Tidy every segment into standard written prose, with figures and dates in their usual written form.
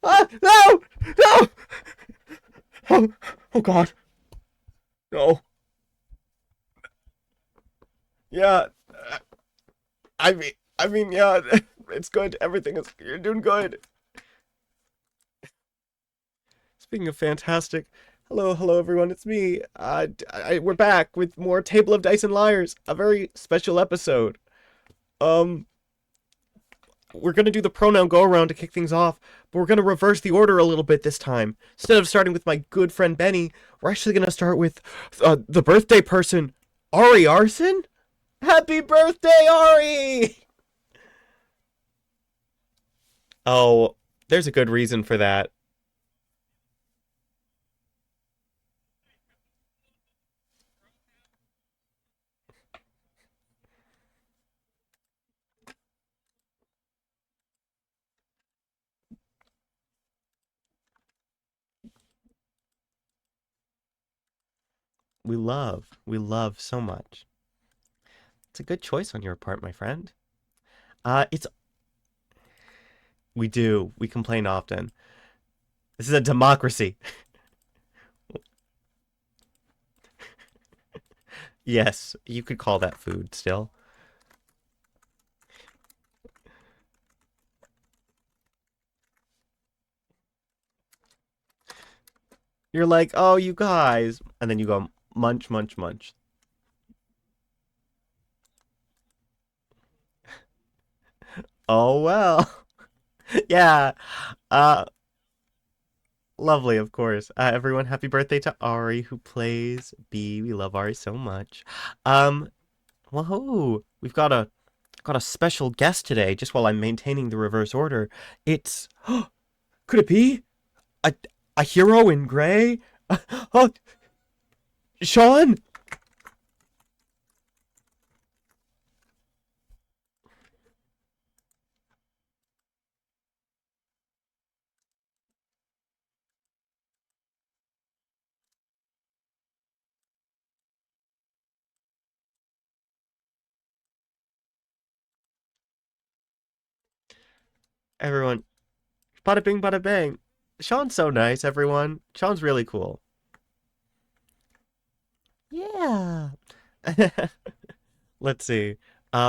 Ah, no! No! Oh, oh God. No. Yeah. Yeah, it's good. Everything is, you're doing good. Speaking of fantastic, hello, everyone. It's me. We're back with more Table of Dice and Liars, a very special episode. Um, we're gonna do the pronoun go around to kick things off, but we're gonna reverse the order a little bit this time. Instead of starting with my good friend Benny, we're actually gonna start with the birthday person, Ari Arson. Happy birthday, Ari! Oh, there's a good reason for that. We love so much. It's a good choice on your part, my friend. It's we do. We complain often. This is a democracy. Yes, you could call that food still. You're like, oh, you guys, and then you go munch, munch, munch. Oh well, yeah. Uh, Lovely, of course. Everyone, happy birthday to Ari, who plays B. We love Ari so much. Um, Whoa, we've got a special guest today. Just while I'm maintaining the reverse order, it's could it be a a hero in gray? Oh, Sean. Everyone, bada bing, bada bang. Sean's so nice, everyone. Sean's really cool. Yeah. Let's see.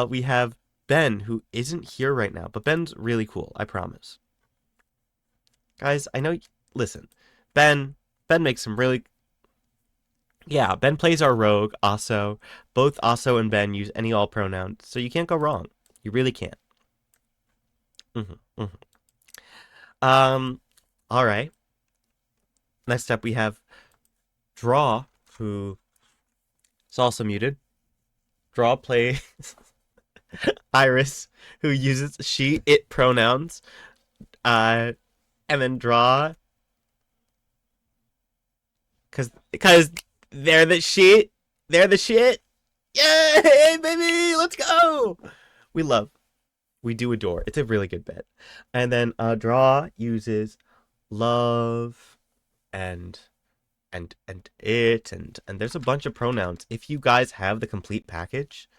We have Ben, who isn't here right now, but Ben's really cool, I promise. Guys, I know. Listen, Ben. Ben makes some really. Yeah, Ben plays our rogue, Aso. Both Aso and Ben use any all pronouns, so you can't go wrong. You really can't. Hmm. Um, all right. Next up, we have Draw, who is also muted. Draw plays Iris, who uses she, it pronouns. Uh, and then Draw, because they're the shit. They're the shit. Yay, baby! Let's go. We love. We do adore. It's a really good bit. And then Draw uses love and and it and there's a bunch of pronouns. If you guys have the complete package,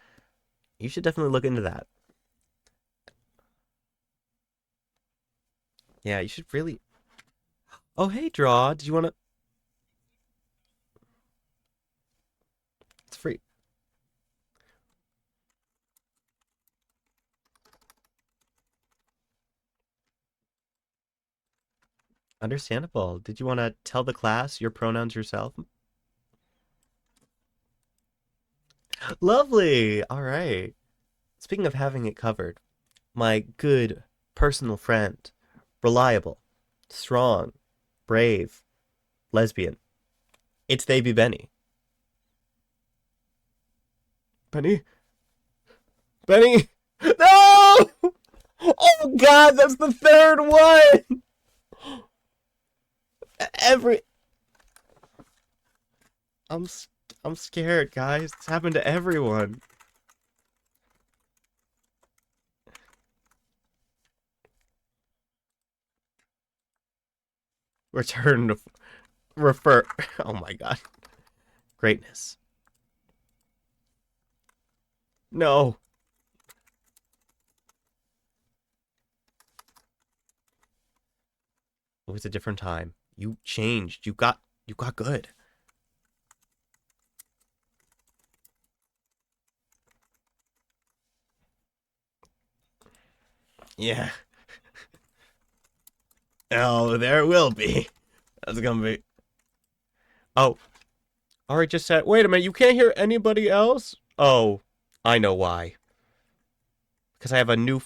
you should definitely look into that. Yeah, you should really. Oh, hey, Draw. Did you want to? It's free. Understandable. Did you want to tell the class your pronouns yourself? Lovely. All right. Speaking of having it covered, my good personal friend, reliable, strong, brave, lesbian. It's they be Benny. Benny? Benny? No! Oh God, that's the third one. Every I'm I'm scared, guys. It's happened to everyone. Return to refer. Oh my God, greatness. No. It was a different time. You changed. You got good. Yeah. Oh, there will be. That's gonna be. Oh, Ari just said. Wait a minute. You can't hear anybody else. Oh, I know why. Because I have a new.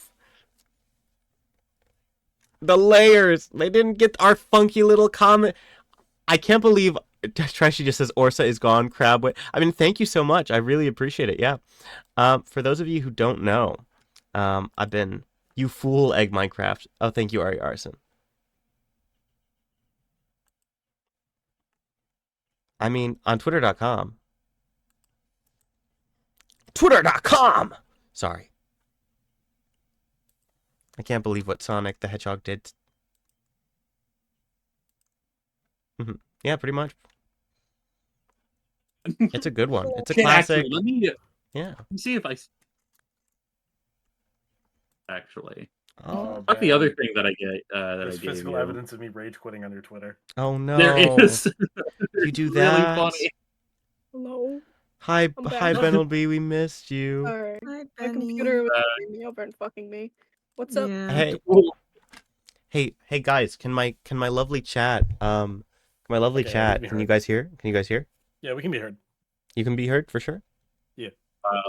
The layers. They didn't get our funky little comment. I can't believe. Trashy just says Orsa is gone. Crabway. I mean, thank you so much. I really appreciate it. Yeah. For those of you who don't know, I've been you fool egg Minecraft. Oh, thank you, Ari Arson. I mean, on Twitter.com. Twitter.com! Sorry. I can't believe what Sonic the Hedgehog did. Yeah, pretty much. It's a good one. It's a classic. Actually, yeah. Let me see if I. Actually. Oh, what's the other thing that I get? There's physical evidence of me rage quitting on your Twitter. Oh no! There is. You do really that? funny. Hello. Hi, Benelby. We missed you. Alright. Hi, My Benni. computer was screwing me over and fucking me. What's up? Hey, hey, guys! Can my lovely chat Can you guys hear? Yeah, we can be heard. You can be heard for sure. Yeah.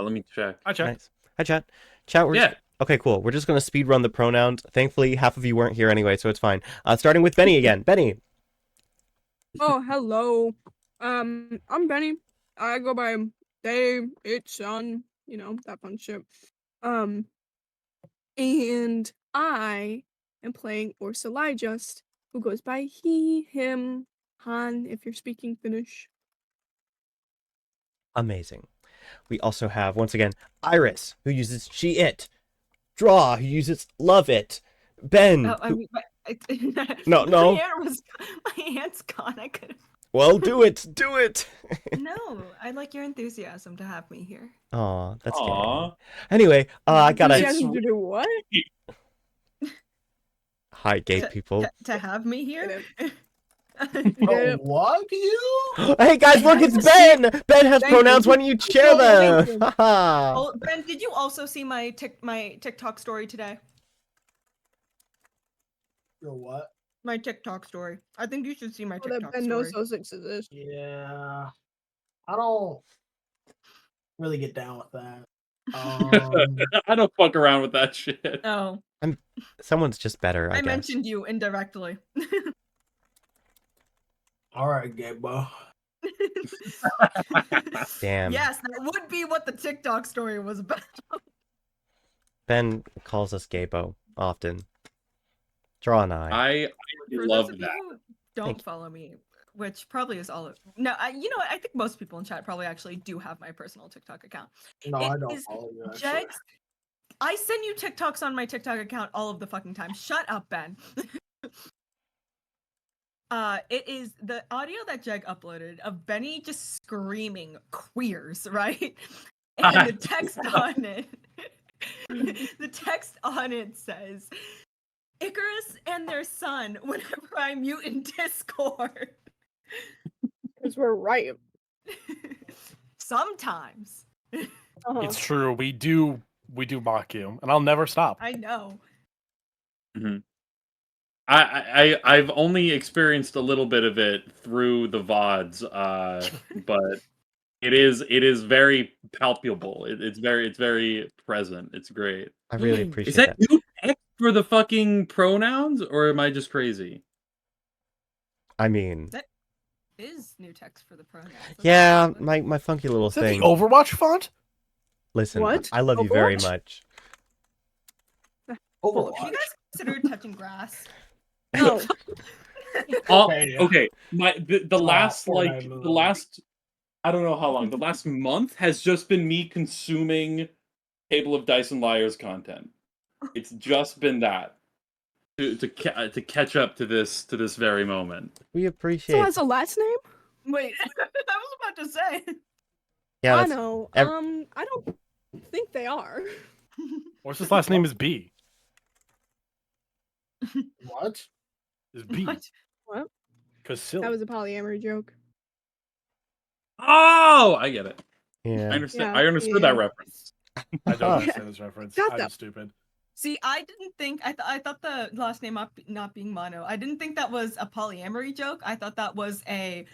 Let me check. Hi, chat. Nice. Hi, chat. Chat. Okay, cool. We're just gonna speed run the pronouns. Thankfully, half of you weren't here anyway, so it's fine. Starting with Benny again. Benny. Oh, hello. I'm Benny. I go by they, it, son, you know, that fun shit. And I am playing Orsa Lyjust, who goes by he, him, Han, if you're speaking Finnish. Amazing. We also have, once again, Iris, who uses she, it. Draw, who uses love it. Ben. Oh, I mean, No. My hand's gone. I could. Well, do it. No, I like your enthusiasm to have me here. Aw, that's Aw. good. Anyway, I gotta. To do what? Hi, gay people. To have me here. Yeah. What you? Hey guys, look, it's Ben. Ben has pronouns. Why don't you share them? Oh, Ben, did you also see my TikTok story today? Your what? My TikTok story. I think you should see my Oh, TikTok that Ben story. knows those exist. Yeah, I don't really get down with that. I don't fuck around with that shit. Oh, Someone's just better, I guess. mentioned you indirectly. All right, Gabo. Damn. Yes, that would be what the TikTok story was about. Ben calls us Gabo often. Draw an eye. I For love those of that. you who don't follow me, which probably is all of no, you know what? I think most people in chat probably actually do have my personal TikTok account. No, It I don't is follow you. Actually. Jegs, I send you TikToks on my TikTok account all of the fucking time. Shut up, Ben. It is the audio that Jeg uploaded of Benny just screaming queers, right? And the text on it, the text on it says, Icarus and their son whenever I mute in Discord. Because we're right. Sometimes. It's true. We do mock you, and I'll never stop. I know. Mm-hmm. I've only experienced a little bit of it through the VODs, but it is very palpable. It's very present. It's great. I really appreciate Is that new text for the fucking pronouns, or am I just crazy? I mean, That is new text for the pronouns. That's yeah, awesome. my funky little Is that thing. the Overwatch font? Listen, What? I love you very Overwatch? much. Have Overwatch. you guys considered touching grass? No. Okay. The last Fortnite movie. the last I don't know how long. The last month has just been me consuming Table of Dice and Liars content. It's just been that to catch up to this very moment. We appreciate. So has a last name? Wait, I was about to say. Yeah, I that's, know. ev- I don't think they are. What's his last name is B? What? Is B. What? What? Because silly. That was a polyamory joke. Oh, I get it. I Yeah. understand. Yeah, I understood yeah. that reference. I don't Huh. understand this reference. Got I'm that. stupid. See, I didn't think I thought the last name not being mono. I didn't think that was a polyamory joke. I thought that was a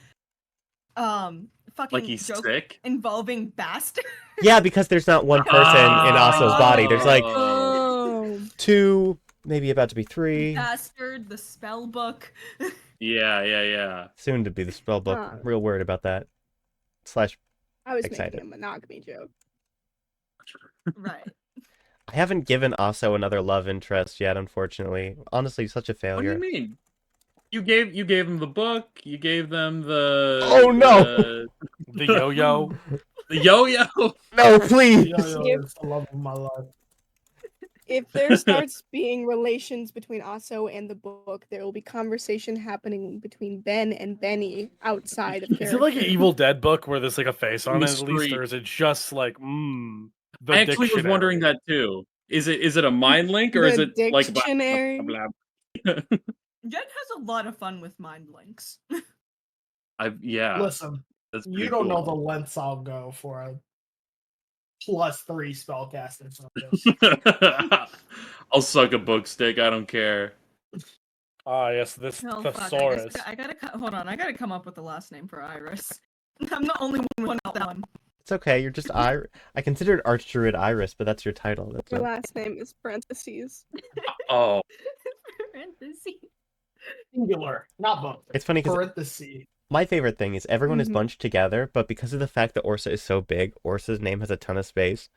fucking Like he's joke sick. involving bastard. Yeah, because there's not one person in Aso's body. There's like Oh. 2, maybe about to be 3. Bastard, the spell book. Yeah. Soon to be the spell book. Huh. Real worried about that. Slash, I was Excited. making a monogamy joke. Right. I haven't given Aso another love interest yet, unfortunately. Honestly, such a What do failure. you mean? You gave them the book. You gave them the. Oh, no! The yo-yo. The yo-yo. No, please! Yo, it's the love of my life. If there starts being relations between Aso and the book, there will be conversation happening between Ben and Benny outside of character. Is it like an Evil Dead book where there's like a face on the it at least, street. or is it just like the I actually was wondering dictionary? that too. Is it a mind link or is The it like dictionary? blah, blah, blah, blah? Jen has a lot of fun with mind links. Yeah. Listen, That's you pretty don't know the cool. lengths I'll go for a +3 spellcasting focus. I'll suck a book stick. I don't care. Ah, yes, this Oh, fuck, thesaurus. I gotta hold on. I gotta come up with the last name for Iris. I'm the only one with that one. It's okay, you're just I considered Archdruid Iris, but that's your title. That's Your not... last name is parentheses. Oh, Parentheses. Singular, not both. It's funny because Parentheses. my favorite thing is everyone is Mhm. bunched together, but because of the fact that Orsa is so big, Orsa's name has a ton of space.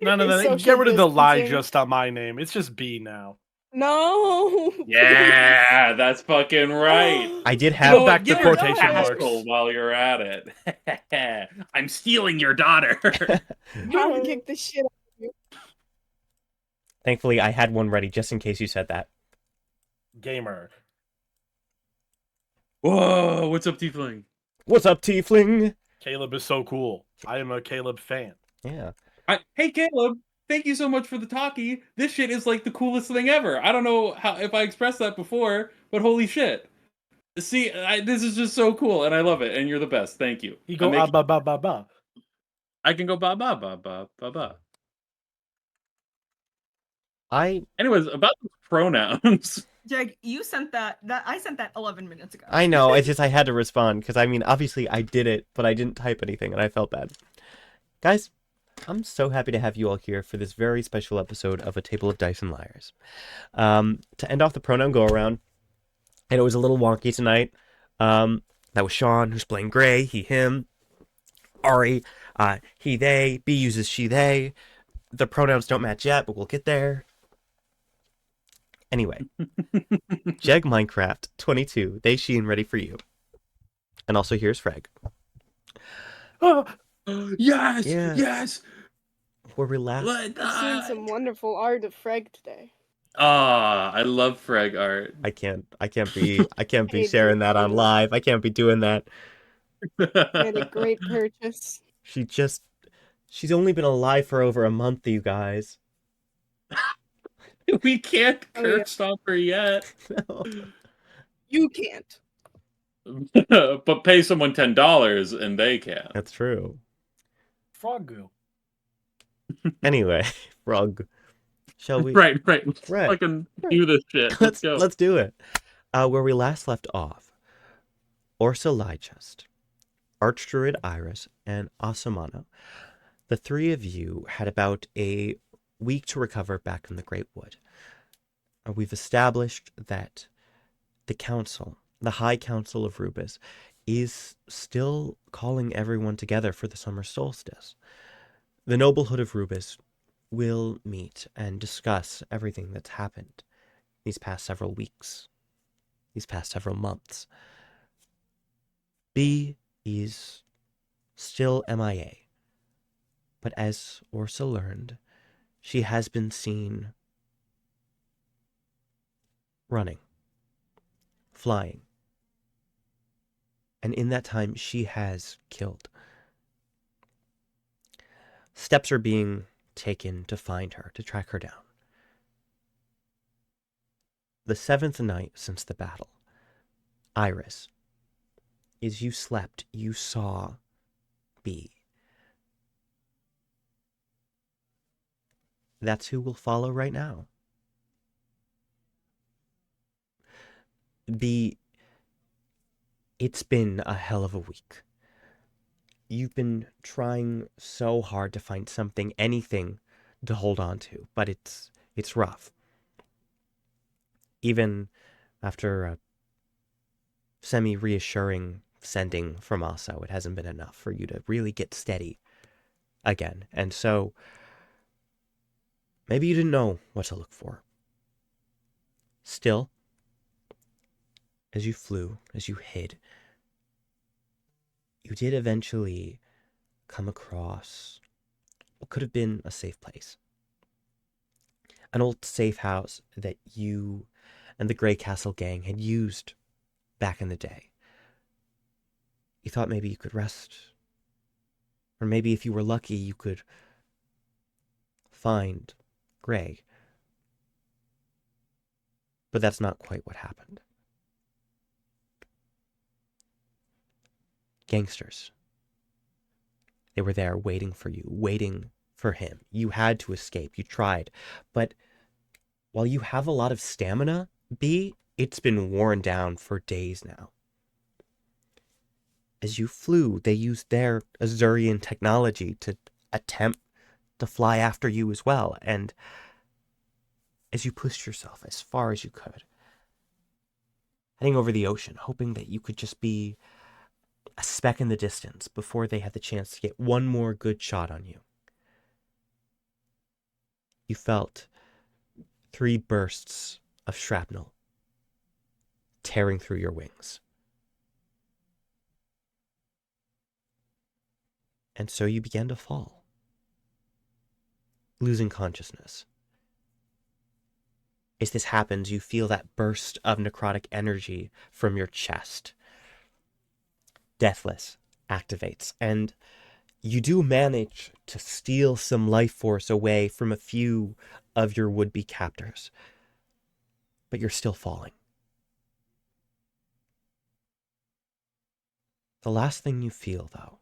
No, Social get rid of the lie distancing. just on my name. It's just B now. No. yeah, that's fucking right. I did You have... know Go what? back to Give her a quotation marks. tassel while you're at it. I'm stealing your daughter. I'll kick the shit out of you. Thankfully, I had one ready just in case you said that. Gamer. Whoa, what's up, Tiefling? What's up, Tiefling? Caleb is so cool. I am a Caleb fan. Yeah. Hey, Caleb. Thank you so much for the talkie. This shit is like the coolest thing ever. I don't know how if I expressed that before, but holy shit. See, this is just so cool, and I love it, and you're the best. Thank you. He go ba ba ba ba. I can go ba ba ba ba ba ba. Anyways, about the pronouns. Jag, you sent that I sent that 11 minutes ago. I know, it's just I had to respond, because I mean, obviously I did it, but I didn't type anything, and I felt bad. Guys, I'm so happy to have you all here for this very special episode of A Table of Dice and Liars. To end off the pronoun go-around, and it was a little wonky tonight. That was Sean, who's playing Gray, he, him. Ari, he, they. B uses she, they. The pronouns don't match yet, but we'll get there. Anyway, Jeg Minecraft 22, they, she, and ready for you. And also here's Freg. Yes, Yes. yes. Where we laugh. I've seen some wonderful art of Freg today. I love Freg art. I can't be Hey, sharing that on dude. live. I can't be doing that. Made a great purchase. She's only been alive for over a month, you guys. We can't Oh, yeah. curse stop her yet. No. You can't. But pay someone $10 and they can. That's true. Frog goo. Anyway, Frog. Shall we? Right. Let's Right. fucking do this shit. Let's go. Let's do it. Where we last left off, Orsa Lyjust, Archdruid Iris, and Asamano. The three of you had about a week to recover back in the Great Wood. We've established that the council, the High Council of Rubeus, is still calling everyone together for the summer solstice. The noblehood of Rubeus will meet and discuss everything that's happened these past several weeks, these past several months. B is still MIA, but as Orsa learned, she has been seen running, flying, and in that time she has killed. Steps are being taken to find her, to track her down. the 7th night since the battle. Iris, as you slept, you saw B. That's who will follow right now. B, it's been a hell of a week. You've been trying so hard to find something, anything to hold on to, but it's rough. Even after a semi-reassuring sending from Aso, it hasn't been enough for you to really get steady again. And so, maybe you didn't know what to look for. Still, as you flew, as you hid, you did eventually come across what could have been a safe place. An old safe house that you and the Grey Castle gang had used back in the day. You thought maybe you could rest, or maybe if you were lucky, you could find Grey. But that's not quite what happened. Gangsters. They were there waiting for you, waiting for him. You had to escape. You tried. But while you have a lot of stamina, B, it's been worn down for days now. As you flew, they used their Azurian technology to attempt to fly after you as well. And as you pushed yourself as far as you could, heading over the ocean, hoping that you could just be a speck in the distance before they had the chance to get one more good shot on you. You felt 3 bursts of shrapnel tearing through your wings. And so you began to fall, losing consciousness. As this happens, you feel that burst of necrotic energy from your chest. Deathless activates, and you do manage to steal some life force away from a few of your would-be captors. But you're still falling. The last thing you feel, though,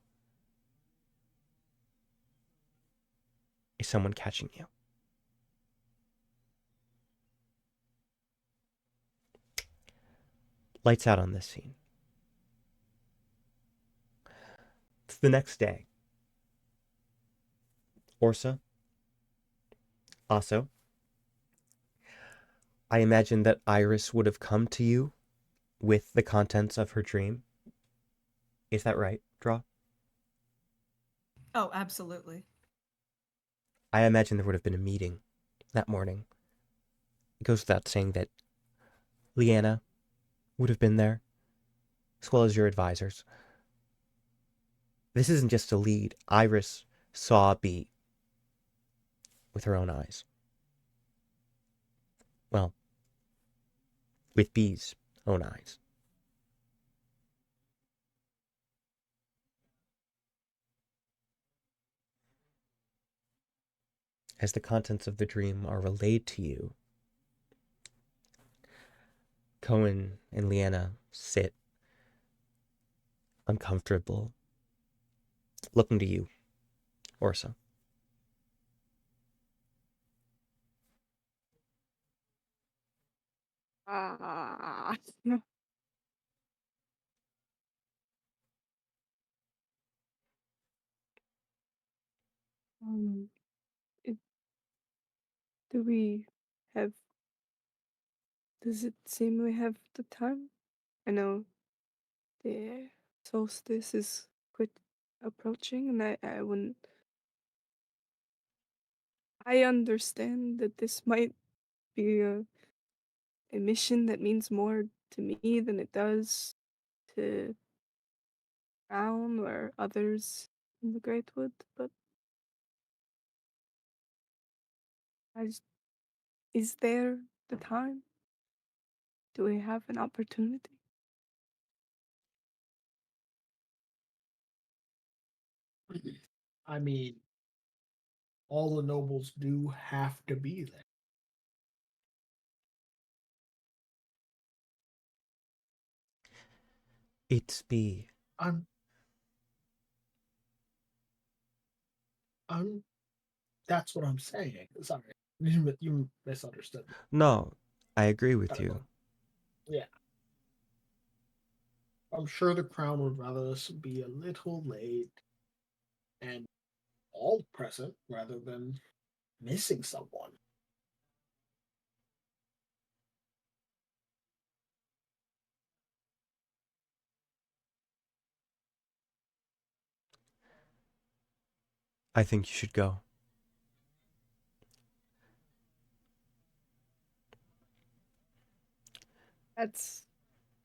is someone catching you. Lights out on this scene. It's the next day. Orsa, Aso, I imagine that Iris would have come to you with the contents of her dream. Is that right, Draw? Oh, absolutely. I imagine there would have been a meeting that morning. It goes without saying that Leanna would have been there, as well as your advisors. This isn't just a lead. Iris saw B with her own eyes. Well, with B's own eyes. As the contents of the dream are relayed to you, Cohen and Leanna sit uncomfortable, looking to you, Orsa. Ah. Um, it, do we have? Does it seem we have the time? I know the solstice is quite approaching, and I wouldn't. I understand that this might be a mission that means more to me than it does to Brown or others in the Great Wood, but I just, is there the time? Do we have an opportunity? I mean, all the nobles do have to be there. It's B. I'm that's what I'm saying. Sorry. You misunderstood me. No, I agree with Gotta you. go. Yeah. I'm sure the crown would rather us be a little late and all present rather than missing someone. I think you should go. That's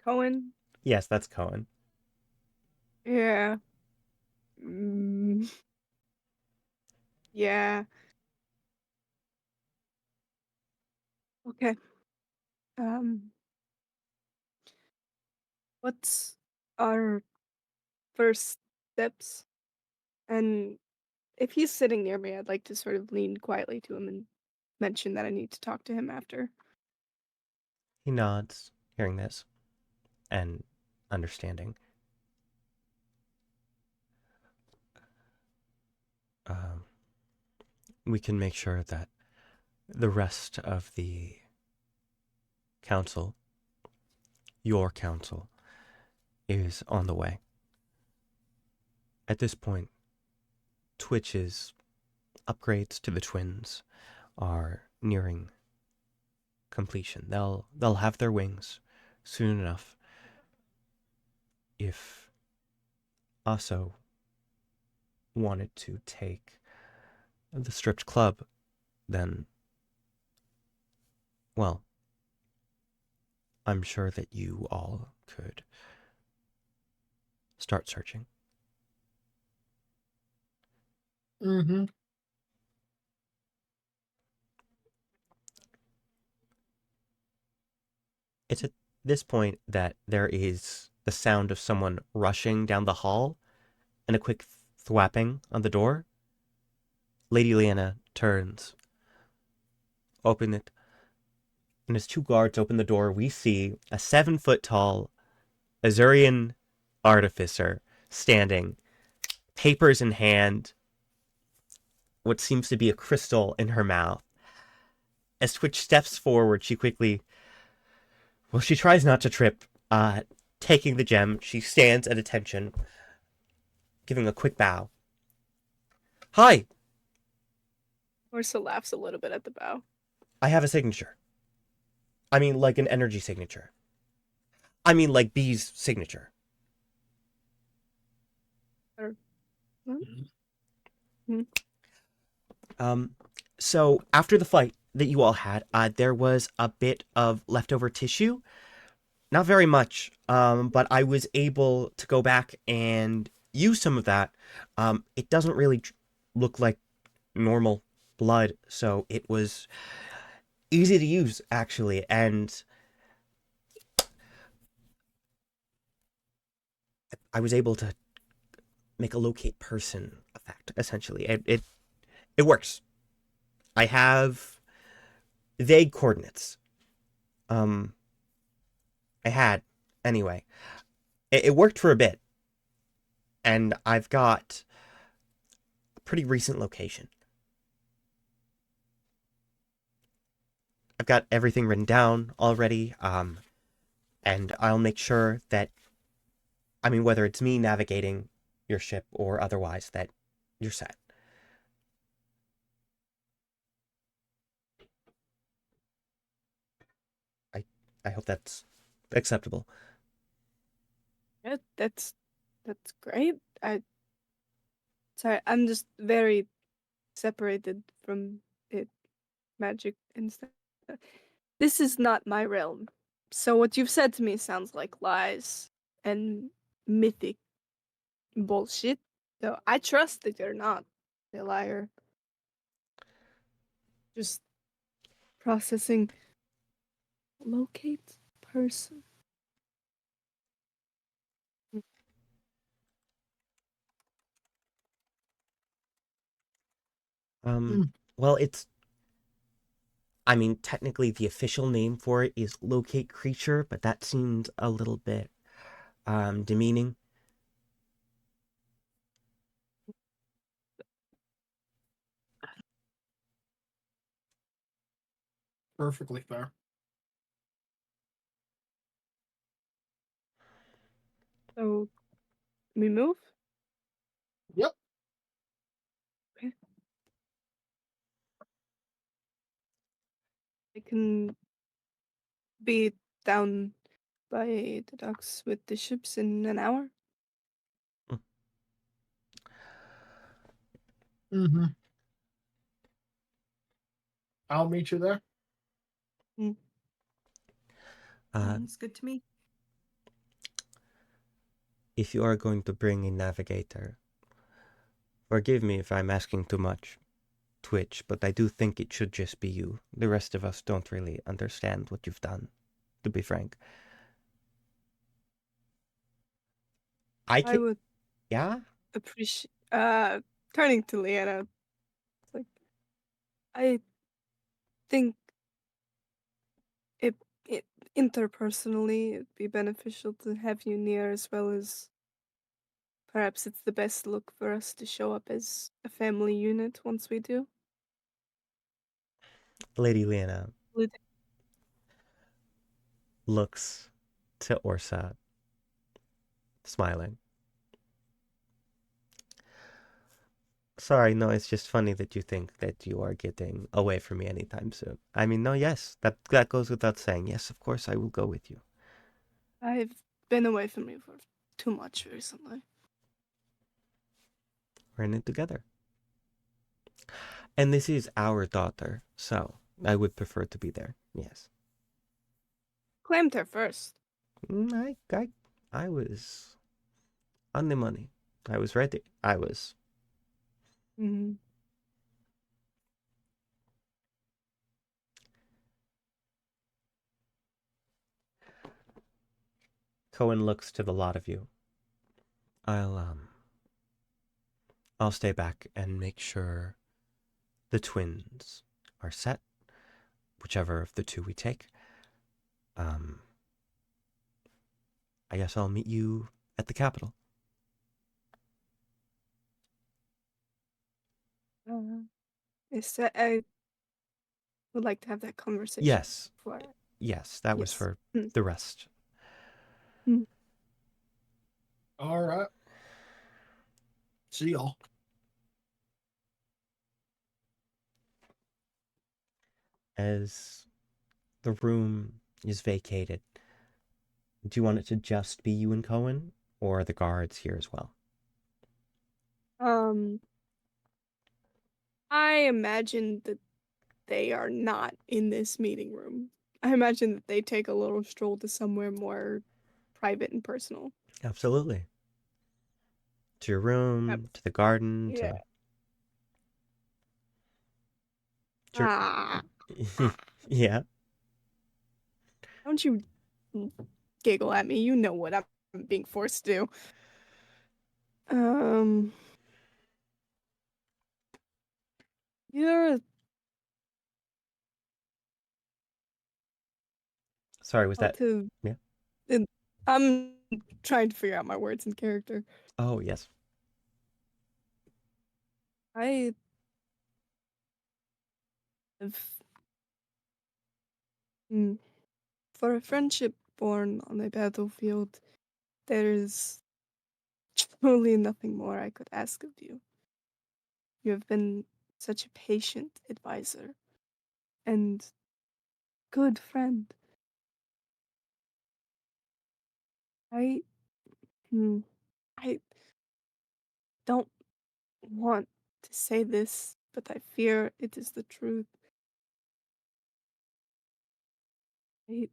Cohen. Yes, that's Cohen. Yeah. Mm, yeah. Okay. Um, what's our first steps? And if he's sitting near me, I'd like to sort of lean quietly to him and mention that I need to talk to him after. He nods, hearing this, and understanding. Um, we can make sure that the rest of the council, your council, is on the way. At this point, Twitch's upgrades to the twins are nearing completion. They'll have their wings soon enough. If Aso wanted to take the stripped club, then, well, I'm sure that you all could start searching. Mm-hmm. It's at this point that there is the sound of someone rushing down the hall and a quick thwapping on the door. Lady Leanna turns, open it, and as two guards open the door, we see a 7-foot-tall Azurian artificer standing, papers in hand, what seems to be a crystal in her mouth. As Twitch steps forward, she tries not to trip. Taking the gem, she stands at attention, giving a quick bow. Hi, Orsa laughs a little bit at the bow. I have a signature. I mean, like an energy signature. I mean, like B's signature. So after the fight that you all had, there was a bit of leftover tissue. Not very much, but I was able to go back and use some of that. It doesn't really look like normal blood, so it was easy to use, actually, and I was able to make a locate person effect, essentially. It works. I have vague coordinates. I had, anyway. It worked for a bit, and I've got a pretty recent location. I've got everything written down already, and I'll make sure that, I mean, whether it's me navigating your ship or otherwise, that you're set. I hope that's acceptable. Yeah, that's great. Sorry, I'm just very separated from it, magic and stuff. This is not my realm. So what you've said to me sounds like lies and mythic bullshit. So I trust that you're not a liar. Just processing. Locate person. Well, I mean, technically the official name for it is locate creature, but that seems a little bit demeaning. Perfectly fair. So we move? Yep. Okay. I can be down by the docks with the ships in an hour. Mm-hmm. I'll meet you there. Sounds good to me. If you are going to bring a navigator, forgive me if I'm asking too much, Twitch, but I do think it should just be you. The rest of us don't really understand what you've done, to be frank. I I can. would Yeah? appreciate turning to Leanna. It's like I think it it interpersonally it'd be beneficial to have you near, as well as perhaps it's the best look for us to show up as a family unit once we do. Lady Lena Would- looks to Orsa, smiling. Sorry, no, it's just funny that you think that you are getting away from me anytime soon. I mean, no, yes, that goes without saying. Yes, of course, I will go with you. I've been away from you for too much recently. We're in it together. And this is our daughter, so I would prefer to be there. Yes. Claimed her first. I was on the money. I was ready. I was. Mm-hmm. Cohen looks to the lot of you. I'll stay back and make sure the twins are set, whichever of the two we take. I guess I'll meet you at the Capitol. I would like to have that conversation Yes, before. yes, that was Yes. for the rest. All right. See y'all. As the room is vacated, do you want it to just be you and Cohen, or are the guards here as well? I imagine that they are not in this meeting room. I imagine that they take a little stroll to somewhere more private and personal. Absolutely. To your room, to the garden, Yeah. to your... Ah, Yeah. don't you giggle at me. You know what I'm being forced to do. You're Sorry, was that... to. Yeah. I'm trying to figure out my words in character. Oh, yes. I have. For a friendship born on a battlefield, there is truly nothing more I could ask of you. You have been such a patient advisor and good friend. I, hmm, I don't want to say this, but I fear it is the truth. I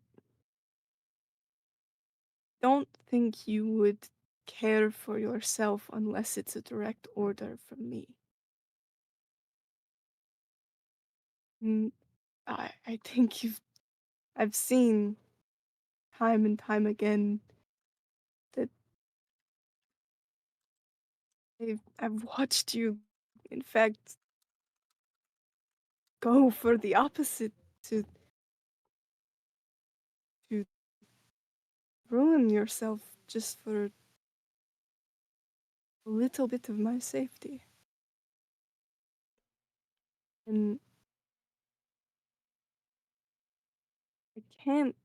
don't think you would care for yourself unless it's a direct order from me. Mm, I think I've seen time and time again that I've watched you, in fact, go for the opposite to ruin yourself just for a little bit of my safety. And I can't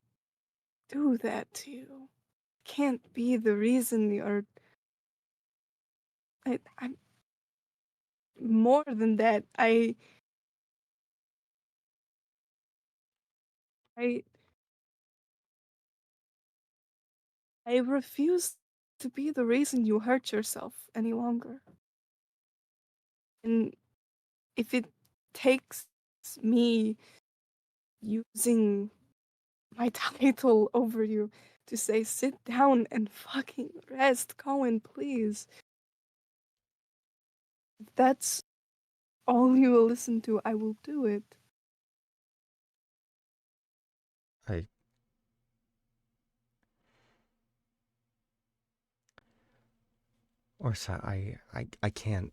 do that to you. Can't be the reason you're. I'm more than that. I I refuse to be the reason you hurt yourself any longer. And if it takes me using my title over you to say, sit down and fucking rest, Cohen, please. If that's all you will listen to, I will do it. I Orsa, I can't.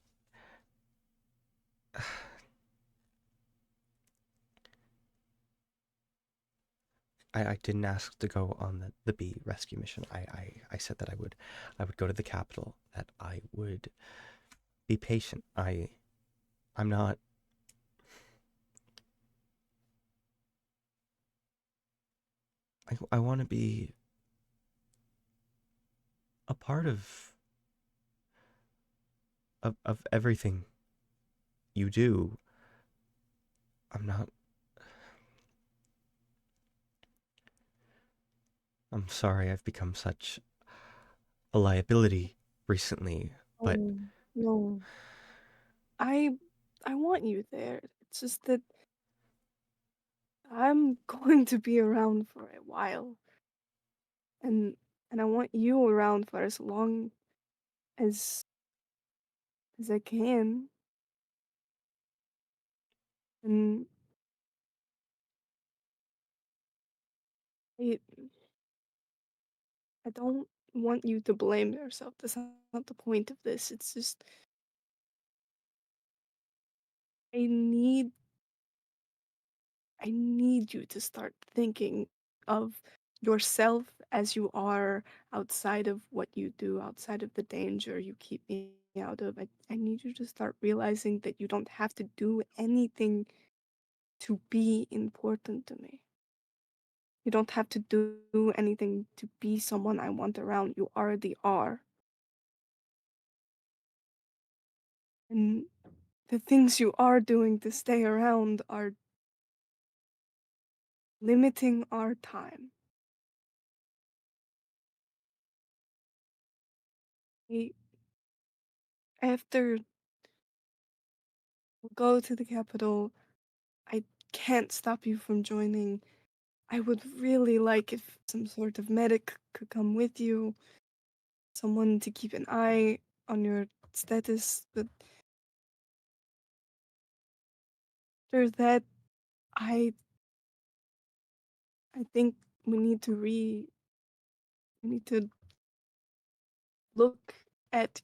I didn't ask to go on the bee rescue mission. I said that I would go to the capital, that I would be patient. I'm not. I want to be a part of everything you do. I'm not. I'm sorry I've become such a liability recently, but Oh, no. I I want you there. It's just that I'm going to be around for a while. And I want you around for as long as I can. And I I don't want you to blame yourself. That's not the point of this. It's just I need I need you to start thinking of yourself as you are outside of what you do, outside of the danger you keep me out of. I need you to start realizing that you don't have to do anything to be important to me. You don't have to do anything to be someone I want around. You already are. And the things you are doing to stay around are limiting our time. I, after we go to the capital, I can't stop you from joining. I would really like if some sort of medic could come with you, someone to keep an eye on your status. But after that, I I think we need to we need to look at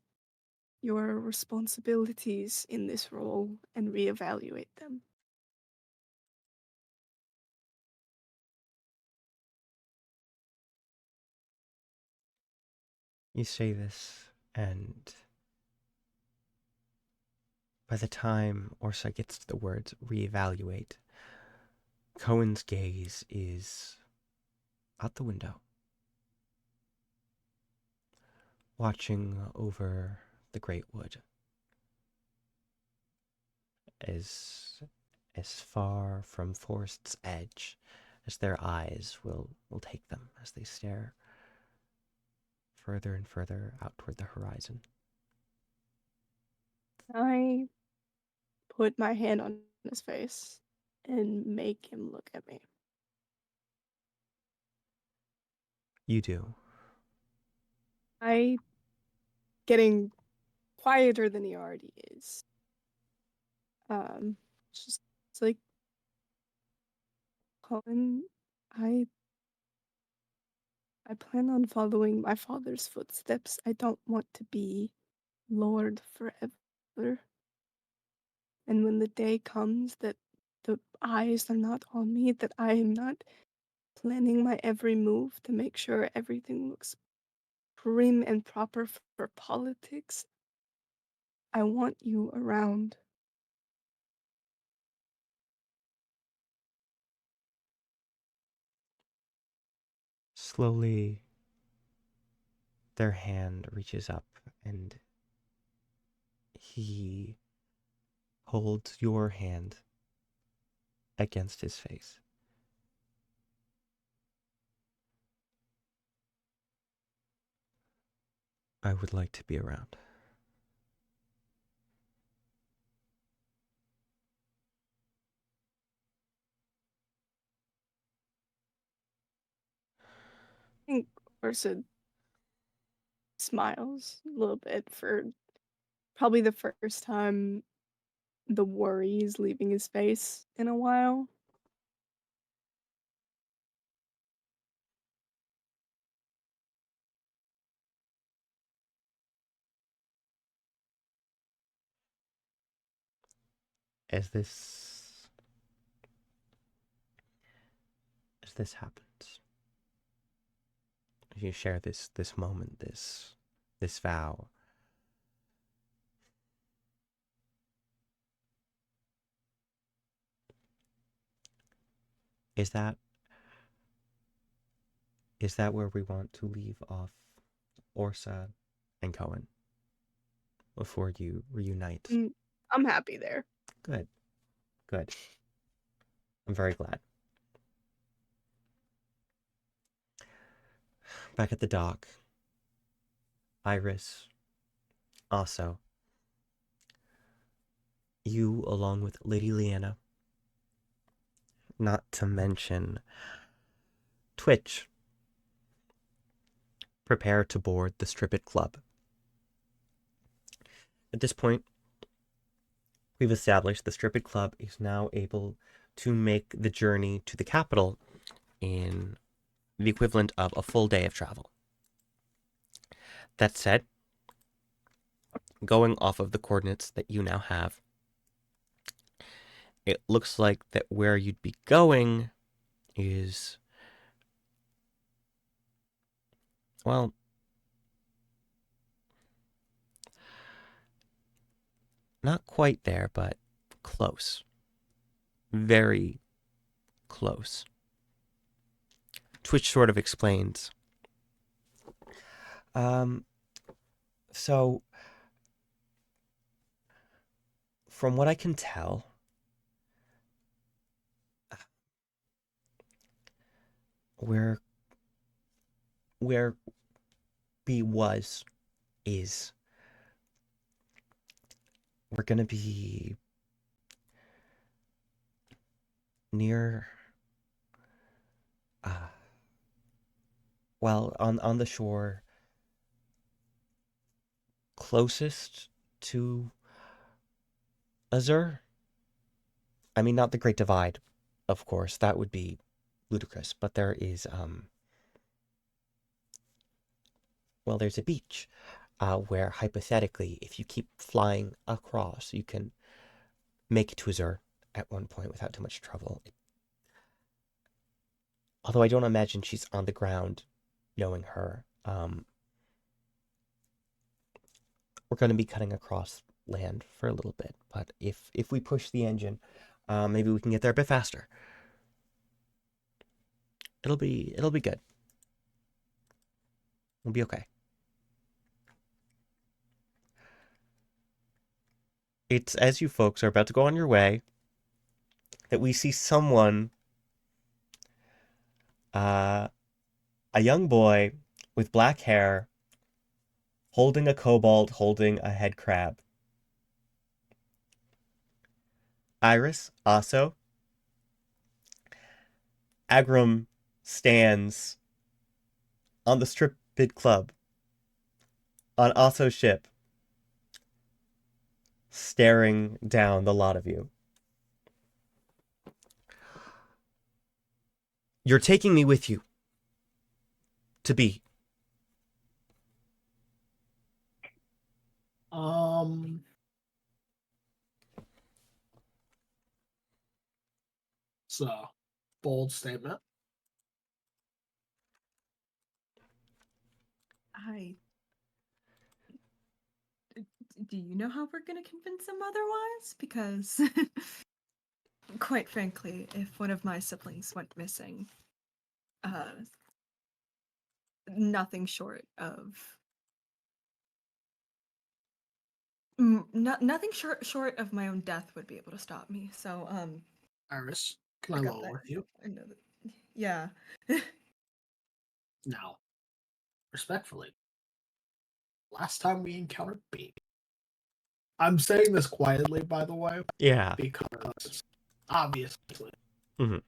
your responsibilities in this role and reevaluate them. you say this, and by the time Orsa gets to the words reevaluate, Cohen's gaze is out the window, watching over the great wood, as far from forest's edge as their eyes will take them, as they stare further and further out toward the horizon. I put my hand on his face and make him look at me. You do. I getting quieter than he already is. It's just it's like Colin, I I plan on following my father's footsteps. I don't want to be Lord forever. And when the day comes that the eyes are not on me, that I am not planning my every move to make sure everything looks prim and proper for politics. I want you around. Slowly, their hand reaches up and he holds your hand against his face. I would like to be around. I think Orsa smiles a little bit for probably the first time the worry is leaving his face in a while. As this happens, as you share this moment, this vow, is that where we want to leave off Orsa and Cohen before you reunite? I'm happy there. Good. Good. I'm very glad. Back at the dock, Iris, also, you along with Lady Leanna, not to mention Twitch, prepare to board the Stripped Club. At this point, we've established the Stripped Club is now able to make the journey to the capital in the equivalent of a full day of travel. That said, going off of the coordinates that you now have, it looks like that where you'd be going is, well, not quite there, but close. Very close. Twitch sort of explains. So, from what I can tell, where B is we're gonna be near well, on the shore closest to Azure. I mean, not the Great Divide, of course, that would be ludicrous, but there is well, there's a beach where hypothetically, if you keep flying across, you can make it to Azure at one point without too much trouble. Although I don't imagine she's on the ground, knowing her. We're going to be cutting across land for a little bit, but if we push the engine, maybe we can get there a bit faster. It'll be good. We'll be okay. It's as you folks are about to go on your way that we see someone, a young boy with black hair, holding a kobold, holding a head crab. Iris, also. Agram stands on the Stripped Club, on Osso's ship, staring down the lot of you. You're taking me with you to be. It's a bold statement. Do you know how we're gonna convince him otherwise? Because, quite frankly, if one of my siblings went missing, nothing short of nothing short of my own death would be able to stop me. So, Iris, can I I got roll that. with you? I know that. Yeah. Now, respectfully, last time we encountered Baby. I'm saying this quietly, by the way, Yeah. because obviously, Mhm.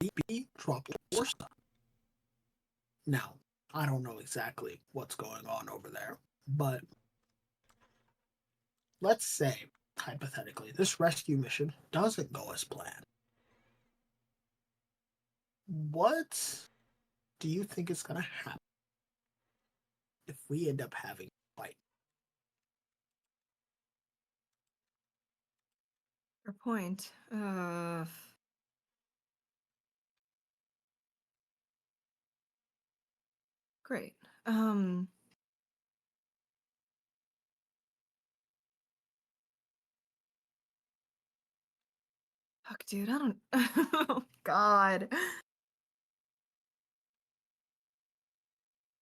BB dropped Orsa. Now, I don't know exactly what's going on over there, but let's say, hypothetically, this rescue mission doesn't go as planned. What do you think is going to happen if we end up having a fight? Your point. Great. Fuck, dude, I don't. Oh, God.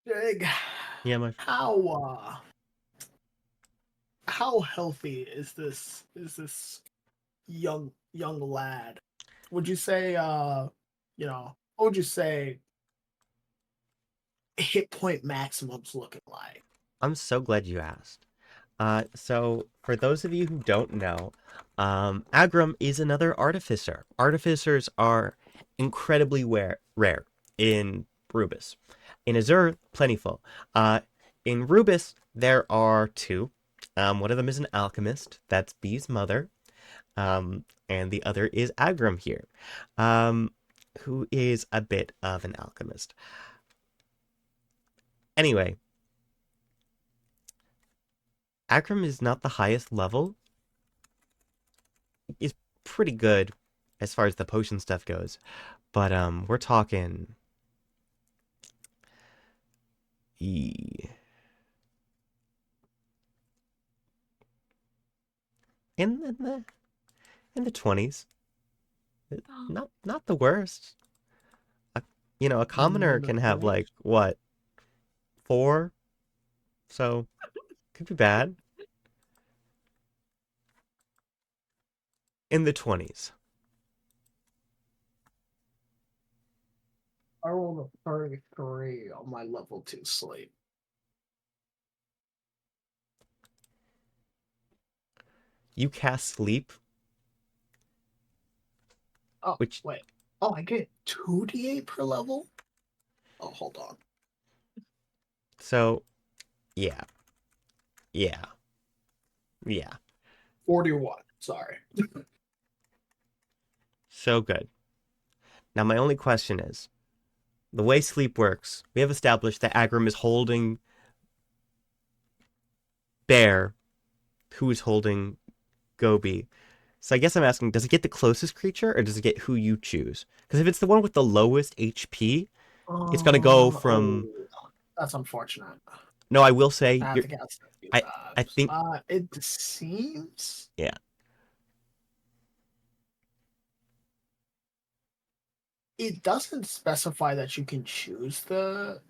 Jig, Yeah, my how healthy is this young lad? Would you say what would you say hit point maximum's looking like? I'm so glad you asked. So for those of you who don't know, Agram is another artificer. Artificers are incredibly rare in Rubeus. In Azure, plentiful. In Rubeus, there are two. One of them is an alchemist. That's Bee's mother. And the other is Agram here, who is a bit of an alchemist. Anyway, Agram is not the highest level. Is pretty good as far as the potion stuff goes, but we're talking in the in the 20s. Not the worst. A commoner In the can have 20s? like what, 4, so could be bad. In the 20s. I rolled a 33 on my level 2 slate. You cast sleep, Oh, which wait. Oh, I get 2d8 per level? Oh, hold on. so yeah. Yeah. Yeah. 41. Sorry. So good. Now my only question is, the way sleep works, we have established that Agram is holding Bear, who is holding Gobi. So I guess I'm asking, does it get the closest creature or does it get who you choose? Because if it's the one with the lowest HP, it's gonna go from. That's unfortunate. No, I will say I have to cast a few I times. think It seems yeah. it doesn't specify that you can choose the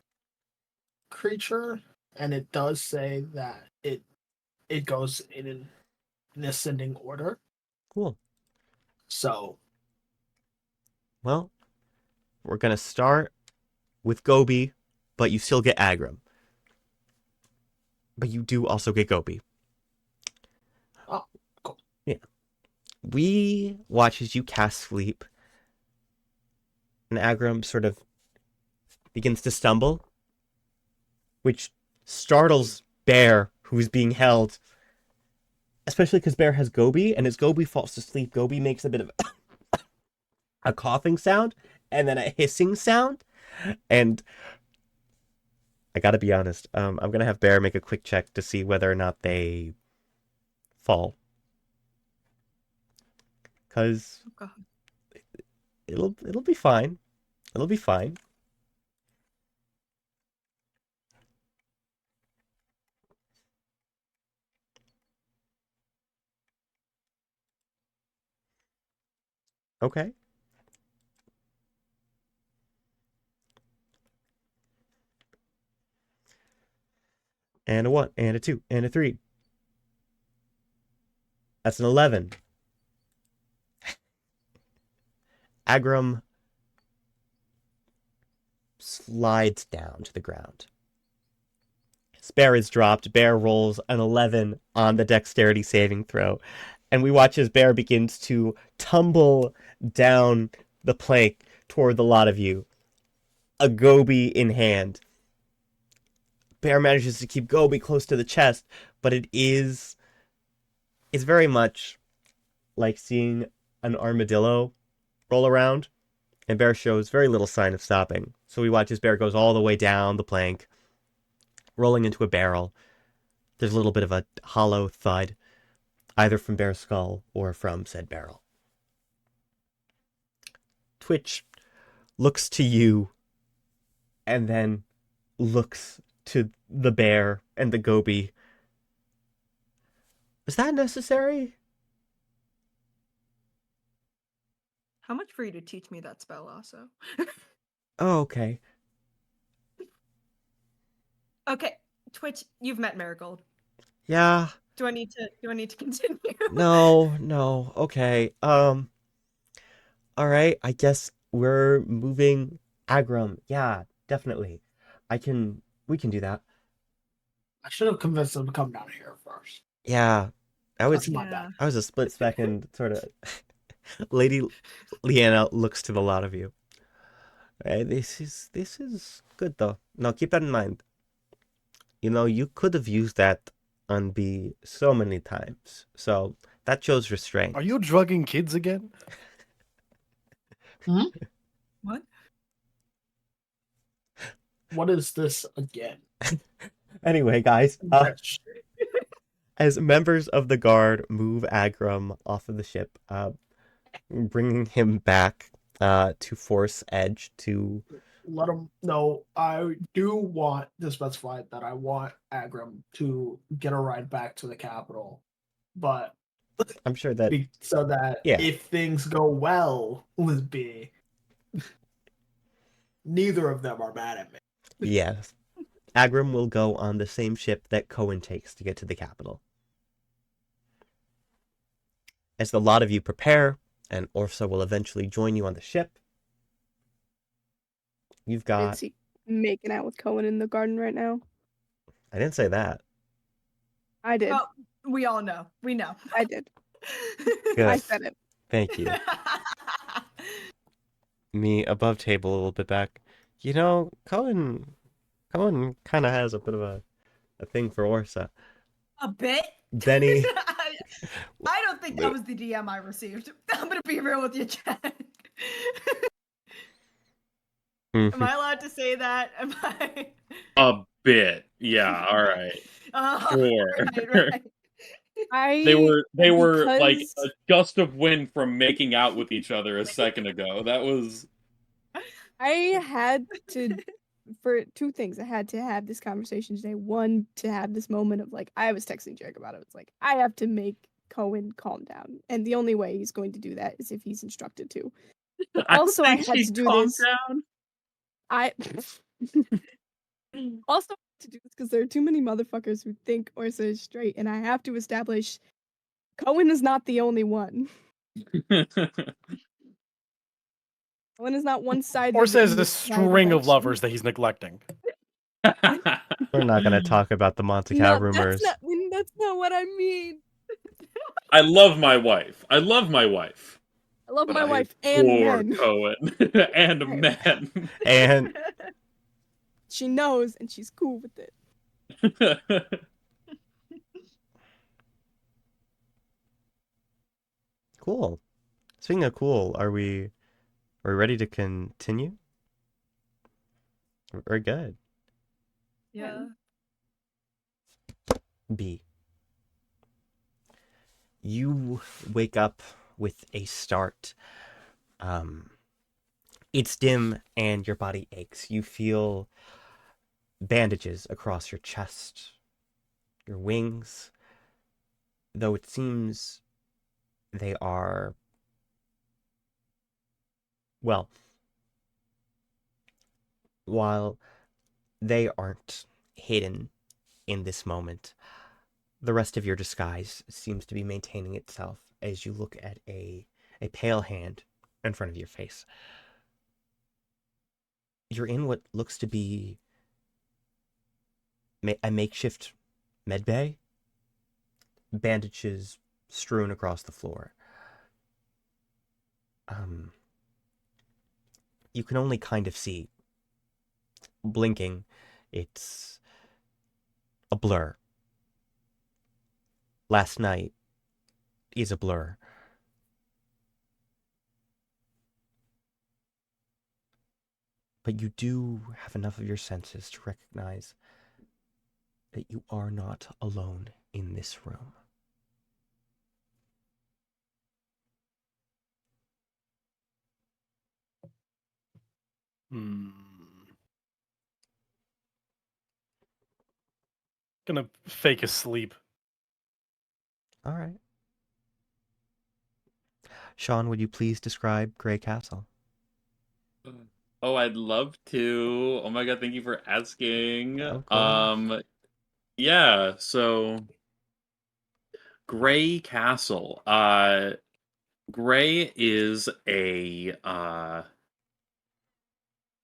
creature, and it does say that it goes in an ascending order. Cool. So Well, we're gonna start with Gobi, but you still get Agram. But you do also get Gobi. oh, cool. Yeah. We watch as you cast sleep, and Agram sort of begins to stumble, which startles Bear, who is being held. Especially because Bear has Gobi, and as Gobi falls to sleep, Gobi makes a bit of a coughing sound, and then a hissing sound. And I gotta be honest, I'm gonna have Bear make a quick check to see whether or not they fall. Cause Oh, God. it'll be fine. It'll be fine. Okay. And a 1, and a 2, and a 3. That's an 11. Agram slides down to the ground. Bear is dropped. Bear rolls an 11 on the dexterity saving throw. And we watch as Bear begins to tumble down the plank toward the lot of you, a goby in hand. Bear manages to keep Goby close to the chest, but it's very much like seeing an armadillo roll around, and Bear shows very little sign of stopping. So we watch as Bear goes all the way down the plank, rolling into a barrel. There's a little bit of a hollow thud, either from Bear's skull or from said barrel. Twitch looks to you and then looks to the bear and the goby. Is that necessary? How much for you to teach me that spell also? Oh, okay. Okay, Twitch, you've met Marigold. Yeah. Do I need to continue? No. Okay. All right. I guess we're moving Agram. Yeah, definitely. We can do that. I should have convinced them to come down here first. Yeah. That's my bad. I was a split second sort of. Lady Leanna looks to the lot of you. Hey, this is good though. Now keep that in mind. You know, you could have used that on B so many times. So that shows restraint. Are you drugging kids again? What? What is this again? Anyway, guys, as members of the guard move Agram off of the ship, bringing him back to Force Edge to... Let him know I do want to specify that I want Agram to get a ride back to the capital, but I'm sure that... so that if things go well with B, neither of them are mad at me. Yes. Agram will go on the same ship that Cohen takes to get to the capital. As the lot of you prepare, and Orsa will eventually join you on the ship, you've got... Is he making out with Cohen in the garden right now? I didn't say that. I did. Well, we all know. We know. I did. Good. I said it. Thank you. Me above table a little bit back. You know, Cohen kind of has a bit of a thing for Orsa. A bit? Benni... I don't think that was the DM I received. I'm gonna be real with you, Chad. Am I allowed to say that? Am I? A bit, yeah. All right. Sure. Right. They were like because- a gust of wind from making out with each other a second ago. That was... I had to, for two things, I had to have this conversation today. One, to have this moment of like, I was texting Jake about it. It's like, I have to make Cohen calm down. And the only way he's going to do that is if he's instructed to. Also, I had to do this. Down. I also have to do this because there are too many motherfuckers who think Orsa is straight, and I have to establish Cohen is not the only one. Cohen is not one-sided. Or says in a this string of action. lovers that he's neglecting. We're not going to talk about the Monte Carlo rumors. That's not what I mean. I love my wife. I love my wife. I love But my I wife and adore men. Cohen and men. And She knows, and she's cool with it. cool. Speaking of cool, are we ready to continue? Very good. Yeah. B. You wake up with a start. It's dim and your body aches. You feel bandages across your chest, your wings, though it seems they are Well, while they aren't hidden in this moment, the rest of your disguise seems to be maintaining itself as you look at a pale hand in front of your face. You're in what looks to be a makeshift med bay, bandages strewn across the floor. You can only kind of see. Blinking, it's a blur. Last night is a blur. But you do have enough of your senses to recognize that you are not alone in this room. Gonna fake asleep. All right. Sean, would you please describe Grey Castle? Oh, I'd love to. Oh my god, thank you for asking. Of course. Yeah, so Grey Castle. Grey is a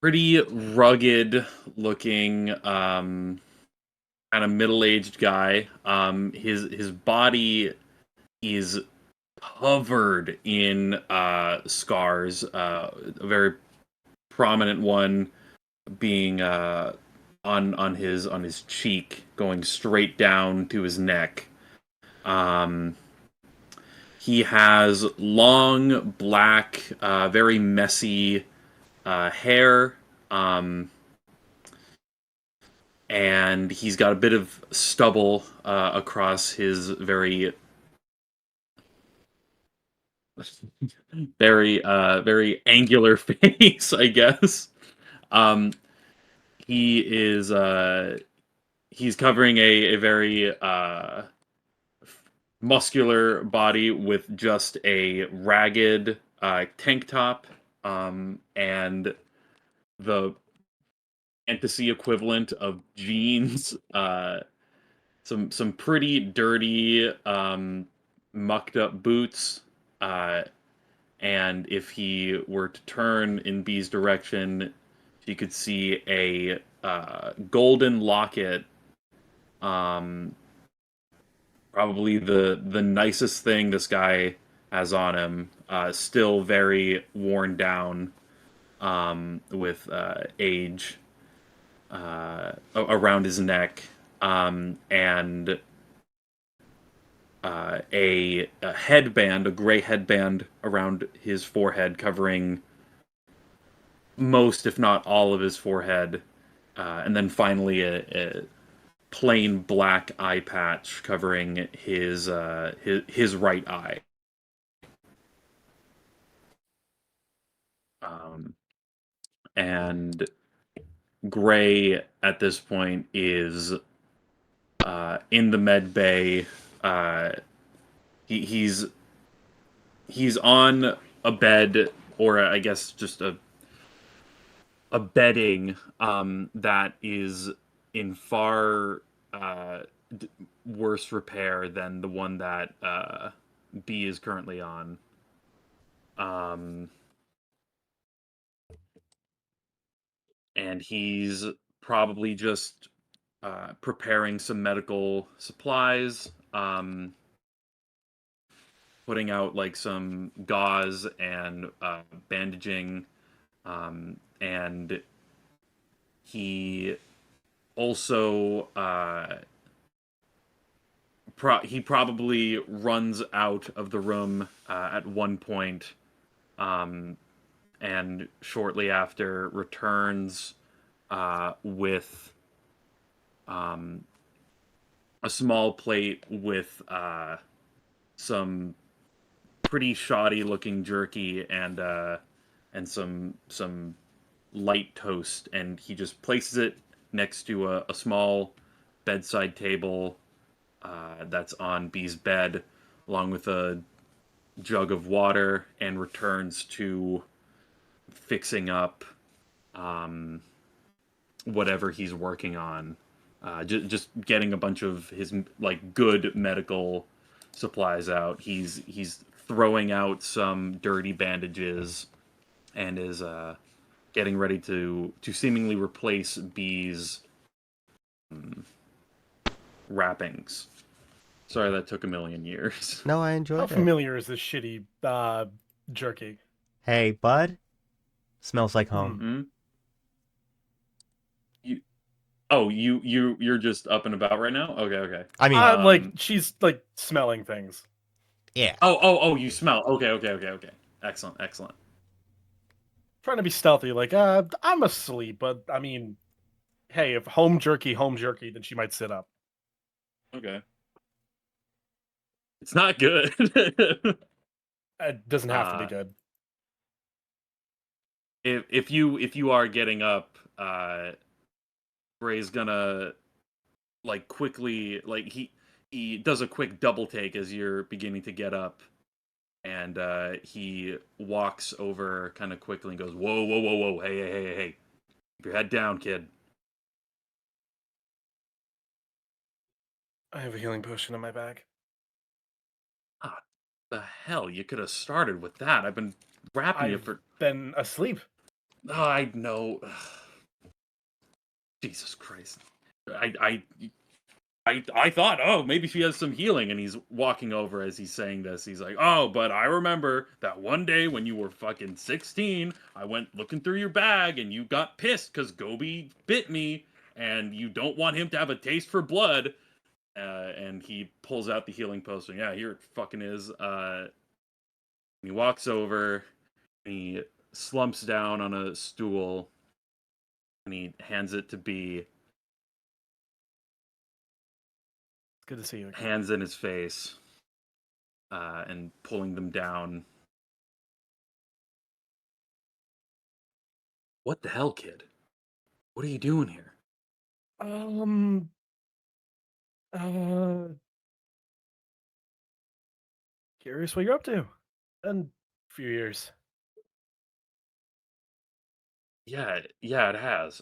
pretty rugged looking kind of middle-aged guy. His body is covered in scars, a very prominent one being on his cheek, going straight down to his neck. He has long black, very messy hair, and he's got a bit of stubble across his very very angular face, I guess. He is he's covering a very muscular body with just a ragged tank top, and the fantasy equivalent of jeans. Some pretty dirty, mucked up boots. And if he were to turn in B's direction, you could see a golden locket. Probably the nicest thing this guy has on him. Still very worn down with age around his neck, and a headband, a gray headband around his forehead, covering most, if not all, of his forehead, and then finally a plain black eye patch covering his right eye. And Gray at this point is in the med bay. He's on a bed, or I guess just a bedding that is in far worse repair than the one that B is currently on. And he's probably just preparing some medical supplies, putting out like some gauze and bandaging, and he also he probably runs out of the room at one point, and shortly after returns with a small plate with some pretty shoddy looking jerky and some light toast, and he just places it next to a small bedside table that's on B's bed, along with a jug of water, and returns to fixing up whatever he's working on. Just getting a bunch of his like good medical supplies out. He's throwing out some dirty bandages and is getting ready to seemingly replace B's wrappings. Sorry, that took a million years. No, I How enjoyed it. familiar is this shitty jerky? Hey, bud. Smells like home. Hmm? You're just up and about right now? Okay. I mean, Like she's like smelling things. yeah. Oh, you smell. Okay. Excellent. Trying to be stealthy, like I'm asleep, but I mean, hey, if home jerky, then she might sit up. Okay. It's not good. It doesn't have to be good. If you are getting up, Gray's gonna like quickly like he does a quick double take as you're beginning to get up, and he walks over kind of quickly and goes, whoa, hey, keep your head down, kid. I have a healing potion in my bag. The hell, you could have started with that. I've been wrapping you I've for. been asleep. Oh, I know. Jesus Christ. I thought, oh, maybe she has some healing, and he's walking over as he's saying this. He's like, oh, but I remember that one day when you were fucking 16, I went looking through your bag, and you got pissed because Gobi bit me, and you don't want him to have a taste for blood. And he pulls out the healing potion. Yeah, here it fucking is. He walks over, and he slumps down on a stool, and he hands it to B. It's good to see you again. Hands in his face, and pulling them down. What the hell, kid? What are you doing here? Curious what you're up to. In a few years. Yeah, it has.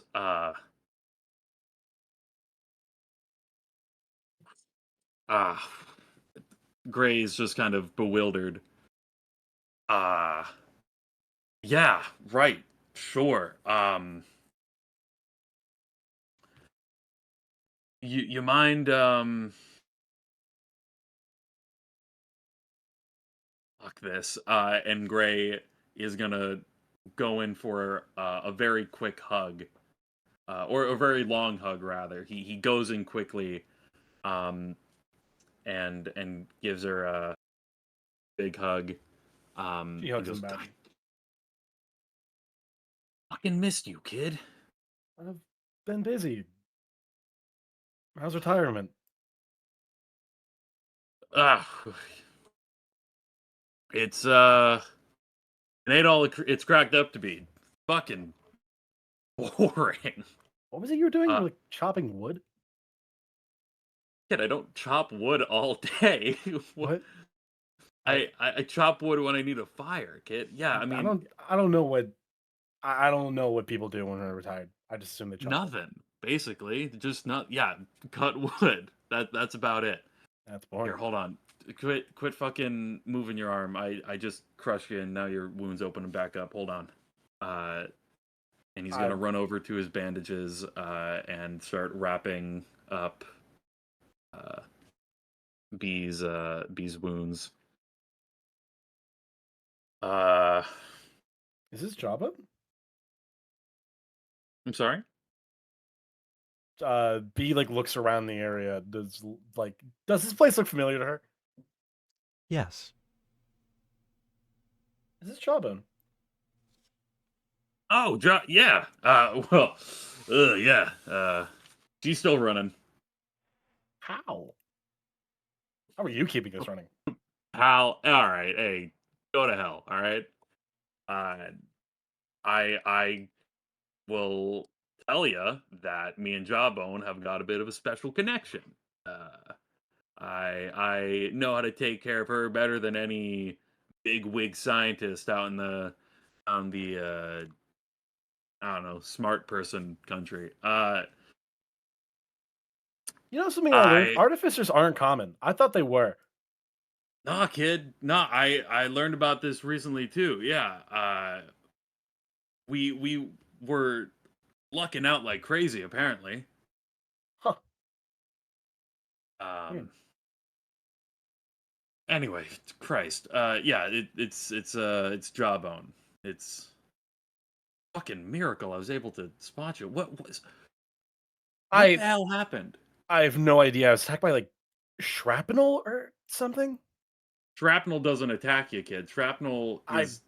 Gray's just kind of bewildered. Yeah, right. Sure. You mind fuck this. And Gray is gonna go in for a very quick hug. Or a very long hug rather. He goes in quickly and gives her a big hug. She hugs goes, him back. "I fucking missed you, kid." I've been busy. How's retirement? Ah, it's it ain't all it's cracked up to be. Fucking boring. What was it you were doing? You Uh, were like chopping wood? Kid, I don't chop wood all day. What? I chop wood when I need a fire, kid. Yeah, I mean I don't know what people do when they're retired. I just assume they chop wood. nothing. Basically, just not. Yeah, cut wood. That's about it. That's boring. Here, hold on. Quit fucking moving your arm. I just crushed you, and now your wound's opening back up. Hold on. And he's gonna run over to his bandages and start wrapping up B's wounds. Is this Jabba? I'm sorry. B like looks around the area. Does this place look familiar to her? Yes. Is this Jawbone? Oh, yeah. Yeah. She's still running. How? How are you keeping us running? All right. Hey, go to hell. All right. I will tell you that me and Jawbone have got a bit of a special connection. I know how to take care of her better than any big wig scientist out in the on the I don't know, smart person country. You know something I learned? I Artificers aren't common. I thought they were. Nah, kid. Nah, I learned about this recently too. Yeah. We were lucking out like crazy apparently. Huh. Um Anyway, Christ. Yeah, it's Jawbone. It's fucking miracle I was able to spot you. What the I hell happened? I have no idea. I was attacked by like shrapnel or something. Shrapnel doesn't attack you, kid. Shrapnel I- is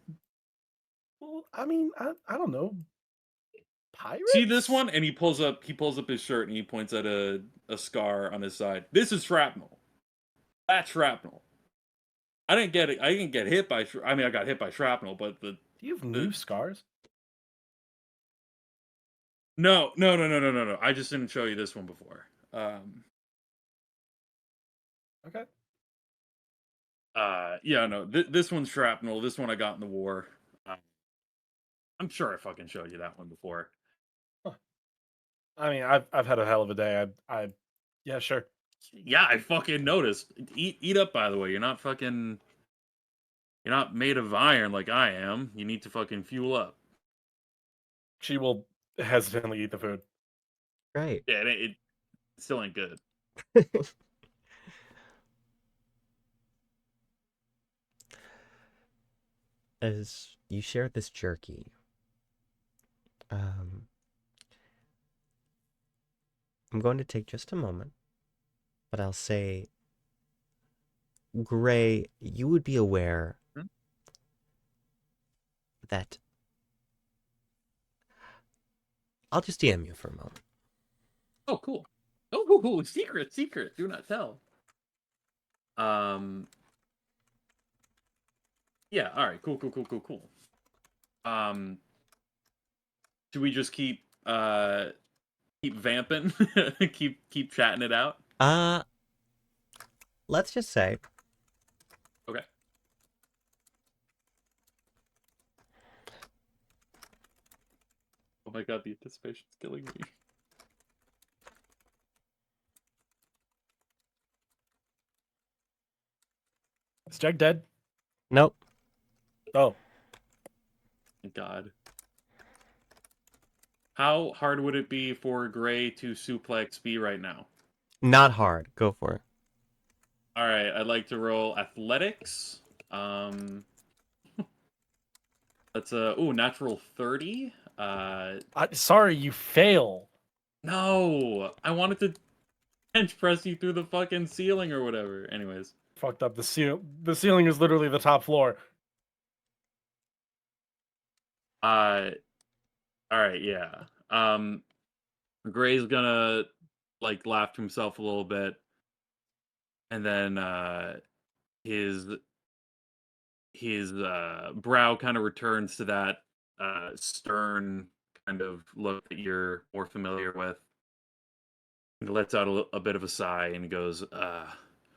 Well, I mean, I don't know. Pirates? See this one? And he pulls up his shirt and he points at a scar on his side. This is shrapnel. That's shrapnel. I didn't get it. I didn't get hit by. I mean, I got hit by shrapnel, but Do you have new scars? no. I just didn't show you this one before. Okay. Yeah, no. This one's shrapnel. This one I got in the war. I'm sure I fucking showed you that one before. Huh. I mean, I've had a hell of a day. Yeah, sure. Yeah, I fucking noticed. Eat up, by the way. You're not made of iron like I am. You need to fucking fuel up. She will hesitantly eat the food. Right. Yeah, it still ain't good. As you share this jerky, I'm going to take just a moment, but I'll say, Gray, you would be aware that I'll just DM you for a moment. Oh, cool. Oh, secret. Do not tell. Yeah, all right. Cool. Should we just keep vamping? keep chatting it out? Let's just say, Okay. Oh my god, the anticipation's killing me. Is Jack dead? nope. Oh, Thank God. How hard would it be for Gray to suplex B right now? Not hard. Go for it. All right, I'd like to roll athletics. That's a natural 30. sorry, you fail. No, I wanted to bench press you through the fucking ceiling or whatever. Anyways, Fucked up. The ceiling is literally the top floor. all right, yeah. Gray's gonna like laugh to himself a little bit, and then his brow kind of returns to that stern kind of look that you're more familiar with. He lets out a bit of a sigh and he goes,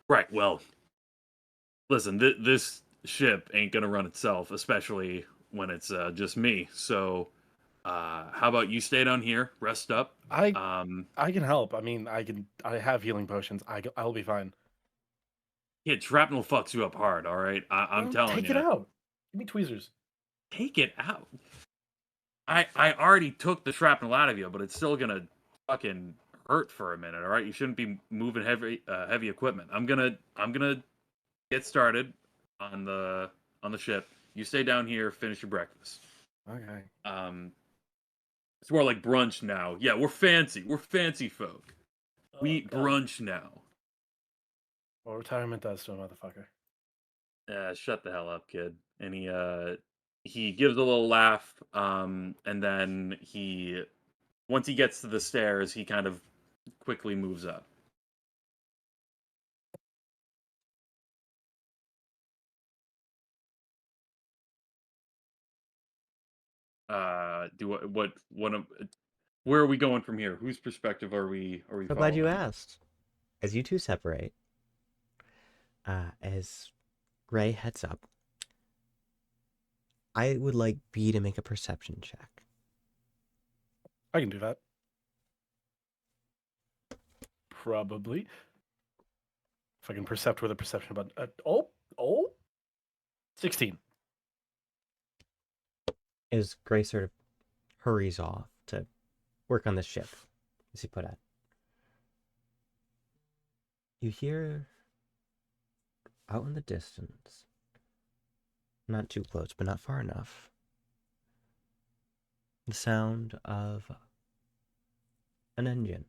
right, well, listen, this ship ain't gonna run itself, especially when it's just me. So, how about you stay down here, rest up? I can help. I mean, I have healing potions. I'll be fine. Yeah, shrapnel fucks you up hard, all right? I'm Well, telling you. Take it out. Give me tweezers. Take it out. I already took the shrapnel out of you, but it's still gonna fucking hurt for a minute, all right? You shouldn't be moving heavy equipment. I'm gonna get started on the ship. You stay down here, finish your breakfast. Okay. It's more like brunch now. Yeah, we're fancy. We're fancy folk. We eat God. brunch now. Well, retirement does to a motherfucker. Shut the hell up, kid. And he gives a little laugh, and then once he gets to the stairs, he kind of quickly moves up. Where are we going from here? Whose perspective are we I'm glad you following? asked. As you two separate, as Gray heads up, I would like B to make a perception check. I can do that. Probably. If I can percept with a perception button. 16. As Gray sort of hurries off to work on the ship, as he put it. You hear out in the distance, not too close, but not far enough, the sound of an engine.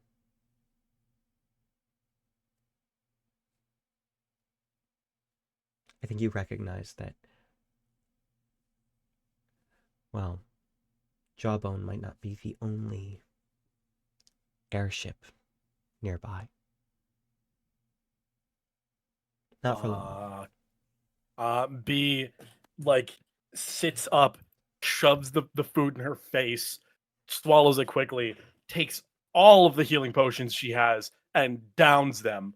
I think you recognize that, well, Jawbone might not be the only airship nearby. Not for long. B, like, sits up, shoves the food in her face, swallows it quickly, takes all of the healing potions she has, and downs them,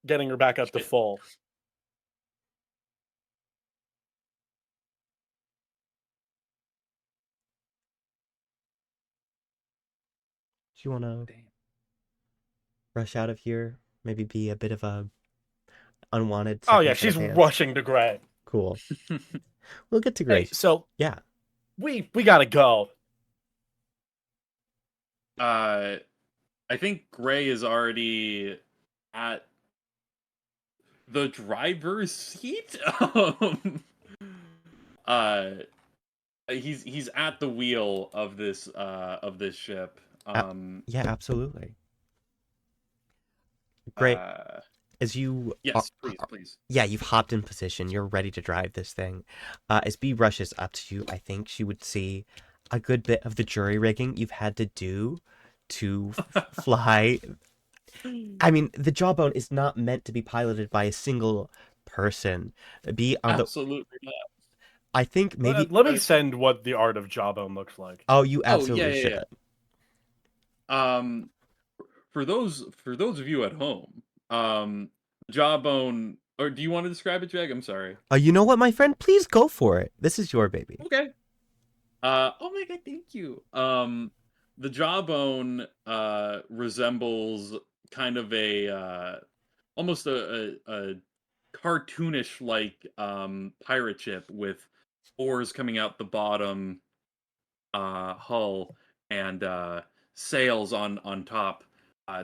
getting her back up to full. Do you want to rush out of here? Maybe be a bit of a unwanted Oh yeah, second set she's of hands? rushing to Gray. Cool. We'll get to Hey, Grace. so Yeah. we gotta go. I think Gray is already at the driver's seat. uh, he's at the wheel of this ship. Yeah, absolutely. Great. Uh, As you yes, please. Yeah, you've hopped in position. You're ready to drive this thing. As B rushes up to you, I think she would see a good bit of the jury rigging you've had to do to fly. I mean, the Jawbone is not meant to be piloted by a single person. Be on the. Absolutely not. I think maybe. Let me send what the art of Jawbone looks like. Oh, you Oh, absolutely should. For those of you at home, Jawbone, or do you want to describe it, Jag? I'm sorry. You know what, my friend? Please go for it. This is your baby. Okay. Oh my god, thank you. The Jawbone resembles kind of a almost a cartoonish like pirate ship with oars coming out the bottom hull and sails on top.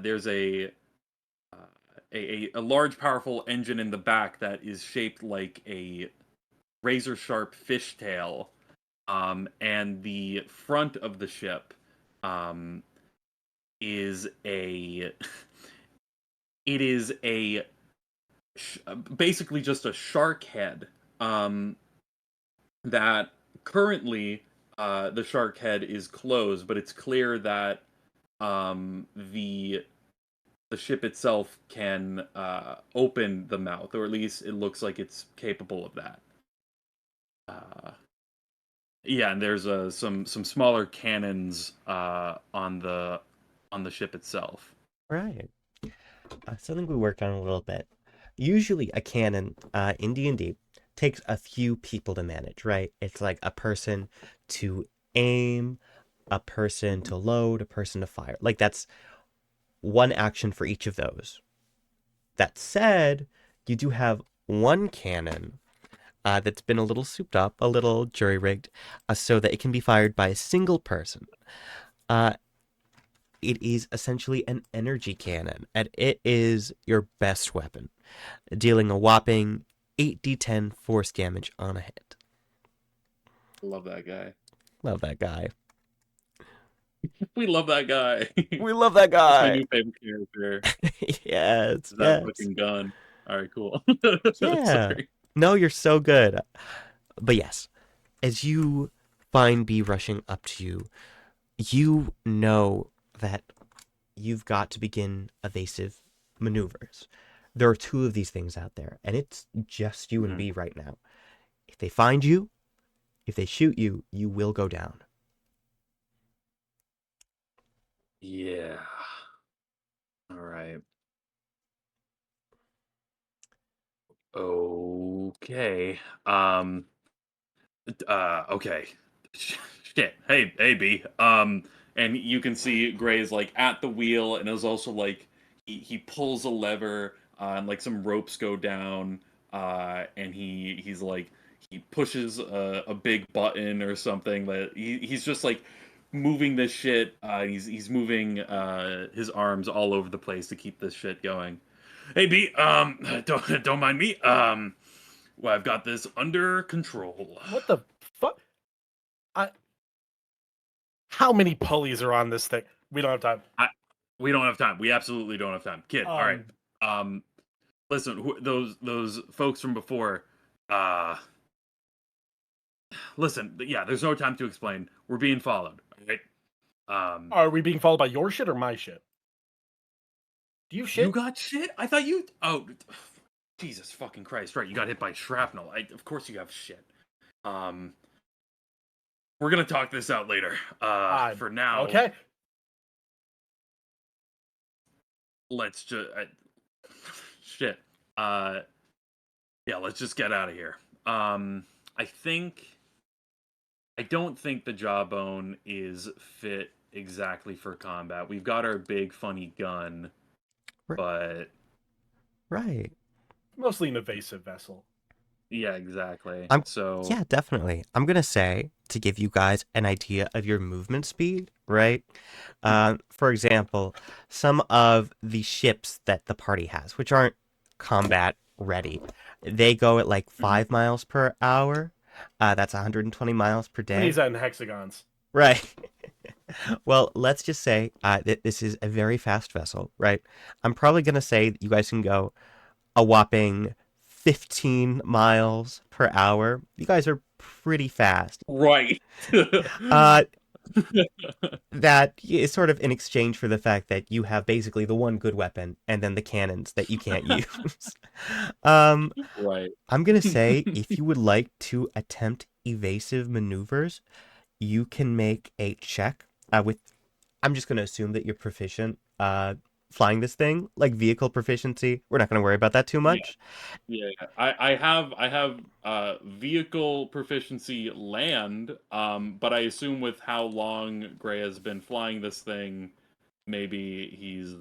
There's a large powerful engine in the back that is shaped like a razor sharp fishtail. And the front of the ship is basically just a shark head. That currently the shark head is closed, but it's clear that the ship itself can open the mouth, or at least it looks like it's capable of that. Yeah, and there's some smaller cannons on the ship itself. Right. Something we worked on a little bit. Usually a cannon in D&D takes a few people to manage, right? It's like a person to aim, a person to load, a person to fire. Like that's one action for each of those. That said, you do have one cannon that's been a little souped up, a little jury-rigged, so that it can be fired by a single person. It is essentially an energy cannon, and it is your best weapon, dealing a whopping 8d10 force damage on a hit. Love that guy. Love that guy. We love that guy. We love that That's my guy. new favorite character. Yes, That yes. fucking gun. All right, cool. Yeah. Sorry. No, you're so good. But yes, as you find B rushing up to you, you know that you've got to begin evasive maneuvers. There are two of these things out there, and it's just you and B right now. If they find you, if they shoot you, you will go down. Yeah. All right. Okay. Okay. Shit. Hey, B. And you can see Gray is like at the wheel, and is also like he pulls a lever, and like some ropes go down, and he's like he pushes a big button or something. That he's just like moving this shit. He's moving his arms all over the place to keep this shit going. Hey, B. Don't mind me. Well, I've got this under control. What the fuck? How many pulleys are on this thing? We don't have time. We don't have time. We absolutely don't have time. Kid, all right. Listen, those folks from before, listen, yeah, there's no time to explain. We're being followed, all right? Are we being followed by your shit or my shit? Do you shit? You got shit? I thought you... Oh, Jesus fucking Christ. Right, you got hit by shrapnel. Of course you have shit. We're gonna talk this out later. For now... Okay. Let's just... shit. Yeah, let's just get out of here. I don't think the jawbone is fit exactly for combat. We've got our big funny gun, but Right. Mostly an evasive vessel. Yeah, exactly. Yeah, definitely. I'm gonna say, to give you guys an idea of your movement speed, right? For example, some of the ships that the party has, which aren't combat ready, they go at like 5 miles per hour. That's 120 miles per day. Use that in hexagons. Right. Well, let's just say that this is a very fast vessel, right? I'm probably gonna say that you guys can go a whopping 15 miles per hour. You guys are pretty fast. Right. That is sort of in exchange for the fact that you have basically the one good weapon and then the cannons that you can't use. Right. I'm going to say if you would like to attempt evasive maneuvers, you can make a check with, I'm just going to assume that you're proficient flying this thing, like vehicle proficiency. We're not going to worry about that too much. Yeah. I have vehicle proficiency land, but I assume with how long Gray has been flying this thing, maybe he's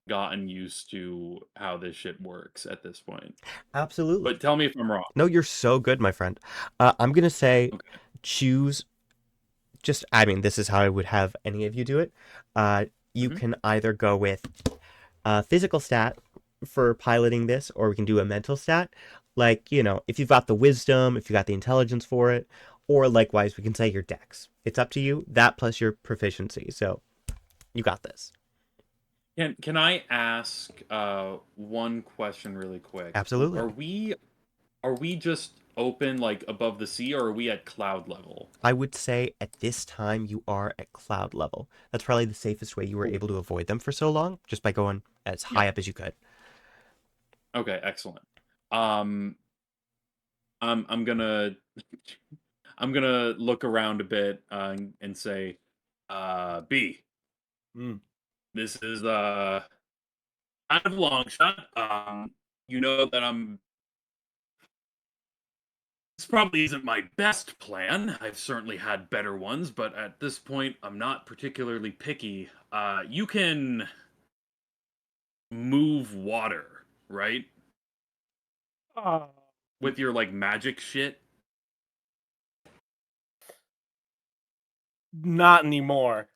gotten used to how this shit works at this point. Absolutely. But tell me if I'm wrong. No, you're so good, my friend. I'm going to say choose just, I mean, this is how I would have any of you do it. You can either go with a physical stat for piloting this, or we can do a mental stat. Like, you know, if you've got the wisdom, if you got the intelligence for it, or likewise, we can say your dex. It's up to you. That plus your proficiency. So you got this. Can I ask one question really quick? Absolutely. Are we just open like above the sea, or are we at cloud level? I would say at this time you are at cloud level. That's probably the safest way you were able to avoid them for so long, just by going as high up as you could. Okay, excellent. I'm gonna look around a bit and say, B. This is kind of a long shot. You know that this probably isn't my best plan. I've certainly had better ones, but at this point, I'm not particularly picky. You can move water, right? With your, like, magic shit? Not anymore.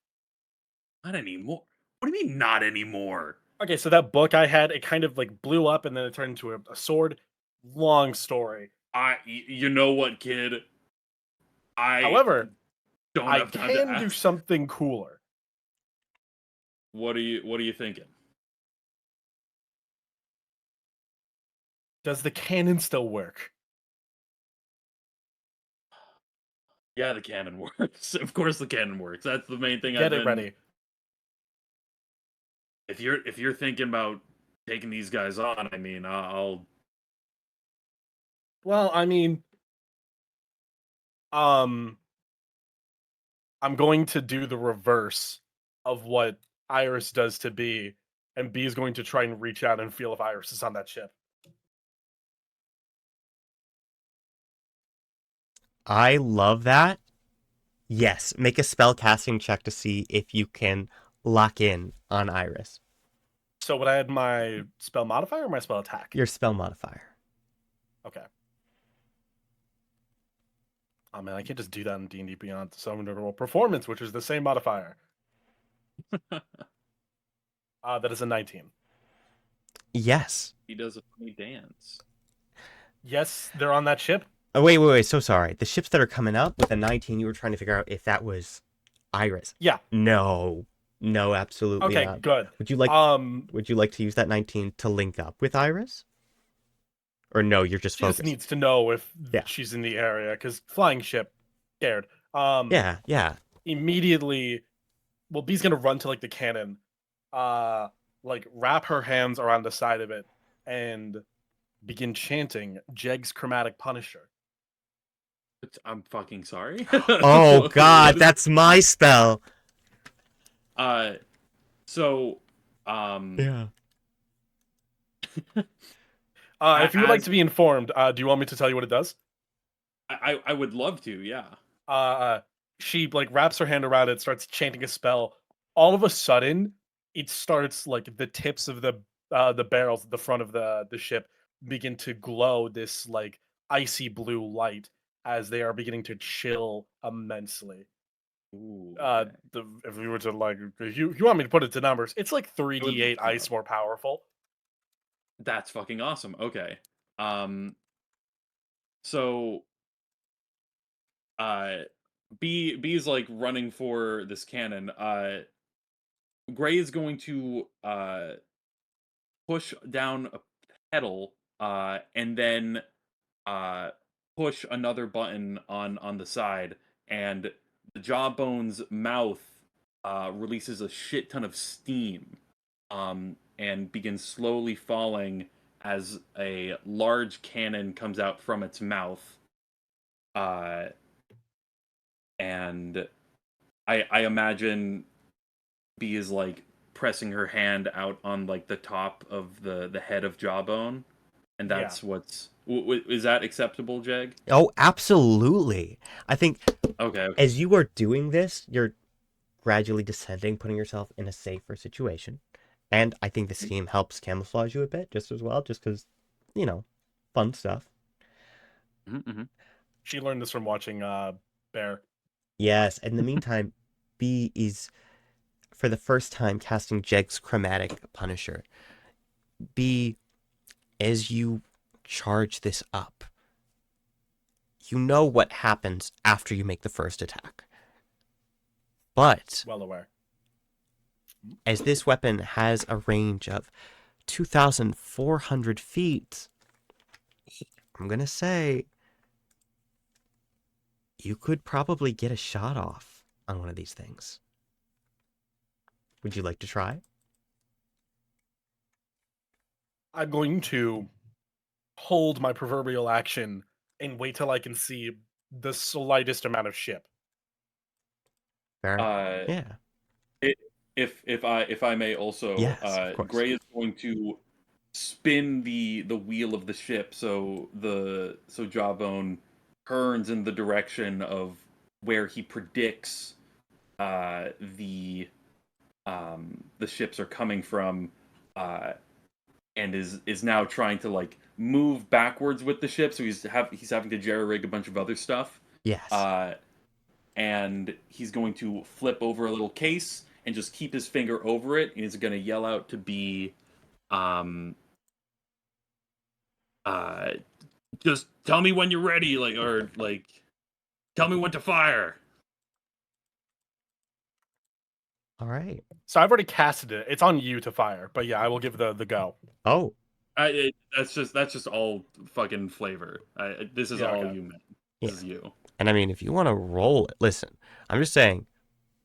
Not anymore? What do you mean, not anymore? Okay, so that book I had, it kind of, like, blew up, and then it turned into a sword. Long story. You know what, kid? However, don't I have time can to do ask. something cooler. What are you thinking? Does the cannon still work? Yeah, the cannon works. Of course the cannon works. That's the main thing. Get it ready. If you're thinking about taking these guys on, I mean, I'll... Well, I mean, I'm going to do the reverse of what Iris does to B, and B is going to try and reach out and feel if Iris is on that ship. I love that. Yes, make a spell casting check to see if you can lock in on Iris. So would I add my spell modifier or my spell attack? Your spell modifier. Okay. Oh man, I can't just do that in D&D Beyond. So I'm going to roll performance, which is the same modifier. That is a 19. Yes. He does a funny dance. Yes, they're on that ship. Oh, wait. So sorry. The ships that are coming up with a 19, you were trying to figure out if that was Iris. Yeah. No, absolutely Okay, not. good. Would you like to use that 19 to link up with Iris? Or no, you're just She focused. just needs to know if Yeah. she's in the area, because flying ship, scared. Yeah. Immediately, well, B's gonna run to like the cannon, like wrap her hands around the side of it, and begin chanting Jeg's Chromatic Punisher. I'm fucking sorry. Oh God, What is- that's my spell. So, Yeah. If you would like as- to be informed, do you want me to tell you what it does? I would love to, yeah. She like wraps her hand around it, starts chanting a spell. All of a sudden, it starts like the tips of the barrels at the front of the ship begin to glow this like icy blue light as they are beginning to chill immensely. Ooh, okay. If we were to like, if you want me to put it to numbers, it's like 3d8 love ice more powerful. That's fucking awesome. Okay. So B is like running for this cannon. Gray is going to push down a pedal and then push another button on the side, and the Jawbone's mouth releases a shit ton of steam and begins slowly falling as a large cannon comes out from its mouth. And I imagine B is like pressing her hand out on like the top of the head of Jawbone, and that's what's is that acceptable, Jeg? Oh, absolutely. I think Okay. as you are doing this, you're gradually descending, putting yourself in a safer situation. And I think the scheme helps camouflage you a bit just as well, just because, fun stuff. Mm-hmm. She learned this from watching Bear. Yes, in the meantime, B is, for the first time, casting Jeg's Chromatic Punisher. B, as you charge this up, you know what happens after you make the first attack. But Well aware. as this weapon has a range of 2,400 feet, I'm going to say you could probably get a shot off on one of these things. Would you like to try? I'm going to hold my proverbial action and wait till I can see the slightest amount of ship. Fair. Yeah. If I may also, Yes, of course. Gray is going to spin the wheel of the ship so Jawbone turns in the direction of where he predicts the ships are coming from, and is now trying to like move backwards with the ship. So he's having to jerry rig a bunch of other stuff. Yes. And he's going to flip over a little case and just keep his finger over it, and he's going to yell out to be, just tell me when you're ready, tell me when to fire. All right. So I've already casted it. It's on you to fire, but yeah, I will give the go. Oh. That's just all fucking flavor. This is all okay. you meant. This is you. And I mean, if you want to roll it, listen, I'm just saying,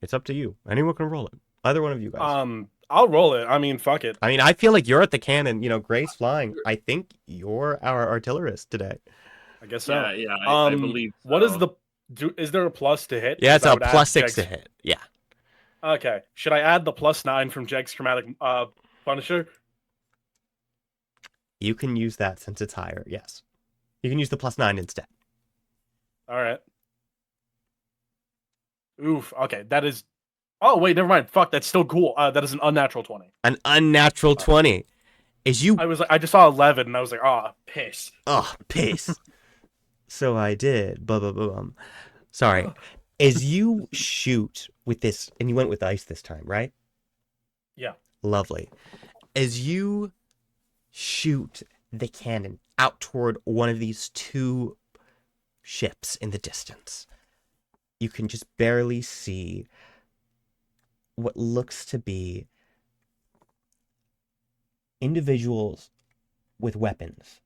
it's up to you. Anyone can roll it. Either one of you guys. I'll roll it. I mean, fuck it. I mean, I feel like you're at the cannon. Gray's flying. I think you're our artillerist today. I guess so. Yeah, I believe so. What is is there a plus to hit? Yeah, it's I a would add plus 6 Jeg's- to hit. Yeah. Okay. Should I add the +9 from Jeg's Chromatic Punisher? You can use that since it's higher. Yes. You can use the +9 instead. All right. Oof. Okay, that is. Oh wait, never mind. Fuck, that's still cool. That is an unnatural 20. An unnatural 20. As you... I just saw 11 and I was like, ah, piss. Oh, piss. So I did. Sorry. As you shoot with this, and you went with ice this time, right? Yeah. Lovely. As you shoot the cannon out toward one of these two ships in the distance, you can just barely see what looks to be individuals with weapons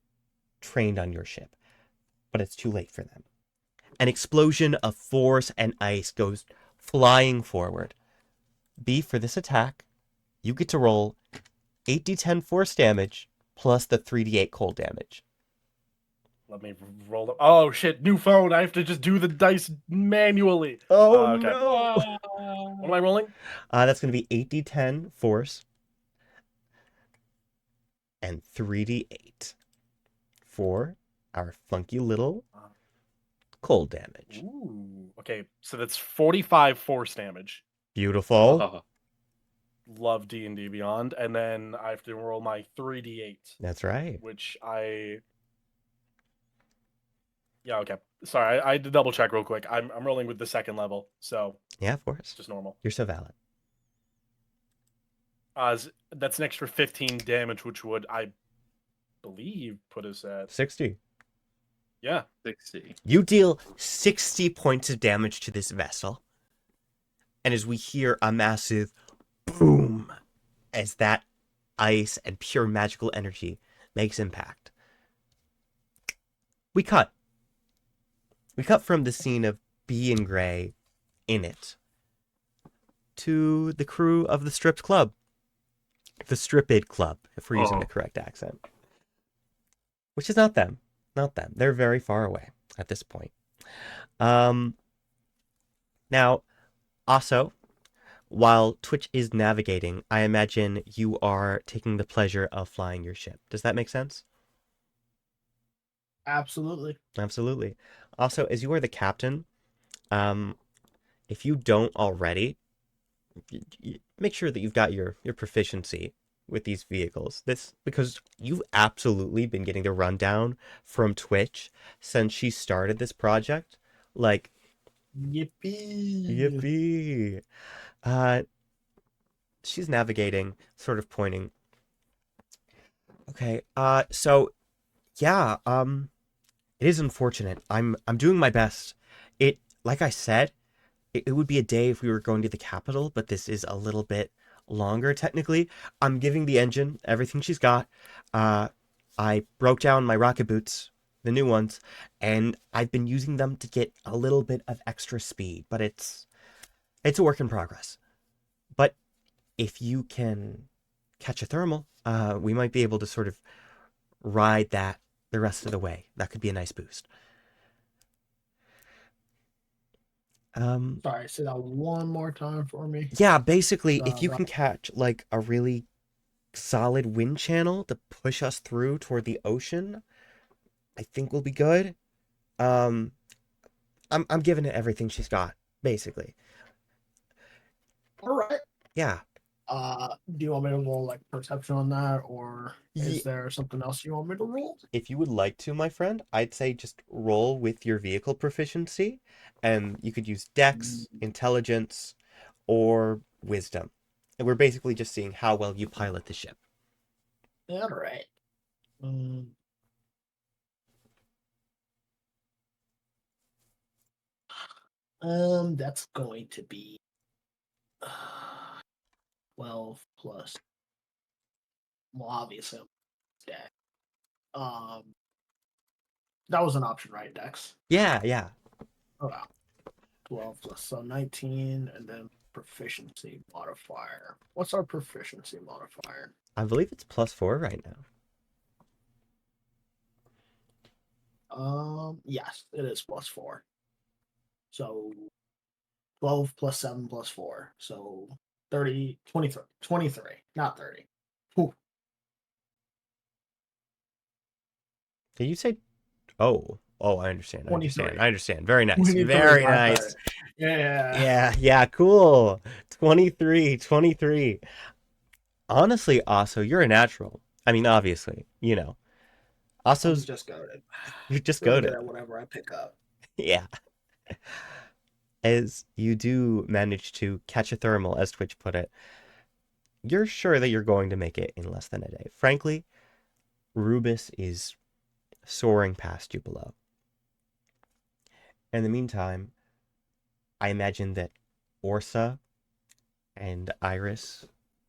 trained on your ship, but it's too late for them. An explosion of force and ice goes flying forward. B, for this attack, you get to roll 8d10 force damage plus the 3d8 cold damage. Let me roll up. Oh shit, new phone. I have to just do the dice manually. Oh Okay. no! What am I rolling? That's going to be 8d10 force and 3d8 for our funky little cold damage. Ooh. Okay, so that's 45 force damage. Beautiful. Oh, Love D&D Beyond, and then I have to roll my 3d8, That's right. which I. Yeah. Okay. Sorry, I had to double check real quick. I'm rolling with the second level, so Yeah, of it's course. just normal. You're so valid. That's an extra 15 damage, which would, I believe, put us at 60. yeah. 60. You deal 60 points of damage to this vessel. And as we hear a massive boom as that ice and pure magical energy makes impact, we cut. We cut from the scene of B and Gray in it to the crew of the Stripped Club. The Stripped Club, if we're using the correct accent. Which is not them. Not them. They're very far away at this point. Now, also, while Twitch is navigating, I imagine you are taking the pleasure of flying your ship. Does that make sense? Absolutely. Absolutely. Also, as you are the captain, if you don't already, make sure that you've got your proficiency with these vehicles. This because you've absolutely been getting the rundown from Twitch since she started this project. Like, Yippee. yippee. She's navigating, sort of pointing. Okay, so yeah, it is unfortunate. I'm doing my best. Like I said, it would be a day if we were going to the capital, but this is a little bit longer technically. I'm giving the engine everything she's got. I broke down my rocket boots, the new ones, and I've been using them to get a little bit of extra speed, but it's a work in progress. But if you can catch a thermal, we might be able to sort of ride that the rest of the way. That could be a nice boost. Sorry, say that one more time for me. Yeah, basically, if you Right. can catch like a really solid wind channel to push us through toward the ocean, I think we'll be good. I'm giving it everything she's got, basically. All right. Yeah. Do you want me to roll like perception on that, or Ye- is there something else you want me to roll? If you would like to, my friend, I'd say just roll with your vehicle proficiency, and you could use Dex, Intelligence, or Wisdom. And we're basically just seeing how well you pilot the ship. All right. That's going to be 12 plus. Well, obviously, Dex. That was an option, right, Dex? Yeah. Oh, wow. 12 plus, so 19, and then proficiency modifier. What's our proficiency modifier? I believe it's +4 right now. Yes, it is +4. So 12 plus 7 plus 4. So 30, 23, 23, not 30. Whew. Did you say... Oh, Oh, I understand. 23. I understand. Very nice. 23, Very my bad. nice. Yeah. Yeah, cool. 23. Honestly, also, you're a natural. I mean, obviously, you know. I'm Also's, just goaded. you just Really goaded. good at whatever I pick up. Yeah. As you do manage to catch a thermal, as Twitch put it, you're sure that you're going to make it in less than a day. Frankly, Rubeus is soaring past you below. In the meantime, I imagine that Orsa and Iris,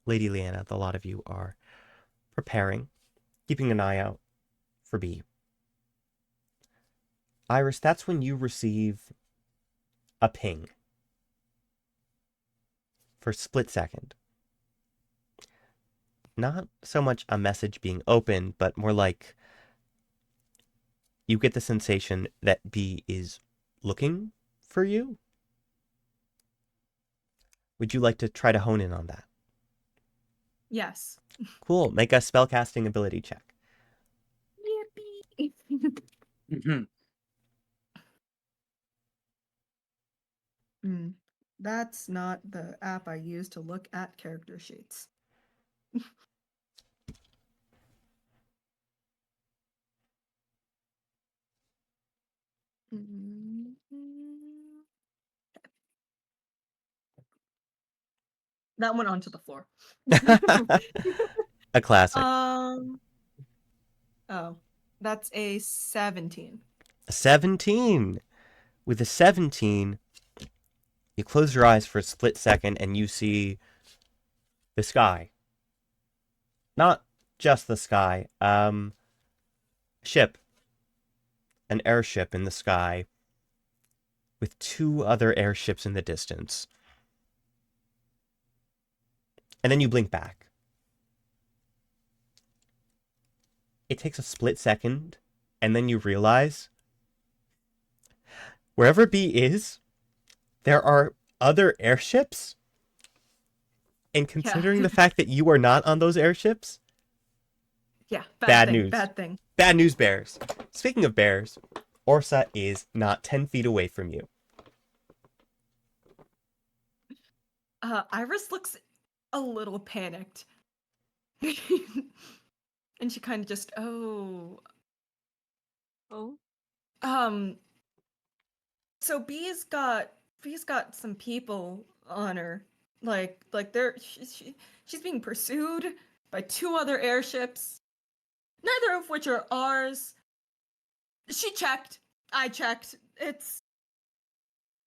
Lady Leanna, the lot of you are preparing, keeping an eye out for B. Iris, that's when you receive a ping for a split second. Not so much a message being opened, but more like you get the sensation that B is looking for you. Would you like to try to hone in on that? Yes. Cool. Make a spellcasting ability check. Yippee. Hmm. That's not the app I use to look at character sheets. Mm, That went onto the floor. A classic. Oh, that's a 17. 17. With a 17, you close your eyes for a split second and you see the sky. Not just the sky. Ship. An airship in the sky with two other airships in the distance. And then you blink back. It takes a split second, and then you realize wherever B is, there are other airships. And considering the fact that you are not on those airships, Yeah, Bad thing, news. Bad thing. bad news bears. Speaking of bears, Orsa is not 10 feet away from you. Iris looks a little panicked. And she kind of just, Oh. So B's got some people on her. Like she's being pursued by two other airships, neither of which are ours. She checked. I checked. It's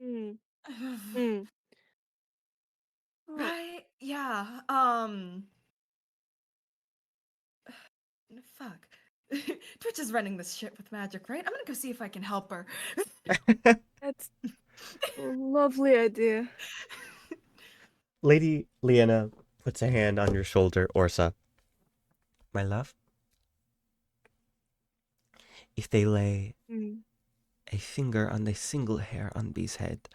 Hmm. Hmm. Oh, right. Yeah. Fuck. Twitch is running this shit with magic, right? I'm gonna go see if I can help her. that's a lovely idea. Lady Leanna puts a hand on your shoulder, Orsa. My love, if they lay Hmm. a finger on a single hair on B's head,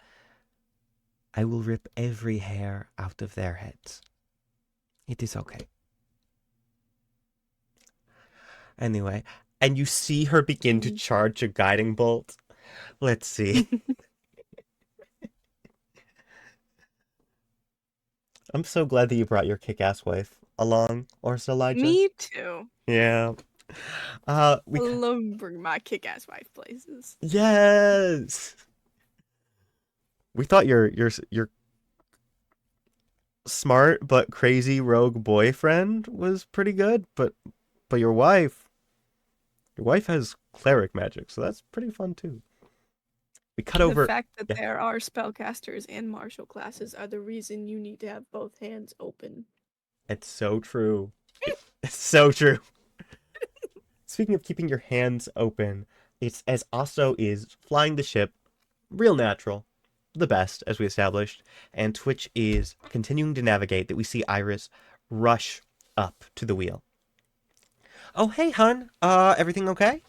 I will rip every hair out of their heads. It is okay. Anyway, and you see her begin to charge a guiding bolt. Let's see. I'm so glad that you brought your kick-ass wife along, Orsa Lyjust. Me too. Yeah. I love bringing my kick-ass wife places. Yes. We thought your smart but crazy rogue boyfriend was pretty good, but your wife has cleric magic, so that's pretty fun too. We cut over. The fact that Yeah. there are spellcasters and martial classes are the reason you need to have both hands open. It's so true. It's so true. Speaking of keeping your hands open, it's as Osso is flying the ship, real natural, the best, as we established, and Twitch is continuing to navigate that we see Iris rush up to the wheel. Oh, hey, hun. Everything okay?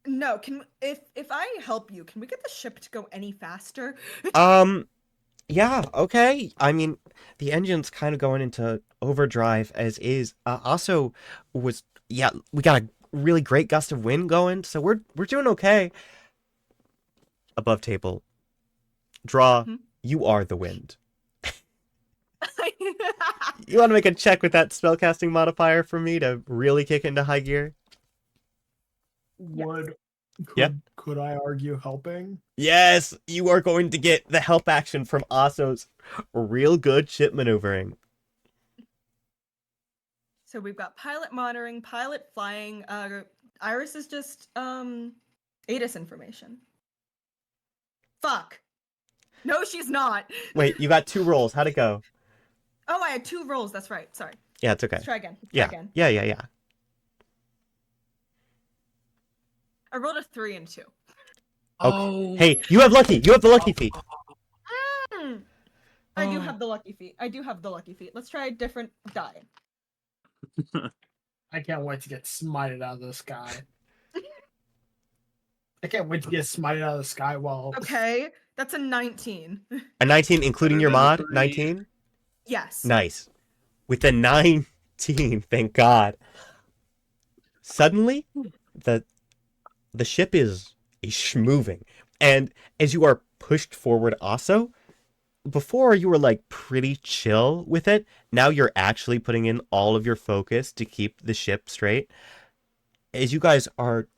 No, if I help you, can we get the ship to go any faster? Yeah, okay. I mean, the engine's kind of going into overdrive as is. Also was, yeah, we gotta really great gust of wind going, so we're doing okay. Above table. Draw, you are the wind. You want to make a check with that spellcasting modifier for me to really kick into high gear? Could I argue helping? Yes, you are going to get the help action from Aso's real good ship maneuvering. So we've got pilot monitoring, pilot flying. Iris is just ATIS information. Fuck. No, she's not. Wait, you got 2 rolls. How'd it go? Oh, I had 2 rolls. That's right. Sorry. Yeah, it's okay. Let's try again. Yeah. Yeah. I rolled a 3 and 2. Okay. Oh. Hey, you have lucky. You have the lucky feat. I do have the lucky feat. Let's try a different die. I can't wait to get smited out of the sky. I can't wait to get smited out of the sky while... Okay, that's a 19. A 19, including your mod? 3. 19? Yes. Nice. With the 19, thank God. Suddenly, the ship is moving. And as you are pushed forward also, before you were like pretty chill with it, now you're actually putting in all of your focus to keep the ship straight. As you guys are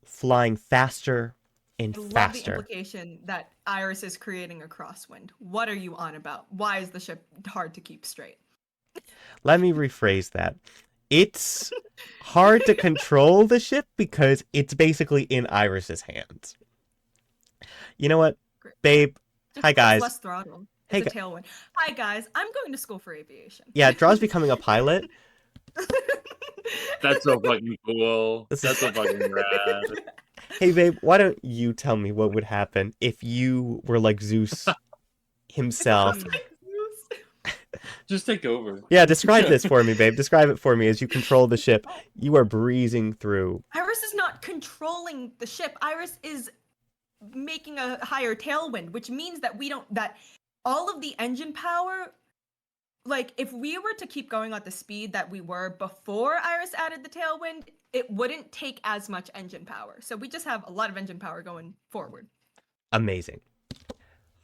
flying faster and I love the faster. implication that Iris is creating a crosswind. What are you on about? Why is the ship hard to keep straight? Let me rephrase that. It's hard to control the ship because it's basically in Iris's hands. You know what, babe? Hi, guys. Less throttle. Hey, It's a tailwind. Hi guys, I'm going to school for aviation. Yeah, Draw's becoming a pilot. That's so fucking cool. This That's so fucking rad. Hey, babe, why don't you tell me what would happen if you were like Zeus himself? Just take over. Yeah, describe this for me, babe. Describe it for me as you control the ship. You are breezing through. Iris is not controlling the ship. Iris is making a higher tailwind, which means that that all of the engine power, like if we were to keep going at the speed that we were before Iris added the tailwind, it wouldn't take as much engine power. So we just have a lot of engine power going forward. Amazing.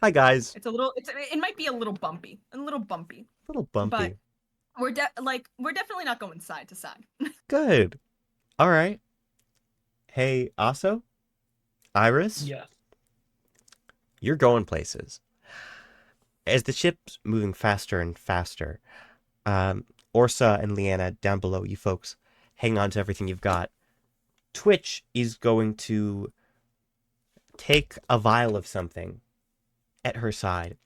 Hi, guys. It might be a little bumpy. A little bumpy. But we're definitely not going side to side. Good. All right. Hey, Aso? Iris? Yeah. You're going places. As the ship's moving faster and faster, Orsa and Leanna down below, you folks, hang on to everything you've got. Twitch is going to take a vial of something at her side.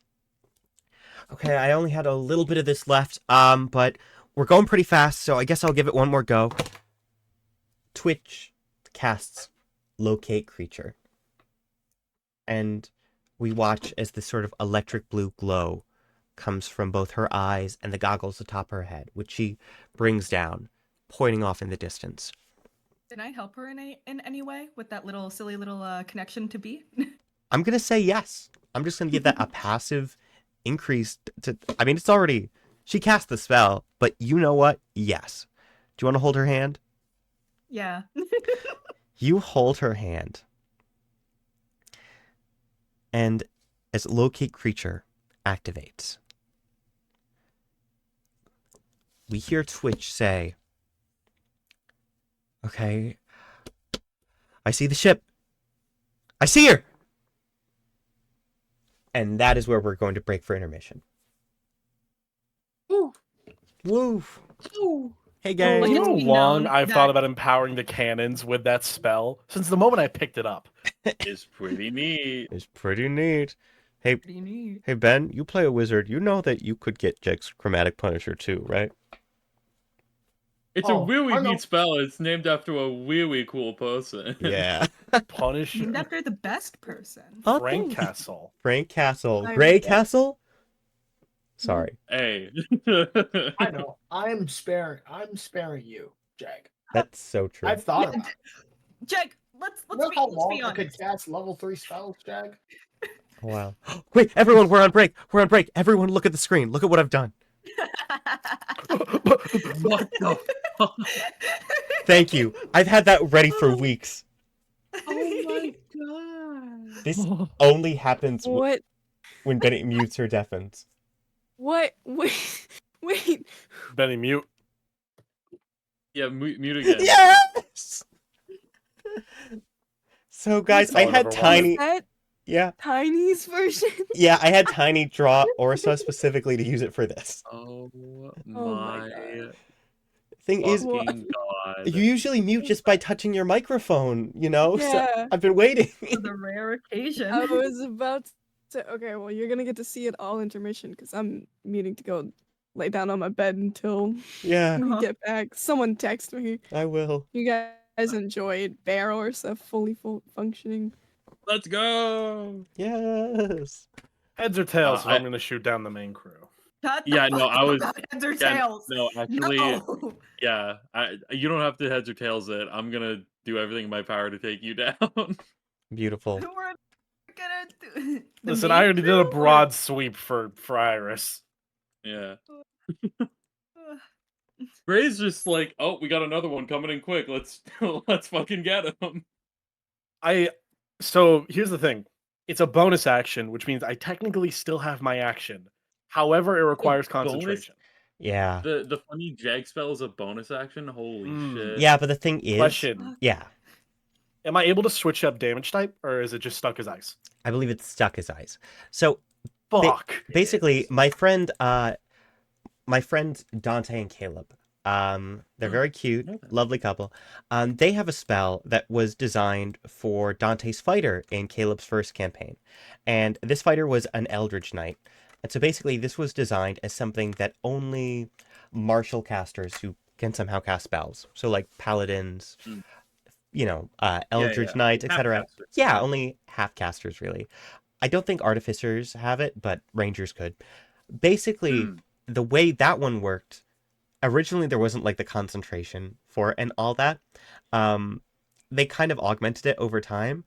Okay, I only had a little bit of this left, but we're going pretty fast, so I guess I'll give it one more go. Twitch casts Locate Creature. And we watch as this sort of electric blue glow comes from both her eyes and the goggles atop her head, which she brings down, pointing off in the distance. Can I help her in any way with that silly little connection to B? I'm going to say yes. I'm just going to give that a passive increase to... I mean, it's already... She cast the spell, but you know what? Yes. Do you want to hold her hand? Yeah. You hold her hand. And as Locate Creature activates, we hear Twitch say, okay, I see the ship. I see her! And that is where we're going to break for intermission. Ooh. Woo! Ooh. Hey, guys. You know how Let's be long known I've that- thought about empowering the cannons with that spell since the moment I picked it up. It's pretty neat. It's pretty neat. Hey, What do you need? hey, Ben, you play a wizard. You know that you could get Jake's Chromatic Punisher too, right? It's Oh, a really I know. neat spell. It's named after a really cool person. Yeah. Punisher. Named after the best person. Oh, Frank thanks. Castle. Frank Castle. I Gray read that. Castle? Sorry. Hey. I know. I'm sparing you, Jag. That's so true. I've thought Yeah, about it. Jack, let's You know how be long I honest. could cast level 3 spells, Jag? Wow. Wait, everyone, we're on break. We're on break. Everyone look at the screen. Look at what I've done. What the fuck? Thank you. I've had that ready for weeks. Oh my god. This only happens What? when Benny mutes or deafens. What? Wait. Wait. Benny, mute. Yeah, mute again. Yes! So guys, I all had ever Is Tiny... that Yeah. Tiny's version? Yeah, I had Tiny draw Orsa specifically to use it for this. Oh Oh my my god. Thing is, What? fucking god. you usually mute just by touching your microphone, you know? So Yeah. I've been waiting. For the rare occasion. I was about to. Okay, well, you're gonna get to see it all intermission because I'm meaning to go lay down on my bed until Yeah, we Uh-huh. get back. Someone text me. I will. You guys enjoyed Bear Orsa fully functioning. Let's go. Yes. Heads or tails? If I- I'm gonna shoot down the main crew. Shut the Yeah, no, fuck I was- up, heads or Yeah, tails. no, actually, No. yeah. You don't have to heads or tails it. I'm gonna do everything in my power to take you down. Beautiful. Who are gonna do? The Listen, main I already did crew a or- broad sweep for Iris. Yeah. Ugh. Gray's just like, oh, we got another one coming in quick. Let's fucking get him. So here's the thing. It's a bonus action, which means I technically still have my action. However, it requires bonus? concentration. Yeah. The funny jag spell is a bonus action. Holy shit. Yeah, but the thing is... Question. Yeah. Am I able to switch up damage type, or is it just stuck as ice? I believe it's stuck as ice. So Fuck. basically, my friend Dante and Caleb, they're very cute, Okay. lovely couple. They have a spell that was designed for Dante's fighter in Caleb's first campaign, and this fighter was an Eldritch Knight. And so basically, this was designed as something that only martial casters who can somehow cast spells, so like paladins, Mm. you know, Eldritch yeah. Knights, etc. Half-casters. Yeah, only half casters really. I don't think artificers have it, but rangers could. Basically, Hmm. the way that one worked, originally there wasn't like the concentration for it and all that. They kind of augmented it over time,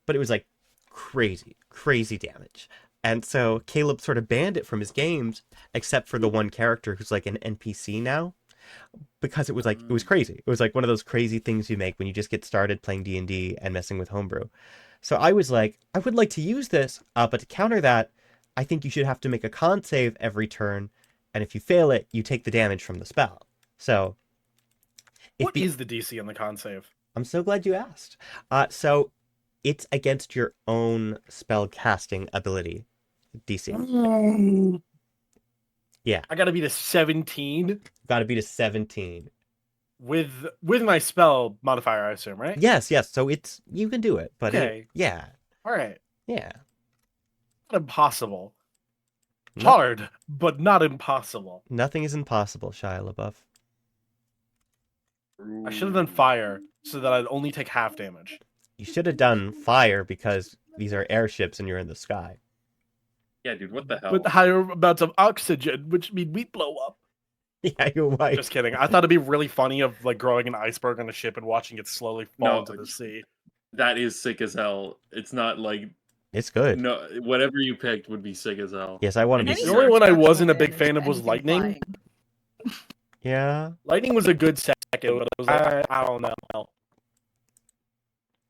but it was like crazy damage. And so Caleb sort of banned it from his games, except for the one character who's like an NPC now, because it was like it was crazy. It was like one of those crazy things you make when you just get started playing D&D and messing with homebrew. So I was like, I would like to use this, but to counter that, I think you should have to make a con save every turn, and if you fail it, you take the damage from the spell. So, What is the DC on the con save? I'm so glad you asked. So it's against your own spell casting ability, DC. Yeah. I gotta beat a 17 Got to beat a 17. with my spell modifier, I assume, right? Yes. So it's you can do it, but Okay. yeah. All right. Yeah. Not impossible. No- Hard, but not impossible. Nothing is impossible, Shia LaBeouf. I should have done fire so that I'd only take half damage. You should have done fire because these are airships and you're in the sky. Yeah, dude, what the hell? With higher amounts of oxygen, which mean we'd blow up. Yeah, you're right. Just kidding. I thought it'd be really funny of like growing an iceberg on a ship and watching it slowly fall No, into the sea. That is sick as hell. It's not like It's good. no, whatever you picked would be sick as hell. Yes, I want to be Any The sort only of one I structural wasn't a big damage fan to of was anything lightning. flying. Yeah, Lightning was a good second, but it was like, I don't know.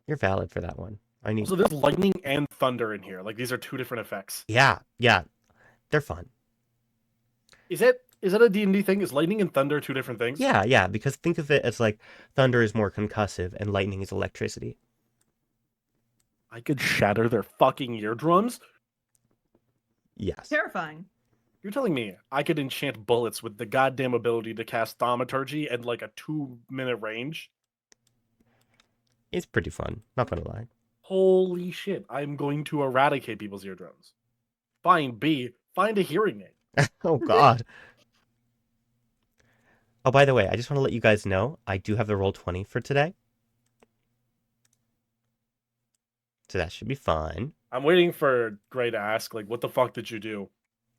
you're valid for that one. I need. So there's lightning and thunder in here. Like these are two different effects. Yeah, they're fun. Is that a D&D thing? Is lightning and thunder two different things? Yeah, because think of it as like thunder is more concussive and lightning is electricity. I could shatter their fucking eardrums. Yes. Terrifying. You're telling me I could enchant bullets with the goddamn ability to cast thaumaturgy at like a 2-minute range? It's pretty fun, not gonna lie. Holy shit, I'm going to eradicate people's eardrums. Fine, B, find a hearing aid. Oh god. Oh, by the way, I just want to let you guys know I do have the roll 20 for today. So that should be fun. I'm waiting for Gray to ask, like, what the fuck did you do?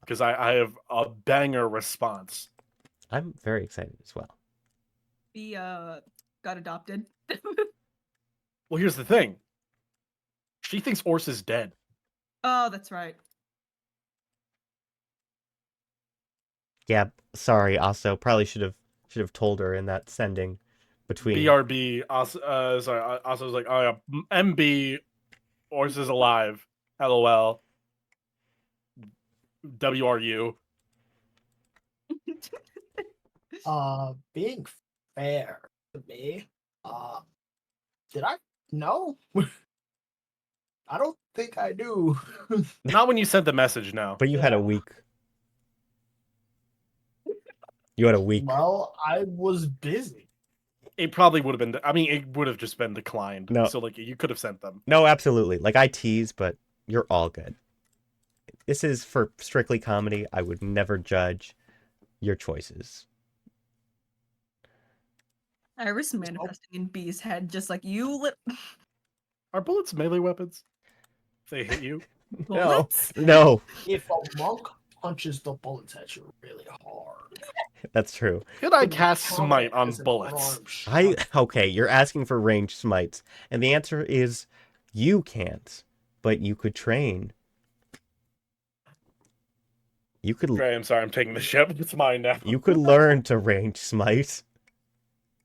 Because I have a banger response. I'm very excited as well. We got adopted. Well, here's the thing. She thinks Orsa's dead. Oh, that's right. Yeah, sorry, also probably should have told her in that sending. between BRB. Sorry. Also was like, oh yeah, MB. Orsa's alive. LOL. WRU. Being fair to me, did I? No. I don't think I do. Not when you sent the message. Now. but you had a Yeah. week. You had a week. Well, I was busy. It probably would have been. I mean, it would have just been declined. No. So like, you could have sent them. No, absolutely. Like I tease, but you're all good. This is for strictly comedy. I would never judge your choices. Iris manifesting in B's head, just like you. Are bullets melee weapons? If they hit you. Bullets? No, If a monk punches the bullets at you really hard, that's true. Could I it cast counts smite on as an bullets? unarmed shot. Okay, you're asking for ranged smites, and the answer is you can't, but you could train. You could Okay, I'm sorry. I'm taking the ship. It's mine now. you could learn to range smite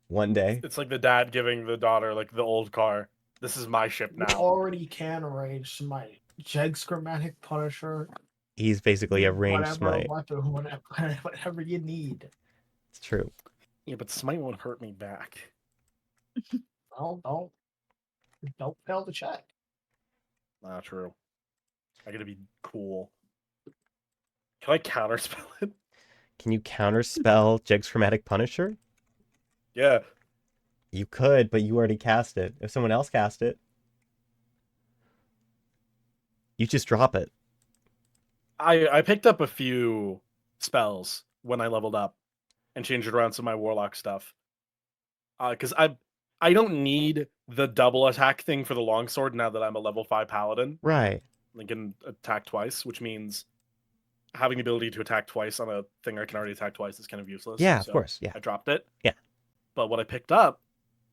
one day. It's like the dad giving the daughter like the old car. This is my ship You now. already can arrange smite. Jeg Schematic Punisher. He's basically a ranged Whatever smite. weapon, whatever you need. It's true. Yeah, but smite won't hurt me back. Well, don't fail to check. Not true. I gotta be cool. Can I counterspell it? Can you counterspell Jeg's Chromatic Punisher? Yeah. You could, but you already cast it. If someone else cast it, you just drop it. I picked up a few spells when I leveled up and changed around some of my warlock stuff. Because I don't need the double attack thing for the longsword now that I'm a level 5 paladin. Right. I can attack twice, which means having the ability to attack twice on a thing I can already attack twice is kind of useless. Yeah, of so course. Yeah. I dropped it. Yeah. But what I picked up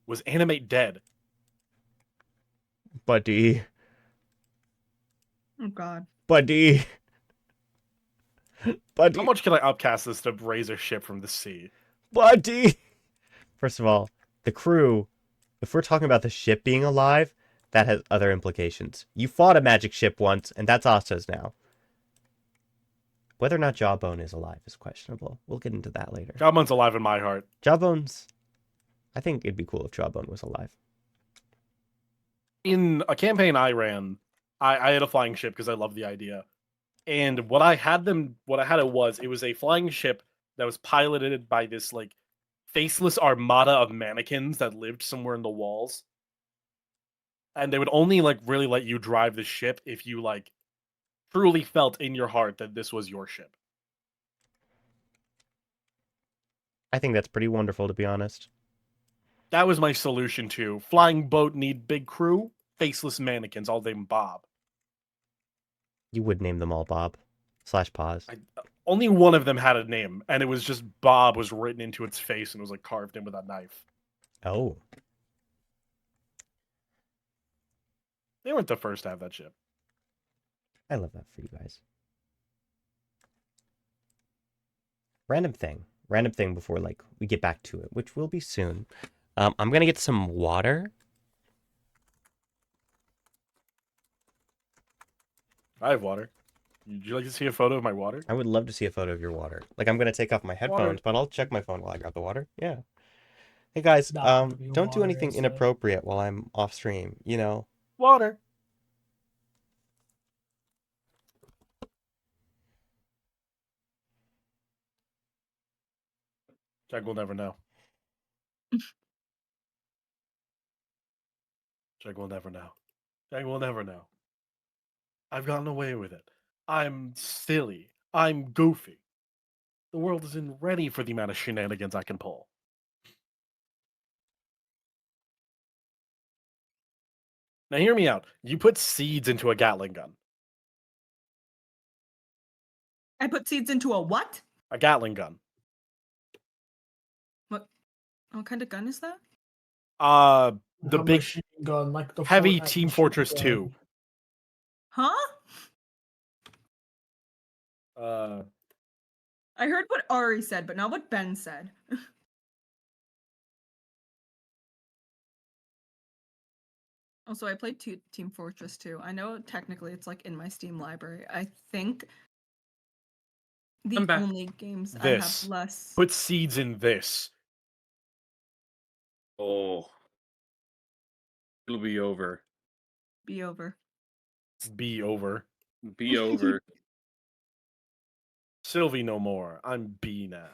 was animate dead. Buddy. Oh god. Buddy. Buddy. How much can I upcast this to raise a ship from the sea? Buddy. First of all, the crew, if we're talking about the ship being alive, that has other implications. You fought a magic ship once, and that's Asta's now. Whether or not Jawbone is alive is questionable. We'll get into that later. Jawbone's alive in my heart. Jawbone's... I think it'd be cool if Jawbone was alive. In a campaign I ran, I had a flying ship because I love the idea. And what I had it was a flying ship that was piloted by this like faceless armada of mannequins that lived somewhere in the walls. And they would only like really let you drive the ship if you like truly felt in your heart that this was your ship. I think that's pretty wonderful, to be honest. That was my solution to flying boat need big crew, faceless mannequins, all named Bob. You would name them all Bob. / Pause. Only one of them had a name, and it was just Bob was written into its face and was like carved in with a knife. Oh. They weren't the first to have that ship. I love that for you guys. Random thing before like we get back to it, which will be soon. I'm gonna get some water. I have water. Would you like to see a photo of my water? I would love to see a photo of your water. Like I'm gonna take off my headphones, but I'll check my phone while I grab the water. Yeah. Hey guys, Nah, to be don't do water, anything is it? inappropriate while I'm off stream. You know. Water. Jack will never know. Jack will never know. Jack will never know. I've gotten away with it. I'm silly. I'm goofy. The world isn't ready for the amount of shenanigans I can pull. Now hear me out. You put seeds into a Gatling gun. I put seeds into a what? A Gatling gun. What kind of gun is that? The A big machine gun, like the heavy Fortnite Team machine Fortress gun. 2. Huh? I heard what Ari said, but not what Ben said. Also, I played Team Fortress 2. I know technically it's like in my Steam library. I think the I'm back. only games I have This. less Put seeds in this. Oh, it'll be over. be over. Be over. Be over. Sylvie no more. I'm B now.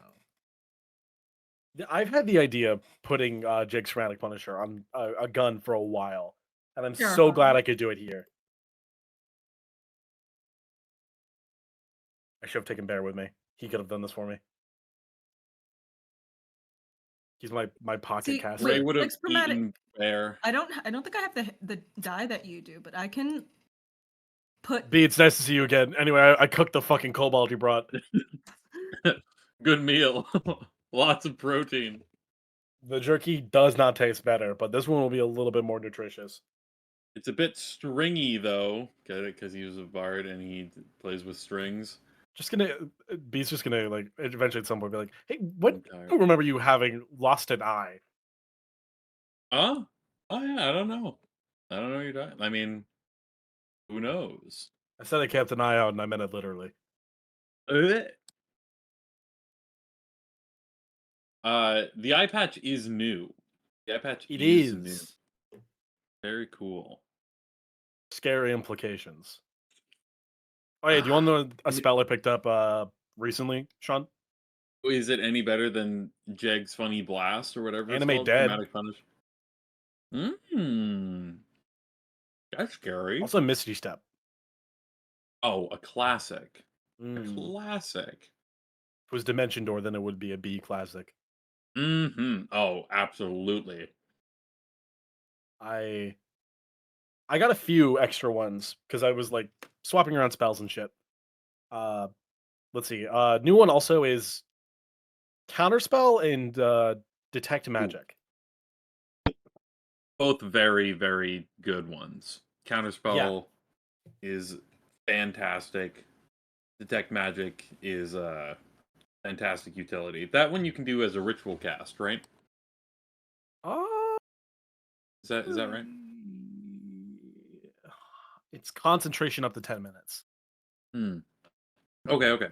I've had the idea of putting Jake's Schematic Punisher on a gun for a while, and I'm so glad I could do it here. I should have taken Bear with me. He could have done this for me. He's my pocket See, caster. Ray wait, would have like Spermatic- eaten Bear. I don't think I have the die that you do, but I can put B, it's nice to see you again. Anyway, I cooked the fucking cobalt you brought. Good meal. Lots of protein. The jerky does not taste better, but this one will be a little bit more nutritious. It's a bit stringy though, because he was a bard and he plays with strings. B's just gonna like eventually at some point be like, hey, what? I'm I tired. don't remember you having lost an eye. Huh? Oh yeah, I don't know. I don't know what you're talking. I mean, who knows? I said I kept an eye out, and I meant it literally. The eye patch is new. The eye patch It is new. is Very cool. scary implications. Oh yeah, do you want to know a spell I picked up recently, Sean? Is it any better than Jeg's Funny Blast or whatever it's Animate called? Dead. Dramatic Punish. That's scary. Also, Misty Step. Oh, a classic. A If classic. it was Dimension Door, then it would be a B classic. Oh, absolutely. I got a few extra ones because I was like swapping around spells and shit. Let's see. New one also is Counterspell and Detect Magic. Both very, very good ones. Counterspell is fantastic. Detect Magic is a fantastic utility. That one you can do as a ritual cast, right? Is that right? It's concentration up to 10 minutes. Okay.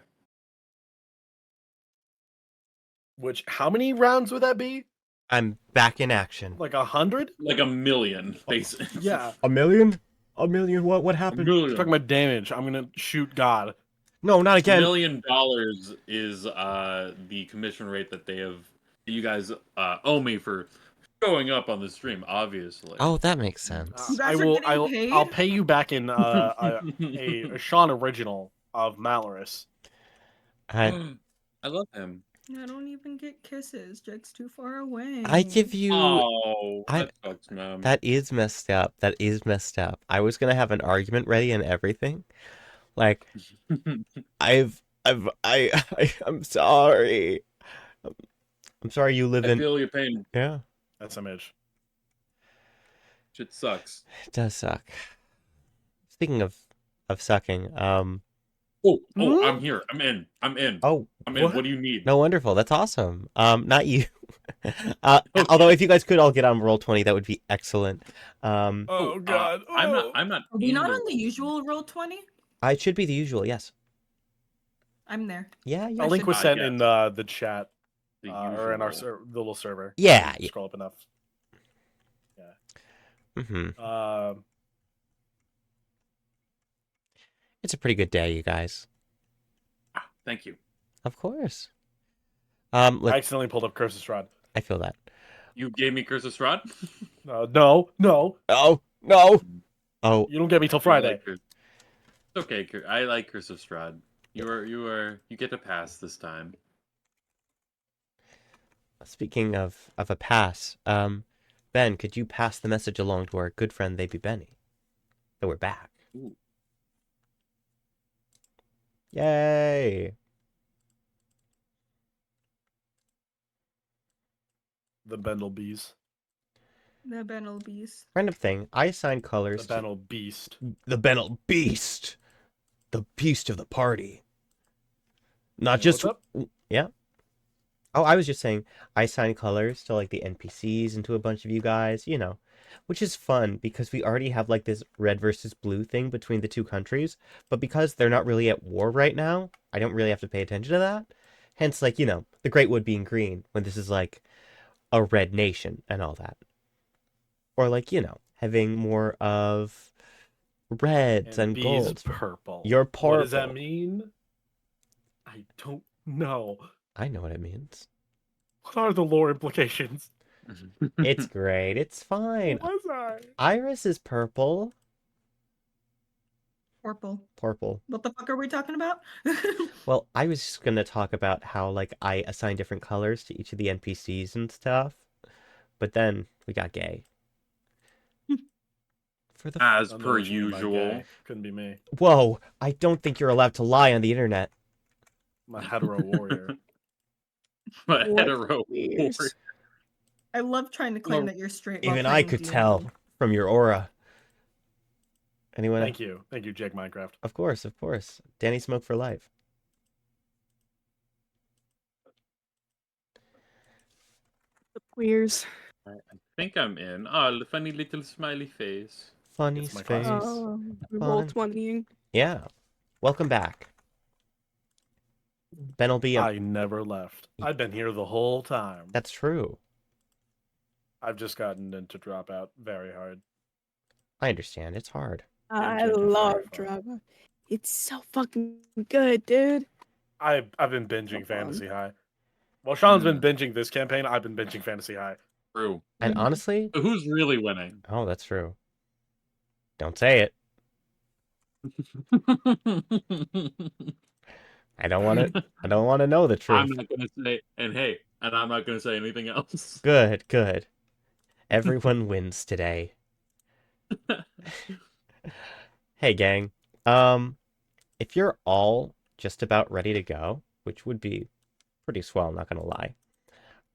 Which, how many rounds would that be? I'm back in action. Like 100? Like a million, basically. Yeah. A million? A million? What A happened? million. Talking about damage, I'm gonna shoot God. No, not $1 again. million is the commission rate that you guys owe me for showing up on the stream, obviously. Oh, that makes sense. You guys are getting paid? I'll pay you back in a Sean original of Malorus. I love him. I don't even get kisses. Jake's too far away. give you. Oh, I- that sucks, man. That is messed up. That is messed up. I was gonna have an argument ready and everything. Like, I'm sorry. I'm sorry you live I in. feel your pain. Yeah, That's image. Shit sucks. it does suck. Speaking of sucking, Oh, I'm here. I'm in. I'm in. oh, I'm in. What do you need? no, wonderful. That's awesome. Not you. Although if you guys could all get on roll 20, that would be excellent. Oh God! I'm not. Are we in not the- on the usual roll 20? It should be the usual. Yes. I'm there. Yeah. A Yeah. link was Ah, sent yes. in the chat the or in our usual. the little server. Yeah, If you scroll up enough. Mm-hmm. It's a pretty good day, you guys. Thank you. Of course. I Let's, accidentally pulled up Curse's Rod. I feel that. You gave me Curse of Strahd? No. Oh no. Oh, You don't get me till Friday. It's okay. I like Curse of Strahd. You get to pass this time. speaking of a pass, Ben, could you pass the message along to our good friend, they be Benny, that we're back? Ooh. Yay! The Bendel Bees. The Benel Bees. Random thing. I assign The colors to Bendel Beast. the Benel Beast, the beast of the party. Not Hey, just what's up? yeah. Oh, I was just saying, I assign colors to like the NPCs and to a bunch of you guys, which is fun because we already have like this red versus blue thing between the two countries. But because they're not really at war right now, I don't really have to pay attention to that. Hence, like, the Great Wood being green when this is like a red nation and all that. Or like, having more of reds and B's golds. purple. You're What does that purple. mean? I don't know. I know what it means. What are the lore implications? It's great. It's fine. Was I? Iris is purple. Purple. Purple. What the fuck are we talking about? Well, I was just gonna talk about how like I assign different colors to each of the NPCs and stuff, but then we got gay. For the As I don't know per what you mean by usual. gay. Couldn't be me. Whoa, I don't think you're allowed to lie on the internet. I'm a hetero warrior. But What hetero queers? warrior. I love trying to claim No, that you're straight. while Even I playing could D&D. tell from your aura. Anyone? Thank you, Jake Minecraft. Of course, of course. Danny Smoke for life. The queers. I think I'm in. Oh, the funny little smiley face. Funny It's my space. class. We roll Fun. 20. Yeah. Welcome back. Ben will be. I never left. I've been here the whole time. That's true. I've just gotten into Dropout very hard. I understand. It's hard. I changing love fire fun. drama. It's so fucking good, dude. I've been binging Fun. Fantasy High. Well, Sean's been binging this campaign. I've been binging Fantasy High. True. And Mhm. honestly, So who's really winning? oh, that's true. Don't say it. I don't want to. I don't want to know the I'm truth. not gonna say, and I'm not gonna say anything else. Good, good. Everyone wins today. Hey, gang. If you're all just about ready to go, which would be pretty swell, not gonna lie.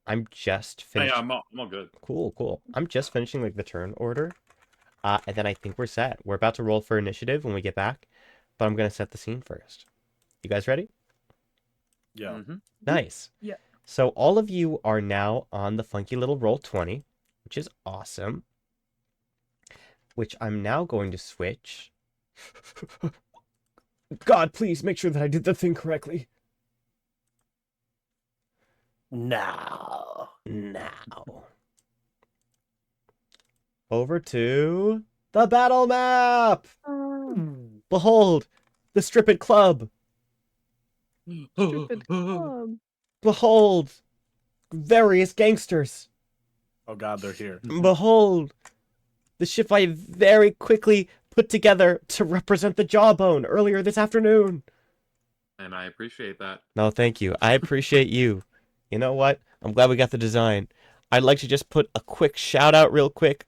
I'm just Hey, finished. I'm all good. Cool, cool. I'm just finishing like the turn order. And then I think we're set. We're about to roll for initiative when we get back, but I'm gonna set the scene first. You guys ready? Yeah. Mhm. Nice. Yeah. So all of you are now on the funky little roll 20, which is awesome. Which I'm now going to switch. God, please make sure that I did the thing correctly. Now. Over to the battle map. Behold, the Stripped Club. Stupid club. Behold, various gangsters. Oh God, they're here. Behold, the ship I very quickly put together to represent the Jawbone earlier this afternoon. And I appreciate that. No, thank you. I appreciate you. You know what? I'm glad we got the design. I'd like to just put a quick shout out real quick.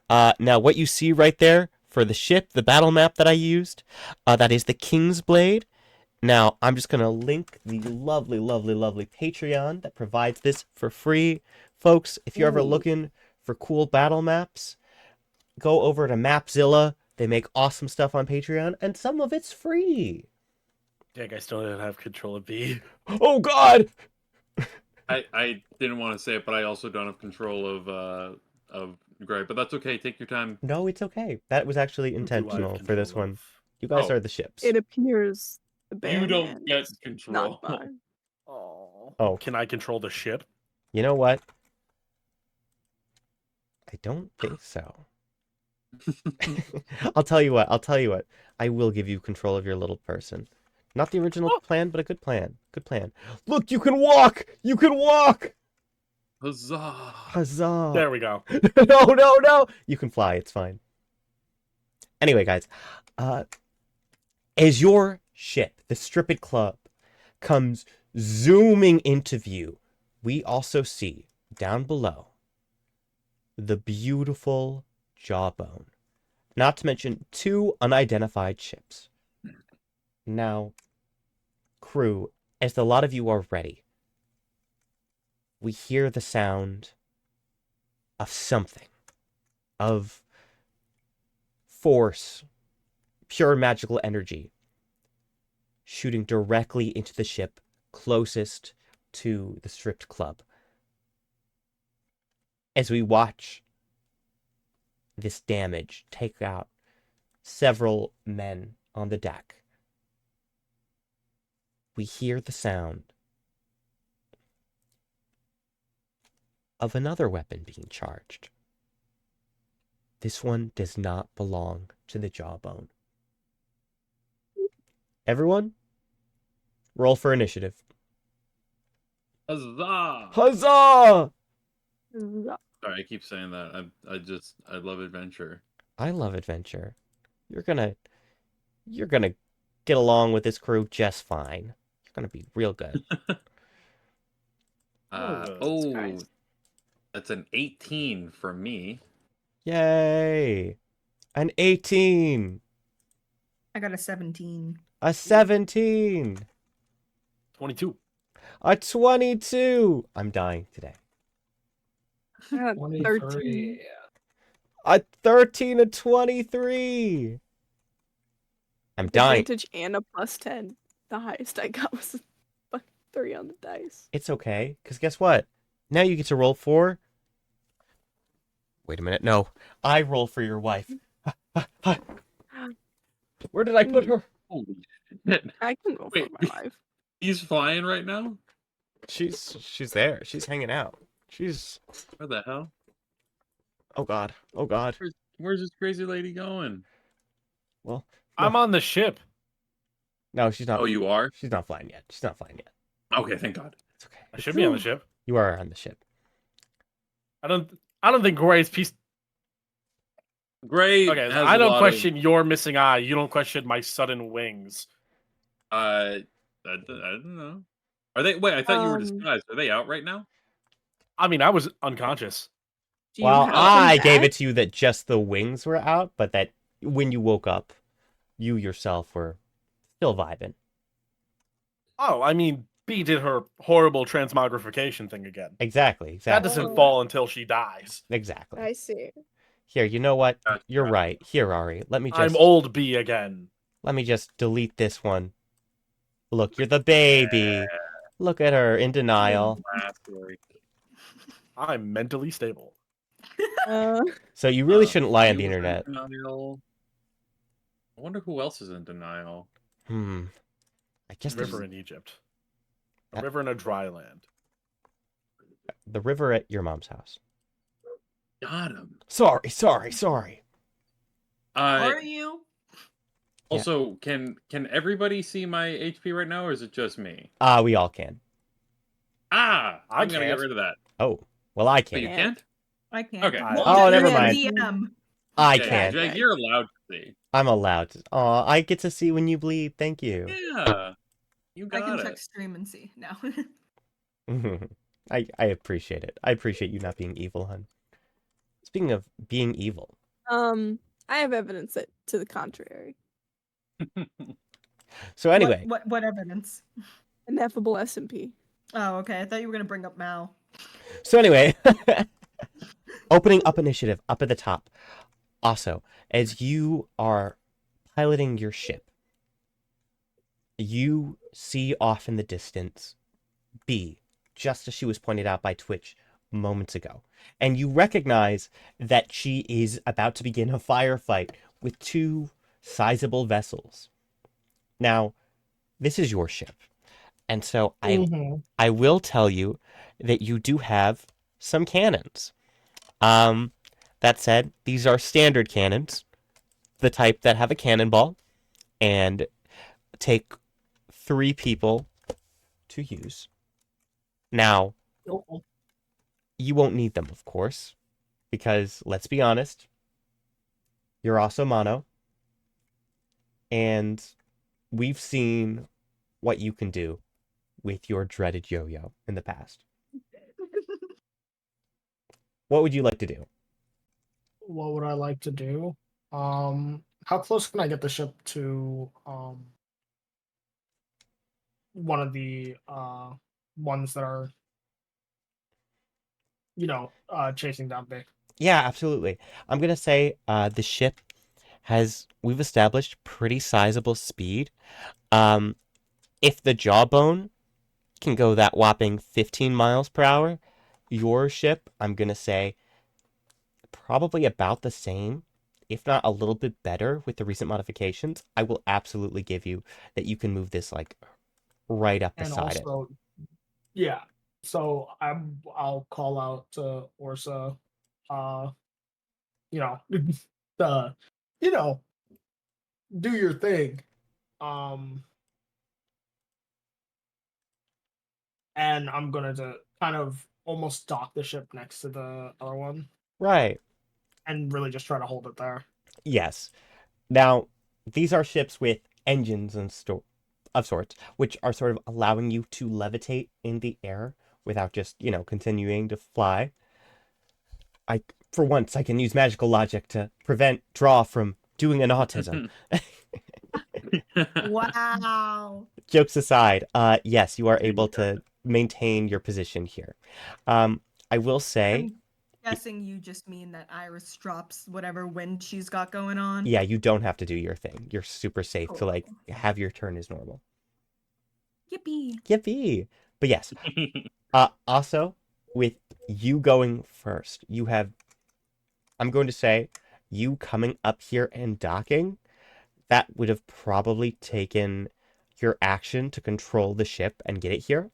Now, what you see right there for the ship, the battle map that I used, that is the King's Blade. Now, I'm just going to link the lovely, lovely, lovely Patreon that provides this for free. Folks, if you're ever looking for cool battle maps, go over to Mapzilla. They make awesome stuff on Patreon, and some of it's free. Jake, I still didn't have control of B. Oh, God! I didn't want to say it, but I also don't have control of Gray. But that's okay. Take your time. No, it's okay. That was actually intentional for this one. You guys Oh. are the ships. It appears the You don't band get is control. not mine. Oh. Can I control the ship? You know what? I don't think so. I'll tell you what. I will give you control of your little person. Not the original plan, but a good plan. Good plan. Look, you can walk! You can walk! Huzzah! Huzzah! There we go. No! You can fly, it's fine. Anyway, guys, as your ship, the Stripped Club, comes zooming into view, we also see, down below, the beautiful Jawbone. Not to mention 2 unidentified ships. Now, crew, as a lot of you are ready, we hear the sound of something, of force, pure magical energy, shooting directly into the ship closest to the stripped club as we watch this damage take out several men on the deck. We hear the sound of another weapon being charged. This one does not belong to the jawbone. Everyone, roll for initiative. Huzzah! Huzzah! Sorry, I keep saying that. I love adventure. I love adventure. You're gonna get along with this crew just fine. You're gonna be real good. Oh, that's an 18 for me. Yay! An 18. I got a 17. A 17. 22. A 22. I'm dying today. I got 13. 23. A 13, a 23. I'm dying. Advantage and a +10. The highest I got was a 3 on the dice. It's okay, because guess what? Now you get to roll for... Wait a minute, no. I roll for your wife. Where did I put her? Holy shit. I can roll Wait. for my life. He's flying right now? She's there. She's hanging out. She's... Where the hell? Oh god. Oh god. Where's this crazy lady going? Well, I'm on the ship. no, she's not. Oh, you are? She's not flying yet. She's not flying yet. Okay, thank God. It's okay. I should be on the ship. You are on the ship. I don't think Gray's piece. Great. Okay, I don't question your missing eye. You don't question my sudden wings. I don't know. Are they? Wait, I thought you were disguised. Are they out right now? I mean, I was unconscious. Do you Well, have I them gave back? it to you that just the wings were out, but that when you woke up, you yourself were still vibing. Oh, I mean, B did her horrible transmogrification thing again. Exactly. That Exactly. doesn't fall until she dies. Exactly. I see. Here, you know what? Gotcha. You're right. Here, Ari. Let me I'm just old B again. delete this one. Look, you're the baby. Look at her in denial. I'm mentally stable. So you really shouldn't lie on the internet. Denial. I wonder who else is in denial. I guess River there's in Egypt. A river in a dry land. the river at your mom's house. Got him. Sorry. Are you? Also, can everybody see my HP right now, or is it just me? We all can. I'm gonna get can't. rid of that. Oh, well, I But you can. can't? I can't. Okay. Oh, never mind. DM. I Yeah, can. Jake, you're allowed to see. I'm allowed to. Aw, I get to see when you bleed. Thank you. Yeah. You I can got check it. stream and see now. I appreciate it. I appreciate you not being evil, hun. Speaking of being evil. I have evidence that to the contrary. So anyway, What evidence? Ineffable SMP. Oh, okay. I thought you were gonna bring up Mao. So anyway, opening up initiative up at the top. Also, as you are piloting your ship, you see off in the distance B, just as she was pointed out by Twitch moments ago. And you recognize that she is about to begin a firefight with two sizable vessels. Now, this is your ship. And so I will tell you that you do have some cannons. That said, these are standard cannons, the type that have a cannonball and take 3 people to use. Now, you won't need them, of course, because let's be honest, you're also mono, and we've seen what you can do with your dreaded yo-yo in the past. What would you like to do? What would I like to do? How close can I get the ship to one of the ones that are chasing down Vic? Yeah, absolutely. I'm gonna say the ship we've established pretty sizable speed. If the jawbone can go that whopping 15 miles per hour. Your ship, I'm going to say, probably about the same, if not a little bit better with the recent modifications. I will absolutely give you that you can move this like right up And beside it. also, yeah. So I'll call out to Orsa, you know, the, you know, do your thing. And I'm gonna to kind of almost dock the ship next to the other one Right. and really just try to hold it there. Yes. Now, these are ships with engines and of sorts, which are sort of allowing you to levitate in the air without just, continuing to fly. For once, I can use magical logic to prevent Draw from doing an autism. Wow. Jokes aside, yes, you are able to maintain your position here. I will say, I'm guessing you just mean that Iris drops whatever wind she's got going on. yeah, you don't have to do your thing. You're super safe to like Cool. have your turn as normal. Yippee. Yippee! But yes, also with you going first, I'm going to say, you coming up here and docking, that would have probably taken your action to control the ship and get it here.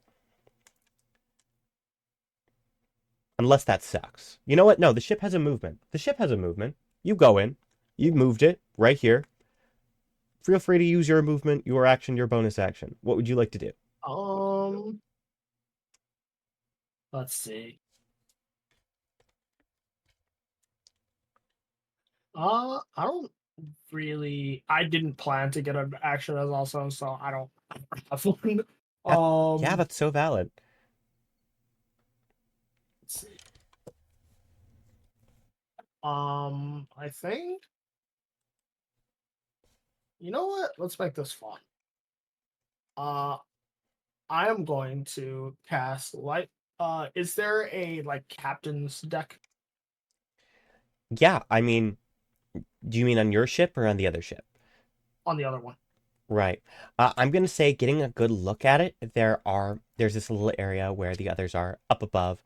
Unless that sucks. You know what? No, the ship has a movement. The ship has a movement. You go in. You moved it right here. Feel free to use your movement, your action, your bonus action. What would you like to do? Let's see. I don't really. I didn't plan to get an action as also, so I don't have one. Yeah, that's so valid. Let's see. I think. You know what? Let's make this fun. I am going to cast light. Is there a like captain's deck Yeah, I mean, do you mean on your ship or on the other ship? on the other one? Right. I'm gonna say getting a good look at it, there's this little area where the others are up above.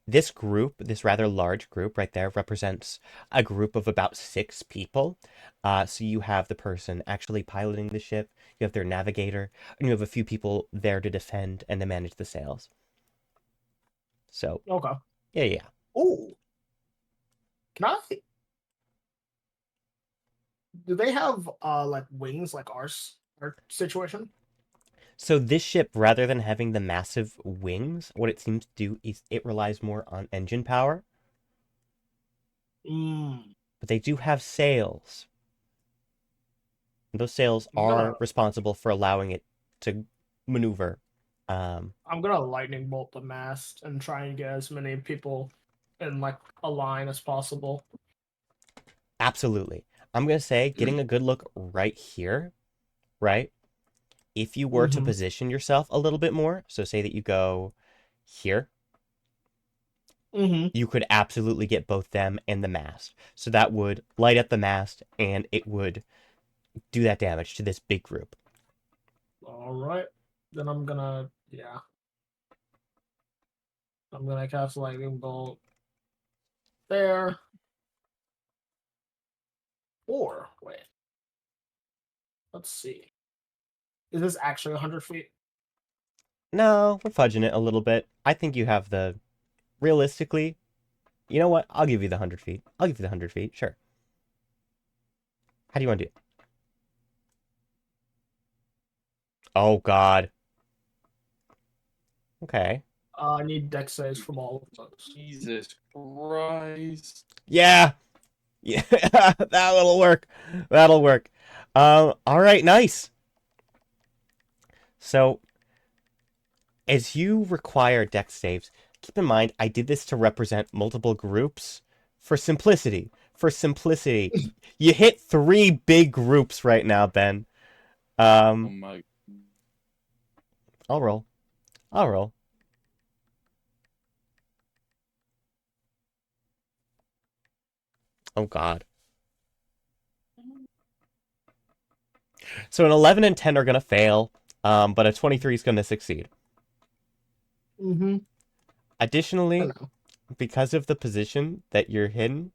This group, this rather large group right there, represents a group of about 6 people. So you have the person actually piloting the ship, you have their navigator, and you have a few people there to defend and to manage the sails. So Okay. yeah. Oh, can I? Do they have like wings like our situation? So this ship, rather than having the massive wings, what it seems to do is it relies more on engine power. Mm, But they do have sails. And those sails I'm gonna are responsible for allowing it to maneuver. I'm gonna lightning bolt the mast and try and get as many people in like a line as possible. Absolutely. I'm going to say getting a good look right here, right? If you were to Mm-hmm. position yourself a little bit more, so say that you go here, Mm-hmm. you could absolutely get both them and the mast. So that would light up the mast and it would do that damage to this big group. All right. Then I'm gonna cast lightning bolt there. Or wait. Let's see. Is this actually 100 feet? No, we're fudging it a little bit. I think you have realistically, you know what? I'll give you the 100 feet. I'll give you the 100 feet, sure. How do you want to do it? Oh, God. Okay. I need dex saves from all of those. Jesus Christ. Yeah. Yeah, that'll work. That'll work. All right, nice. So, as you require dex saves, keep in mind I did this to represent multiple groups for simplicity. For simplicity, you hit 3 big groups right now, Ben. Oh my. I'll roll. I'll roll. Oh, God. So an 11 and 10 are going to fail, but a 23 is going to succeed. Mm-hmm. I Additionally, know. because of the position that you're hidden,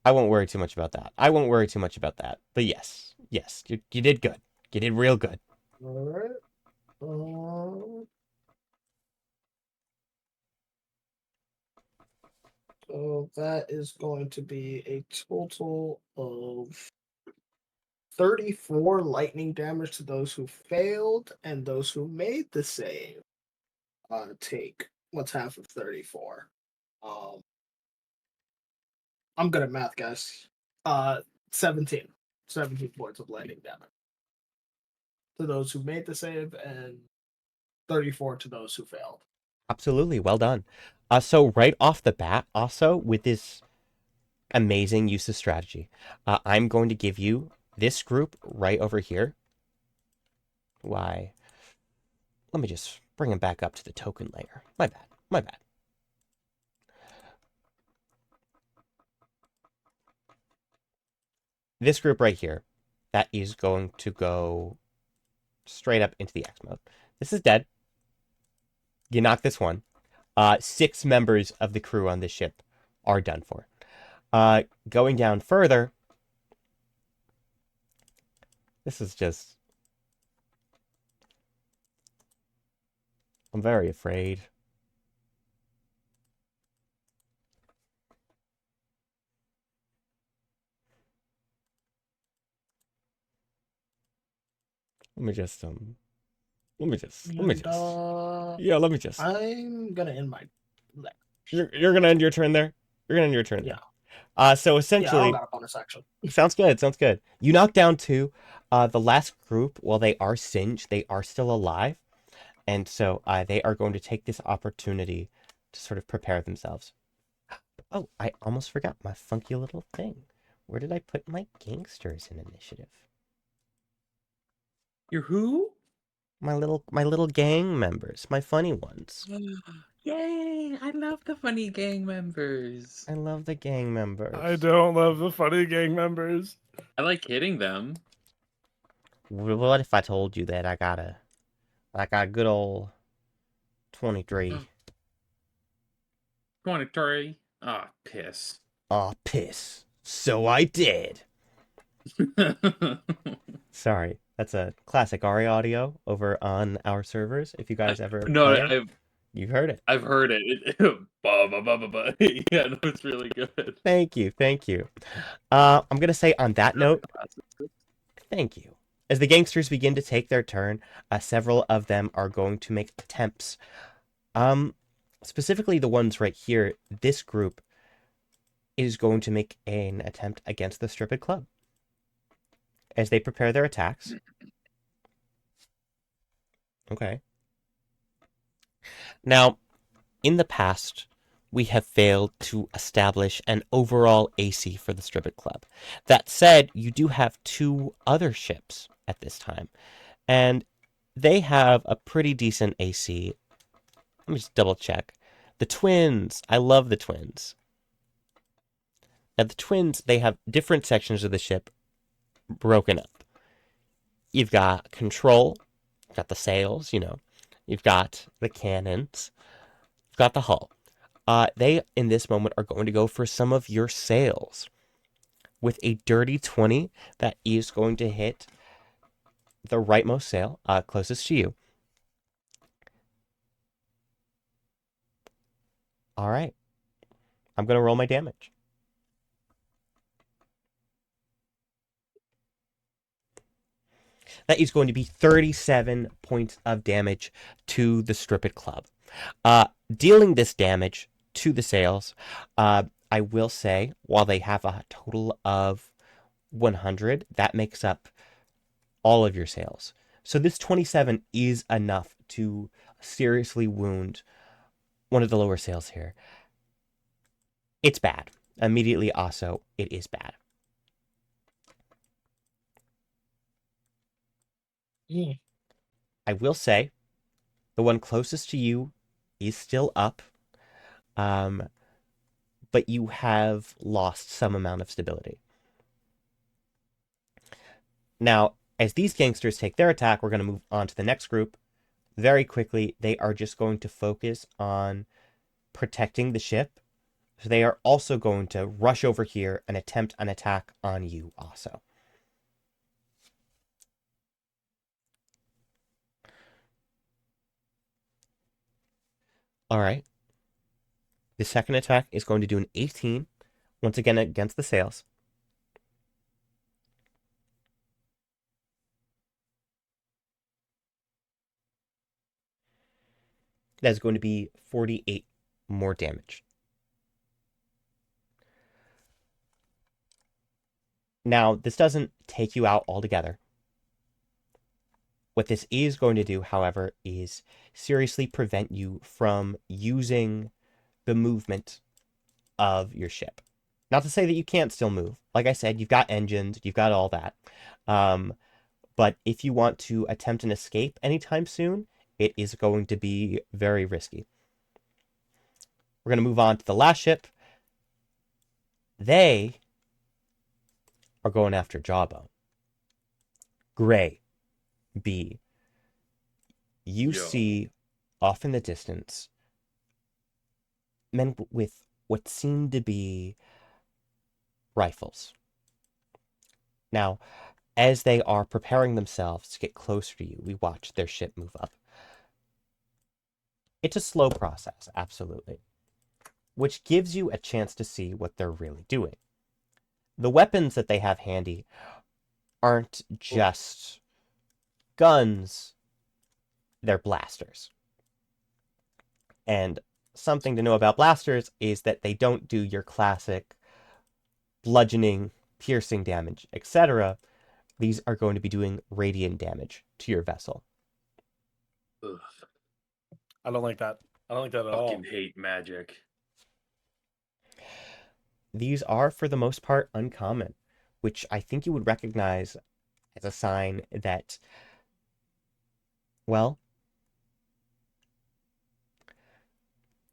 I won't worry too much about that. I won't worry too much about that. But yes, you did good. You did real good. All right. So that is going to be a total of 34 lightning damage to those who failed, and those who made the save take what's half of 34. Um, I'm good at math, guys. 17. 17 points of lightning damage to those who made the save, and 34 to those who failed. Absolutely, well done. So right off the bat, also with this amazing use of strategy, I'm going to give you this group right over here. Why? Let me just bring him back up to the token layer. My bad. My bad. This group right here, that is going to go straight up into the X mode. This is dead. You knock this one. 6 members of the crew on this ship are done for. Going down further, this is just... I'm very afraid. Let me just yeah, let me just. I'm gonna end my leg. You're gonna end your turn there. You're gonna end your turn Yeah. there. So Yeah, I essentially, don't got a bonus action. sounds good. Sounds good. You knock down 2. The last group, while they are singed, they are still alive, and so they are going to take this opportunity to sort of prepare themselves. Oh, I almost forgot my funky little thing. Where did I put my gangsters in initiative? Your who? My little gang members, my funny ones. Yay! I love the funny gang members. I love the gang members. I don't love the funny gang members. I like hitting them. What if I told you that I got a good old 23? 23. Ah, piss. Aw, piss. So I did. Sorry, that's a classic Ari audio over on our servers. If you guys ever No, play it, you've heard it. I've heard it. Ba, ba, ba, ba, ba. Yeah, no, it's really good. Thank you. I'm gonna say on that note, thank you. As the gangsters begin to take their turn, several of them are going to make attempts. Specifically the ones right here, this group is going to make an attempt against the Stripped Club. As they prepare their attacks. Okay. Now, in the past, we have failed to establish an overall AC for the Stripped Club. That said, you do have 2 other ships at this time, and they have a pretty decent AC. Let me just double check. The Twins. I love the Twins. Now, the Twins, they have different sections of the ship broken up. You've got control, you've got the sails, you've got the cannons, you've got the hull. They, in this moment, are going to go for some of your sails. With a dirty 20, that is going to hit the rightmost sail, closest to you. All right. I'm going to roll my damage. That is going to be 37 points of damage to the Stripped Club. Dealing this damage to the sails, I will say, while they have a total of 100, that makes up all of your sails. So this 27 is enough to seriously wound one of the lower sails here. It's bad. Immediately also, it is bad. Yeah. I will say, the one closest to you is still up, but you have lost some amount of stability. Now, as these gangsters take their attack, we're going to move on to the next group. very quickly, they are just going to focus on protecting the ship. So they are also going to rush over here and attempt an attack on you also. All right. The second attack is going to do an 18, once again against the sails. That is going to be 48 more damage. Now, this doesn't take you out altogether. What this is going to do, however, is seriously prevent you from using the movement of your ship. Not to say that you can't still move. Like I said, you've got engines, you've got all that. But if you want to attempt an escape anytime soon, it is going to be very risky. We're going to move on to the last ship. They are going after Jawbone. Gray, B. You see off in the distance men with what seem to be rifles. Now, as they are preparing themselves to get closer to you, we watch their ship move up. It's a slow process, absolutely, which gives you a chance to see what they're really doing. The weapons that they have handy aren't just guns, they're blasters. And something to know about blasters is that they don't do your classic bludgeoning, piercing damage, etc. These are going to be doing radiant damage to your vessel. Ugh, I don't like that. I don't like that at all. fucking hate magic. These are, for the most part, uncommon, which I think you would recognize as a sign that, well,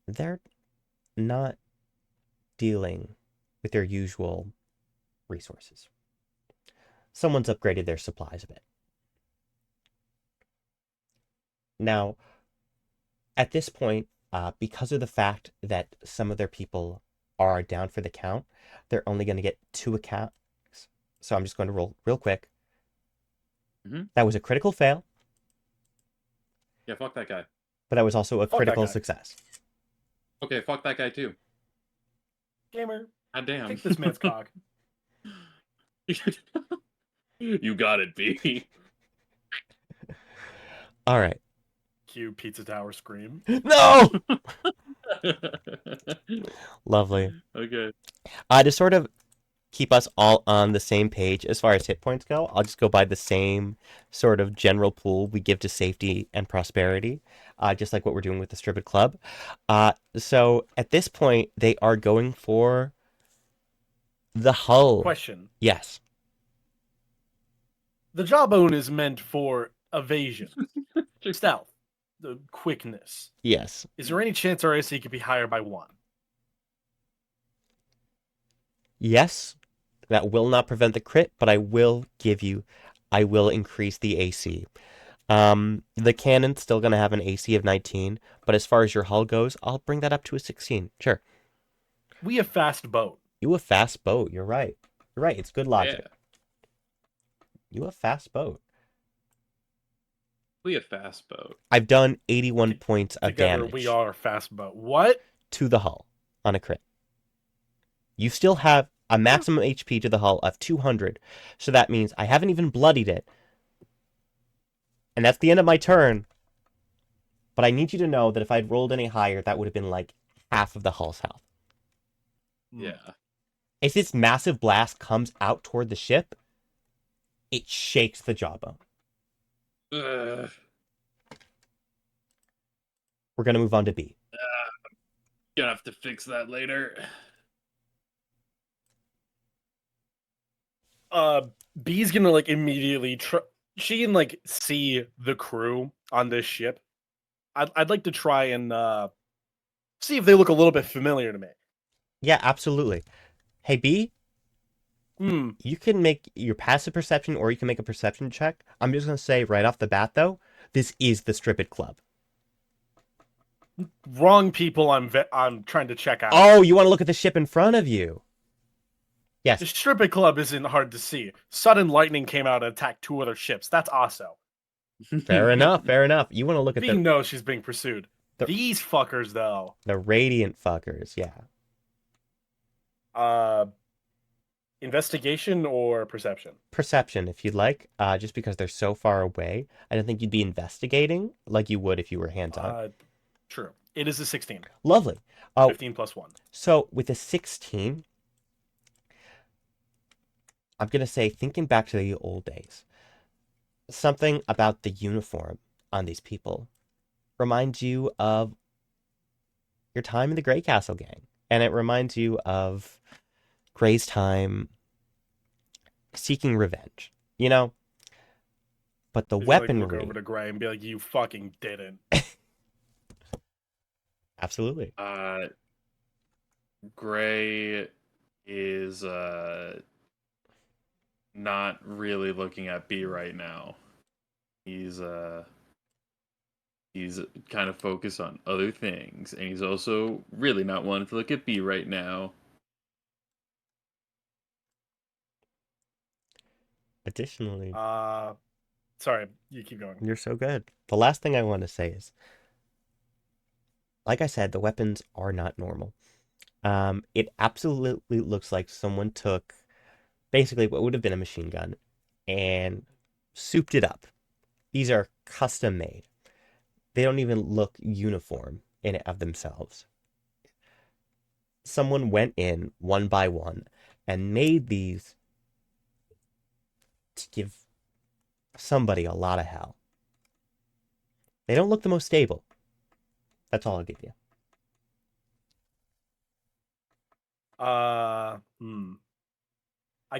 they're not dealing with their usual resources. Someone's upgraded their supplies a bit. Now, at this point, because of the fact that some of their people are down for the count, they're only going to get 2 accounts. So I'm just going to roll real quick. That was a critical fail, Yeah, fuck that guy. but that was also a Fuck that critical guy. success. Okay, fuck that guy too. Gamer, God damn. take this man's cock. You got it, B. All right. Cue Pizza Tower scream. No! Lovely. Okay. To sort of keep us all on the same page as far as hit points go, I'll just go by the same sort of general pool we give to safety and prosperity, just like what we're doing with the Stripped Club. So at this point, they are going for the hull. Question. Yes. The jawbone is meant for evasion, stealth, the quickness. Yes. Is there any chance our AC could be higher by 1? Yes. That will not prevent the crit, but I will increase the AC. The cannon's still going to have an AC of 19, but as far as your hull goes, I'll bring that up to a 16. Sure. We have fast boat. You have fast boat. You're right. You're right. It's good logic. Yeah. You have fast boat. We have fast boat. I've done 81 points of Together damage we are fast boat. What? to the hull on a crit. You still have a maximum HP to the hull of 200, so that means I haven't even bloodied it. And that's the end of my turn. But I need you to know that if I'd rolled any higher, that would have been like half of the hull's health. Yeah. If this massive blast comes out toward the ship, it shakes the jawbone. Ugh. We're going to move on to B. Gonna have to fix that later. B's gonna like immediately she can like see the crew on this ship. I'd like to try and see if they look a little bit familiar to me. Yeah, absolutely. Hey, B, you can make your passive perception or you can make a perception check. I'm just going to say right off the bat, though, This is the Stripped Club. Wrong people. I'm trying to check out. Oh, you want to look at the ship in front of you? Yes. The Stripped Club isn't hard to see. Sudden lightning came out and attacked 2 other ships. That's also. Fair enough. Fair enough. You want to look at He knows she's being pursued. the- These fuckers, though. the Radiant fuckers. Yeah. Investigation or perception? Perception, if you'd like. Just because they're so far away, I don't think you'd be investigating like you would if you were hands-on. True. It is a 16. Lovely. Oh, 15 plus 1. so with a 16, I'm going to say, thinking back to the old days, something about the uniform on these people reminds you of your time in the Grey Castle gang. And it reminds you of Grey's time seeking revenge, you know? But the Just, like, weaponry... look over to Gray and be like, you fucking didn't. Absolutely. Gray is not really looking at B right now. He's kind of focused on other things, and he's also really not wanting to look at B right now. Additionally, Sorry, you keep going. you're so good. The last thing I want to say is, like I said, the weapons are not normal. It absolutely looks like someone took basically what would have been a machine gun and souped it up. These are custom made. They don't even look uniform in it of themselves. Someone went in one by one and made these to give somebody a lot of hell. They don't look the most stable. That's all I'll give you. I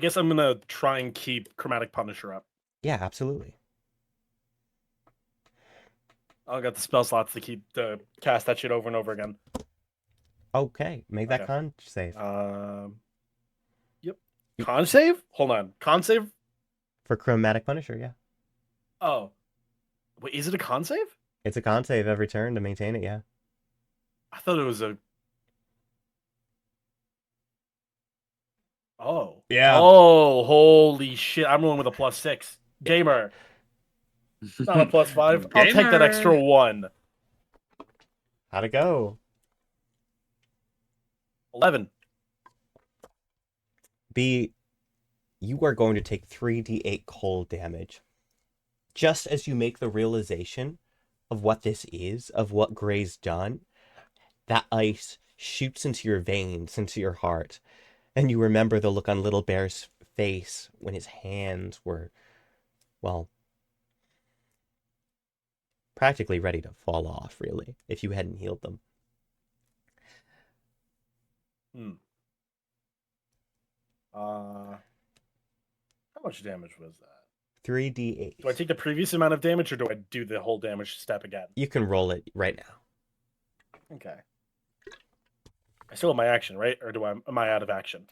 guess I'm gonna try and keep Chromatic Punisher up. Yeah, absolutely. I got the spell slots to keep to cast that shit over and over again. Okay, make that Okay. con save. Yep. Con save? Hold on. Con save? For Chromatic Punisher, yeah. Oh. Wait, is it a con save? It's a con save every turn to maintain it, yeah. I thought it was a. Oh. Yeah. Oh, holy shit. I'm rolling with a +6. Gamer. Not a +5. I'll take that Gamer. extra 1. How'd it go? 11. B, you are going to take 3d8 cold damage. Just as you make the realization of what this is, of what Gray's done, that ice shoots into your veins, into your heart, and you remember the look on Little Bear's face when his hands were, well, practically ready to fall off, really, if you hadn't healed them. How much damage was that? 3d8. Do I take the previous amount of damage or do I do the whole damage step again? You can roll it right now. Okay. I still have my action, right? Or am I out of action?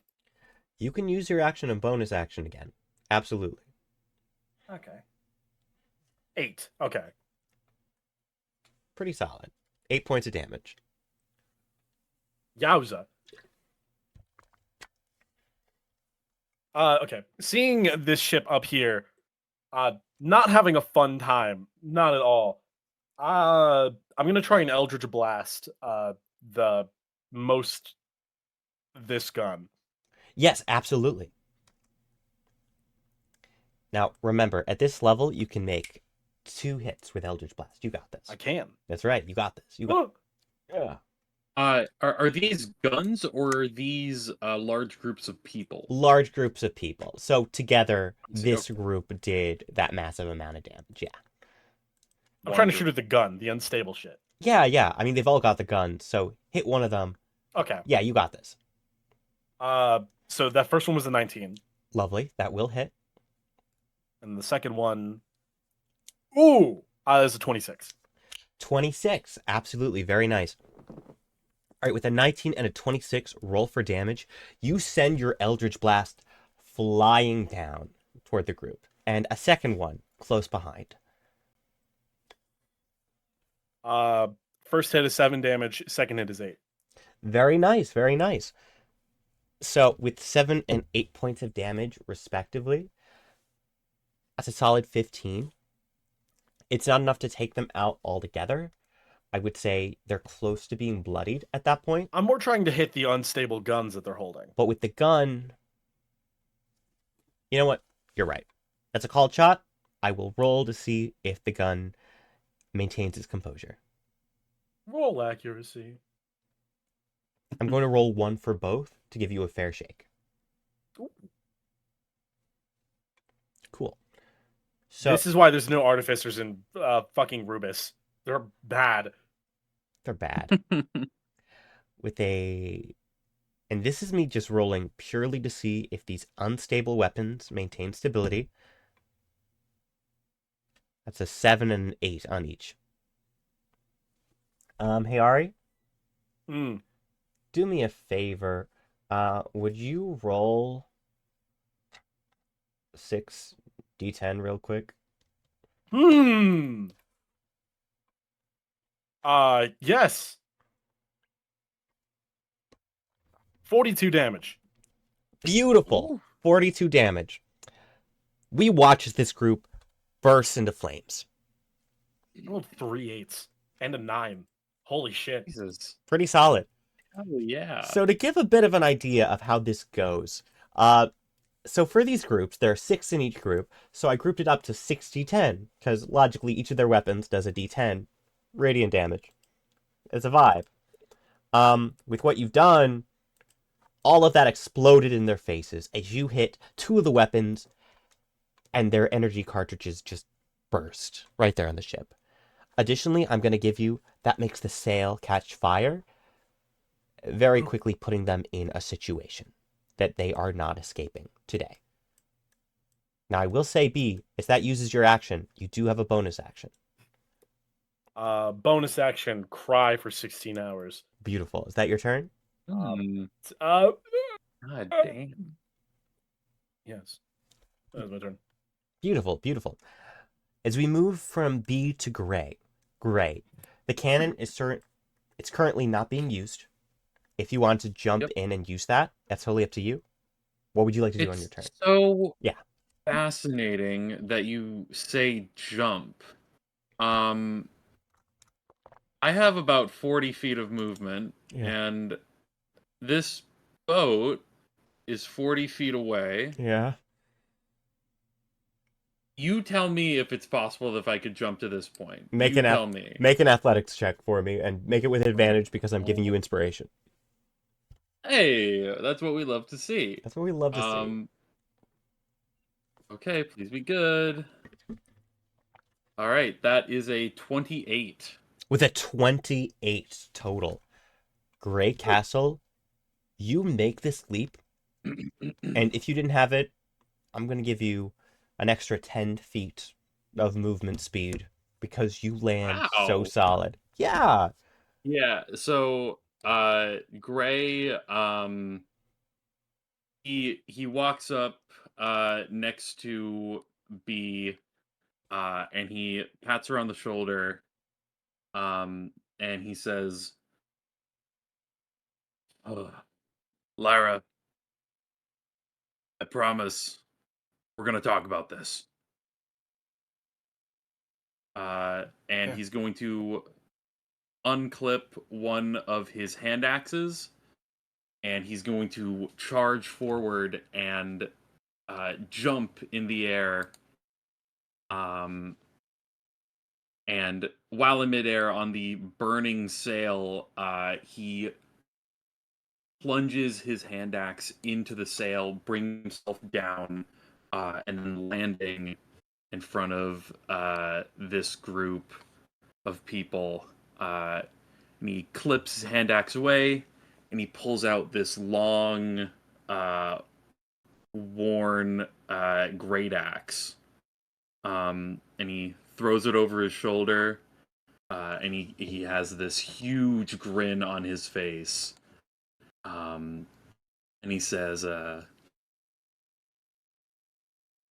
You can use your action and bonus action again. Absolutely. Okay. 8. Okay. Pretty solid. 8 points of damage. Yowza. Okay. Seeing this ship up here, not having a fun time. Not at all. I'm gonna try and Eldritch Blast the most this gun. Yes, absolutely. Now, remember, at this level, you can make 2 hits with Eldritch Blast. You got this. I can. That's right. You got this. You got Yeah. Are these guns or are these large groups of people? Large groups of people. So together, So- this group did that massive amount of damage. Yeah. I'm trying to shoot at the gun, the unstable shit. Yeah. I mean, they've all got the gun. So hit one of them. Okay. Yeah, you got this. So that first one was a 19. Lovely. That will hit. And the second one. Ooh! Is a 26. 26. Absolutely. Very nice. All right, with a 19 and a 26, roll for damage. You send your Eldritch Blast flying down toward the group. And a second one close behind. First hit is 7 damage. Second hit is 8. Very nice, very nice. So with 7 and 8 points of damage, respectively, that's a solid 15. It's not enough to take them out altogether. I would say they're close to being bloodied at that point. I'm more trying to hit the unstable guns that they're holding. But with the gun, you know what? You're right. That's a called shot. I will roll to see if the gun maintains its composure. Roll accuracy. I'm going to roll 1 for both to give you a fair shake. Ooh. Cool. So This is why there's no artificers in fucking Rubeus. They're bad. they're bad. And this is me just rolling purely to see if these unstable weapons maintain stability. That's a 7 and an 8 on each. Hey Ari, Hmm. do me a favor. Would you roll 6d10 real quick? Yes. 42 damage. Beautiful. Ooh. 42 damage. We watch as this group bursts into flames. I rolled 3 8s and a 9. Holy shit. Jesus. Pretty solid. Oh yeah. So to give a bit of an idea of how this goes, so for these groups, there are 6 in each group, so I grouped it up to 6d10, because logically each of their weapons does a d10 radiant damage. It's a vibe. With what you've done, all of that exploded in their faces as you hit 2 of the weapons, and their energy cartridges just burst right there on the ship. Additionally, I'm going to give you, that makes the sail catch fire, very quickly putting them in a situation that they are not escaping today. Now, I will say, B, if that uses your action, you do have a bonus action. Bonus action, cry for 16 hours. Beautiful. Is that your turn? God damn. Yes. That was my turn. Beautiful, beautiful. As we move from B to Gray, the cannon is it's currently not being used. If you want to jump in and use that, that's totally up to you. What would you like to do on your turn? So Yeah. fascinating that you say jump. I have about 40 feet of movement, Yeah. and this boat is 40 feet away. Yeah. You tell me if it's possible if I could jump to this point. Make you an tell me. Make an athletics check for me and make it with advantage because I'm giving you inspiration. Hey, that's what we love to see. That's what we love to see. Okay, please be good. All right, that is a 28. With a 28 total. Gray Castle, you make this leap, and if you didn't have it, I'm going to give you an extra 10 feet of movement speed because you land so Wow. solid. Yeah. Yeah, so Gray he walks up next to B and he pats her on the shoulder and he says, "Oh, Lyra, I promise we're going to talk about this." And he's going to unclip one of his hand axes, and he's going to charge forward and jump in the air. And while in midair on the burning sail, he plunges his hand axe into the sail, brings himself down, and then landing in front of this group of people. And he clips his hand axe away, and he pulls out this long, worn great axe. And he throws it over his shoulder, and he has this huge grin on his face. And he says,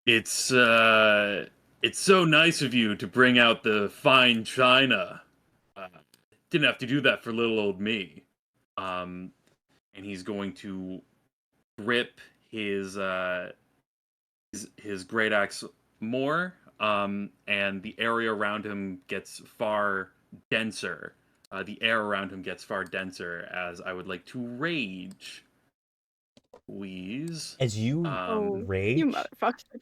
it's so nice of you to bring out the fine china. didn't have to do that for little old me. And he's going to grip his great axe more, and the area around him gets far denser. The air around him gets far denser as I would like to rage. Please. As you Oh, rage. you motherfucker.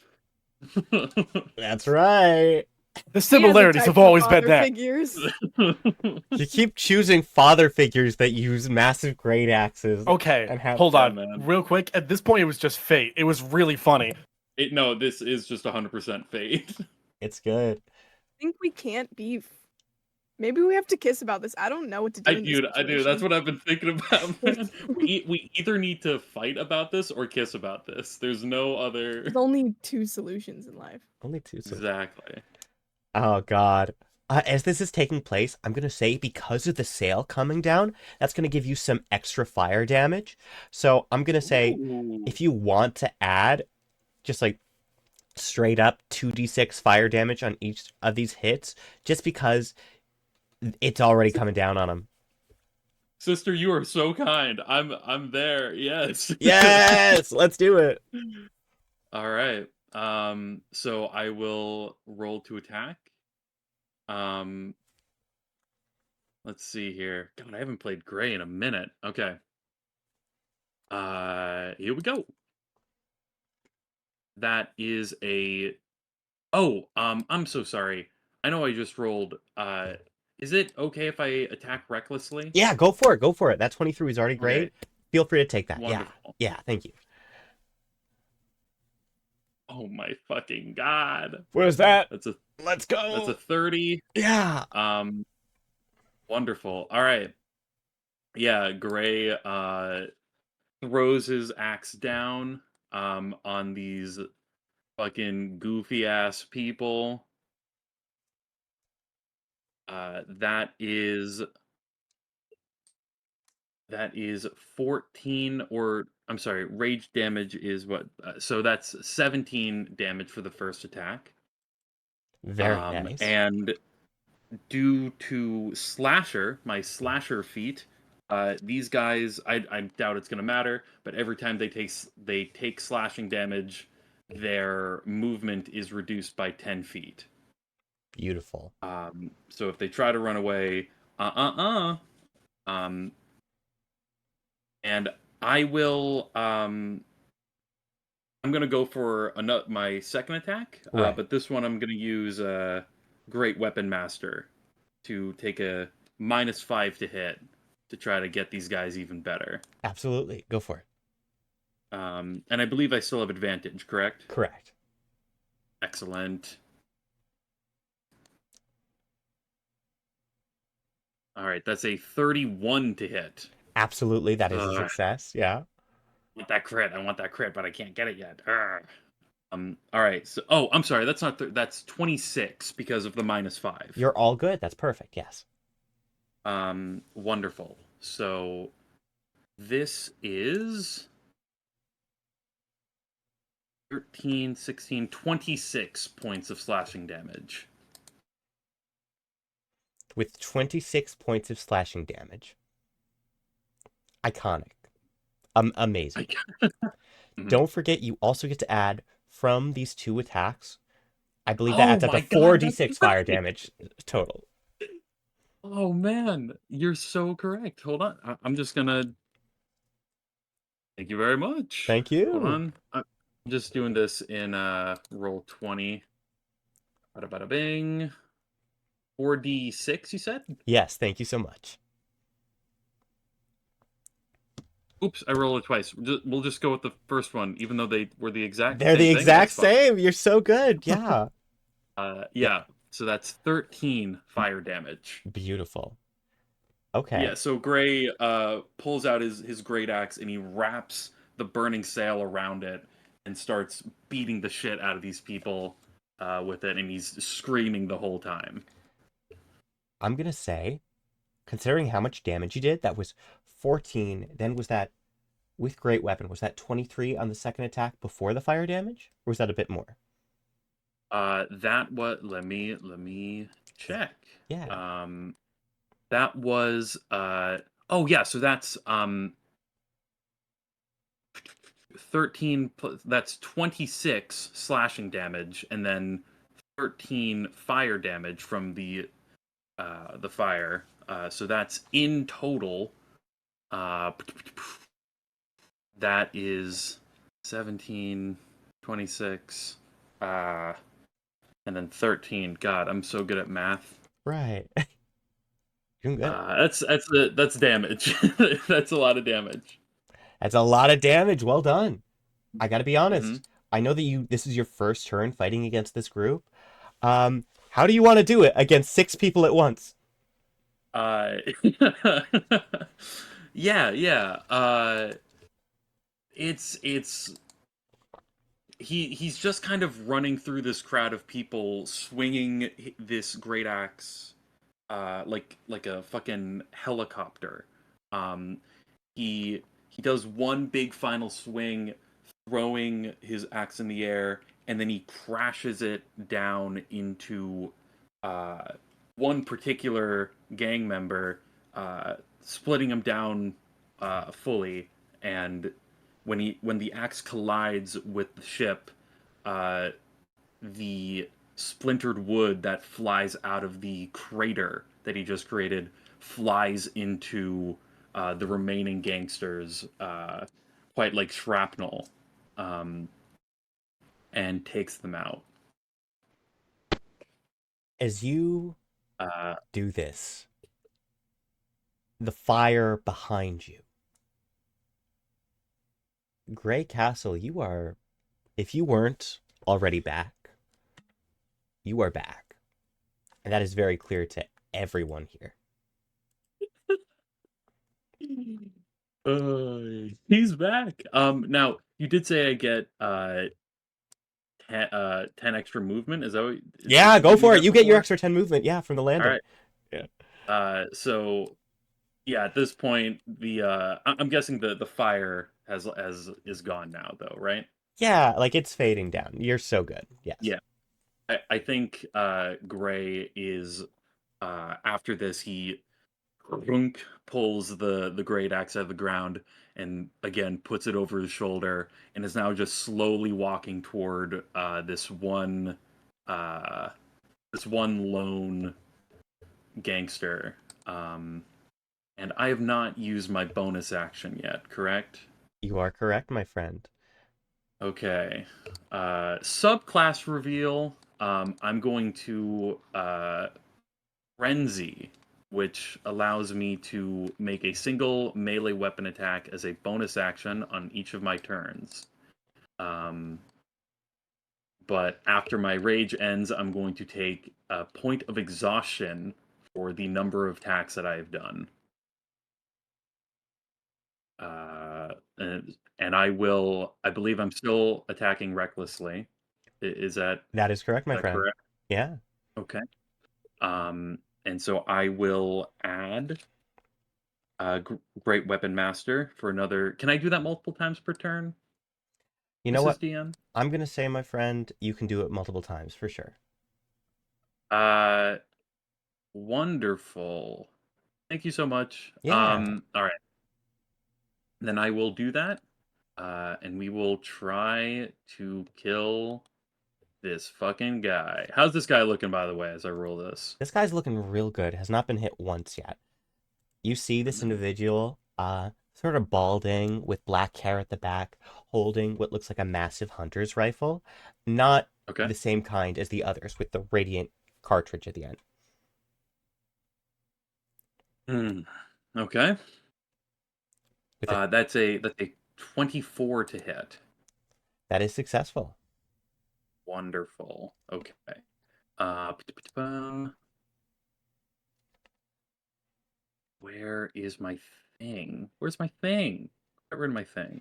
That's right. The He has a similarities type have for always been father there. Figures. You keep choosing father figures that use massive great axes. Okay, And have hold Yeah, on, man. real quick. At this point, it was just fate. It was really funny. No, this is just 100% fate. It's good. I think we can't beef. Maybe we have to kiss about this. I don't know what to do in this I do. That's situation. what I've been thinking about, man. We either need to fight about this or kiss about this. There's no other. There's only 2 solutions in life. Only 2. So... Exactly. Oh, God. As this is taking place, I'm going to say because of the sail coming down, that's going to give you some extra fire damage. So I'm going to say Ooh. if you want to add just like straight up 2d6 fire damage on each of these hits, just because it's already coming down on him. Sister, you are so kind. I'm there. Yes. Yes, let's do it. All right. So I will roll to attack. Let's see here. God, I haven't played Gray in a minute. Okay. Here we go. That is a. Oh, I'm so sorry. I know I just rolled. Is it okay if I attack recklessly? Yeah, go for it. Go for it. That 23 is already great. Okay. Feel free to take that. Wonderful. Yeah, thank you. Oh my fucking god. What is that? That's Let's go. a 30. Yeah. Wonderful. All right. Yeah, Gray throws his axe down on these fucking goofy ass people. That is 14, or I'm sorry, rage damage is what? So that's 17 damage for the first attack. Very nice. And due to slasher, my slasher feat, these guys, I doubt it's gonna matter, but every time they take slashing damage, their movement is reduced by 10 feet. Beautiful. So if they try to run away, and I will, I'm gonna go for my second attack, Right. but this one I'm gonna use Great Weapon Master to take a -5 to hit to try to get these guys even better. Absolutely. Go for it. And I believe I still have advantage, correct? Correct. Excellent. All right, that's a 31 to hit. Absolutely. That is a success. Yeah. I want that crit, but I can't get it yet. All right. So, I'm sorry. That's not. That's 26 because of the -5. You're all good. That's perfect. Yes. Wonderful. So, this is 13, 16, 26 points of slashing damage. With 26 points of slashing damage. Iconic. Amazing. Don't forget, you also get to add from these 2 attacks. I believe that adds up to 4d6 fire damage total. Oh man, you're so correct. Hold on, I'm just gonna. Thank you very much. Thank you. Hold on, I'm just doing this in roll 20. Bada bada bing. 4d6, you said? Yes, thank you so much. Oops, I rolled it twice. We'll just go with the first one, even though they were the exact They're same the thing. exact That's fine. same. You're so good. Yeah. Yeah. So that's 13 fire damage. Beautiful. Okay. Yeah, so Gray pulls out his great axe and he wraps the burning sail around it and starts beating the shit out of these people with it, and he's screaming the whole time. I'm going to say, considering how much damage you did, that was 14. Then was that, with Great Weapon, was that 23 on the second attack before the fire damage? Or was that a bit more? Let me check. Yeah. That was oh yeah, so that's 13 that's 26 slashing damage and then 13 fire damage from the fire. So that's in total that is 17, 26, and then 13. God, I'm so good at math. Right. Doing good. That's damage. That's a lot of damage. That's a lot of damage. Well done. I gotta be honest. Mhm. I know that this is your first turn fighting against this group. How do you want to do it against 6 people at once? Uh, yeah. It's he's just kind of running through this crowd of people, swinging this great axe, like a fucking helicopter. Um, he does one big final swing, throwing his axe in the air, and then he crashes it down into uh, one particular gang member, splitting him down fully. And when the axe collides with the ship, uh, the splintered wood that flies out of the crater that he just created flies into the remaining gangsters, quite like shrapnel, um, and takes them out. As you Uh, do this, the fire behind you. Grey Castle, you are, if you weren't already back, you are back. And that is very clear to everyone here. he's back. Now you did say I get 10 extra movement. Is that what? Yeah, Did go you do for it. that You get your before? extra 10 movement. Yeah, from the All landing. right. Yeah. So yeah, at this point, I'm guessing the fire has is gone now, though, right? Yeah, like it's fading down. You're so good. Yes. Yeah. I think Gray is after this he pulls the great axe out of the ground and again puts it over his shoulder and is now just slowly walking toward uh, this one lone gangster. And I have not used my bonus action yet, correct? You are correct, my friend. Okay. Subclass reveal. I'm going to Frenzy, which allows me to make a single melee weapon attack as a bonus action on each of my turns. But after my rage ends, I'm going to take a point of exhaustion for the number of attacks that I have done. And I believe I'm still attacking recklessly. Is That is correct, my that friend. correct? Yeah. Okay. And so I will add Great Weapon Master for another. Can I do that multiple times per turn, You know Mrs. what? DM? I'm going to say, my friend, you can do it multiple times for sure. Uh, Wonderful. Thank you so much. Yeah. All right. Then I will do that. And we will try to kill this fucking guy. How's this guy looking, by the way, as I roll this? This guy's looking real good. Has not been hit once yet. You see this individual, sort of balding with black hair at the back, holding what looks like a massive hunter's rifle. Not Okay. the same kind as the others with the radiant cartridge at the end. Okay. With a, That's a 24 to hit. that is successful. Wonderful. Okay. Where is my thing? Where's my thing? Got rid of my thing.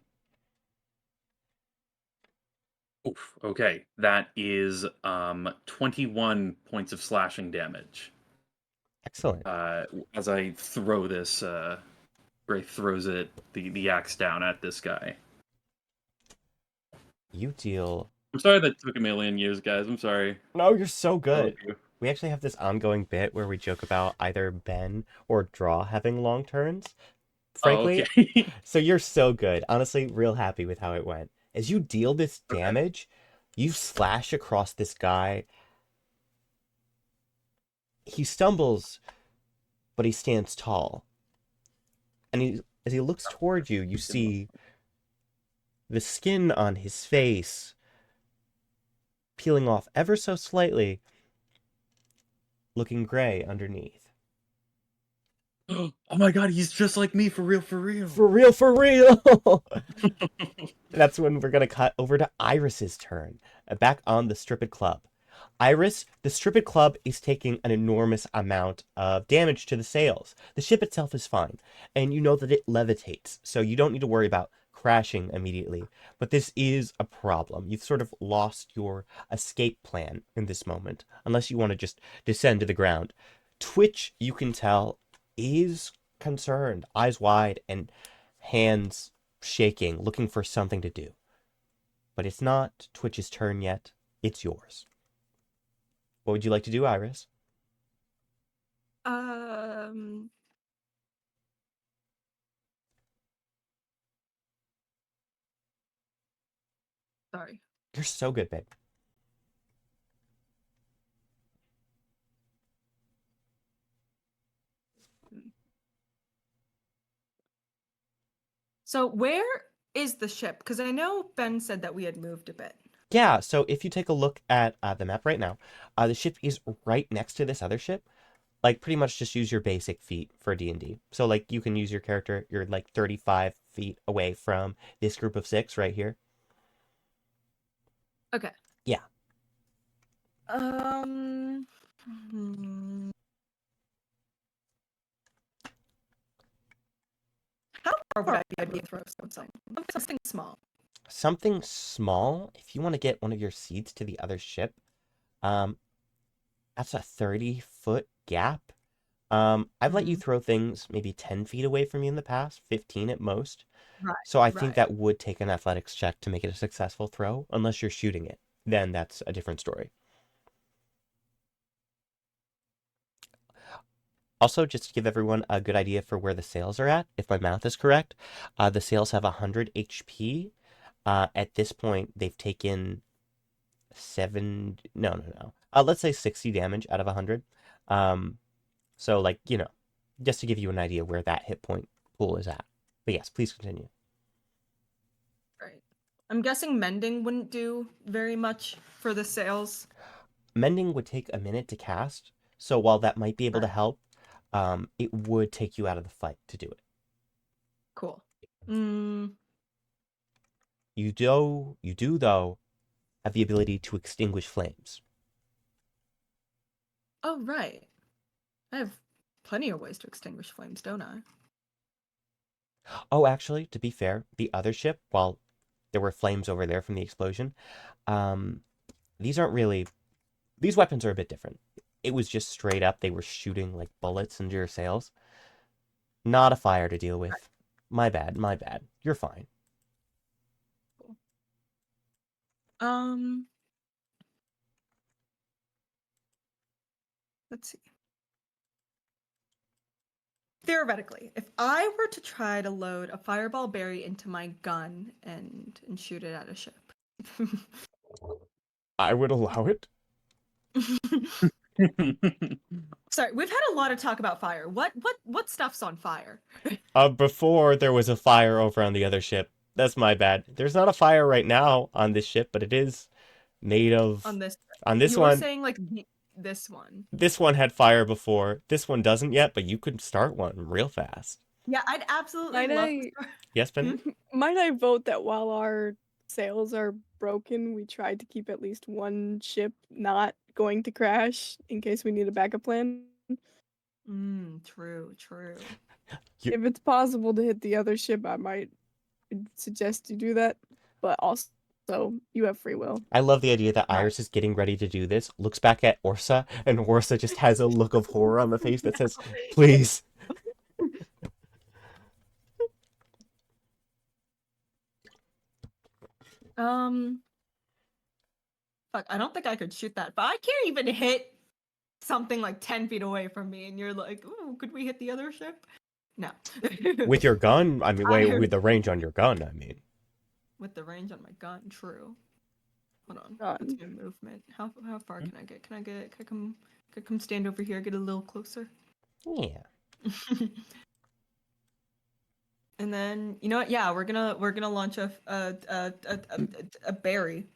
Oof. Okay. That is 21 points of slashing damage. Excellent. As I throw this Gray throws the axe down at this guy. You deal. I'm sorry that took a million years, guys. I'm sorry. No, you're so I love good. you. we actually have this ongoing bit where we joke about either Ben or Draw having long turns. Oh, Frankly, okay. so you're so good. Honestly, real happy with how it went. As you deal this damage, you slash across this guy. He stumbles, but he stands tall. And as he looks toward you, you see the skin on his face peeling off ever so slightly, looking gray underneath. Oh my god, he's just like me, for real, for real. For real, for real! That's when we're going to cut over to Iris's turn, back on the Stripped Club. Iris, the Stripped Club is taking an enormous amount of damage to the sails. The ship itself is fine, and you know that it levitates, so you don't need to worry about crashing immediately. But this is a problem. You've sort of lost your escape plan in this moment, unless you want to just descend to the ground. Twitch, you can tell, is concerned, eyes wide and hands shaking, looking for something to do. But it's not Twitch's turn yet. It's yours. What would you like to do, Iris? Sorry. You're so good, babe. So where is the ship? Because I know Ben said that we had moved a bit. Yeah, so if you take a look at the map right now, the ship is right next to this other ship. Like, pretty much just use your basic feet for D&D. So, like, you can use your character, you're like 35 feet away from this group of 6 right here. Okay. Yeah. Hmm. How far would I be able to throw something small? Something small, if you want to get one of your seeds to the other ship, that's a 30-foot gap. I've let you throw things maybe 10 feet away from you in the past, 15 at most. Right. So I think right. that would take an athletics check to make it a successful throw, unless you're shooting it. Then that's a different story. Also, just to give everyone a good idea for where the sails are at, if my math is correct, the sails have 100 HP. At this point, they've taken 7... No. Let's say 60 damage out of 100. So, like, you know, just to give you an idea where that hit point pool is at. But yes, please continue. Right. I'm guessing mending wouldn't do very much for the sails. Mending would take a minute to cast, so while that might be able to help, it would take you out of the fight to do it. Cool. You do though, have the ability to extinguish flames. Oh, right. I have plenty of ways to extinguish flames, don't I? Oh, actually, to be fair, the other ship, while there were flames over there from the explosion, these aren't really... These weapons are a bit different. It was just straight up, they were shooting like bullets into your sails. Not a fire to deal with. My bad. You're fine. Let's see. Theoretically, if I were to try to load a fireball berry into my gun and shoot it at a ship. I would allow it. Sorry, we've had a lot of talk about fire. What stuff's on fire? Before there was a fire over on the other ship. That's my bad. There's not a fire right now on this ship, but it is made of... On this you were one. saying like this one. This one had fire before. This one doesn't yet, but you could start one real fast. Yeah, I'd absolutely love to start. Yes, Benni? Might I vote that while our sails are broken, we tried to keep at least one ship not going to crash in case we need a backup plan? True. If it's possible to hit the other ship, I might suggest you do that. But also, you have free will. I love the idea that Iris is getting ready to do this, looks back at Orsa, and Orsa just has a look of horror on the face that says, please. Fuck, I don't think I could shoot that, but I can't even hit something like 10 feet away from me, and you're like, "Ooh, could we hit the other ship?" No. With your gun? I mean, wait, Fire. with the range on your gun, I mean. With the range on my gun, true. Hold on. Gun. What's your movement? How far can I get? Can I come stand over here, get a little closer? Yeah. And then you know what? Yeah, we're gonna launch a berry.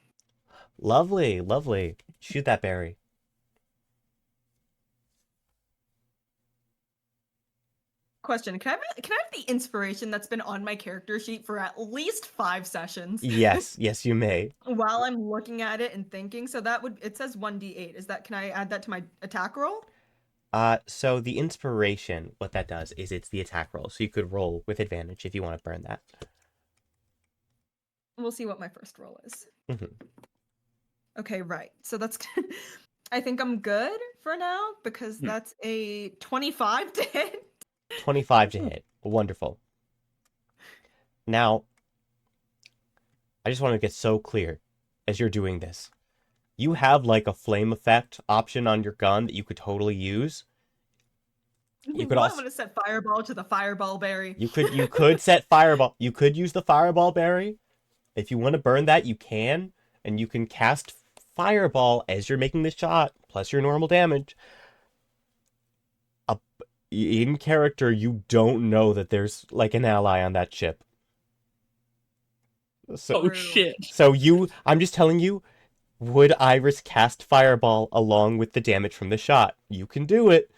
Lovely, lovely. Shoot that berry. Question: Can I have the inspiration that's been on my character sheet for at least 5 sessions? Yes, yes, you may. While I'm looking at it and thinking, so that would it says 1d8. Is that, can I add that to my attack roll? So the inspiration, what that does is it's the attack roll. So you could roll with advantage if you want to burn that. We'll see what my first roll is. Mhm. Okay, right. So that's I think I'm good for now because Hmm. that's a 25 to hit. 25 to hit. Wonderful. Now, I just want to get so clear as you're doing this. You have like a flame effect option on your gun that you could totally use. You could Well, I'm also gonna set fireball to the fireball berry. you could set fireball. You could use the fireball berry. If you want to burn that, you can, and you can cast fireball as you're making the shot, plus your normal damage. In character, you don't know that there's like an ally on that ship. So, Oh shit! I'm just telling you, would Iris cast fireball along with the damage from the shot? You can do it.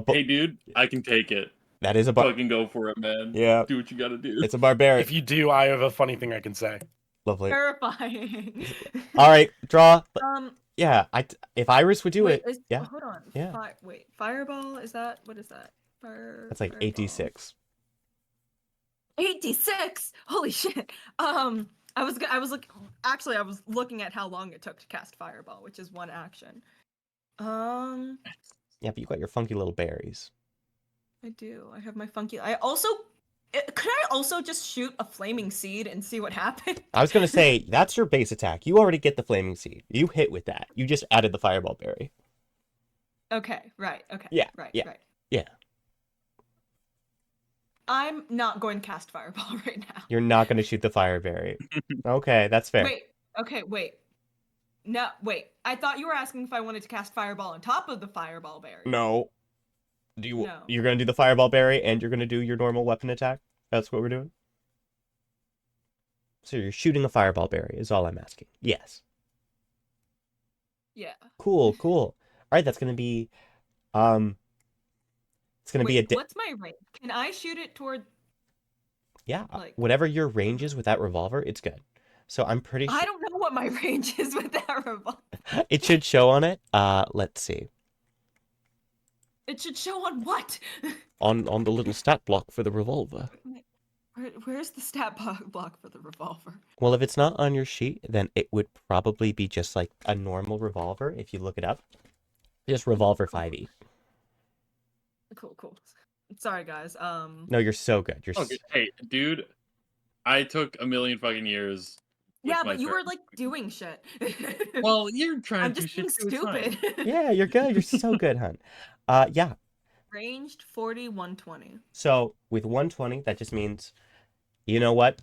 Hey, dude, I can take it. That is a Fucking go for it, man. Yeah. Do what you gotta do. It's a barbarian. If you do, I have a funny thing I can say. Lovely. Terrifying. All right, draw. Um. Yeah, if Iris would do wait, it, yeah, hold on. yeah. Wait, fireball, is that, what is that? That's like Fireball. 8d6. 8d6. Holy shit. I was looking at how long it took to cast fireball, which is 1 action. Yeah, but you got your funky little berries. I do. I have my funky. Could I also just shoot a flaming seed and see what happened? I was gonna say that's your base attack. You already get the flaming seed. You hit with that. You just added the fireball berry. Okay, right. Okay. Yeah, Right. yeah, Right. yeah. I'm not going to cast fireball right now. You're not gonna shoot the fire berry. Okay, that's fair. Wait. Okay. Wait. No. Wait. I thought you were asking if I wanted to cast fireball on top of the fireball berry. No. No. You're gonna do the fireball berry and you're gonna do your normal weapon attack? That's what we're doing? So you're shooting a fireball berry is all I'm asking. Yes. Yeah. Cool, cool. Alright, that's gonna be it's gonna be a What's my range? Can I shoot it toward? Yeah, like- whatever your range is with that revolver, it's good. So I'm pretty sure I don't know what my range is with that revolver. it should show on it. Let's see. It should show on what? On the little stat block for the revolver. Where's the stat block for the revolver? Well, if it's not on your sheet, then it would probably be just like a normal revolver if you look it up. Just revolver 5e. Cool. Sorry, guys. No, you're so good. You're Okay. Hey, dude, I took a million fucking years. with Yeah, my but you were turn. like doing shit. Well, you're trying I'm to do just being shit too, it's fine. stupid. Yeah, you're good. You're so good, hun. Yeah. Ranged 40, 120. So with 120, that just means, you know what?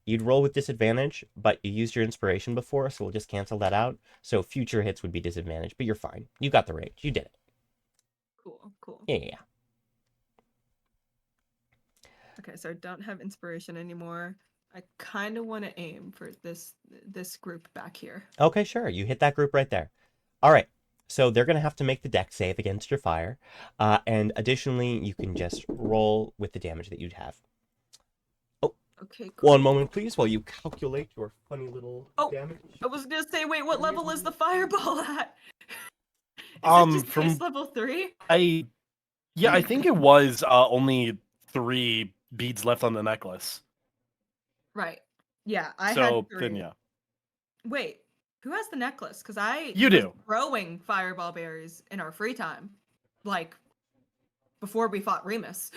You'd roll with disadvantage, but you used your inspiration before, so we'll just cancel that out. So future hits would be disadvantage, but you're fine. You got the range. You did it. Cool. Yeah. Okay, so I don't have inspiration anymore. I kind of want to aim for this group back here. Okay, sure. You hit that group right there. All right. So they're going to have to make the dex save against your fire. And additionally, you can just roll with the damage that you'd have. Okay, cool. One moment, please, while you calculate your funny little damage. I was gonna say, wait, what level is the fireball at? Is it just From base level 3? I think it was only 3 beads left on the necklace. Right. Yeah, I So had 3. then yeah. Wait, who has the necklace? Because I You was do. growing fireball berries in our free time, like before we fought Remus.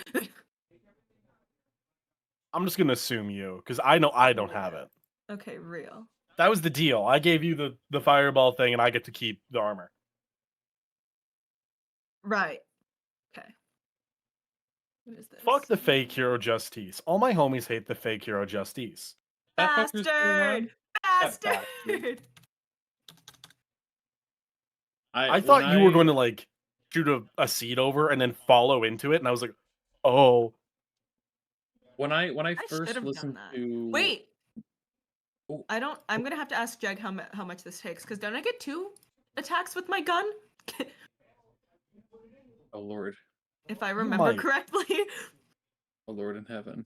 I'm just gonna assume you, because I know I don't have it. Okay, real. That was the deal. I gave you the fireball thing, and I get to keep the armor. Right. Okay. What is this? Fuck the fake hero justice. All my homies hate the fake hero justice. That fucker's still around? Bastard! That Bastard! I thought you were going to like shoot a seed over and then follow into it, and I was like, oh. when I I should first have done listened that. to Wait. Oh. I'm gonna have to ask Jeg how much this takes, because don't I get 2 attacks with my gun? Oh Lord, If I remember might. correctly. oh Lord in heaven.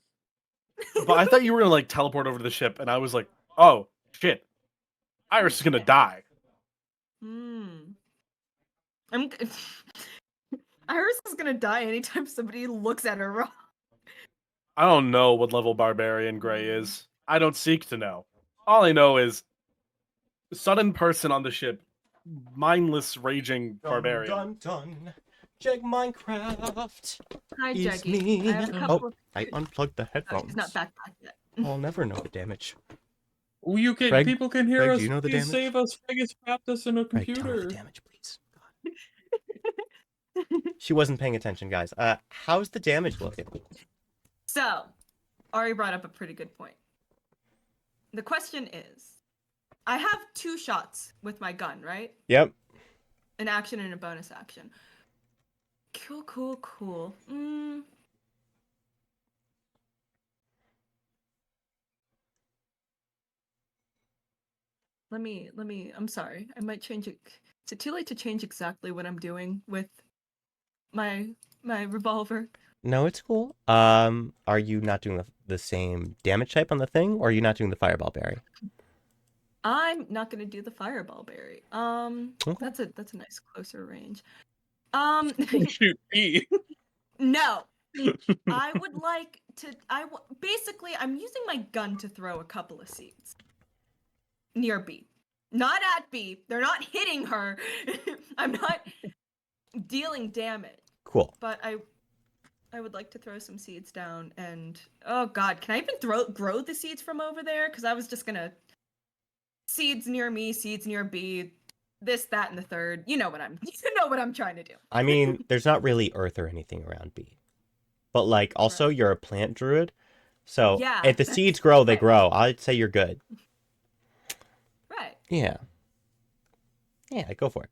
But I thought you were gonna like teleport over to the ship, and I was like, oh shit, Iris is gonna die. I'm Iris is gonna die anytime somebody looks at her wrong. I don't know what level barbarian Gray is. I don't seek to know. All I know is sudden person on the ship, mindless raging barbarian. Dun. Jeg Minecraft. Hi, It's Jeggy. me. I have a couple of... I unplugged the Oh, headphones. she's not back yet. I'll never know the damage. Oh, you can. Greg- People can hear Greg, us. do you know the Please damage? save us. Greg has trapped us in a Greg, tell me computer. the damage, please. God. She wasn't paying attention, guys. How's the damage looking? So, Ari brought up a pretty good point. The question is, I have 2 shots with my gun, right? Yep. An action and a bonus action. Cool. Let me, I'm sorry. I might change it. Is it too late to change exactly what I'm doing with my revolver? No, it's cool. Are you not doing the same damage type on the thing, or are you not doing the fireball berry? I'm not gonna do the fireball berry. Okay. That's a nice closer range. Shoot me. No. I would like to. Basically, I'm using my gun to throw a couple of seeds near B, not at B. They're not hitting her. I'm not dealing damage. Cool. But I would like to throw some seeds down. And oh god, can I even grow the seeds from over there? Because I was just gonna seeds near me, seeds near B, this, that, and the third. You know what I'm trying to do. I mean, there's not really earth or anything around B. But, like, also, Right. you're a plant druid. So, Yeah, if the seeds grow, they right. grow. I'd say you're good. Right. Yeah. Yeah, go for it.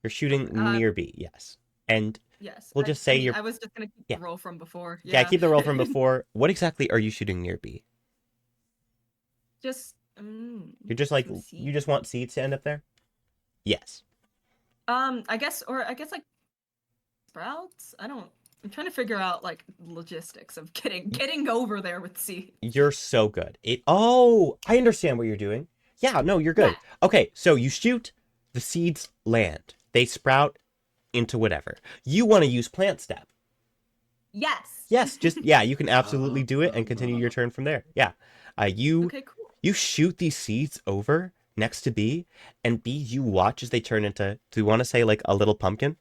You're shooting Uh, near B, yes. And, Yes. We'll just say you're- I was just gonna keep Yeah. the roll from before. yeah, keep the roll from before. What exactly are you shooting near B? Just. You're just, like, some you seeds. just want seeds to end up there? Yes. I guess like sprouts. I'm trying to figure out like logistics of getting over there with seeds. You're so good. I understand what you're doing. Yeah, no, you're good. Yeah. Okay, so you shoot, the seeds land. They sprout into whatever. You want to use plant step. Yes. Yes, you can absolutely do it and continue your turn from there. Yeah. Okay, cool. You shoot these seeds over next to B, and B, you watch as they turn into, do you want to say like a little pumpkin?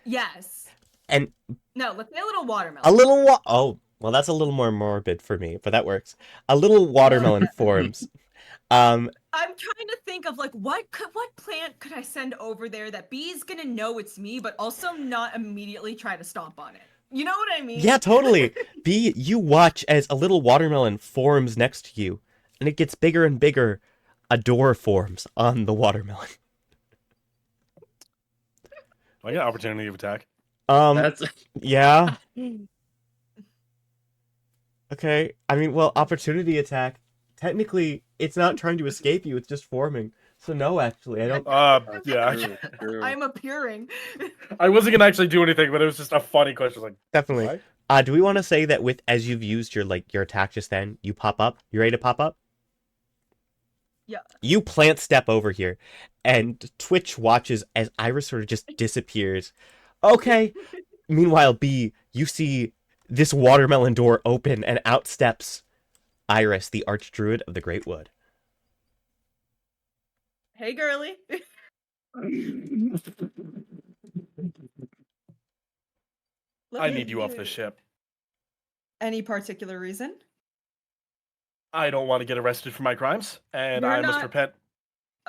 Yes. And No, let's say a little watermelon. a little oh, well, that's a little more morbid for me, but that works. A little watermelon forms. I'm trying to think of like what plant could I send over there that B's gonna know it's me, but also not immediately try to stomp on it. You know what I mean? Yeah, totally. B, you watch as a little watermelon forms next to you, and it gets bigger and bigger. A door forms on the watermelon. I get opportunity of attack. That's Yeah. Okay. I mean, well, opportunity attack. Technically, it's not trying to escape you. It's just forming. So no, actually, I don't. Yeah. true, true. I'm appearing. I wasn't gonna actually do anything, but it was just a funny question. Like, Definitely. what? Do we want to say that as you've used your attack just then, you pop up? You ready to pop up? Yeah. You plant step over here, and Twitch watches as Iris sort of just disappears. Okay. Meanwhile, B, you see this watermelon door open, and out steps Iris, the archdruid of the Great Wood. Hey, girly. I need you off the ship. Any particular reason? I don't want to get arrested for my crimes, and You're I must not- repent.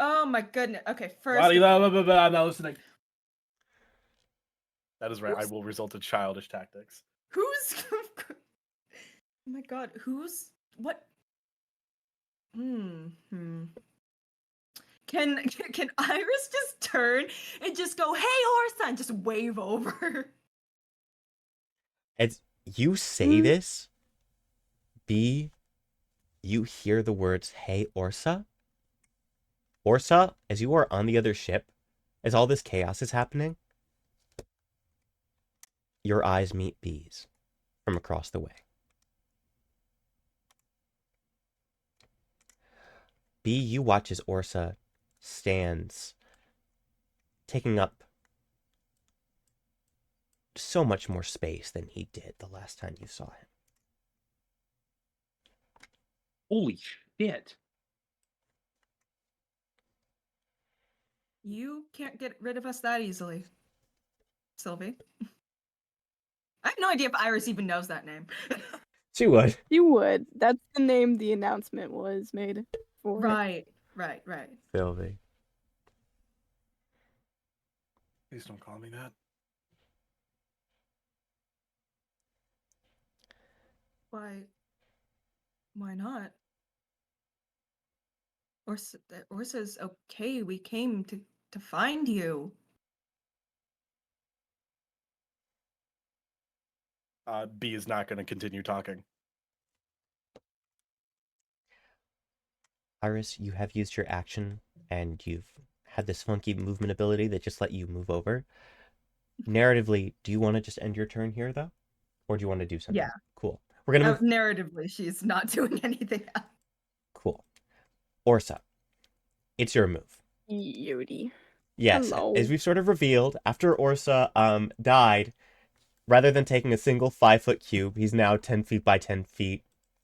Oh my goodness. Okay, first. I'm of all, not listening. That is right. I Who's- will result in childish tactics. Who's? Oh my god. Who's? What? Can Iris just turn and just go, "Hey, Orsa," and just wave over? As you say this, B, you hear the words, "Hey, Orsa." Orsa, as you are on the other ship, as all this chaos is happening, your eyes meet B's from across the way. B, you watch as Orsa stands, taking up so much more space than he did the last time you saw him. Holy shit. You can't get rid of us that easily, Sylvie. I have no idea if Iris even knows that name. She would. You would. That's the name the announcement was made for. Right. Sylvie. Please don't call me that. Why not? Orsa's okay. We came to find you. B is not going to continue talking. Iris, you have used your action and you've had this funky movement ability that just let you move over. Narratively, do you want to just end your turn here, though? Or do you want to do something? Yeah. Cool. We're going to move. Narratively, she's not doing anything else. Cool. Orsa, it's your move. Yodi. Yes, Hello. as we've sort of revealed, after Orsa died, rather than taking a single 5-foot cube, he's now 10 feet by 10 feet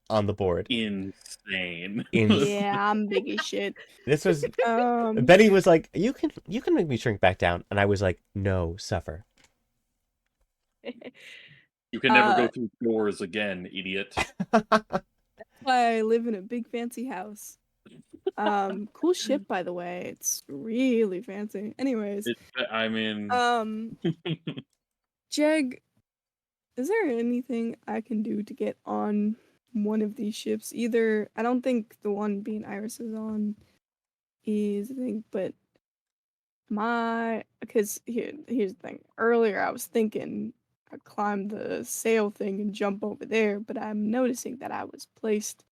on the board. Insane. Yeah, I'm big as shit. This was Um, Benny was like, you can make me shrink back down, and I was like, no, suffer. You can never go through doors again, idiot. I live in a big fancy house. Cool ship, by the way. It's really fancy. Anyways, I mean, Jeg, is there anything I can do to get on one of these ships? Either, I don't think the one being Iris is on is the thing, but because here's the thing. Earlier I was thinking I'd climb the sail thing and jump over there, but I'm noticing that I was placed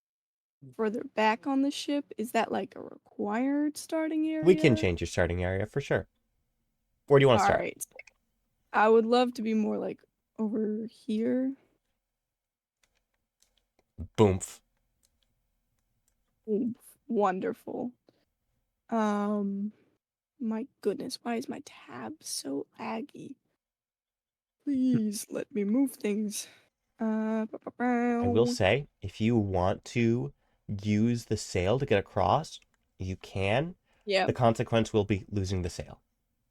further back on the ship. Is that like a required starting area? We can change your starting area for sure. Where do you want to start? Alright. I would love to be more like over here. Boomf. Ooh, wonderful. My goodness, why is my tab so laggy? Please let me move things. I will say, if you want to use the sail to get across, you can. Yeah. The consequence will be losing the sail.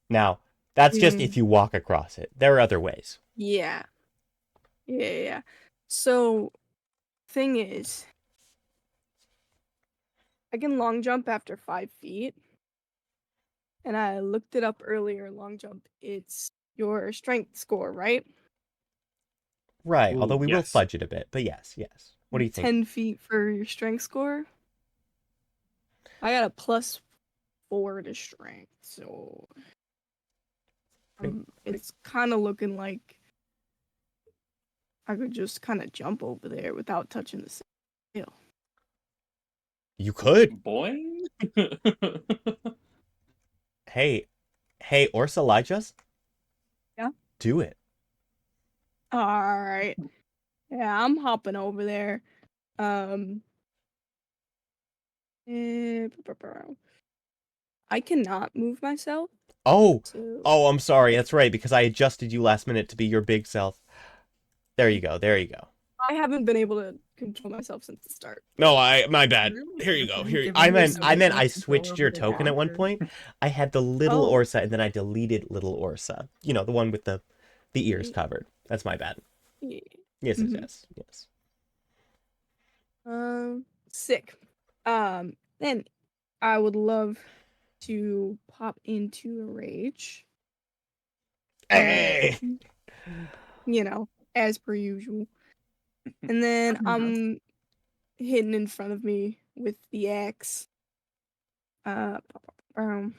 Now, that's just if you walk across it. There are other ways. Yeah. So, thing is, I can long jump after 5 feet. And I looked it up earlier, long jump. It's your strength score, right? Right, Ooh, although we will yes. fudge it a bit, but yes. What do you think? 10 feet for your strength score. I got a +4 to strength, so it's kind of looking like I could just kind of jump over there without touching the sail. You could. boing. Hey, Orsa Lyjust? Yeah? Do it. Alright. Yeah, I'm hopping over there. I cannot move myself. Oh, So I'm sorry. That's right, because I adjusted you last minute to be your big self. There you go. I haven't been able to control myself since the start. No, my bad. Really? Here you go. Given I your meant sweet I control switched over your the token at one doctor. point. I had the little Oh. Orsa, and then I deleted little Orsa. You know, the one with the ears covered. That's my bad. Yeah. Yes. Sick. Then I would love to pop into a rage. Hey! You know, as per usual. And then I'm hitting in front of me with the axe. Yeah. And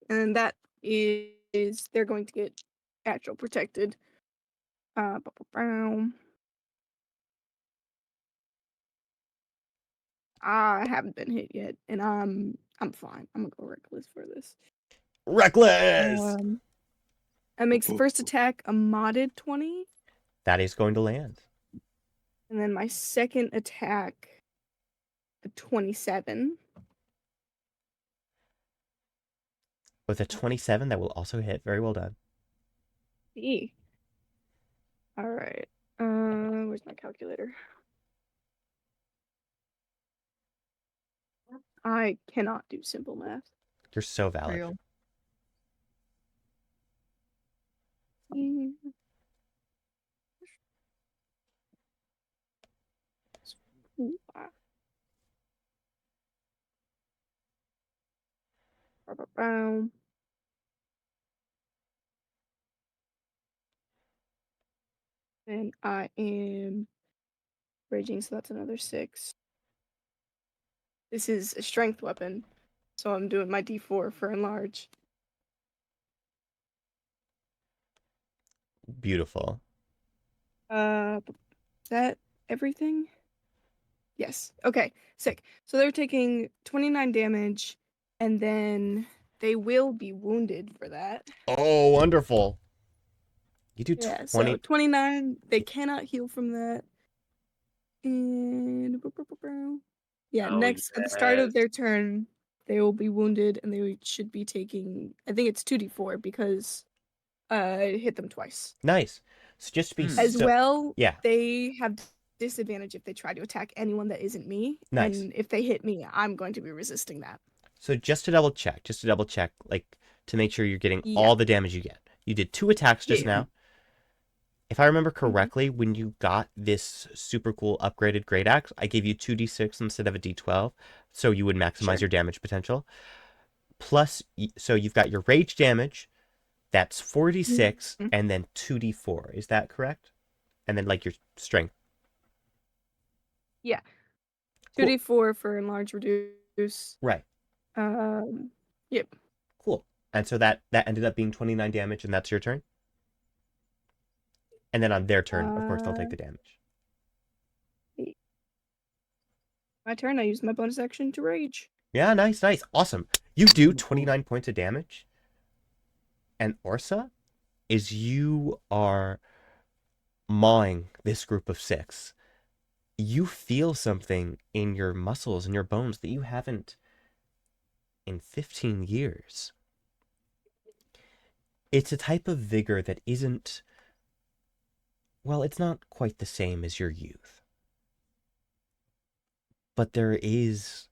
then that is they're going to get actual protected. I haven't been hit yet, and I'm fine. I'm gonna go reckless for this. Reckless! That makes the first attack a modded 20, That is going to land. and then my second attack a 27. With a 27, that will also hit. Very well done. E. All right. Where's my calculator? I cannot do simple math. You're so valid. Real. Ooh, ah. Ba-ba-bow. And I am raging, so that's another 6. This is a strength weapon, so I'm doing my D4 for enlarge. Beautiful. Is that everything? Yes. Okay, sick. So they're taking 29 damage, and then they will be wounded for that. Oh, wonderful. You do Yeah, 20. so 29, they cannot heal from that. And yeah, Oh, next at the start of yes. their turn, they will be wounded, and they should be taking, I think it's 2d4 because it hit them twice. Nice. So just to be As well, yeah. they have disadvantage if they try to attack anyone that isn't me. Nice. And if they hit me, I'm going to be resisting that. So just to double check, like to make sure you're getting Yeah. all the damage you get. You did 2 attacks just Yeah. now. If I remember correctly, when you got this super cool upgraded great axe, I gave you 2d6 instead of a d12, so you would maximize your damage potential. Plus, so you've got your rage damage, that's 4d6, and then 2d4. Is that correct? And then like your strength. Yeah. Cool. 2d4 for enlarge reduce. Right. Yep. Cool. And so that ended up being 29 damage, and that's your turn? And then on their turn, of course, they'll take the damage. My turn. I use my bonus action to rage. Yeah, nice. Awesome. You do 29 points of damage. And Orsa, is you are mawing this group of 6. You feel something in your muscles and your bones that you haven't in 15 years. It's a type of vigor that isn't, well, it's not quite the same as your youth. But there is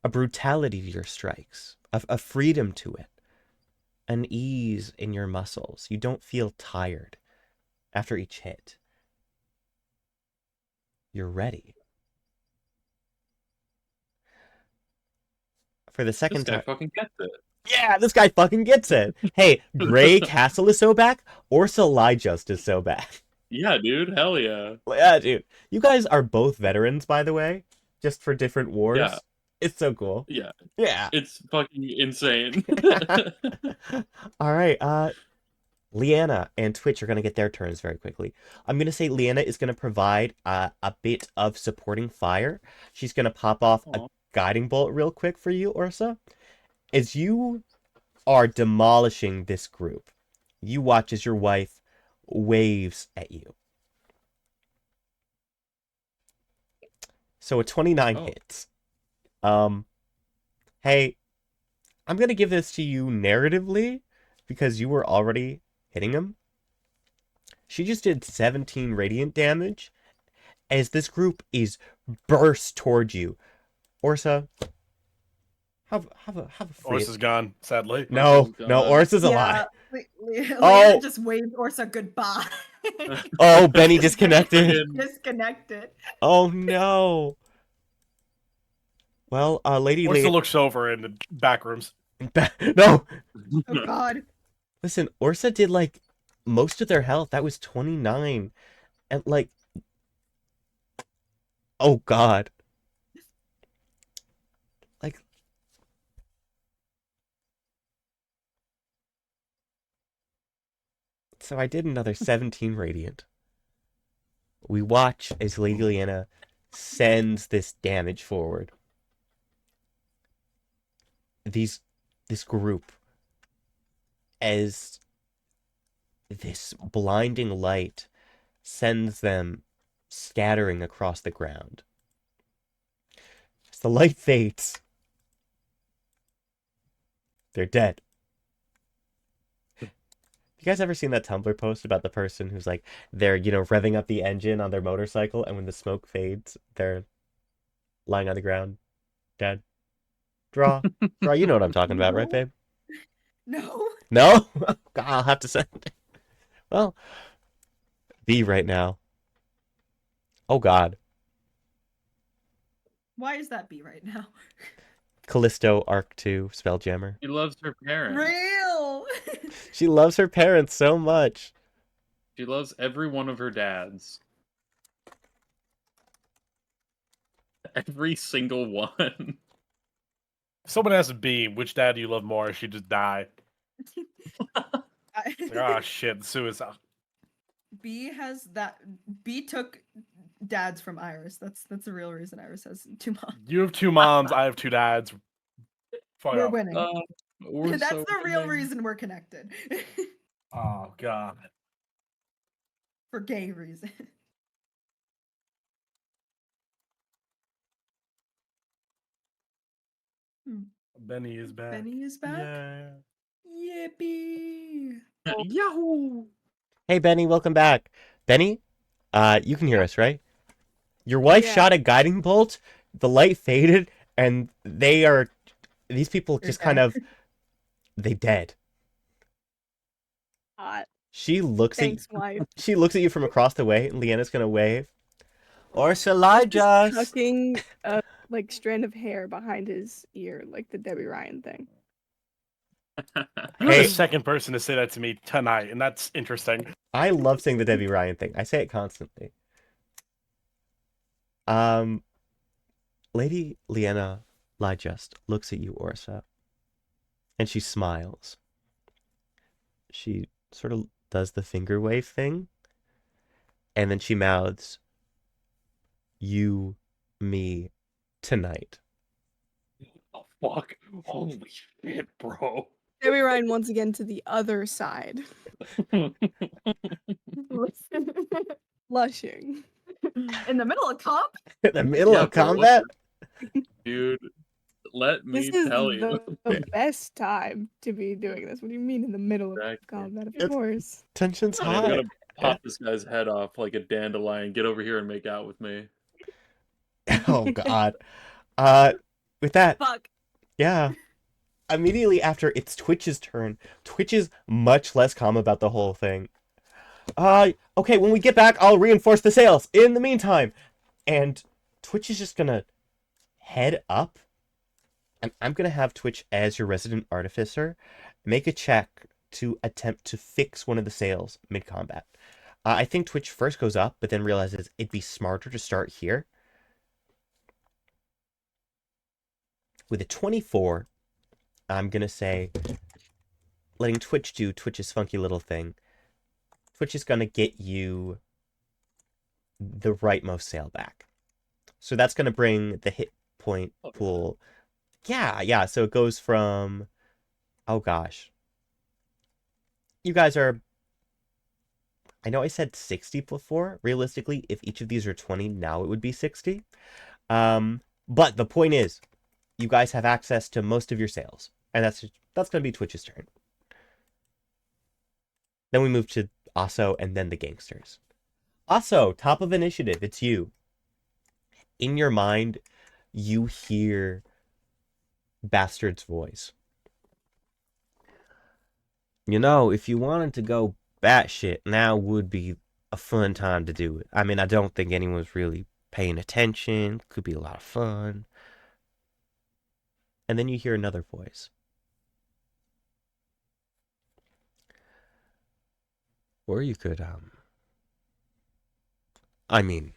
a brutality to your strikes, a freedom to it, an ease in your muscles. You don't feel tired after each hit. You're ready. For the second This guy time. fucking gets it. Yeah, this guy fucking gets it. Hey, Grey Castle is so back. Orsa Lyjust is so back. Yeah, dude. Hell yeah. Yeah, dude. You guys are both veterans, by the way, just for different wars. Yeah. It's so cool. Yeah. Yeah. It's fucking insane. All right. Leanna and Twitch are going to get their turns very quickly. I'm going to say Leanna is going to provide a bit of supporting fire. She's going to pop off a guiding bolt real quick for you, Orsa. As you are demolishing this group, you watch as your wife waves at you. So a 29 hits. Hey, I'm going to give this to you narratively because you were already hitting him. She just did 17 radiant damage as this group is burst toward you. Orsa, have a free... Orsa's gone, sadly. No, Orsa's alive. Leanna just waved Orsa goodbye. Oh, Benni disconnected. Disconnected. Oh no. Well, Lady Orsa Lee. looks over in the back rooms. No! Oh God. Listen, Orsa did, like, most of their health. That was 29. And, like... Oh, God. Like... So I did another 17 radiant. We watch as Lady Leanna sends this damage forward. This group, as this blinding light sends them scattering across the ground. As the light fades, they're dead. You guys ever seen that Tumblr post about the person who's like, they're, revving up the engine on their motorcycle, and when the smoke fades, they're lying on the ground, dead? Draw, you know what I'm talking about, right, babe? No. No? I'll have to send it. Well, B right now. Oh, God. Why is that B right now? Callisto Arc 2 Spelljammer. She loves her parents. Real. She loves her parents so much. She loves every one of her dads. Every single one. If someone asks B, which dad do you love more? She just die. Like, ah, shit, suicide. B has that. B took dads from Iris. That's the real reason Iris has 2 moms. You have 2 moms. I have 2 dads. Fuck We're off. winning. We're That's so the real winning. reason we're connected. Oh God. For gay reasons. Benny is back. Benny is back. Yeah. Yippee! Yahoo! Hey, Benny, welcome back. Benny, you can hear us, right? Your wife Yeah. shot a guiding bolt, the light faded, and these people They're just kind dead. of, they dead. Hot. She looks Thanks, wife. at you from across the way, and Leanna's gonna wave. Orsa Just Lyjust. tucking a strand of hair behind his ear, like the Debbie Ryan thing. You're Hey. the second person to say that to me tonight, and that's interesting. I love saying the Debbie Ryan thing. I say it constantly. Lady Leanna Lyjust looks at you, Orsa, and she smiles. She sort of does the finger wave thing, and then she mouths, "You, me, tonight." Oh, fuck. Holy shit, bro. Debbie Ryan once again to the other side. Blushing. In the middle of comp? In the middle Yeah, of bro, combat? Dude, let me This is tell you. the best time to be doing this. What do you mean in the middle of Exactly. combat? Of It's- course. Tension's I'm high. gonna pop this guy's head off like a dandelion. Get over here and make out with me. Oh, God. With that, Fuck. yeah. Immediately after, it's Twitch's turn. Twitch is much less calm about the whole thing. Okay, when we get back, I'll reinforce the sails. In the meantime, and Twitch is just gonna head up, and I'm gonna have Twitch as your resident artificer make a check to attempt to fix one of the sails mid-combat. I think Twitch first goes up, but then realizes it'd be smarter to start here. With a 24, I'm gonna say, letting Twitch do Twitch's funky little thing. Twitch is gonna get you the rightmost sail back. So that's gonna bring the hit point pool. Yeah, so it goes from, oh gosh. You guys are, I know I said 60 before. Realistically, if each of these are 20, now it would be 60. But the point is, you guys have access to most of your sails. And that's gonna be Twitch's turn. Then we move to Aso and then the gangsters. Aso, top of initiative, it's you. In your mind, you hear Bastard's voice. You know, if you wanted to go batshit, now would be a fun time to do it. I mean, I don't think anyone's really paying attention. Could be a lot of fun. And then you hear another voice. Or you could, I mean,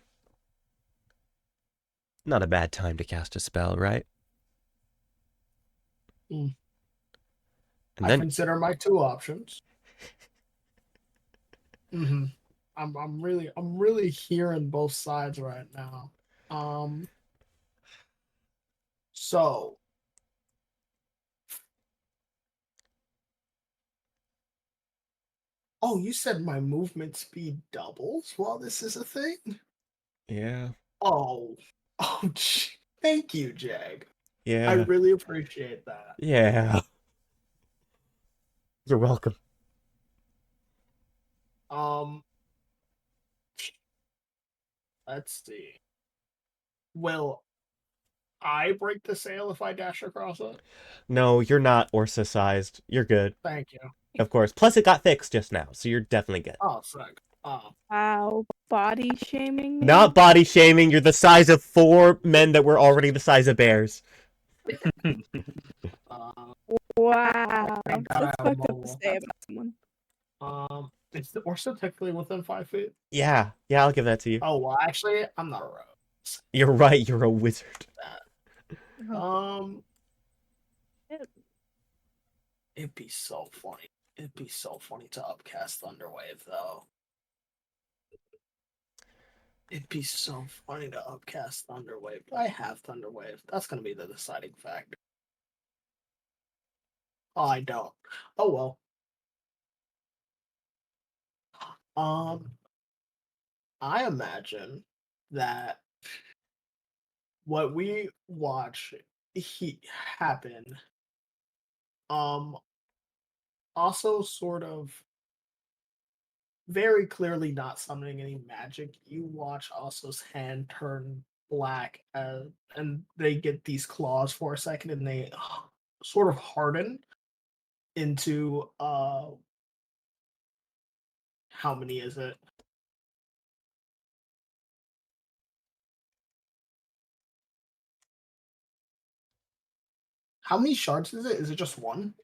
not a bad time to cast a spell, right? Mm. And I then, consider my two options. Mm-hmm. I'm really hearing both sides right now. So oh, you said my movement speed doubles while this is a thing? yeah, Oh, oh, thank you, Jag. I yeah, really appreciate that. yeah. You're welcome. Um, let's see. Will I break the sail if I dash across it? No, you're not Orsa sized. You're good, Thank you. of course. Plus, it got fixed just now, so you're definitely good. Oh, sick. Wow, body shaming me? Not body shaming. You're the size of 4 men that were already the size of bears. Uh, Wow, Thank God that's I have fucked up to mobile. say about someone. Is the Orsa technically within 5 feet? Yeah, I'll give that to you. Oh, well, actually, I'm not a rogue. You're right. You're a wizard. Um, Shit. it'd be so funny. It'd be so funny to upcast Thunderwave, though. It'd be so funny to upcast Thunderwave. I have Thunderwave. That's gonna be the deciding factor. Oh, I don't. Oh well. I imagine that what we watch happen, also sort of very clearly not summoning any magic. You watch Also's hand turn black, and they get these claws for a second, and they sort of harden into how many is it? How many shards is it? Is it just one?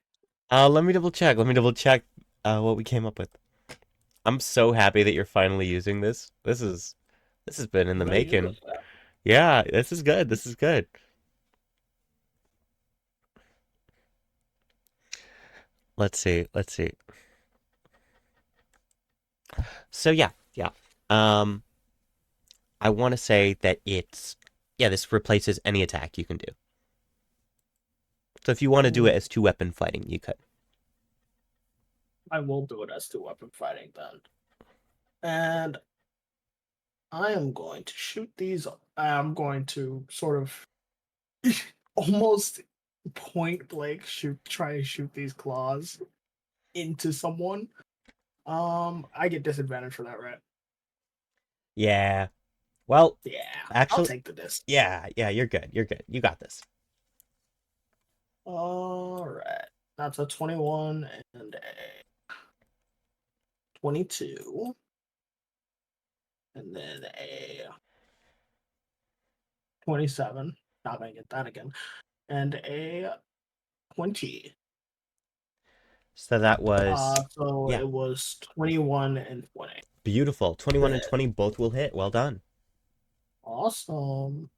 Let me double check. Let me double check what we came up with. I'm so happy that you're finally using this. This has been in the Really making. use that. Yeah, this is good. This is good. Let's see. Let's see. So yeah. I want to say that this replaces any attack you can do. So if you want to do it as 2-weapon fighting, you could. I will do it as 2-weapon fighting then. And I am going to shoot these. I'm going to sort of almost point blank try to shoot these claws into someone. I get disadvantage for that, right? Yeah. Well, Yeah. actually, I'll take the disc. yeah, you're good. You're good. You got this. All right. That's a 21 and a 22. And then a 27. Not gonna get that again. And a 20. So that was So yeah, it was 21 and 20. beautiful. 21 and 20 both will hit. Well done. Awesome.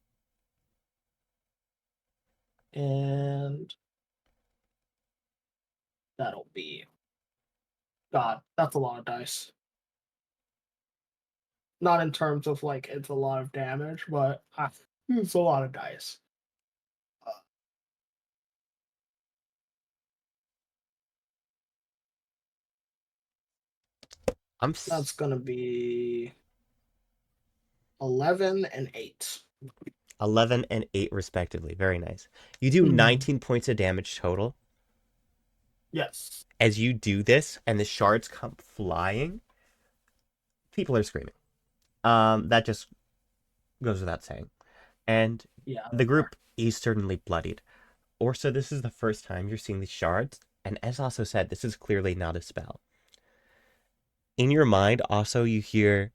And that'll be God, that's a lot of dice. Not in terms of like it's a lot of damage, but it's a lot of dice. That's gonna be 11 and 8. 11 and 8 respectively. Very nice. You do 19 points of damage total. Yes. As you do this and the shards come flying, people are screaming. That just goes without saying. And Yeah. the group is certainly bloodied. Orsa, this is the first time you're seeing these shards, and as also said, this is clearly not a spell. In your mind, also, you hear,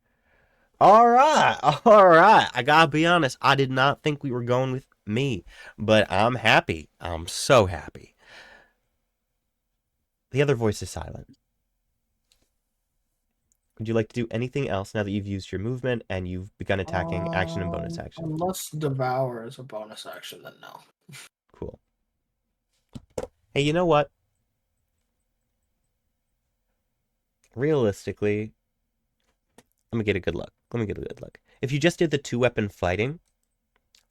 all right, I gotta be honest, I did not think we were going with me. But I'm happy. I'm so happy. The other voice is silent. Would you like to do anything else now that you've used your movement and you've begun attacking action and bonus action? Unless devour is a bonus action, then no. Cool. Hey, you know what? Realistically, let me get a good look. If you just did the 2-weapon fighting,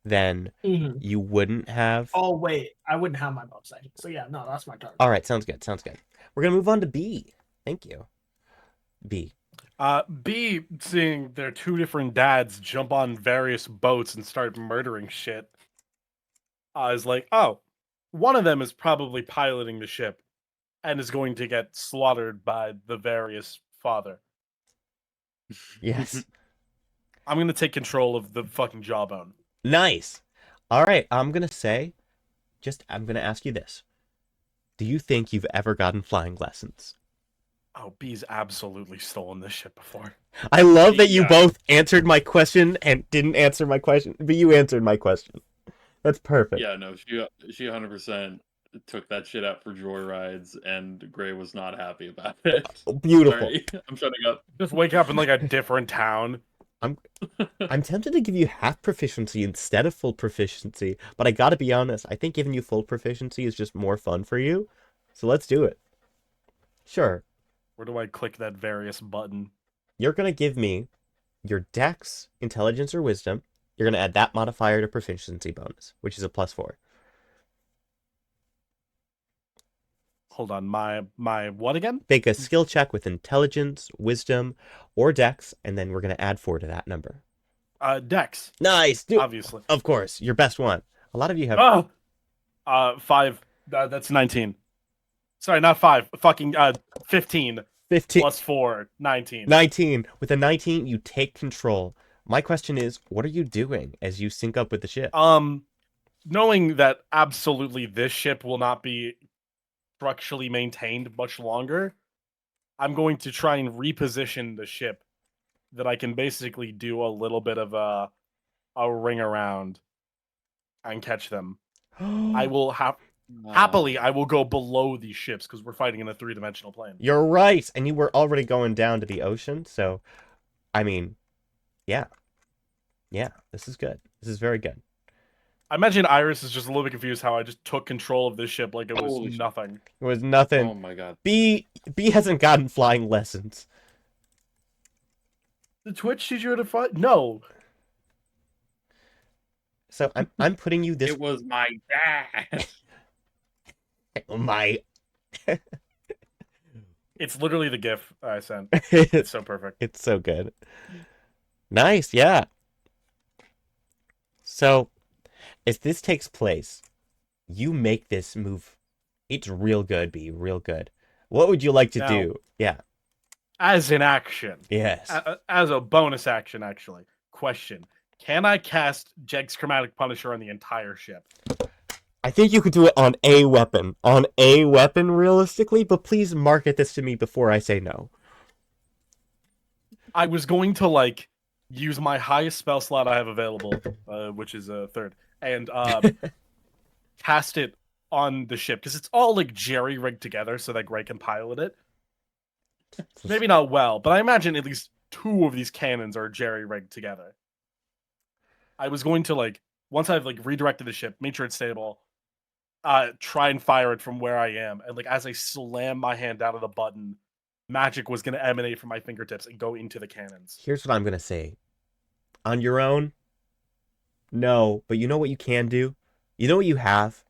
then you wouldn't have. Oh wait, I wouldn't have my bonus action. So yeah, no, that's my turn. All right, sounds good. We're gonna move on to B. Thank you. B. B, seeing their two different dads jump on various boats and start murdering shit, is like, oh, one of them is probably piloting the ship and is going to get slaughtered by the various father. Yes. I'm going to take control of the fucking jawbone. Nice. All right, I'm gonna ask you this. Do you think you've ever gotten flying lessons? Oh, B's absolutely stolen this shit before. I love that you Yeah. both answered my question and didn't answer my question, but you answered my question. That's perfect. Yeah, no, she 100% took that shit out for joyrides, and Gray was not happy about it. Beautiful. Sorry, I'm shutting up. Just wake up in like a different town. I'm tempted to give you half proficiency instead of full proficiency, but I gotta be honest, I think giving you full proficiency is just more fun for you. So let's do it. Sure. Where do I click that various button? You're gonna give me your dex, intelligence, or wisdom. You're gonna add that modifier to proficiency bonus, which is a +4. Hold on, my what again? Make a skill check with intelligence, wisdom, or dex, and then we're gonna add 4 to that number. Dex, Nice, dude. obviously. Of course, your best one. A lot of you have. 5. That's 19. Sorry, not 5. Fucking 15 15. plus 4, 19. 19. With a 19, you take control. My question is, what are you doing as you sync up with the ship? Knowing that absolutely this ship will not be structurally maintained much longer, I'm going to try and reposition the ship that I can basically do a little bit of a ring around and catch them. I will happily I will go below these ships because we're fighting in a 3-dimensional plane. You're right, and you were already going down to the ocean, so, I mean, yeah. Yeah, this is good. This is very good. I imagine Iris is just a little bit confused how I just took control of this ship like it was Holy shit. nothing. It was nothing. Oh my god. B hasn't gotten flying lessons. The Twitch teach you how to fight? No. So I'm putting you this. It was my dad. My. It's literally the GIF I sent. It's so perfect. It's so good. Nice, yeah. So, as this takes place, you make this move. It's real good, B, real good. What would you like to Now- do? Yeah. As an action. Yes. As a bonus action, actually. Question. Can I cast Jeg's Chromatic Punisher on the entire ship? I think you could do it on a weapon. On a weapon, realistically, but please market this to me before I say no. I was going to, use my highest spell slot I have available, which is a 3rd, and cast it on the ship, because it's all, jerry-rigged together so that Gray can pilot it. Maybe not well, but I imagine at least 2 of these cannons are jerry-rigged together. I was going to, once I've, redirected the ship, made sure it's stable, try and fire it from where I am. And, as I slam my hand down on the button, magic was going to emanate from my fingertips and go into the cannons. Here's what I'm going to say. On your own, no. But you know what you can do? You know what you have?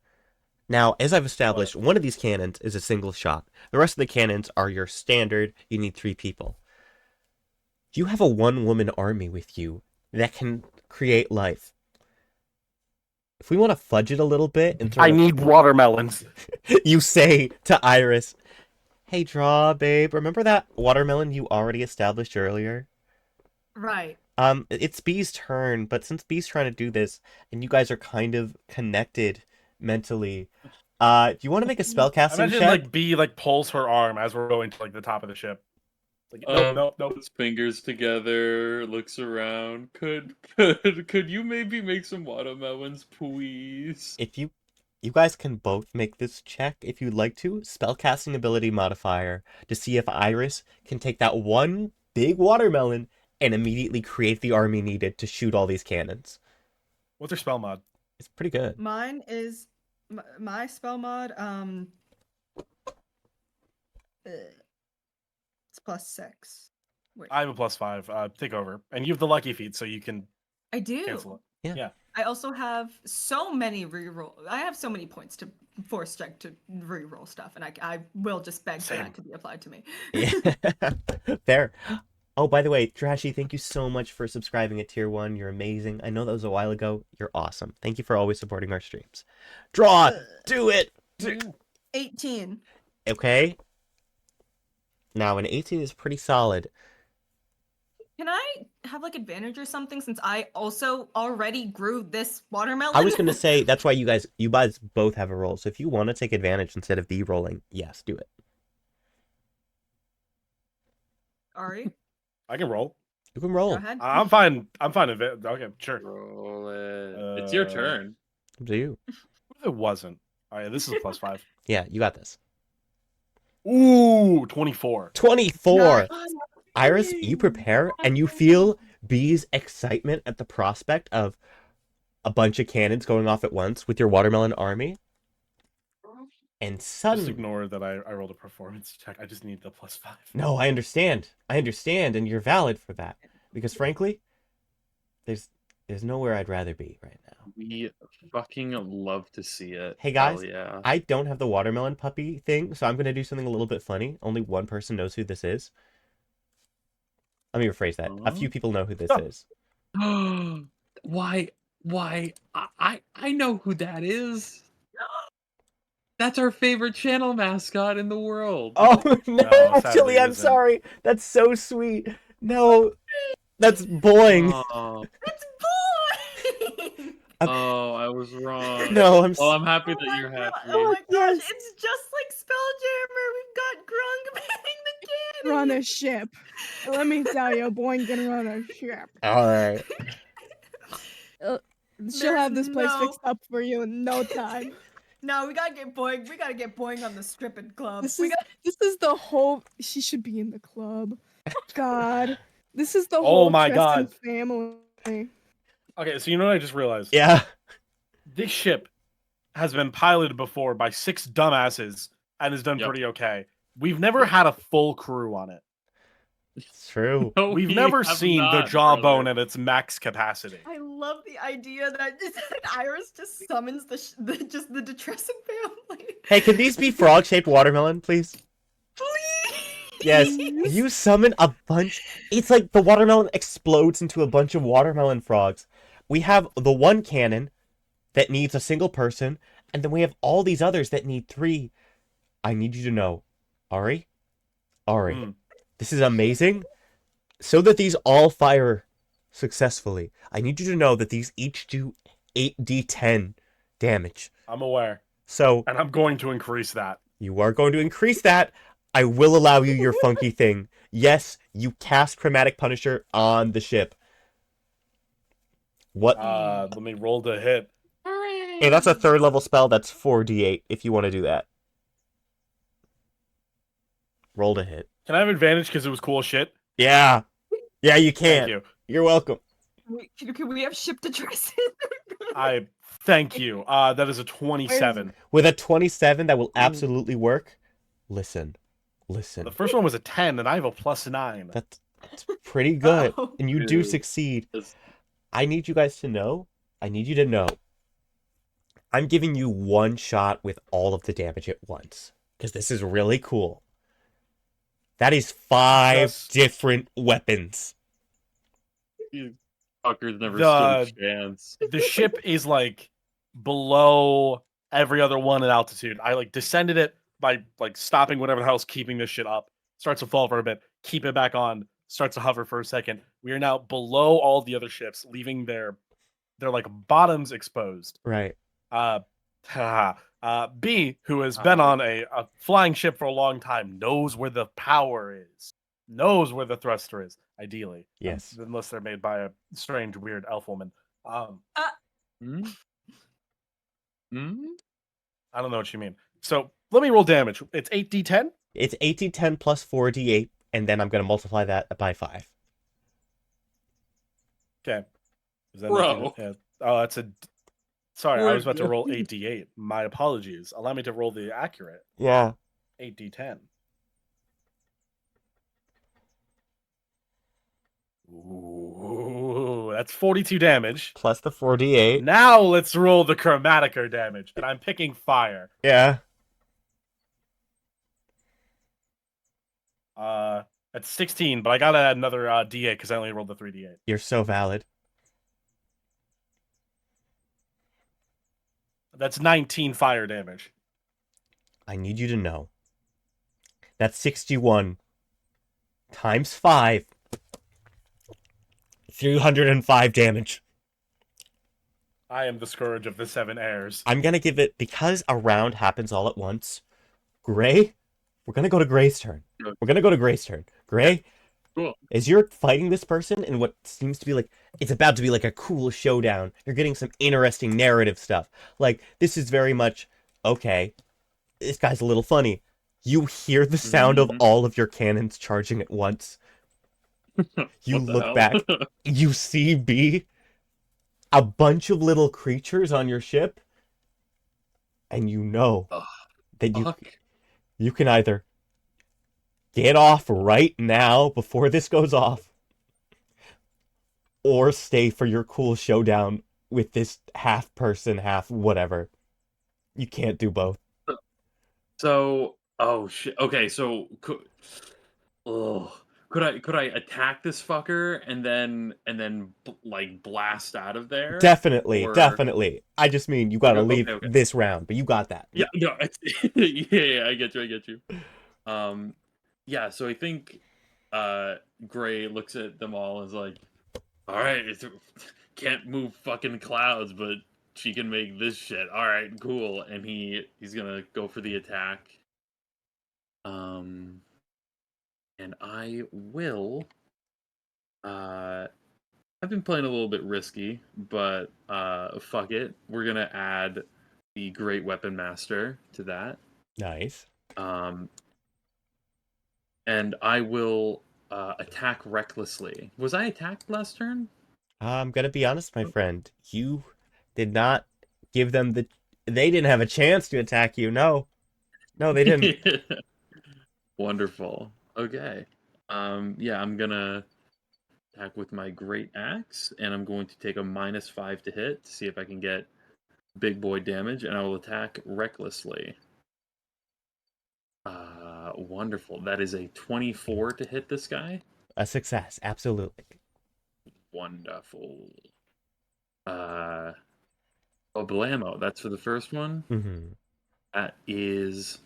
Now, as I've established, one of these cannons is a single shot. The rest of the cannons are your standard, you need 3 people. You have a 1-woman army with you that can create life. If we want to fudge it a little bit and I need watermelons. you say to Iris, "Hey, draw, babe, remember that watermelon you already established earlier?" Right. It's B's turn, but since B's trying to do this, and you guys are kind of connected mentally, do you want to make a spellcasting Imagine check? B pulls her arm as we're going to the top of the ship. Like, nope. Puts fingers together, looks around. Could you maybe make some watermelons, please? If you guys can both make this check if you'd like to, spellcasting ability modifier, to see if Iris can take that one big watermelon and immediately create the army needed to shoot all these cannons. What's her spell mod? It's pretty good. Mine is my spell mod. It's +6. Wait, I have a +5. Take over, and you have the lucky feat, so you can I do. cancel it. Yeah. I also have so many reroll. I have so many points to force check to reroll stuff, and I will just beg for Same. that to be applied to me. Yeah. Fair. Oh, by the way, Trashy, thank you so much for subscribing at tier 1. You're amazing. I know that was a while ago. You're awesome. Thank you for always supporting our streams. Draw! Do it! 18. Okay. Now, an 18 is pretty solid. Can I have like advantage or something since I also already grew this watermelon? I was going to say, that's why you guys both have a roll. So if you want to take advantage instead of B rolling, yes, do it. Ari, I can roll. You can go roll. ahead. I'm fine. with it. Okay, sure. Roll it. It's your turn. Up to you. What if it wasn't? All right, this is a +5. Yeah, you got this. Ooh, 24. 24! Nice. Iris, you prepare and you feel B's excitement at the prospect of a bunch of cannons going off at once with your watermelon army. And Just suddenly... ignore that I rolled a performance check. I just need the +5. No, I understand. And you're valid for that. Because frankly, there's nowhere I'd rather be right now. We fucking love to see it. Hey guys, Hell yeah. I don't have the watermelon puppy thing, so I'm going to do something a little bit funny. Only one person knows who this is. Let me rephrase that. A few people know who this is. Why? I know who that is. That's our favorite channel mascot in the world. Oh, no, No, sadly Chili, it I'm isn't. sorry. That's so sweet. No, that's boing. Oh, It's boy. oh, I was wrong. No, I'm Well, I'm happy that you're God. happy. Oh my gosh, Yes. it's just like Spelljammer. We've got Grung banning the cannon. Run a ship. Let me tell you, Boing can run a ship. All right. She'll have this place no- fixed up for you in no time. No, we gotta get Boing. We gotta get Boing on the stripping club. This We is got- this is the whole. She should be in the club. God, this is the Oh whole my Tristan God. family. Okay, so you know what I just realized? Yeah. This ship has been piloted before by 6 dumbasses and has done Yep. pretty okay. We've never had a full crew on it. It's true. No, We've we never have seen the not, jawbone brother. at its max capacity. I love the idea that Iris just summons just the Detressing family. Hey, can these be frog-shaped watermelon, please? Please. Yes. You summon a bunch. It's like the watermelon explodes into a bunch of watermelon frogs. We have the one cannon that needs a single person, and then we have all these others that need 3. I need you to know, Ari, Mm. this is amazing. So that these all fire successfully, I need you to know that these each do 8d10 damage. I'm aware. So And I'm going to increase that. you are going to increase that. I will allow you your funky thing. Yes, you cast Chromatic Punisher on the ship. What? Let me roll to hit. Hey, that's a 3rd level spell. That's 4d8 if you want to do that. Roll to hit. Can I have advantage because it was cool shit? Yeah. Yeah, you can. Thank you. You're welcome. Can we have ship Detressing? I thank you. That is a 27. With a 27, that will absolutely work. Listen. The first one was a 10, and I have a +9. That's pretty good. Uh-oh. And you do Dude. succeed. It's- I need you guys to know. I need you to know. I'm giving you one shot with all of the damage at once. Because this is really cool. That is 5 Yes. different weapons. You fuckers never The- stood a chance. The ship is like below every other one at altitude. I like descended it by like stopping whatever the hell's keeping this shit up. Starts to fall for a bit, keep it back on, starts to hover for a second. We are now below all the other ships, leaving their like bottoms exposed. Right. B, who has been on a flying ship for a long time, knows where the power is. knows where the thruster is, ideally. Yes. Unless they're made by a strange, weird elf woman. Hmm? Hmm? I don't know what you mean. So let me roll damage. It's 8d10. It's 8d10 plus 4d8, and then I'm going to multiply that by 5. Okay. Is that Bro. Oh, that's a. Sorry, I We're was about to roll good. 8d8. My apologies. Allow me to roll the accurate Yeah. 8d10. Ooh, that's 42 damage. Plus the 4d8. Now let's roll the chromatica damage, and I'm picking fire. Yeah. That's 16, but I gotta add another d8 because I only rolled the 3d8. You're so valid. That's 19 fire damage. I need you to know. That's 61 times 5. 305 damage. I am the scourge of the seven heirs. I'm going to give it, because a round happens all at once, Gray, we're going to go to Gray's turn. We're going to go to Gray's turn. Gray, Cool. as you're fighting this person in what seems to be like, it's about to be like a cool showdown, you're getting some interesting narrative stuff. Like, this is very much, okay, this guy's a little funny. You hear the sound of all of your cannons charging at once. You What the look hell? back, you see B, a bunch of little creatures on your ship, and you know Ugh, that Fuck. you can either get off right now before this goes off, or stay for your cool showdown with this half person, half whatever. You can't do both. So, oh shit. Okay, so could I attack this fucker and then like blast out of there? Definitely, Or- definitely. I just mean you gotta Okay, leave okay. this round, but you got that. Yeah, no, yeah, I get you. Yeah, so I think Gray looks at them all as like, all right, can't move fucking clouds, but she can make this shit. All right, cool. And he's gonna go for the attack. And I will. I've been playing a little bit risky, but fuck it. We're gonna add the Great Weapon Master to that. Nice. And I will attack recklessly. Was I attacked last turn? I'm gonna be honest, my friend. You did not give them the. They didn't have a chance to attack you. No, they didn't. Wonderful. Okay. Yeah, I'm gonna attack with my great axe, and I'm going to take a -5 to hit to see if I can get big boy damage, and I will attack recklessly. Wonderful. That is a 24 to hit this guy. A success, absolutely. Wonderful. Oh, blammo. That's for the first one. Mm-hmm. That is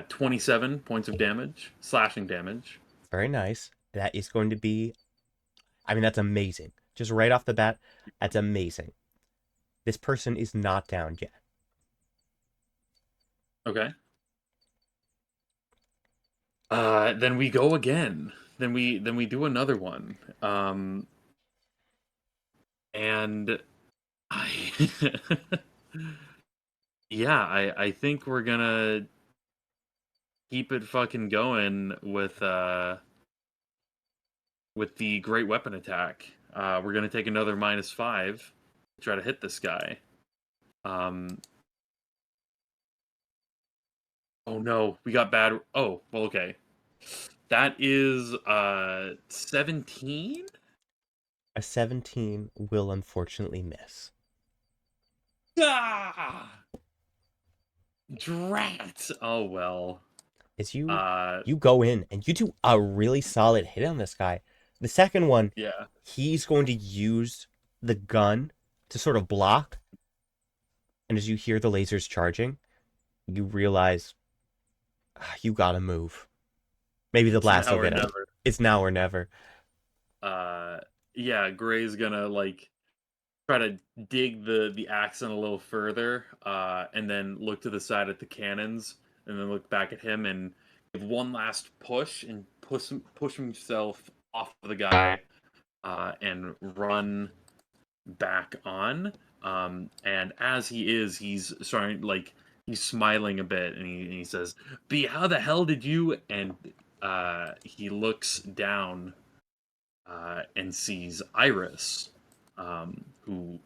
27 points of damage, slashing damage. Very nice. That is going to be. I mean, that's amazing. Just right off the bat, that's amazing. This person is not down yet. Okay. Then we go again. Then we do another one. And I think we're gonna keep it fucking going with the great weapon attack. We're gonna take another -5 to try to hit this guy. Oh no, we got bad. Oh, well, okay. That is 17. A 17 will unfortunately miss. Ah! Drat. Oh well. As you go in and you do a really solid hit on this guy. The second one, Yeah. he's going to use the gun to sort of block. And as you hear the lasers charging, you realize you gotta move. Maybe the blast will get him. It's now or never. Yeah, Gray's gonna like try to dig the axe in a little further, and then look to the side at the cannons, and then look back at him and give one last push and push himself off of the guy and run back on. And as he's starting, like, he's smiling a bit, and he says, "B, how the hell did you?" And he looks down and sees Iris, who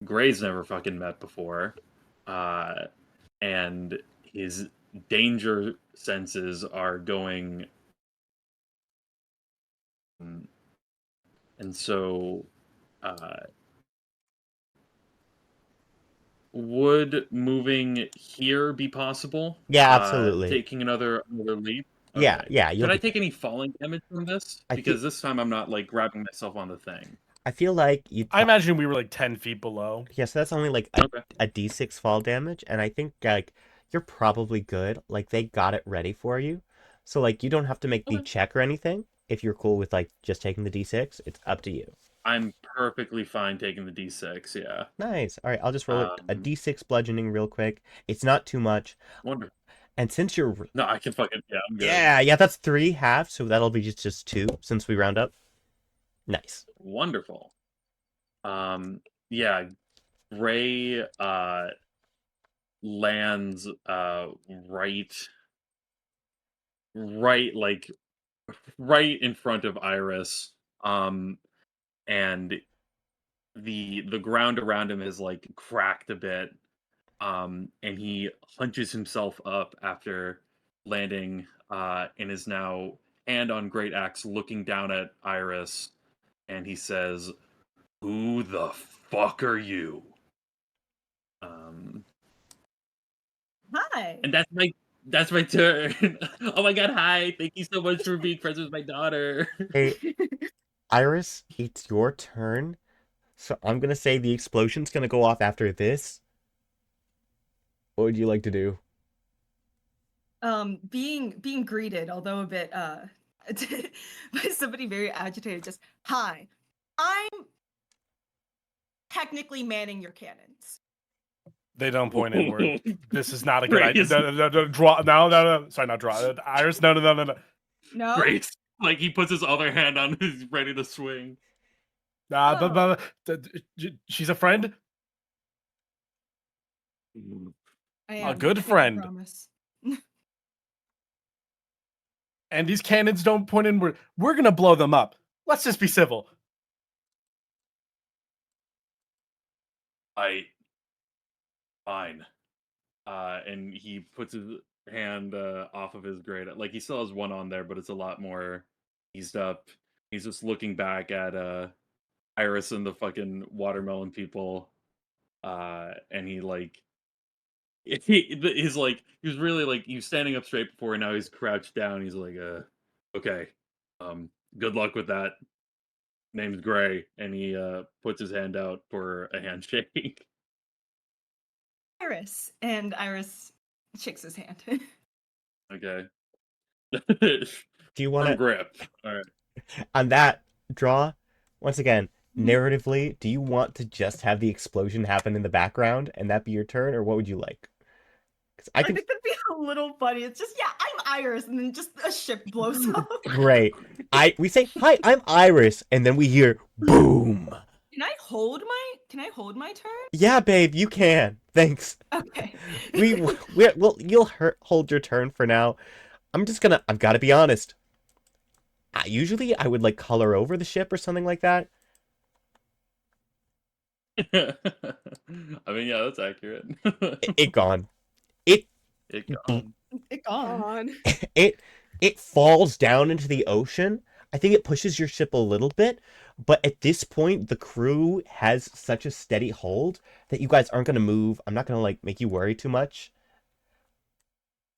Gray's never fucking met before, and his danger senses are going, and so would moving here be possible? Yeah, absolutely. Taking another leap. Yeah, Okay. yeah. You'll Should I be. take any falling damage from this? I feel. Because this time I'm not like grabbing myself on the thing. I feel like you. I imagine we were like 10 feet below. Yeah, so that's only like Okay. a d6 fall damage, and I think like you're probably good. Like they got it ready for you, so like you don't have to make the Okay. check or anything. If you're cool with like just taking the d6, it's up to you. I'm perfectly fine taking the d6. Yeah. Nice. All right, I'll just roll a Um, d6 bludgeoning real quick. It's not too much, Wonderful. and since you're No, I can fucking I'm good. yeah, that's 3 halves, so that'll be just 2 since we round up. Nice. Wonderful. Yeah, Gray lands right right in front of Iris. And the ground around him is like cracked a bit. And he hunches himself up after landing and is now hand on great axe looking down at Iris, and he says, "Who the fuck are you?" Hi. And that's my turn. Oh my god, hi. Thank you so much for being friends with my daughter. Hey, Iris, it's your turn. So I'm gonna say the explosion's gonna go off after this. What would you like to do? Being greeted, although a bit by somebody very agitated, just hi. I'm technically manning your cannons. They don't point inward. This is not a good Great. idea. No, draw. No. Sorry, not draw. Iris, no. No? Great. Like he puts his other hand on, he's ready to swing. She's a friend. I A am. good I friend. promise. And these cannons don't point inward. We're gonna blow them up. Let's just be civil. Fine. And he puts his hand off of his grade. Like he still has one on there, but it's a lot more eased up. He's just looking back at Iris and the fucking watermelon people. And he like he's like he was really like he was standing up straight before, and now he's crouched down. He's like, okay. Good luck with that. Name's Gray, and he puts his hand out for a handshake. Iris. And Iris shakes his hand. Okay. Do you want From to grip. All right. on that draw? Once again, narratively, do you want to just have the explosion happen in the background and that be your turn, or what would you like? Because I I can. think that'd be a little funny. It's just, yeah, I'm Iris, and then just a ship blows up. Great. We say, "Hi, I'm Iris," and then we hear boom. Can I hold my turn? Yeah, babe, you can. Thanks. Okay. You'll hold your turn for now. I've got to be honest. Usually I would like color over the ship or something like that. I mean, yeah, that's accurate. It gone. It It gone. It gone. On. it falls down into the ocean. I think it pushes your ship a little bit, but at this point the crew has such a steady hold that you guys aren't going to move. I'm not going to like make you worry too much.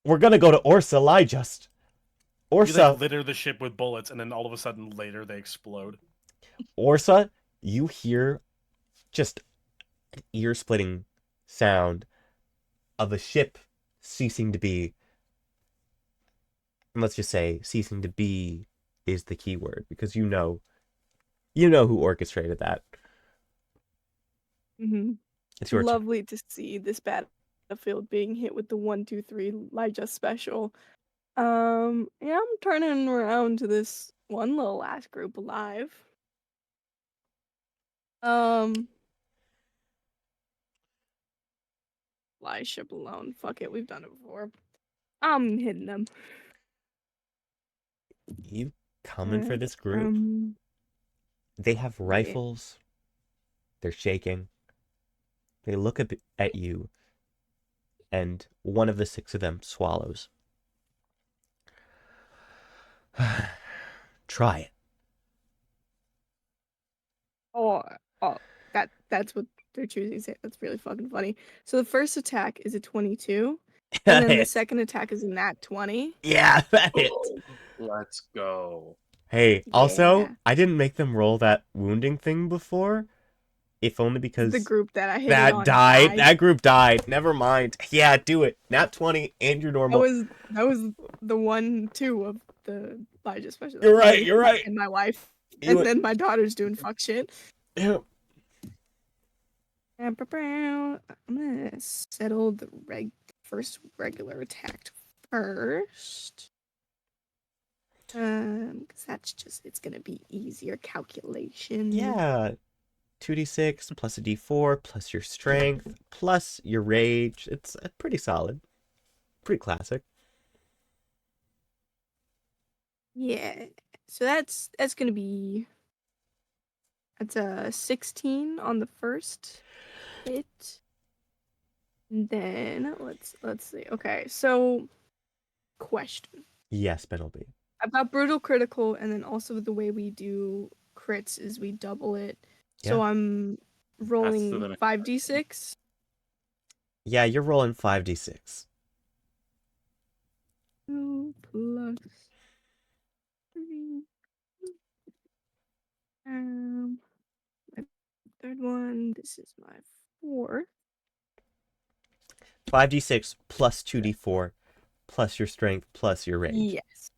We're going to go to Orsa Lyjust. You Orsa, like litter the ship with bullets, and then all of a sudden later they explode. Orsa, you hear just an ear-splitting sound of a ship ceasing to be. And let's just say ceasing to be is the key word, because you know who orchestrated that. Mm-hmm. It's your turn. Lovely to see this battlefield being hit with the 1, 2, 3 Lyjust special. Yeah, I'm turning around to this one little ass group alive. Fly ship alone. Fuck it, we've done it before. I'm hitting them. You coming for this group? Um, They have yeah. rifles. They're shaking. They look at you, and one of the 6 of them swallows. Try it. Oh, that's what they're choosing to say. That's really fucking funny. So the first attack is a 22, and then the second attack is a nat 20. Yeah, that hits. Oh, let's go. Hey, also, Yeah. I didn't make them roll that wounding thing before, if only The because group that I hit that it on died. That group died. Never mind. Yeah, do it. Nat 20 and your normal. That was the 1-2 of the Lyjust special. You're right. You're right. And my wife, You- and then my daughter's doing fuck shit. Yeah. I'm gonna settle the first regular attack first. Because that's just, it's gonna be easier calculation. Yeah. 2d6 plus a d4 plus your strength plus your rage. It's pretty solid. Pretty classic. Yeah. So that's gonna be, that's a 16 on the first hit. And then let's see. Okay, so question. Yes, Benelby. I've got brutal critical, and then also the way we do crits is we double it. So Yeah. I'm rolling the next 5d6. Yeah, you're rolling 5d6. 2 plus 3. My third one. This is my fourth. 5d6 plus 2d4 plus your strength plus your range. Yes.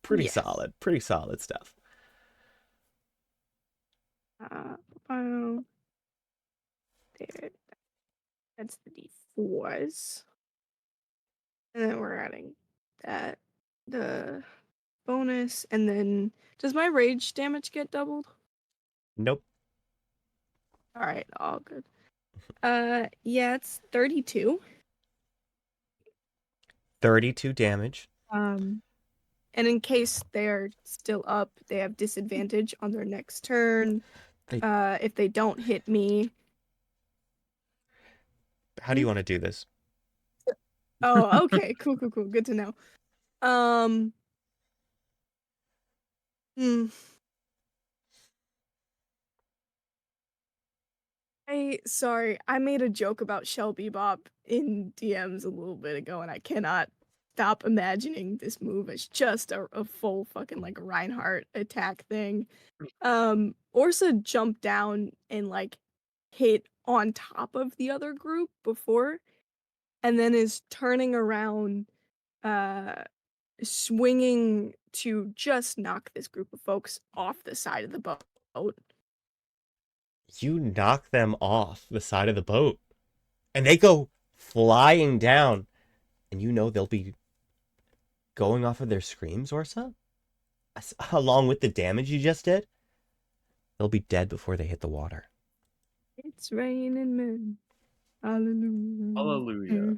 Pretty Yes. solid. Pretty solid stuff. There. That's the d4s. And then we're adding the bonus, and then does my rage damage get doubled? Nope. All right, all good. Yeah, it's 32. 32 damage. And in case they're still up, they have disadvantage on their next turn. If they don't hit me. How do you want to do this? Oh, okay. Cool. Good to know. Sorry, I made a joke about Shell Bebop in DMs a little bit ago, and I cannot stop imagining this move as just a full fucking like Reinhardt attack thing. Orsa jumped down and like hit on top of the other group before, and then is turning around, swinging to just knock this group of folks off the side of the boat. You knock them off the side of the boat, and they go flying down, and you know they'll be going off of their screams, Orsa? Along with the damage you just did, they'll be dead before they hit the water. It's raining men. Hallelujah. Hallelujah.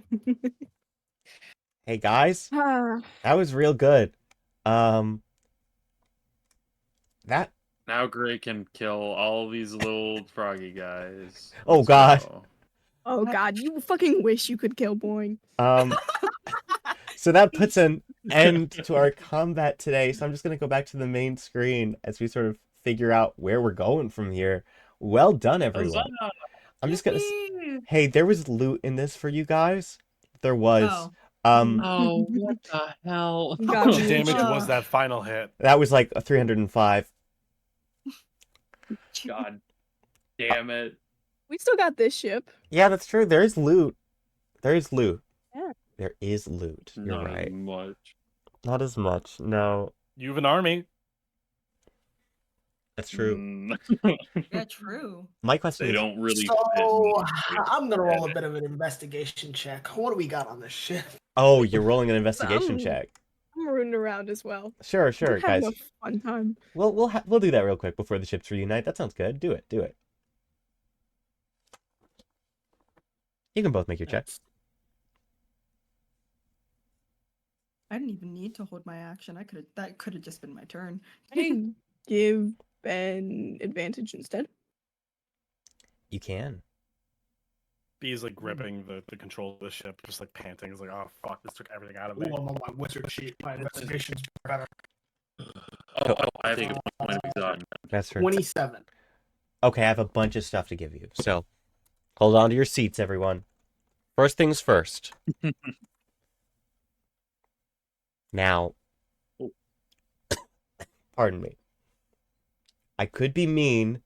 Hey guys, that was real good. That Now Gray can kill all these little froggy guys. Oh, Let's God. go. Oh god, you fucking wish you could kill Boing. So that puts an end to our combat today. So I'm just gonna go back to the main screen as we sort of figure out where we're going from here. Well done, everyone. I'm just gonna. Hey, there was loot in this for you guys. There was. Oh. Oh, what the hell? How much damage was that final hit? That was like a 305. God damn it. We still got this ship. Yeah, that's true. There is loot. There is loot. Yeah. There is loot. You're Not right. as much. Not as much. No, You have an army. that's true. Yeah, true. My question They is, don't really. So I'm gonna roll a bit of an investigation check. What do we got on this ship? oh, you're rolling an investigation Some- check. rooting around as well. Sure, We're having guys. a fun time. We'll do that real quick before the ships reunite. That sounds good. Do it. You can both make your checks. I didn't even need to hold my action. That could have just been my turn. Hey, give Ben advantage instead. You can. B is like gripping the control of the ship, just like panting. He's like, "Oh fuck, this took everything out of me." Ooh, I'm on my wizard sheet. My investigation's better. I take a point of exhaustion. That's right. 27. Okay, I have a bunch of stuff to give you. So, hold on to your seats, everyone. First things first. Now, pardon me. I could be mean.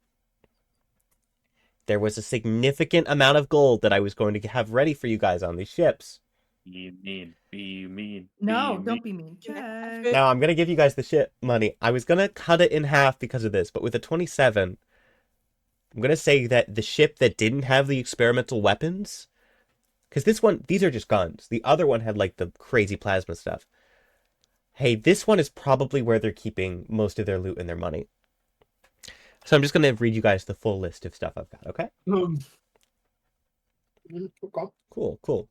There was a significant amount of gold that I was going to have ready for you guys on these ships. Be mean. No, be don't be mean. Check. Now, I'm going to give you guys the ship money. I was going to cut it in half because of this, but with a 27, I'm going to say that the ship that didn't have the experimental weapons, because these are just guns. The other one had like the crazy plasma stuff. Hey, this one is probably where they're keeping most of their loot and their money. So I'm just going to read you guys the full list of stuff I've got, okay? Okay. Cool.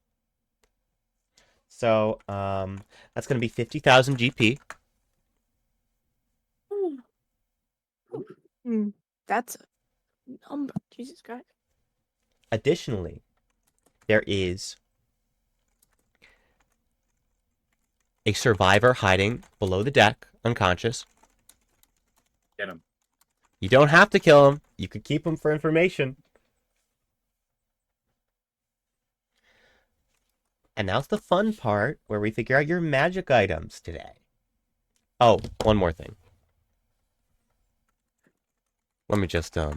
So, that's going to be 50,000 GP. That's a number. Jesus Christ. Additionally, there is a survivor hiding below the deck, unconscious. Get him. You don't have to kill him. You could keep him for information. And now's the fun part where we figure out your magic items today. Oh, one more thing. Let me just write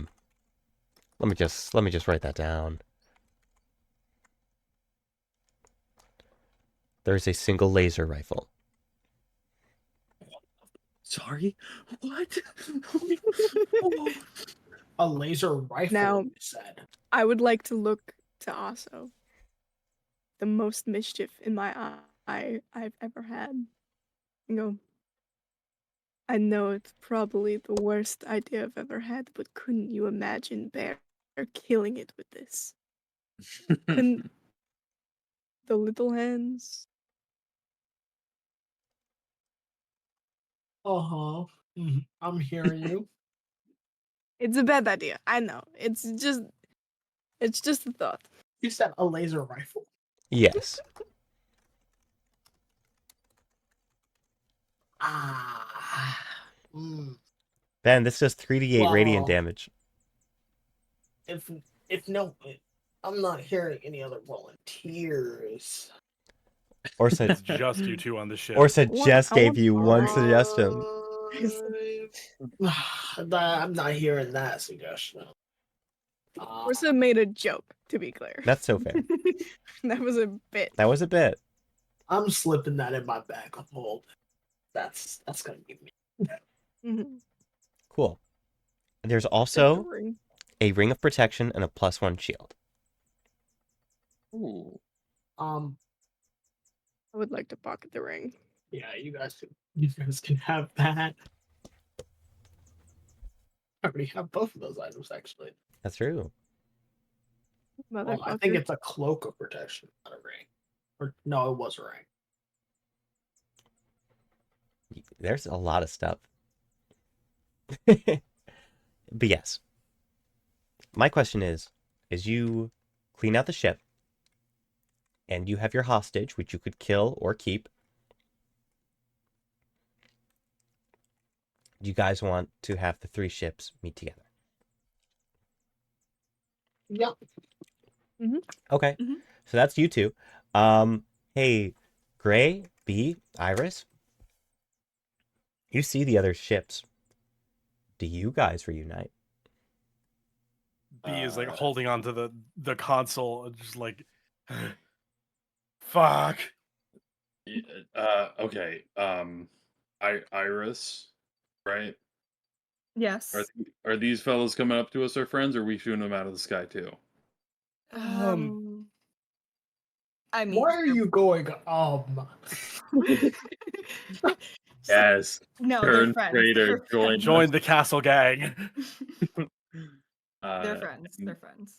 that down. There's a single laser rifle. Sorry? What? A laser rifle, Now- you said. I would like to look to Aso. The most mischief in my eye I've ever had. And go, I know it's probably the worst idea I've ever had, but couldn't you imagine Bear killing it with this? And the little hands. Uh-huh. I'm hearing you. It's a bad idea. I know. It's just a thought. You said a laser rifle. Yes. Ben, this does 3d8 radiant Well- damage. If no, I'm not hearing any other volunteers. Orsa, It's just you two on the ship. Orsa What? just I gave want- you one suggestion. I'm not hearing that suggestion. Orsa made a joke, to be clear. That's so fair. That was a bit. That was a bit. I'm slipping that in my bag of hold. That's gonna give me. Mhm. Cool. There's Take the also ring. a ring of protection and a +1 shield. Ooh. I would like to pocket the ring. Yeah, you guys can have that. I already have both of those items actually. That's true. Motherfucker. Well, I think it's a cloak of protection, not a ring. Or no, it was a ring. There's a lot of stuff. But yes. My question is, as you clean out the ship, and you have your hostage, which you could kill or keep, do you guys want to have the 3 ships meet together? Yep. Okay. Mhm. So that's you two. Hey, Gray, B, Iris, you see the other ships. Do you guys reunite? B is like holding onto the console, and just like, fuck. Okay. Iris, right? Yes. Are these fellows coming up to us our friends, or are we shooting them out of the sky too? I mean, Why are you going? Yes. No, they're Turn friends. traitor, They're join friends. Join the castle gang. They're friends. They're friends.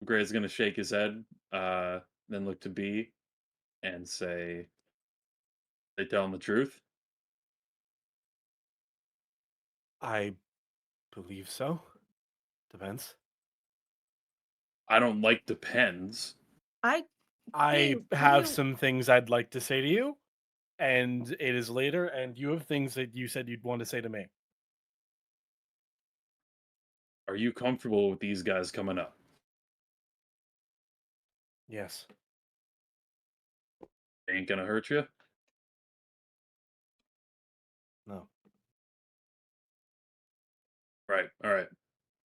Gray's gonna shake his head, then look to B and say, "They telling the truth?" I believe so. Depends. I don't like depends. I I Hey, have you- some things I'd like to say to you, and it is later, and you have things that you said you'd want to say to me. Are you comfortable with these guys coming up? Yes. They ain't gonna hurt you. No. Right. All right.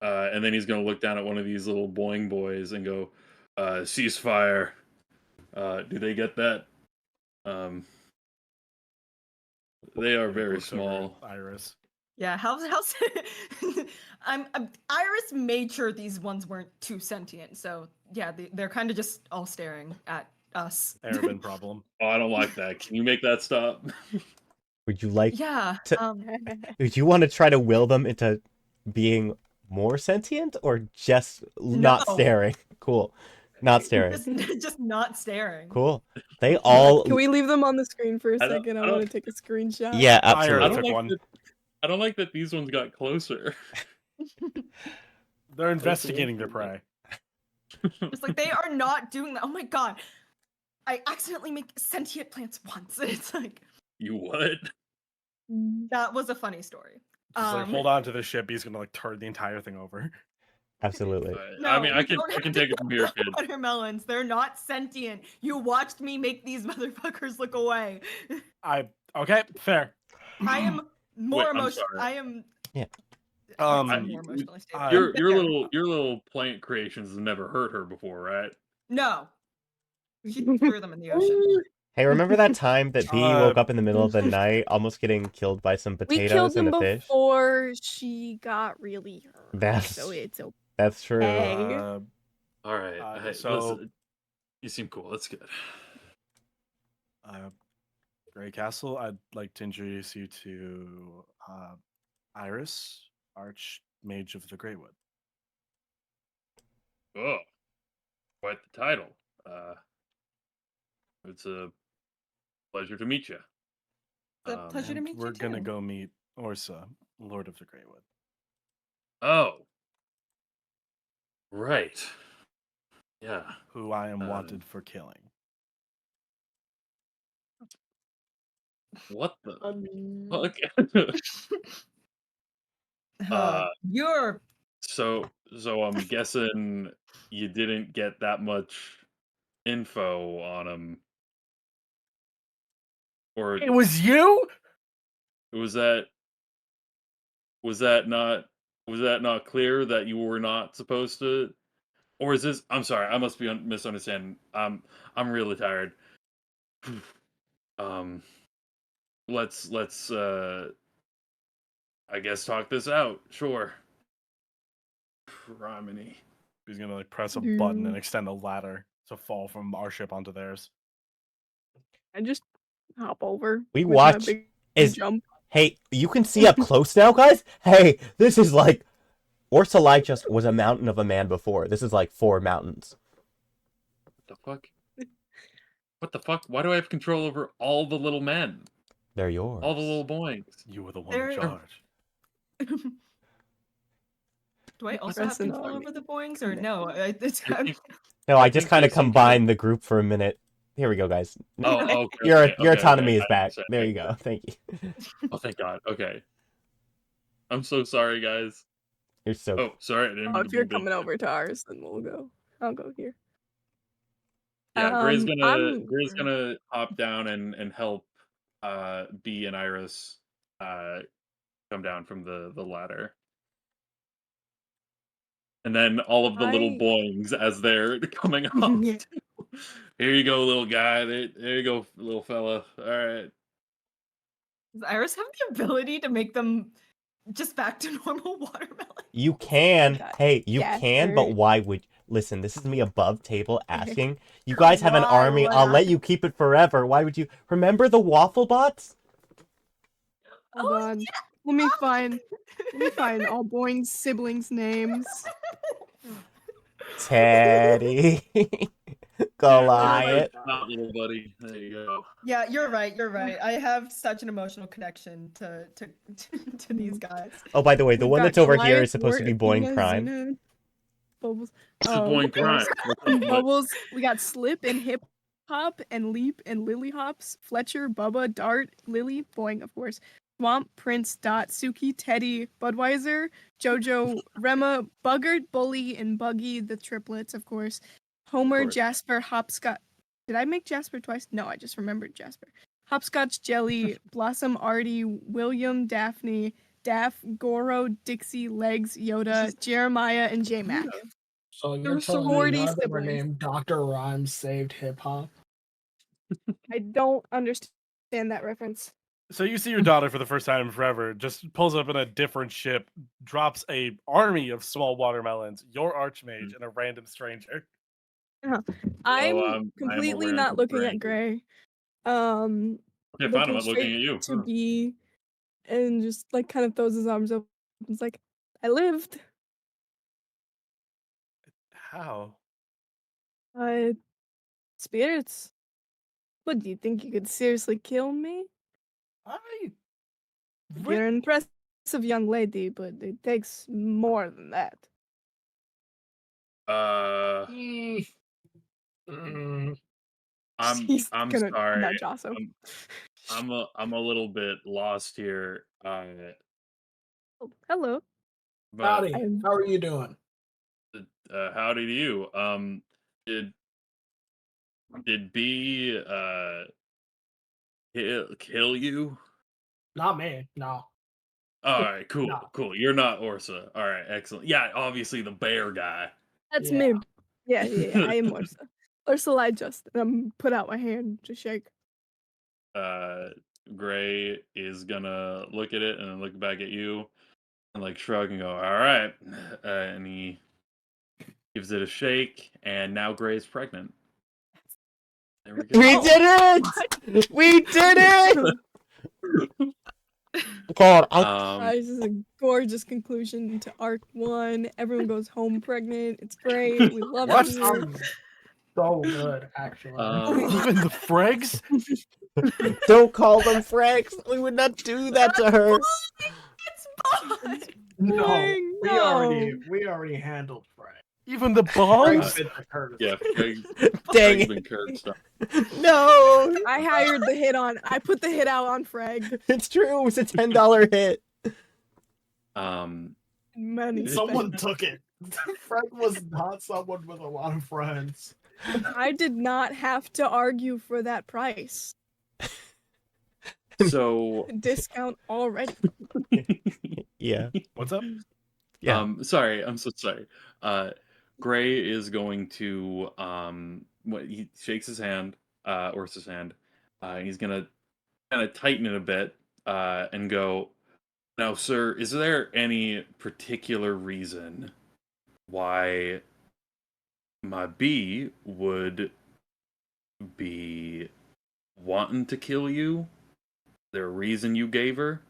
And then he's gonna look down at one of these little boing boys and go, "Ceasefire." Do they get that? They are And he very looks over small. at Iris. Yeah, how's Iris made sure these ones weren't too sentient, so yeah, they're kind of just all staring at us. Arabin problem. Oh, I don't like that. Can you make that stop? Would you like Yeah. to- Would you want to try to will them into being more sentient or just not No. staring? Cool. Not staring. Just not staring. Cool. They all Can we leave them on the screen for a I don't- second? I I don't- want to take a screenshot. Yeah, Ira I absolutely. took don't like one. that. I don't like that these ones got closer. They're investigating their prey. It's like they are not doing that. Oh my god. I accidentally make sentient plants once. It's like You what? that was a funny story. Just like hold on to the ship. He's gonna like turn the entire thing over. Absolutely. No, I mean, I you can don't have take to it from here, go kid. Watermelons, they're not sentient. You watched me make these motherfuckers look away. Okay, fair. I am more I'm emotional. sorry. I am Um, more emotionally stable. I- Your There. little plant creations have never hurt her before, right? No. She threw them in the ocean. Hey, remember that time that Bee Uh, woke up in the middle of the night, almost getting killed by some We killed potatoes them and a fish? before she got really hurt. That's So it's okay. that's true. uh, All right. Hey, so- listen, you seem cool. That's good. Grey Castle, I'd like to introduce you to Iris, Archmage of the Greywood. Oh, quite the title. It's a pleasure to meet you. It's a pleasure to And meet you we're gonna too. go meet Orsa, Lord of the Greywood. Oh, right. Yeah. Who I am Um, wanted for killing. What the Um, fuck? You're So I'm guessing you didn't get that much info on him, or It was you? was that not clear that you were not supposed to, or is this? I'm sorry, I must be misunderstanding. I'm really tired. Let's I guess talk this out. Sure. Criminy. He's gonna like press a button and extend a ladder to fall from our ship onto theirs. I just hop over. We with my watch- big is- jump. Hey, you can see up close now, guys? Hey, this is like Orsa Lyjust was a mountain of a man before. This is like 4 mountains. What the fuck? What the fuck? Why do I have control over all the little men? They're yours. All the little boys. You were the one There- in charge. Do I also have Pressing control on. over the boings or no? It's You're- No, I I just think kind of there's some combined the group for a minute. Here we go, guys. Oh, okay. Your okay, your okay, autonomy okay, is I back. understand. There you go. Thank you. Oh, thank God. Okay. I'm so sorry, guys. You're so Oh, sorry. I didn't Oh, mean if to you're be big. coming over to ours, then we'll go. I'll go here. Yeah, Gray's I'm- gonna hop down and help B and Iris come down from the ladder. And then all of the little I- boings as they're coming up. Here you go, little guy. There you go, little fella. All right. Does Iris have the ability to make them just back to normal watermelon? You can. Got Hey, you can, but scattered. why would Listen, this is me above table asking. You guys have an army. I'll let you keep it forever. Why would you? Remember the waffle bots? Hold on. Let me find all Boing's siblings' names. Teddy. Goliath. Not little buddy. There you go. Yeah, you're right. You're right. I have such an emotional connection to these guys. Oh, by the way, the We've one got that's over here Goliath, is supposed to be War, Boing Athena, Prime. Xena, Bubbles. This is Boing Prime. Bubbles. We got Slip and Hip Hop and Leap and Lily Hops. Fletcher, Bubba, Dart, Lily, Boing, of course. Swamp, Prince, Dot, Suki, Teddy, Budweiser, Jojo, Rema, Buggart, Bully, and Buggy, the triplets, of course. Homer, course. Jasper, Hopscotch. Did I make Jasper twice? No, I just remembered Jasper. Hopscotch, Jelly, Blossom, Artie, William, Daphne, Daff, Goro, Dixie, Legs, Yoda, Jeremiah, and J Mac. So There you're were telling me 40 none of them are siblings. named Dr. Rhymes saved hip hop? I don't understand that reference. So you see your daughter for the first time in forever, just pulls up in a different ship, drops a army of small watermelons, your archmage, and a random stranger. I'm completely not looking at Gray. Okay, fine. I'm not looking straight at you. to B, and just like kind of throws his arms up. He's like, I lived. How? Spirits. What, do you think you could seriously kill me? You're an impressive young lady, but it takes more than that. He's I'm gonna sorry. nudge also. I'm a little bit lost here. Oh, hello. But Howdy, how are you doing? howdy to you. Did B kill you? Not me, no. All right, cool, No. cool. You're not Orsa. All right, excellent. Yeah, obviously the bear guy. That's Yeah. me. Yeah, I am Orsa. Orsa Lyjust. And I'm put out my hand to shake. Gray is gonna look at it and then look back at you and like shrug and go, all right. And he gives it a shake, and now Gray's pregnant. There we go. We did it! We did it! God, This is a gorgeous conclusion to Arc 1. Everyone goes home pregnant. It's great. We love What? it. Sounds so good, actually. Even the Fregs? don't call them Franks. We would not do that to her. It's fine. No, Dang, we already handled Frank. Even the Frank Bongs? fit the courtesy. Yeah, Dang Greg's it. been cursed. No, I hired the hit on. I put the hit out on Frag. it's true. It was a $10 hit. Money. Someone took it. Frank was not someone with a lot of friends. I did not have to argue for that price. So Discount already. Yeah. What's up? Yeah. sorry, I'm so sorry. Gray is going to he shakes his hand, Orsa's hand. He's gonna kind of tighten it a bit, and go, now, sir, is there any particular reason why my bee would be wanting to kill you? Is there a reason you gave her?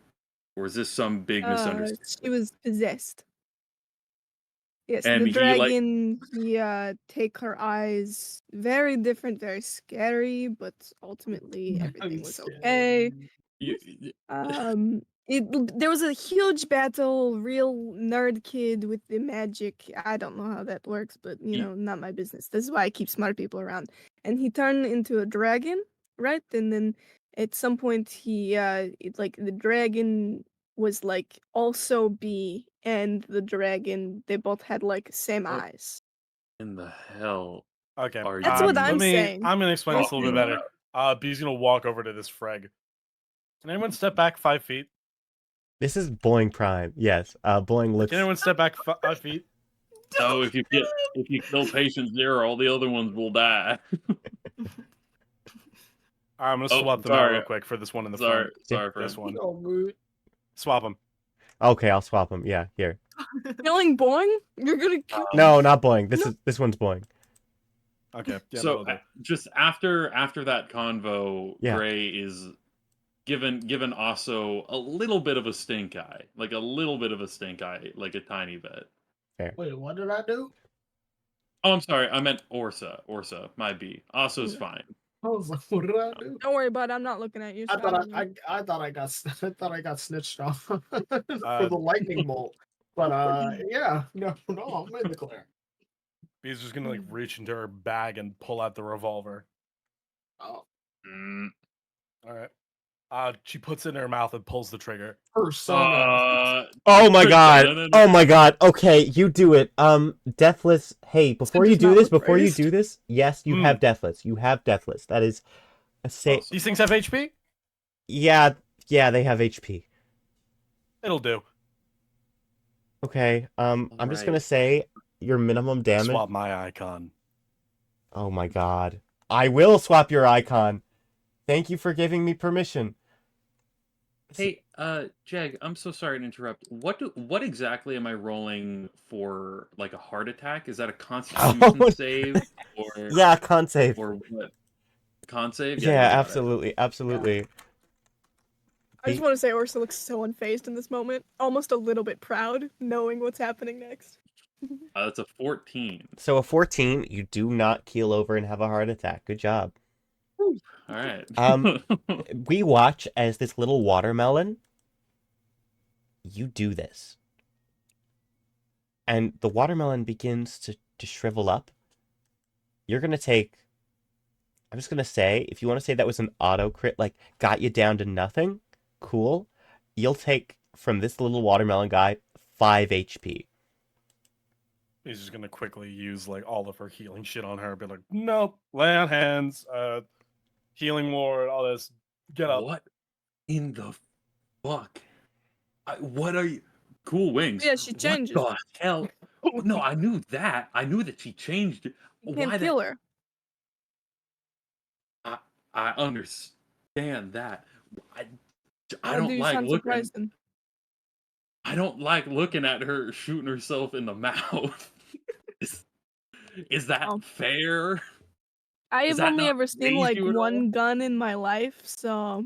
Or is this some big misunderstanding? She was possessed. Yes, And the he, dragon, take her eyes. Very different, very scary, but ultimately everything was okay. There was a huge battle, real nerd kid with the magic. I don't know how that works, but not my business. This is why I keep smart people around. And he turned into a dragon, right? And then at some point the dragon was like also B and the dragon, they both had like same What? eyes. in the hell? Okay. Are That's what you- I'm saying. I'm gonna explain this a little bit better. B's gonna walk over to this Freg. Can anyone step back 5 feet? This is Boing Prime. Yes. Boing looks. Can anyone step back 5 feet? No, if you kill patient zero, all the other ones will die. I'm gonna Oh, swap them out sorry. real quick for this one in the Sorry, front. sorry for This one. So rude. Swap them. Okay, I'll swap them. Yeah, here. Killing Boing? You're gonna kill. No, not Boing. No. This one's Boing. Okay. Yeah, So that'll do. just after that convo, Yeah. Gray is given also a little bit of a stink eye, like a little bit of a stink eye, like a tiny bit. Wait, what did I do? Oh, I'm sorry, I meant Orsa, my B. Orsa's fine. I was like, what did I do? Don't worry about it. I'm not looking at you. I so thought don't know. I thought I got I thought I got snitched on for Uh, the lightning bolt. But yeah, no, I'm in the clear. He's just gonna like reach into her bag and pull out the revolver. Oh, Mm. All right. She puts it in her mouth and pulls the trigger. persona. Oh my god. No. Oh my god. Okay, you do it. Deathless. Hey, before you does do not this, look before you raised. do this, yes, you have Deathless. You have Deathless. That is a safe. Awesome. These things have HP? Yeah, they have HP. It'll do. Okay. I'm just gonna Alright. say your minimum damage. Swap my icon. Oh my god. I will swap your icon. Thank you for giving me permission. Hey, Jag, I'm so sorry to interrupt. What exactly am I rolling for, like a heart attack? Is that a Constitution Oh, save or Yeah, con save. or what? Con save? Yeah, you got it. absolutely. I just want to say Orsa looks so unfazed in this moment, almost a little bit proud, knowing what's happening next. That's a 14. So a 14, you do not keel over and have a heart attack. Good job. All right. We watch as this little watermelon, you do this. And the watermelon begins to shrivel up. You're going to take, I'm just going to say, if you want to say that was an auto crit, like got you down to nothing, cool. You'll take from this little watermelon guy 5 HP. He's just gonna quickly use like all of her healing shit on her. Be like, nope, lay on hands, healing ward, all this. Get up. What in the fuck? What are you? Cool wings. Yeah, she changes. What the hell? No, I knew that. I knew that she changed. You Why can't kill her. I understand that. I Why don't do you like sound looking. surprised then? I don't like looking at her shooting herself in the mouth. Is that Oh. fair? I Does have that only not ever seen raise like you at all? one gun in my life, so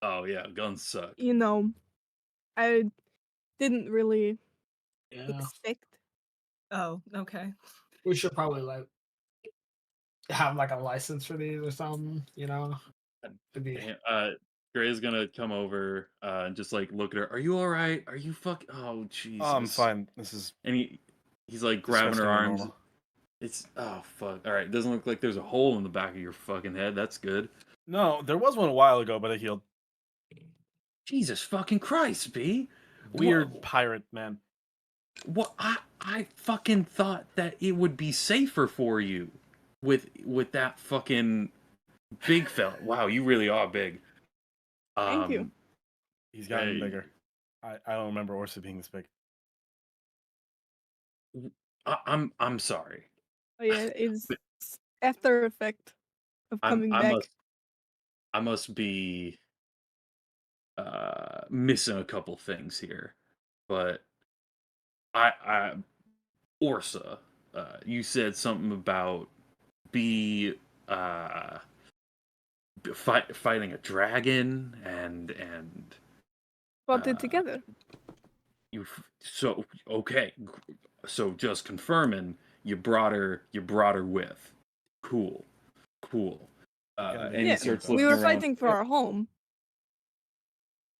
Oh yeah, guns suck. you know, I didn't really Yeah, expect. Oh, okay. we should probably like have like a license for these or something. You know, to be. Gray's gonna come over and just like look at her. Are you all right? Are you Oh Jesus! Oh, I'm fine. This is And he's like grabbing her disgustingly arms. normal. It's oh fuck. All right, doesn't look like there's a hole in the back of your fucking head. That's good. No, there was one a while ago, but it healed. Jesus fucking Christ, B. Weird pirate man. What I fucking thought that it would be safer for you with that fucking big fella. Wow, you really are big. Thank you. He's gotten Hey. bigger. I don't remember Orsa being this big. I'm sorry. Oh yeah, it's after effect of coming back. I must be missing a couple things here, but I Orsa, you said something about fighting a dragon and Brought it together. so okay, so just confirming you brought her with. Cool. And Yeah, he starts we looking were around. fighting for our home,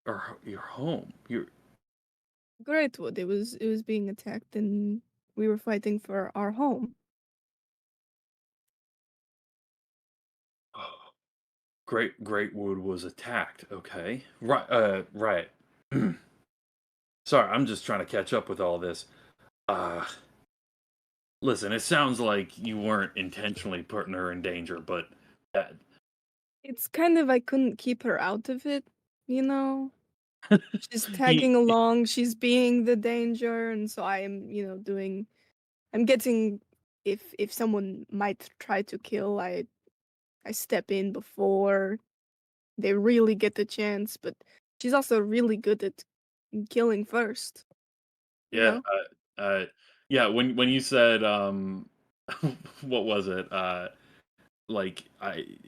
Or your home. Greatwood. It was being attacked, and we were fighting for our home. Greatwood was attacked. Okay, right. Right. Sorry, I'm just trying to catch up with all this. Listen, it sounds like you weren't intentionally putting her in danger, but It's kind of I couldn't keep her out of it, you know. She's tagging along. She's being the danger, and so I am, doing. I'm getting. If someone might try to kill, I step in before they really get the chance. But she's also really good at killing first. you yeah, know? Yeah, when you said what was it? Like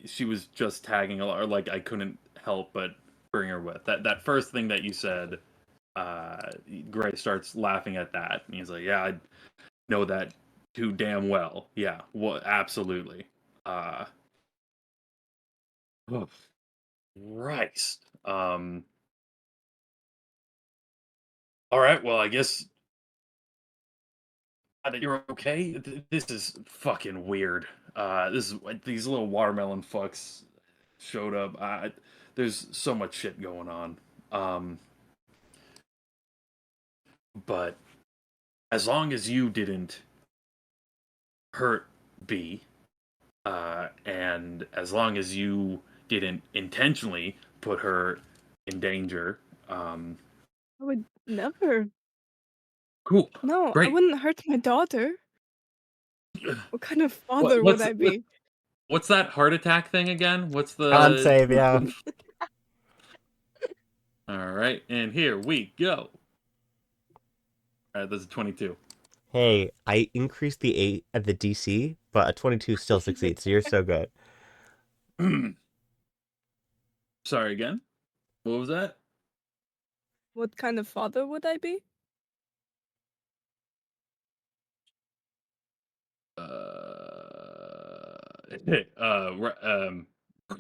she was just tagging along, or like I couldn't help but bring her with. That first thing that you said, Gray starts laughing at that, and he's like, "Yeah, I know that too damn well. Yeah, what? Absolutely." Uh, oh, Christ. All right. Well, I guess that you're okay. This is fucking weird. This is like these little watermelon fucks showed up. There's so much shit going on. Um, but as long as you didn't hurt B, and as long as you didn't intentionally put her in danger, I would never. cool, No, I great. wouldn't hurt my daughter. What kind of What, father would what's I be? what's that heart attack thing again? What's Con the? save, yeah. All right, and here we go. All right, that's a 22. Hey, I increased the 8 at the DC, but a 22 still succeeds, so you're so good. Sorry again. What was that? What kind of father would I be?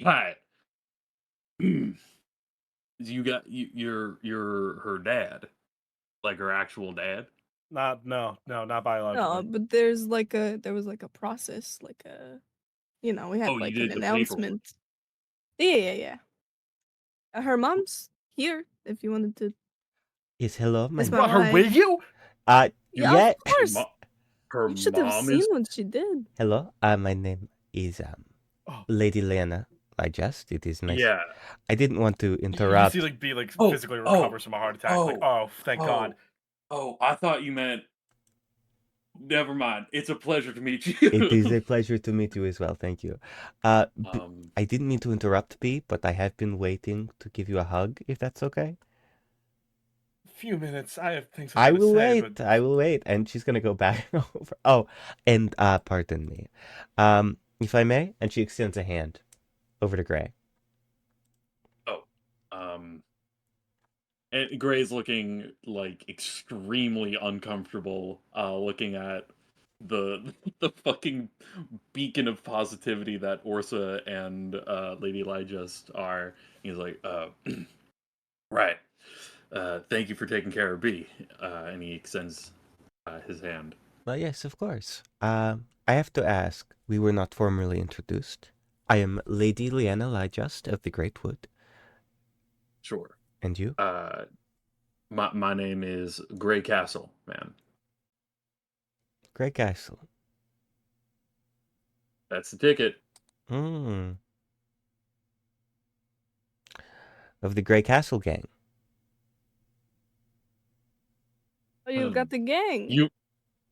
Right. You're her dad, like her actual dad. Not No, biologically. but there was like a process, like a we Oh, had you like an did the paperwork. announcement. Yeah. Her mom's here if you wanted to Is hello, kiss You my brought her wife. with you? You, Yeah, of Yeah. her, course. mo- her You should have mom seen is. what she did. Hello, my name is Oh, Lady Lena Lyjust. It is nice. Yeah. I didn't want to you interrupt. see, like, B, like, Oh, physically oh, recovers from a heart attack. Like, oh, thank God. Oh, I thought you meant. Never mind. It's a pleasure to meet you. It is a pleasure to meet you as well. Thank you. I didn't mean to interrupt, B, but I have been waiting to give you a hug, if that's okay. Few minutes. I have things I to will say, wait. but I will wait. And she's gonna go back over. Oh, and pardon me. If I may, and she extends a hand over to Gray. Oh, and Gray's looking like extremely uncomfortable, looking at the the fucking beacon of positivity that Orsa and Lady Lyjust are. He's like, right. Thank you for taking care of B. And he extends his hand. Well, yes, of course. I have to ask. We were not formally introduced. I am Lady Leanna Lyjust of the Great Wood. Sure. And you? My name is Gray Castle, man. Grey Castle. That's the ticket. Hmm. Of the Grey Castle gang. Oh, you got the gang.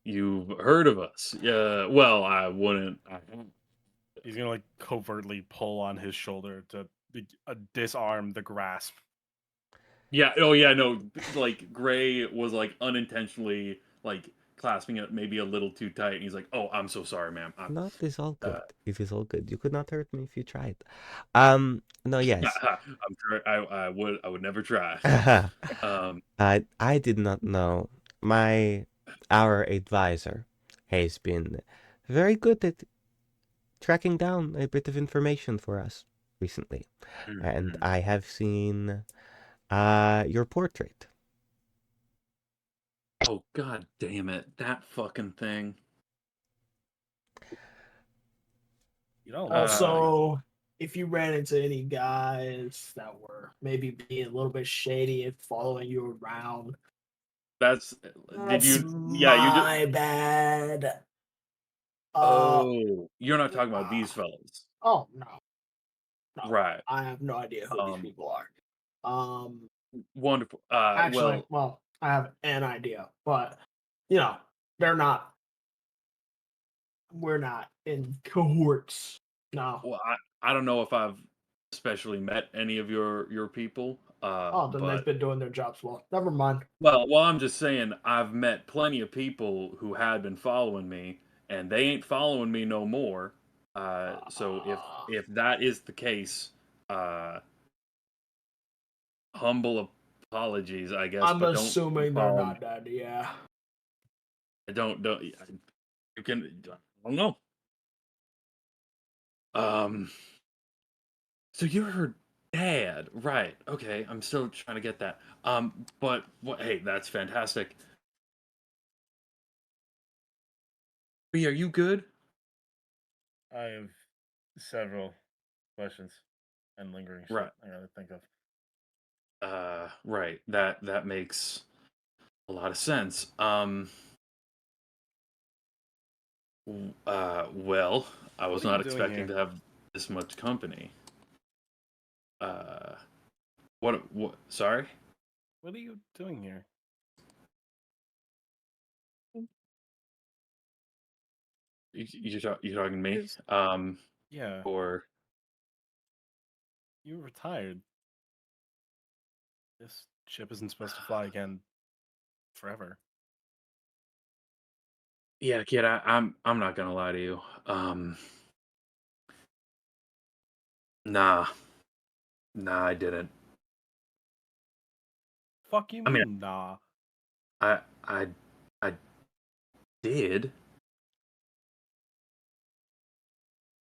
You've heard of us? Yeah. Well, I wouldn't. he's gonna, like, covertly pull on his shoulder to disarm the grasp. Yeah. Oh, yeah. No. Like Gray was like unintentionally like clasping it maybe a little too tight, and he's like, "Oh, I'm so sorry, ma'am." No, it is all good. Uh, It is all good. You could not hurt me if you tried. No, yes. I'm sure I would never try. I did not know. Our advisor has been very good at tracking down a bit of information for us recently. And I have seen your portrait. Oh, god damn it! That fucking thing. You don't love that thing. Also, if you ran into any guys that were maybe being a little bit shady and following you around, That's. Did that's you? Yeah, you just. my bad. Oh, you're not talking about uh, these fellas, oh no, right? I have no idea who these people are. Wonderful. Actually, Well, I have an idea, but you know, they're not. We're not in cohorts. No. well, I don't know if I've especially met any of your people. Then they've been doing their jobs well. Never mind. Well, I'm just saying I've met plenty of people who had been following me, and they ain't following me no more. So if that is the case, humble apologies, I guess. I'm but don't assuming they're follow me. not dead. Yeah. Don't you can I don't know. So you're her dad, right? Okay, I'm still trying to get that. But what? Hey, that's fantastic. Bree, are you good? I have several questions and lingering shit Right. I gotta think of. Right. That makes a lot of sense. Well, I was What are you not doing expecting here? to have this much company. Uh, what? Sorry. What are you doing here? You're talking to me? Yes. Yeah, Or you retired. This ship isn't supposed to fly again forever. yeah, kid, I'm not gonna lie to you. Nah, I didn't. Fuck you I mean, mean, nah. I I I did.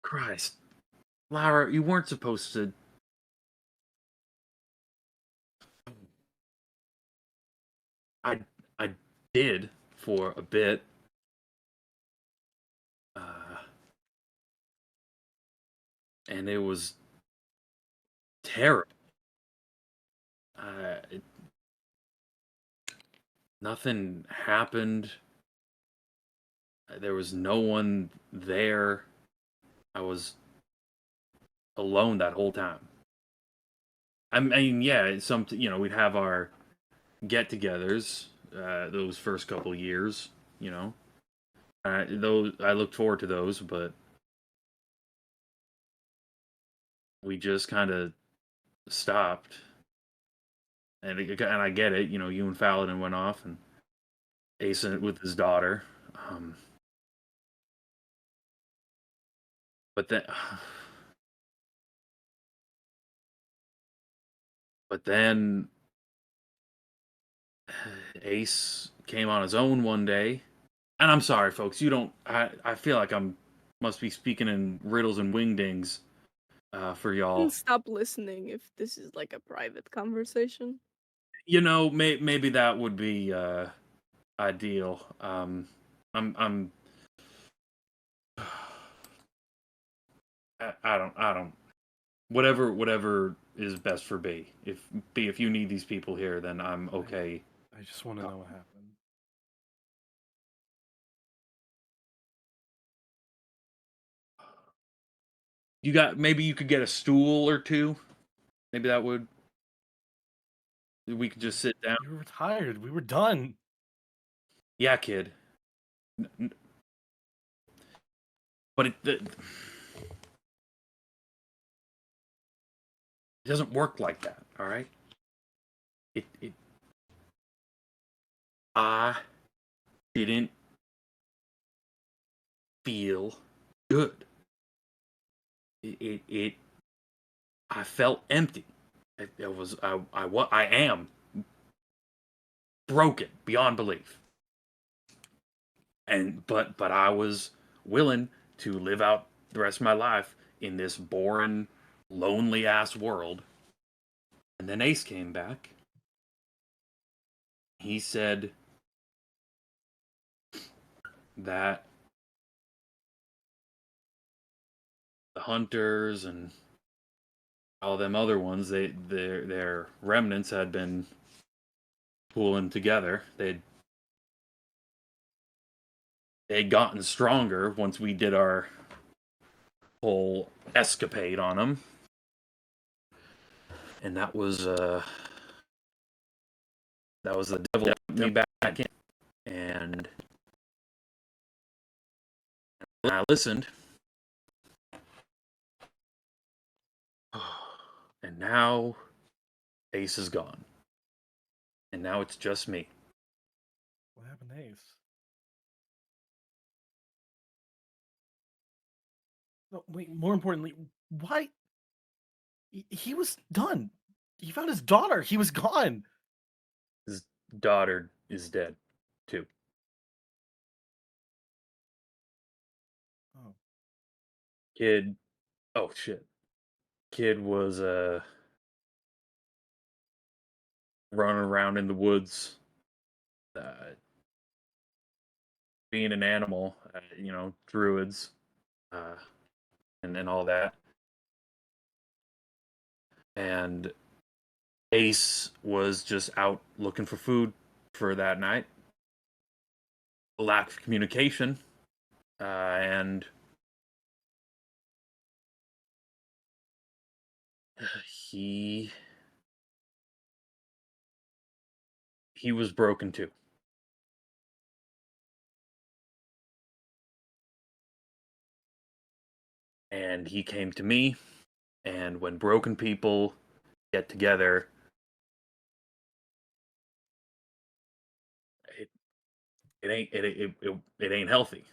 Christ, Lara, you weren't supposed to. I I did for a bit. Uh, and it was terrible. It, nothing happened. There was no one there. I was alone that whole time. I mean, yeah, we'd have our get-togethers those first couple years. You know, those I looked forward to those, but we just kind of stopped. And I get it. You know, you and Paladin went off, and Ace with his daughter. Um, but then, but then Ace came on his own one day. And I'm sorry, folks. You don't. I feel like I'm must be speaking in riddles and wingdings for Can y'all. stop listening if this is like a private conversation. You know, maybe that would be ideal. I'm. I don't. Whatever is best for B. If you need these people here, then I'm okay. I just want to know what happened. Maybe you could get a stool or two. Maybe that would. We could just sit down. You were retired. We were done. Yeah, kid. But it doesn't work like that. All right. It I didn't feel good. It I felt empty. It was I am broken beyond belief. But I was willing to live out the rest of my life in this boring, lonely ass world. And then Ace came back. He said that the hunters and all them other ones, their remnants had been pooling together. They'd gotten stronger once we did our whole escapade on them, and that was the devil that put me back in. And I listened, and now Ace is gone. And now it's just me. What happened to Ace? No, wait, more importantly, why? He was done. He found his daughter. He was gone. His daughter is dead, too. Oh. Kid. Oh, shit. Kid was running around in the woods, being an animal, druids, and all that. And Ace was just out looking for food for that night. Lack of communication, and he was broken too. And he came to me, and when broken people get together, it ain't healthy.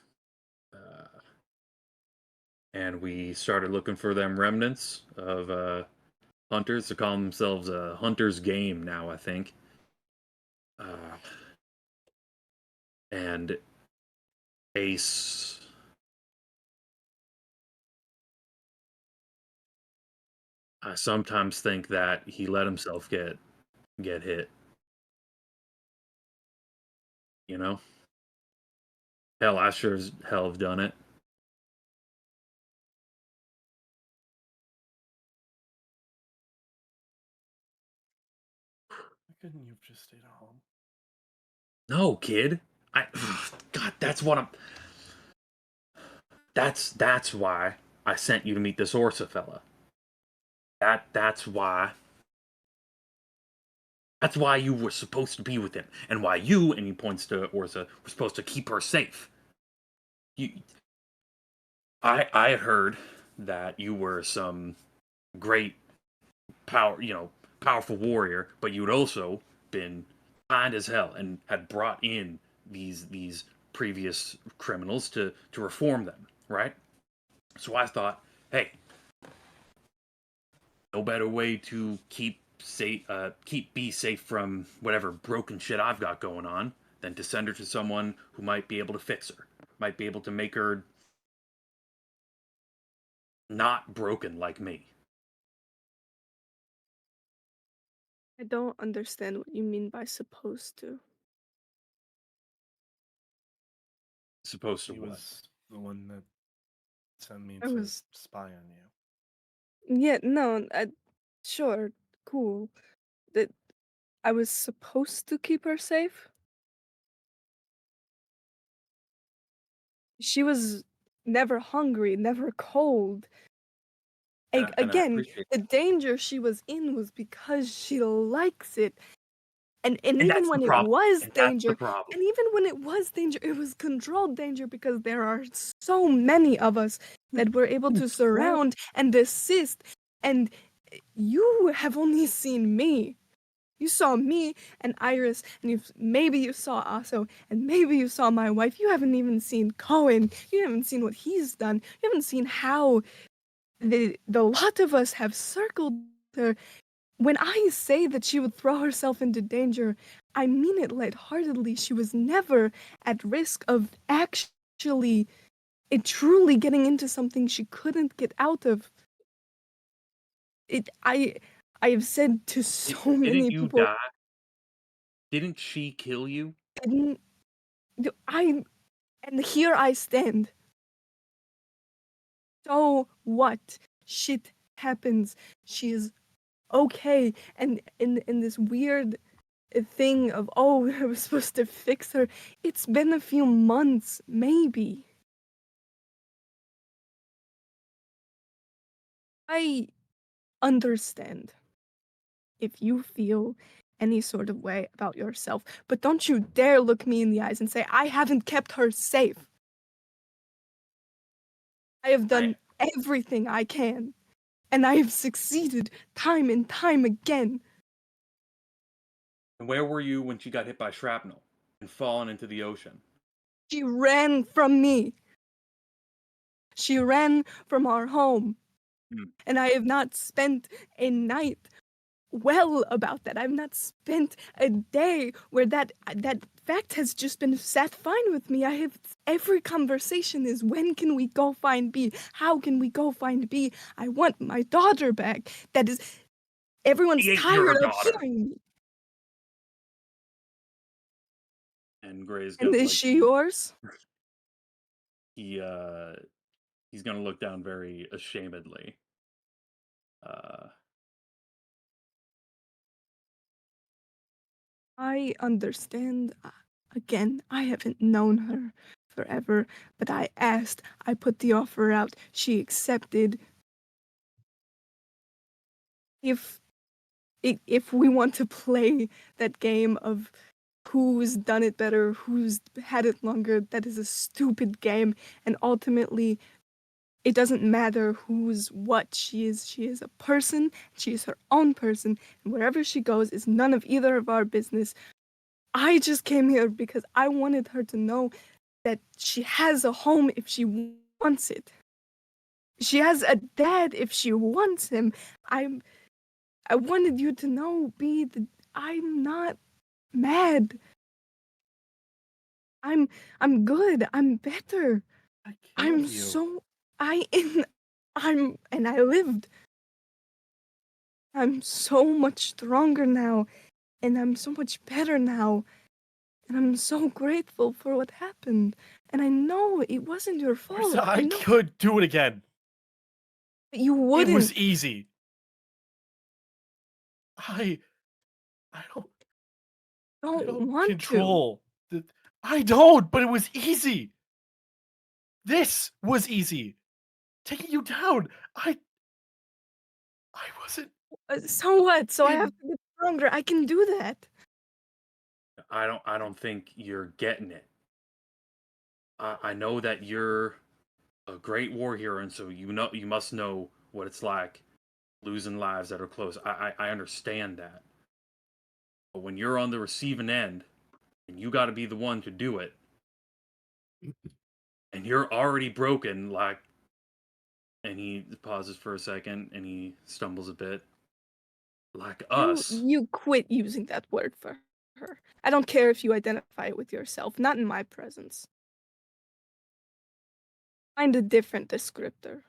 And we started looking for them remnants of hunters. They call themselves a hunter's game now, I think. And Ace, I sometimes think that he let himself get hit. You know? Hell, I sure as hell have done it. Why couldn't you have just stayed at home? No, kid. God, that's what I'm. That's why I sent you to meet this Orsa fella. That's why. That's why you were supposed to be with him, and why you, and he points to Orsa, were supposed to keep her safe. I heard that you were some great powerful warrior, but you'd also been kind as hell and had brought in these previous criminals to reform them, right? So I thought, hey, no better way to keep be safe from whatever broken shit I've got going on than to send her to someone who might be able to fix her, might be able to make her not broken like me. I don't understand what you mean by supposed to. Supposed to He what? was the one that sent me I to was spy on you. Yeah, no, sure, cool. That I was supposed to keep her safe. She was never hungry, never cold. And I Again, appreciate the that. danger she was in was because she likes it. And And even that's the when it problem. was And that's the danger, problem. and even when it was danger, it was controlled danger because there are so many of us that were able to surround and assist. And you have only seen me. You saw me and Iris, and maybe you saw Aso, and maybe you saw my wife. You haven't even seen Cohen. You haven't seen what he's done. You haven't seen how the lot of us have circled her. When I say that she would throw herself into danger, I mean it lightheartedly. She was never at risk of actually, truly getting into something she couldn't get out of. I have said to so Didn't many you people, die? Didn't she kill you? and here I stand. So what? Shit happens. She is okay, and in this weird thing of, oh, I was supposed to fix her. It's been a few months, maybe. I understand if you feel any sort of way about yourself, but don't you dare look me in the eyes and say I haven't kept her safe. I have done everything I can, and I have succeeded time and time again. And where were you when she got hit by shrapnel and fallen into the ocean? She ran from me. She ran from our home. Hmm. And I have not spent a night well about that. I've not spent a day where that fact has just been sat fine with me. I have every conversation is when can we go find B? How can we go find B? I want my daughter back. That is everyone's She ain't tired your of daughter. hearing me. And Gray's And gonna is she yours? he's gonna look down very ashamedly. I understand. Again, I haven't known her forever, but I asked, I put the offer out, she accepted. If if we want to play that game of who's done it better, who's had it longer, that is a stupid game, and ultimately it doesn't matter who's what. She is a person, she is her own person, and wherever she goes is none of either of our business. I just came here because I wanted her to know that she has a home if she wants it. She has a dad if she wants him. I wanted you to know, B, that I'm not mad. I'm good. I'm better. I I'm killed you. so I in I'm and I lived. I'm so much stronger now, and I'm so much better now. And I'm so grateful for what happened. And I know it wasn't your fault. Orsa, I I know could do it again. that you It wouldn't. was easy. I don't Want control the. I don't, but it was easy. This was easy. Taking you down. I wasn't. to. So what? So I have in- to get stronger. I can do that. I don't think you're getting it. I know that you're a great war hero, and so you must know what it's like losing lives that are close. I understand that. But when you're on the receiving end and you got to be the one to do it, and you're already broken, like, and he pauses for a second and he stumbles a bit, like us. You quit using that word for her. I don't care if you identify it with yourself. Not in my presence. Find a different descriptor.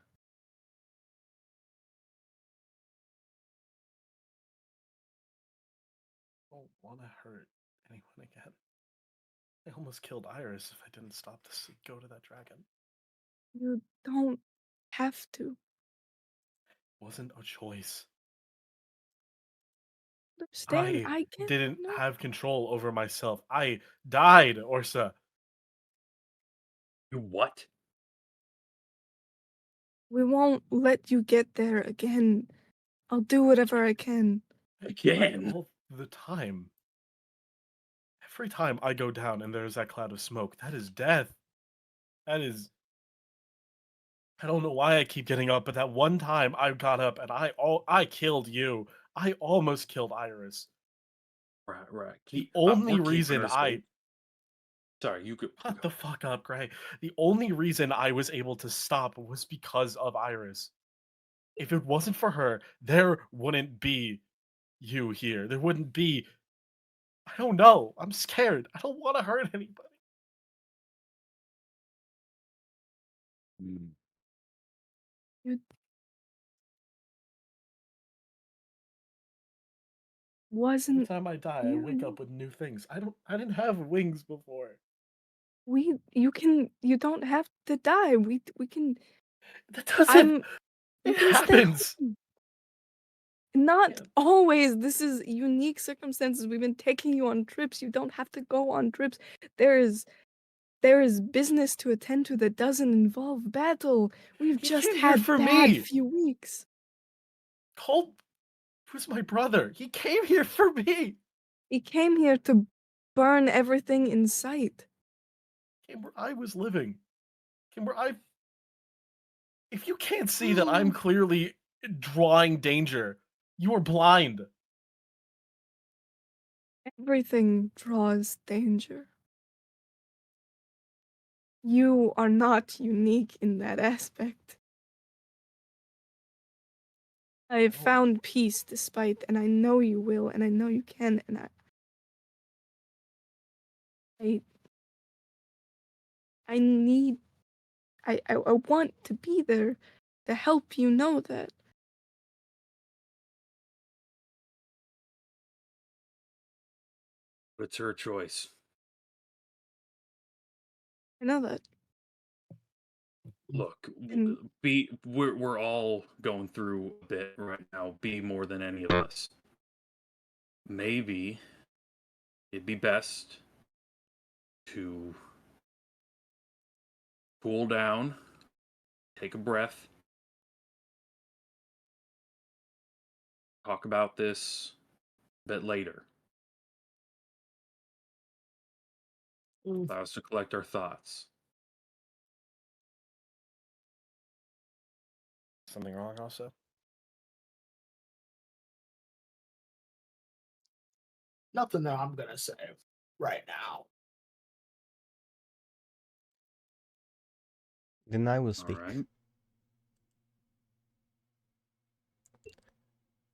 I don't want to hurt anyone again. I almost killed Iris if I didn't stop this and go to that dragon. You don't have to. Wasn't a choice. Understand? I I can't. didn't No. have control over myself. I died, Orsa. You what? We won't let you get there again. I'll do whatever I can. Again? All the time. Every time I go down and there's that cloud of smoke, that is death. That is. I don't know why I keep getting up, but that one time I got up and I killed you. I almost killed Iris. Right. The We're only keeping reason her I safe. Sorry, you could. shut the fuck up, Gray. The only reason I was able to stop was because of Iris. If it wasn't for her, there wouldn't be you here. There wouldn't be. I don't know. I'm scared. I don't want to hurt anybody. Mm. You wasn't. Every time I die, I wake up with new things. I didn't have wings before. You don't have to die. We can. That doesn't. You It can stay happens. home. Not Yeah. always. This is unique circumstances. We've been taking you on trips. You don't have to go on trips. There is business to attend to that doesn't involve battle. We've He just came here had for bad me. few weeks. Cole was my brother. He came here for me. He came here to burn everything in sight. Came where I was living. Came where I. If you can't see that I'm clearly drawing danger, you are blind. Everything draws danger. You are not unique in that aspect. I have found peace despite, and I know you will, and I know you can, and I need, I want to be there to help you know that. It's her choice. I know that. Look, And we're all going through a bit right now. Be more than any of us. Maybe it'd be best to cool down, take a breath, talk about this a bit later. Allow us to collect our thoughts. Something wrong also? Nothing that I'm gonna say right now. Then I will All speak. right.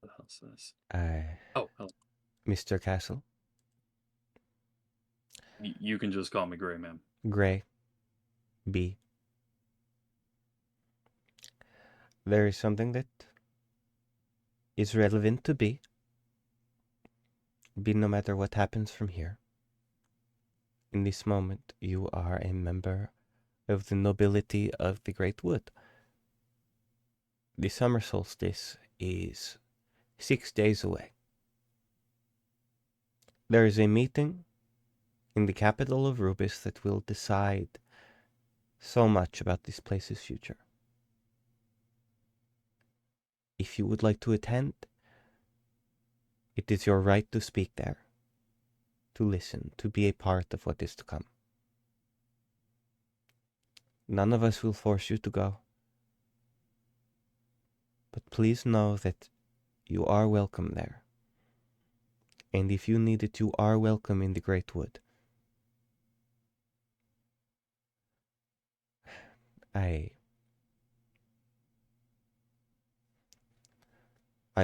What the hell's this? Oh, hello. Mr. Castle, You can just call me Gray, man. Gray, B. There is something that is relevant to B. B, no matter what happens from here. In this moment, you are a member of the nobility of the Great Wood. The summer solstice is 6 days away. There is a meeting in the capital of Rubeus that will decide so much about this place's future. If you would like to attend, it is your right to speak there, to listen, to be a part of what is to come. None of us will force you to go. But please know that you are welcome there. And if you need it, you are welcome in the Great Wood. I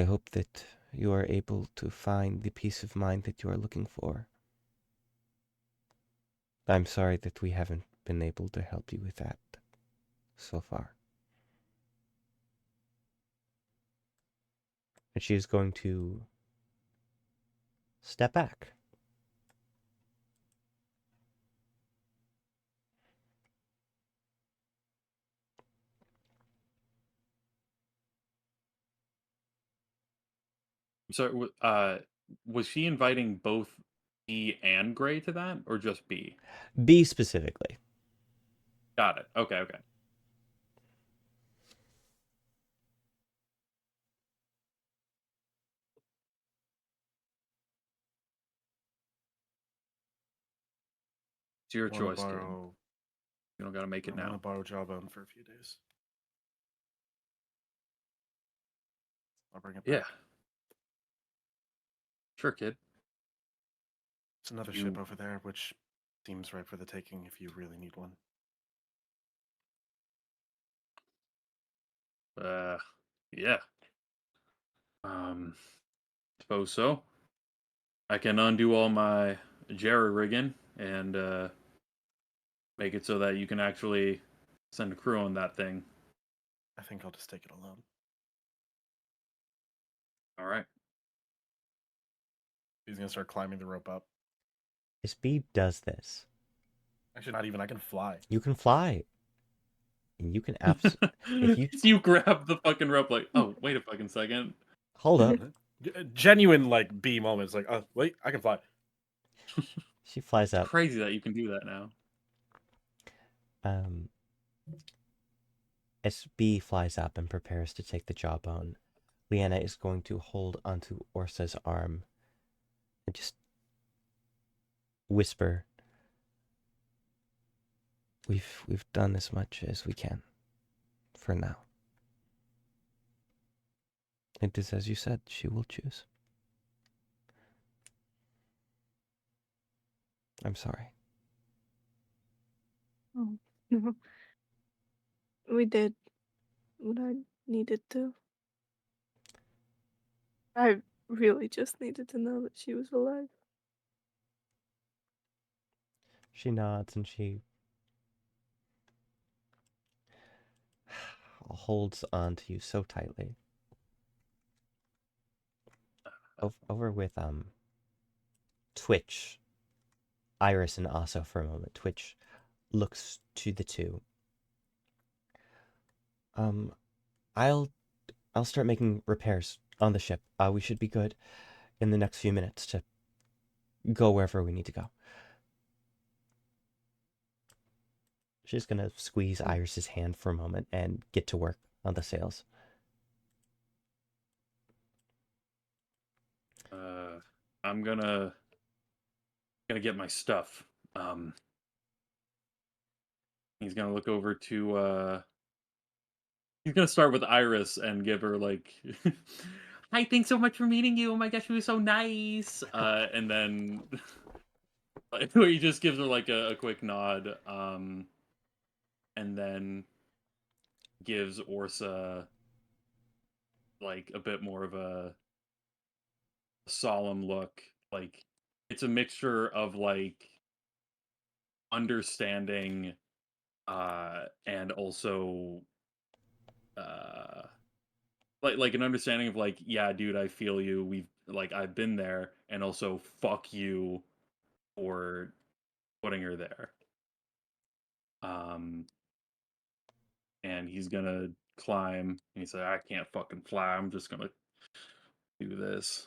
hope that you are able to find the peace of mind that you are looking for. I'm sorry that we haven't been able to help you with that so far. And she is going to step back. So, was she inviting both B and Gray to that, or just B? B specifically. Got it. Okay. It's your choice, kid. You don't gotta make it I want now. to borrow Jawbone for a few days. I'll bring it back. Yeah. Sure, kid. It's another You- ship over there, which seems right for the taking if you really need one. Yeah. Suppose so. I can undo all my jerry rigging and make it so that you can actually send a crew on that thing. I think I'll just take it alone. All right. He's gonna start climbing the rope up. As B does this, Actually, not even. I can fly. you can fly. And you can absolutely... if you grab the fucking rope like, oh, wait a fucking second. Hold up. Genuine like B moments. Like, oh wait, I can fly. She flies up. Crazy that you can do that now. As B flies up and prepares to take the jawbone, Leanna is going to hold onto Orsa's arm and just whisper, We've done as much as we can for now. It is as you said, she will choose. I'm sorry. Oh, no. We did what I needed to. I really just needed to know that she was alive. She nods and she holds on to you so tightly. Over with Twitch, Iris and Asa for a moment. Twitch looks to the two. I'll start making repairs on the ship. We should be good in the next few minutes to go wherever we need to go. She's gonna squeeze Iris's hand for a moment and get to work on the sails. I'm gonna get my stuff. He's gonna look over to he's gonna start with Iris and give her like hi, thanks so much for meeting you. Oh my gosh, you were so nice. And then he just gives her like a quick nod. And then gives Orsa like a bit more of a solemn look. Like it's a mixture of like understanding and also like an understanding of like, yeah, dude, I feel you. I've been there, and also fuck you for putting her there. And he's gonna climb, and he said, I can't fucking fly. I'm just gonna do this.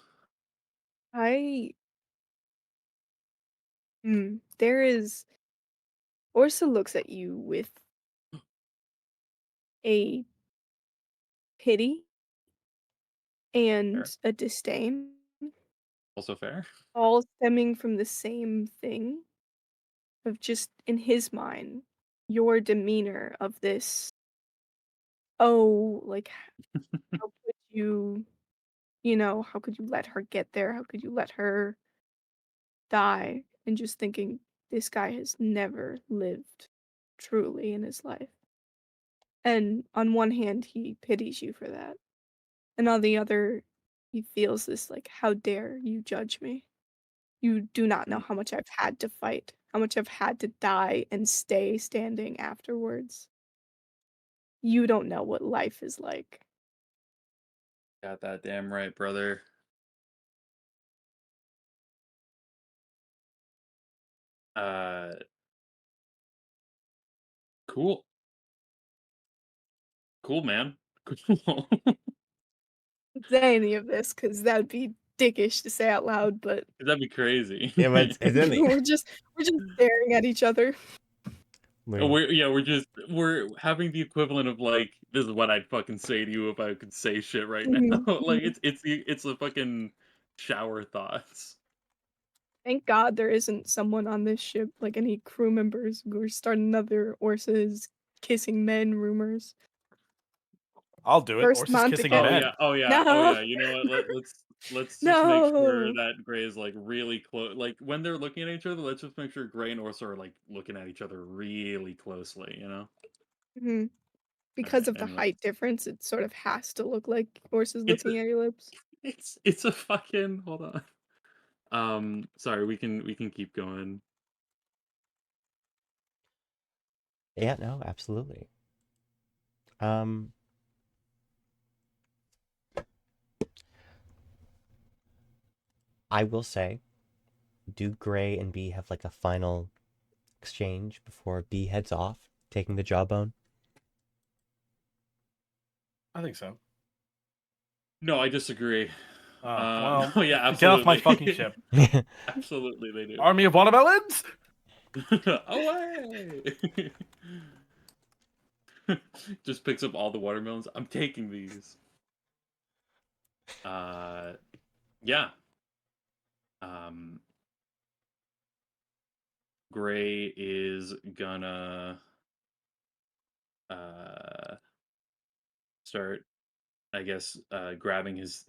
There is. Orsa looks at you with a pity Fair. and a disdain, Also fair. all stemming from the same thing of just in his mind, your demeanor of this. Oh, like how could you, how could you let her get there? How could you let her die? And just thinking this guy has never lived truly in his life. And on one hand, he pities you for that. And on the other, he feels this like, how dare you judge me? You do not know how much I've had to fight, how much I've had to die and stay standing afterwards. You don't know what life is like. Got that damn right, brother. Uh, cool. Cool, man. Cool. Say any of this because that would be dickish to say out loud, but That'd be crazy. Yeah, but it's in the. we're just staring at each other. We're having the equivalent of like, this is what I'd fucking say to you if I could say shit right now. Like it's a fucking shower thoughts. Thank God there isn't someone on this ship, like any crew members. We're starting another Orsa's kissing men rumors. I'll do it. First Orsa's kissing Montague. Oh men. yeah, oh yeah, oh No. yeah. You know what? Let's just make sure No. that Gray is like really close. Like when they're looking at each other, let's just make sure Gray and Orsa are like looking at each other really closely. You know? Mhm. All Because right, of the and height difference, it sort of has to look like Orsa's it's looking at your lips. it's a fucking hold on. Sorry, we can keep going. Yeah, no, absolutely. Um, I will say, do Gray and B have like a final exchange before B heads off, taking the jawbone? I think so. No, I disagree. Well, No, yeah, get off my absolutely. fucking ship. Absolutely, they do. Army of Watermelons? Away! Just picks up all the watermelons. I'm taking these. Yeah. Um, Gray is gonna start, I guess, grabbing his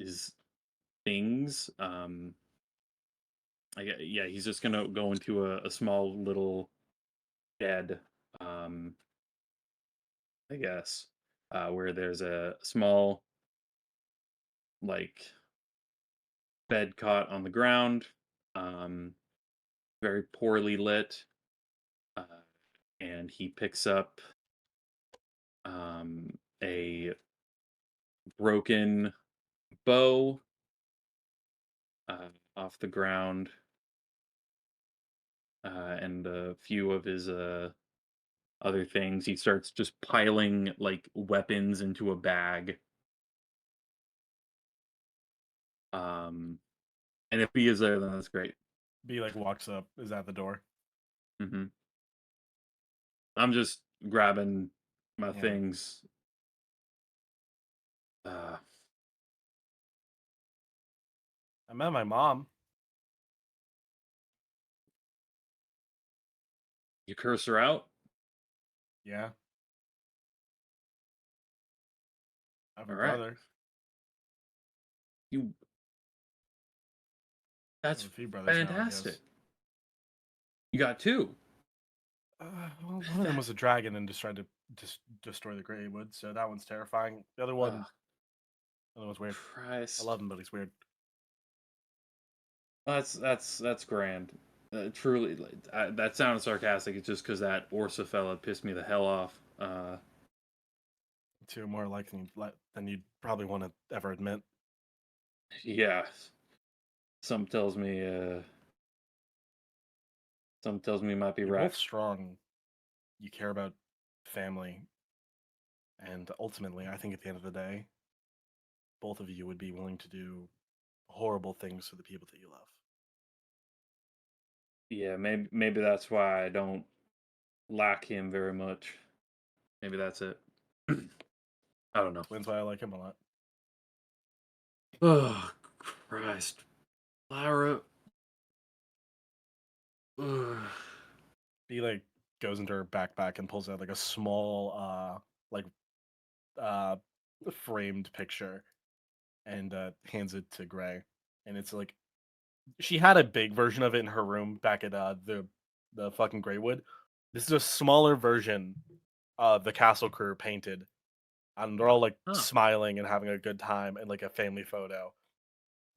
things. yeah, he's just gonna go into a small little shed, I guess, where there's a small like bed cot on the ground, um, very poorly lit, uh, and he picks up a broken bow off the ground, and a few of his other things. He starts just piling like weapons into a bag. Um, and if he is there, then that's great. B like walks up, is at the door. hmm I'm just grabbing my Yeah. things. I met my mom. You curse her out? Yeah. I have a All right. brother. You. I That's have a few brothers now, I fantastic. guess. You got two. Well, one of them was a dragon and just tried to destroy the Greywood, so that one's terrifying. The other one, Ugh, the other one's weird. Christ. I love him, but he's weird. That's grand. Truly, that sounded sarcastic. It's just because that Orsa fella pissed me the hell off. Two more like than you'd probably want to ever admit. Yeah. Some tells me he might be You're right. both strong. You care about family, and ultimately, I think at the end of the day, both of you would be willing to do horrible things for the people that you love. Yeah, maybe that's why I don't like him very much. Maybe that's it. I don't know. Explains why I like him a lot. Oh, Christ. Lyra. Ugh. He like goes into her backpack and pulls out like a small like uh framed picture and hands it to Gray. And it's like she had a big version of it in her room back at the fucking Greywood. This is a smaller version of the castle crew painted. And they're all like Oh. smiling and having a good time and like a family photo.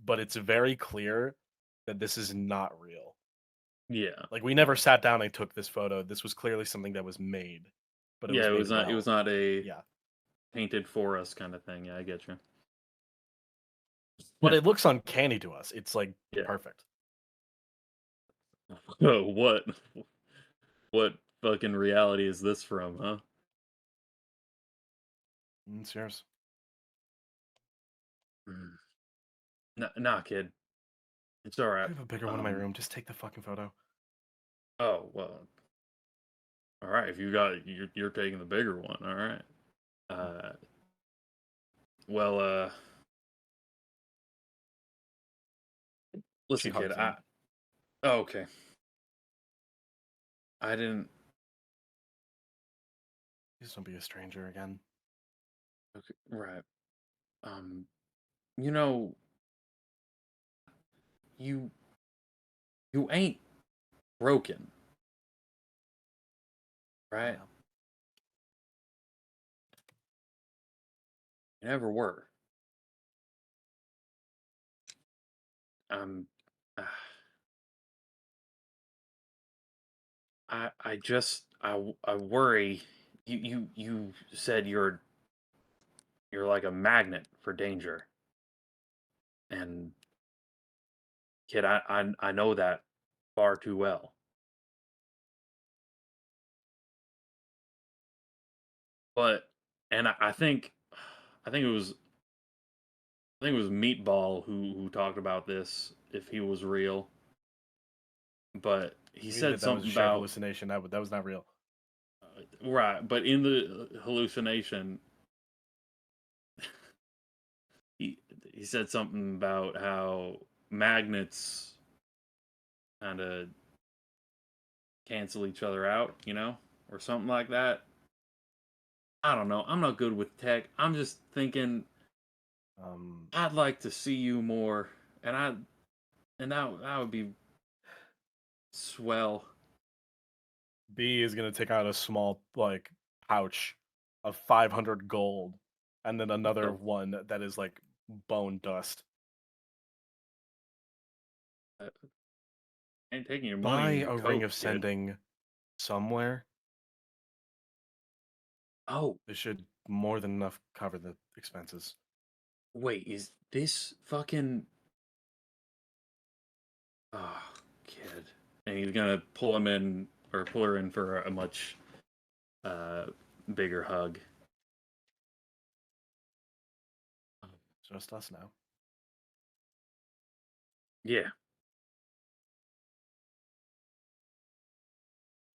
But it's very clear that this is not real. Yeah. Like we never sat down and took this photo. This was clearly something that was made. But it Yeah, was made it was not a yeah. painted for us kind of thing. Yeah, I get you. But it looks uncanny to us. It's like Yeah. perfect. What fucking reality is this from, huh? It's yours. Nah, kid. It's all I right. have a bigger one in my room. Just take the fucking photo. Oh well. All right. If you're taking the bigger one. All right. Well. Listen, She kid. hugs him. Oh, okay. I didn't. Please don't be a stranger again. Okay. Right. You know. You ain't broken, right? Yeah. You never were. Um, uh, I just I worry. You said you're like a magnet for danger, and kid, I know that far too well. But and I think it was Meatball who talked about this if he was real. But he We said admit that was a something shared about hallucination. That was not real. right, but in the hallucination, he said something about how magnets kind of cancel each other out, or something like that. I don't know. I'm not good with tech. I'm just thinking I'd like to see you more, and that would be Swell. B is gonna take out a small like pouch of 500 gold, and then another Oh. one that is like bone dust. Ain't taking your Buy money. In a your ring coat, of kid. sending somewhere. Oh, This should more than enough cover the expenses. wait, is this fucking? Oh, kid. And he's gonna pull him in or pull her in for a much bigger hug. Just us now. Yeah.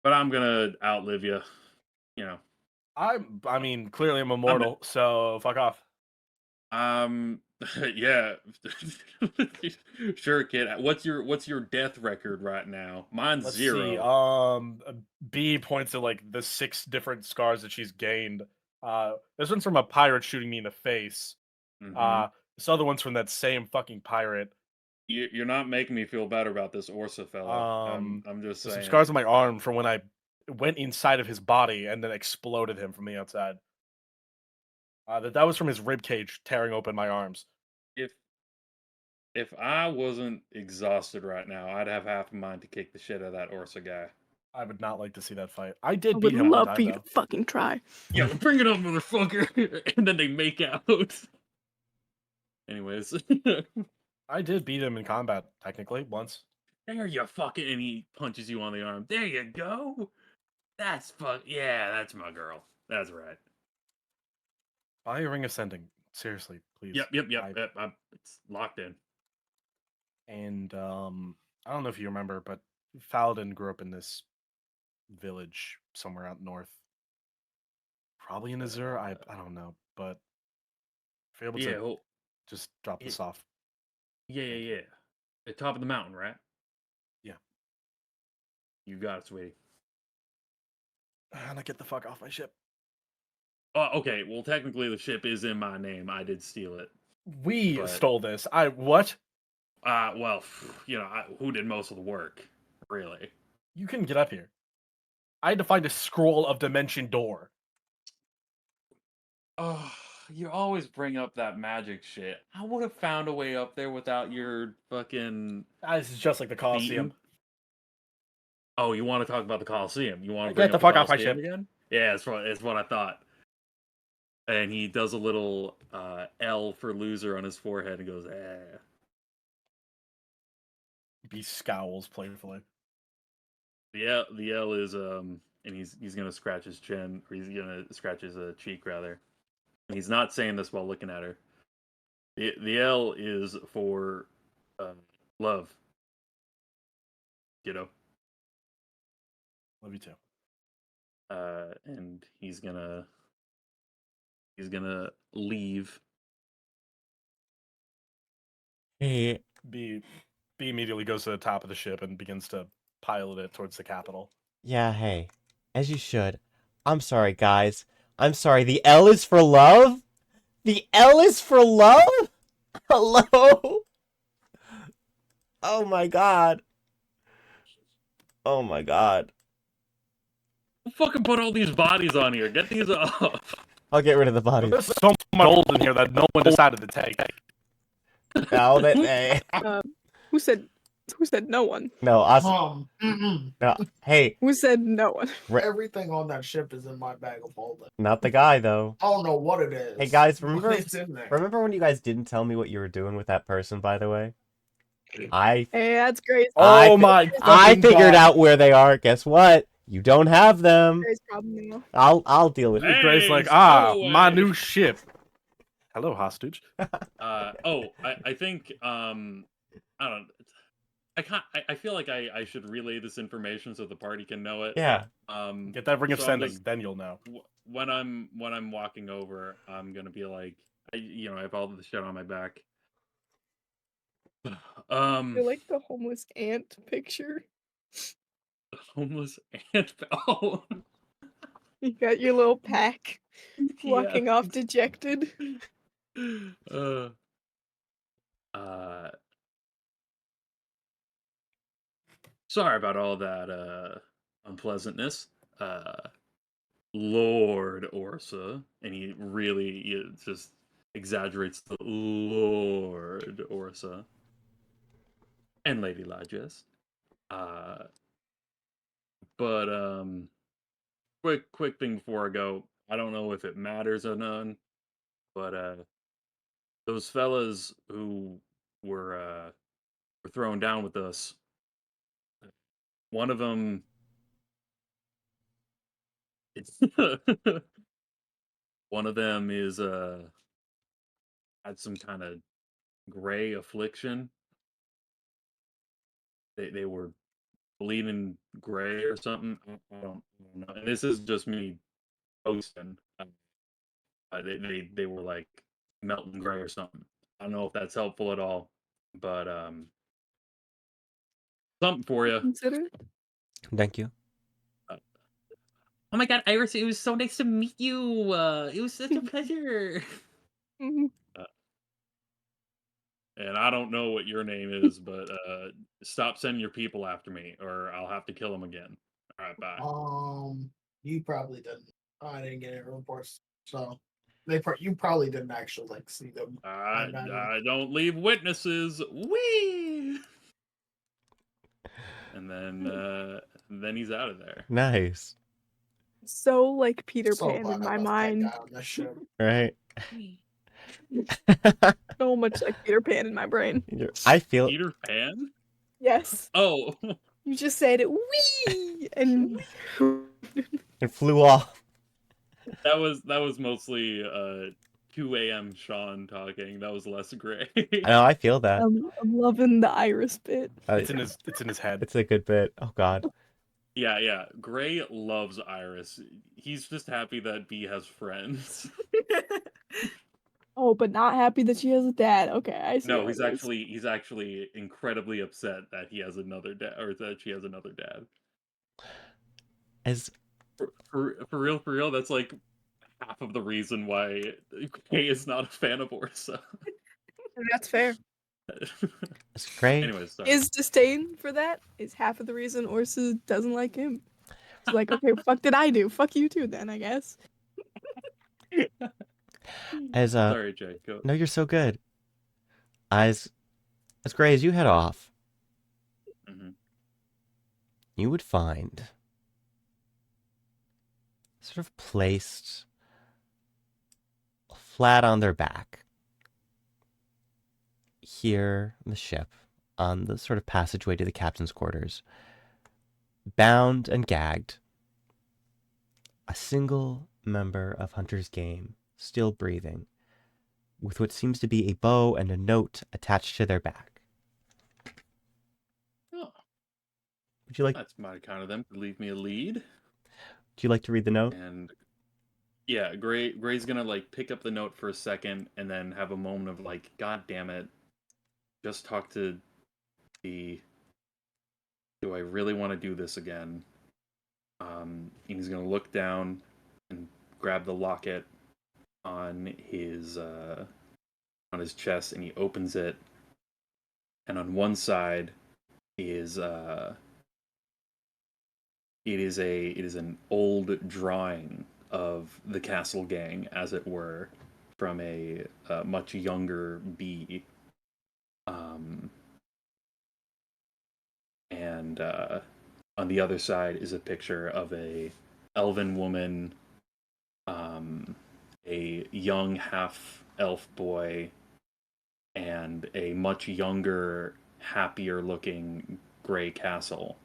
But I'm gonna outlive you. You know. I mean, clearly I'm immortal, so fuck off. Yeah. Sure, kid. What's your death record right now? Mine's Let's 0. see. B points at like the 6 different scars that she's gained. This one's from a pirate shooting me in the face. Mhm. This other one's from that same fucking pirate. You're not making me feel better about this Orsa fella. I'm just There's some saying. scars on my arm from when I went inside of his body and then exploded him from the outside. That was from his rib cage tearing open my arms. If I wasn't exhausted right now, I'd have half a mind to kick the shit out of that Orsa guy. I would not like to see that fight. I I did would beat him one love time for you though. to fucking try. Yeah, bring it up, motherfucker. And then they make out. Anyways. I did beat him in combat technically once. There you fucking, and he punches you on the arm. There you go. That's yeah, that's my girl. That's right. Buy a ring of sending. Seriously, please. Yep. It's locked in. And I don't know if you remember, but Paladin grew up in this village somewhere out north. Probably in Azure. I don't know, but if you're able Yeah, to just drop this off. yeah. The top of the mountain, right? Yeah. You got it, sweetie. And I get the fuck off my ship. Oh, okay. Well, technically, the ship is in my name. I did steal it. We But- stole this. What? Well, who did most of the work? Really? You couldn't get up here. I had to find a scroll of dimension door. Oh, you always bring up that magic shit. I would have found a way up there without your fucking. This is just like the Colosseum. beating. Oh, you want to talk about the Colosseum? You want to Get bring the up fuck the off my Colosseum ship. again? Yeah, that's what I thought. And he does a little L for loser on his forehead and goes, eh. He scowls playfully. The L is and he's gonna scratch his chin, or he's gonna scratch his cheek rather. And he's not saying this while looking at her. The L is for love. Love you too. And he's gonna leave. Hey, B immediately goes to the top of the ship and begins to pilot it towards the capital. yeah, hey. As you should. I'm sorry, guys. I'm sorry. The L is for love? The L is for love? Hello? Oh my god. Oh my god. Fucking put all these bodies on here. Get these off. I'll get rid of the bodies. There's so much gold in here that no one decided to take. Now that they... Who said no one? No, us. Mm-mm. No. Hey, Who said no one? Everything on that ship is in my bag of holding. not the guy, though. I don't know what it is. Hey, guys, but remember it's in there. when you guys didn't tell me what you were doing with that person, by the way? I Hey, that's great. Oh I my! I fucking figured God. out where they are. Guess what? You don't have them. Grace problem now. I'll deal with it. Hey, Grace like, stow my away." new ship. Hello, hostage. I think I don't. I feel like I should relay this information so the party can know it. Yeah. Get that ring of So I'm sending, just- then you'll know. When I'm walking over, I'm gonna be like, I have all the shit on my back. I like the homeless ant picture. Homeless ant. Oh, You got your little pack, yeah. walking off dejected. Sorry about all that unpleasantness. Lord Orsa, and he just exaggerates the Lord Orsa and Lady Lyjust. Uh, but quick thing before I go. I don't know if it matters or none, but those fellas who were thrown down with us, one of them. One of them is had some kind of gray affliction. They were bleeding gray or something. I don't know. And this is just me posting. They were like melting gray or something. I don't know if that's helpful at all, but something for you. Consider it. Thank you. Oh my God, Iris! It was so nice to meet you. It was such a pleasure. Mhm. And I don't know what your name is, but stop sending your people after me, or I'll have to kill them again. All right, bye. You probably didn't. I didn't get any reports, so you probably didn't actually like see them. I imagine. I don't leave witnesses. Wee. And then he's out of there. Nice. So like Peter So Pan glad in I my left that mind. guy on this ship. Right. So much like Peter Pan in my brain. I feel Peter Pan? Yes. Oh, You just said it wee and it flew off. that was mostly 2 a.m. Sean talking. That was less gray. I know. I feel that. I'm loving the iris bit. It's in his head. It's a good bit. Oh God. Yeah. Gray loves Iris. He's just happy that B has friends. Oh, but not happy that she has a dad. Okay, I see. No, how he's it is. actually incredibly upset that he has another dad, or that she has another dad. As For real, that's like half of the reason why Gray is not a fan of Orsa. And that's fair. as Gray. Anyways, sorry. His disdain for that is half of the reason Orsa doesn't like him. It's like, okay, fuck did I do? Fuck you too, then I guess. As Sorry, Jake. Go. No, you're so good. As Gray, as you head off, Mhm. you would find sort of placed flat on their back here on the ship, on the sort of passageway to the captain's quarters, bound and gagged, a single member of Hunter's Game, still breathing, with what seems to be a bow and a note attached to their back. Oh, Would you like that's mighty kind of them to leave me a lead. Do you like to read the note? And yeah, Gray's gonna like pick up the note for a second and then have a moment of like, God damn it, just talk to the. Do I really want to do this again? And he's gonna look down and grab the locket on his chest, and he opens it, and on one side is it is an old drawing of the castle gang, as it were, from a much younger B. And on the other side is a picture of a elven woman, a young half elf boy, and a much younger, happier looking gray castle.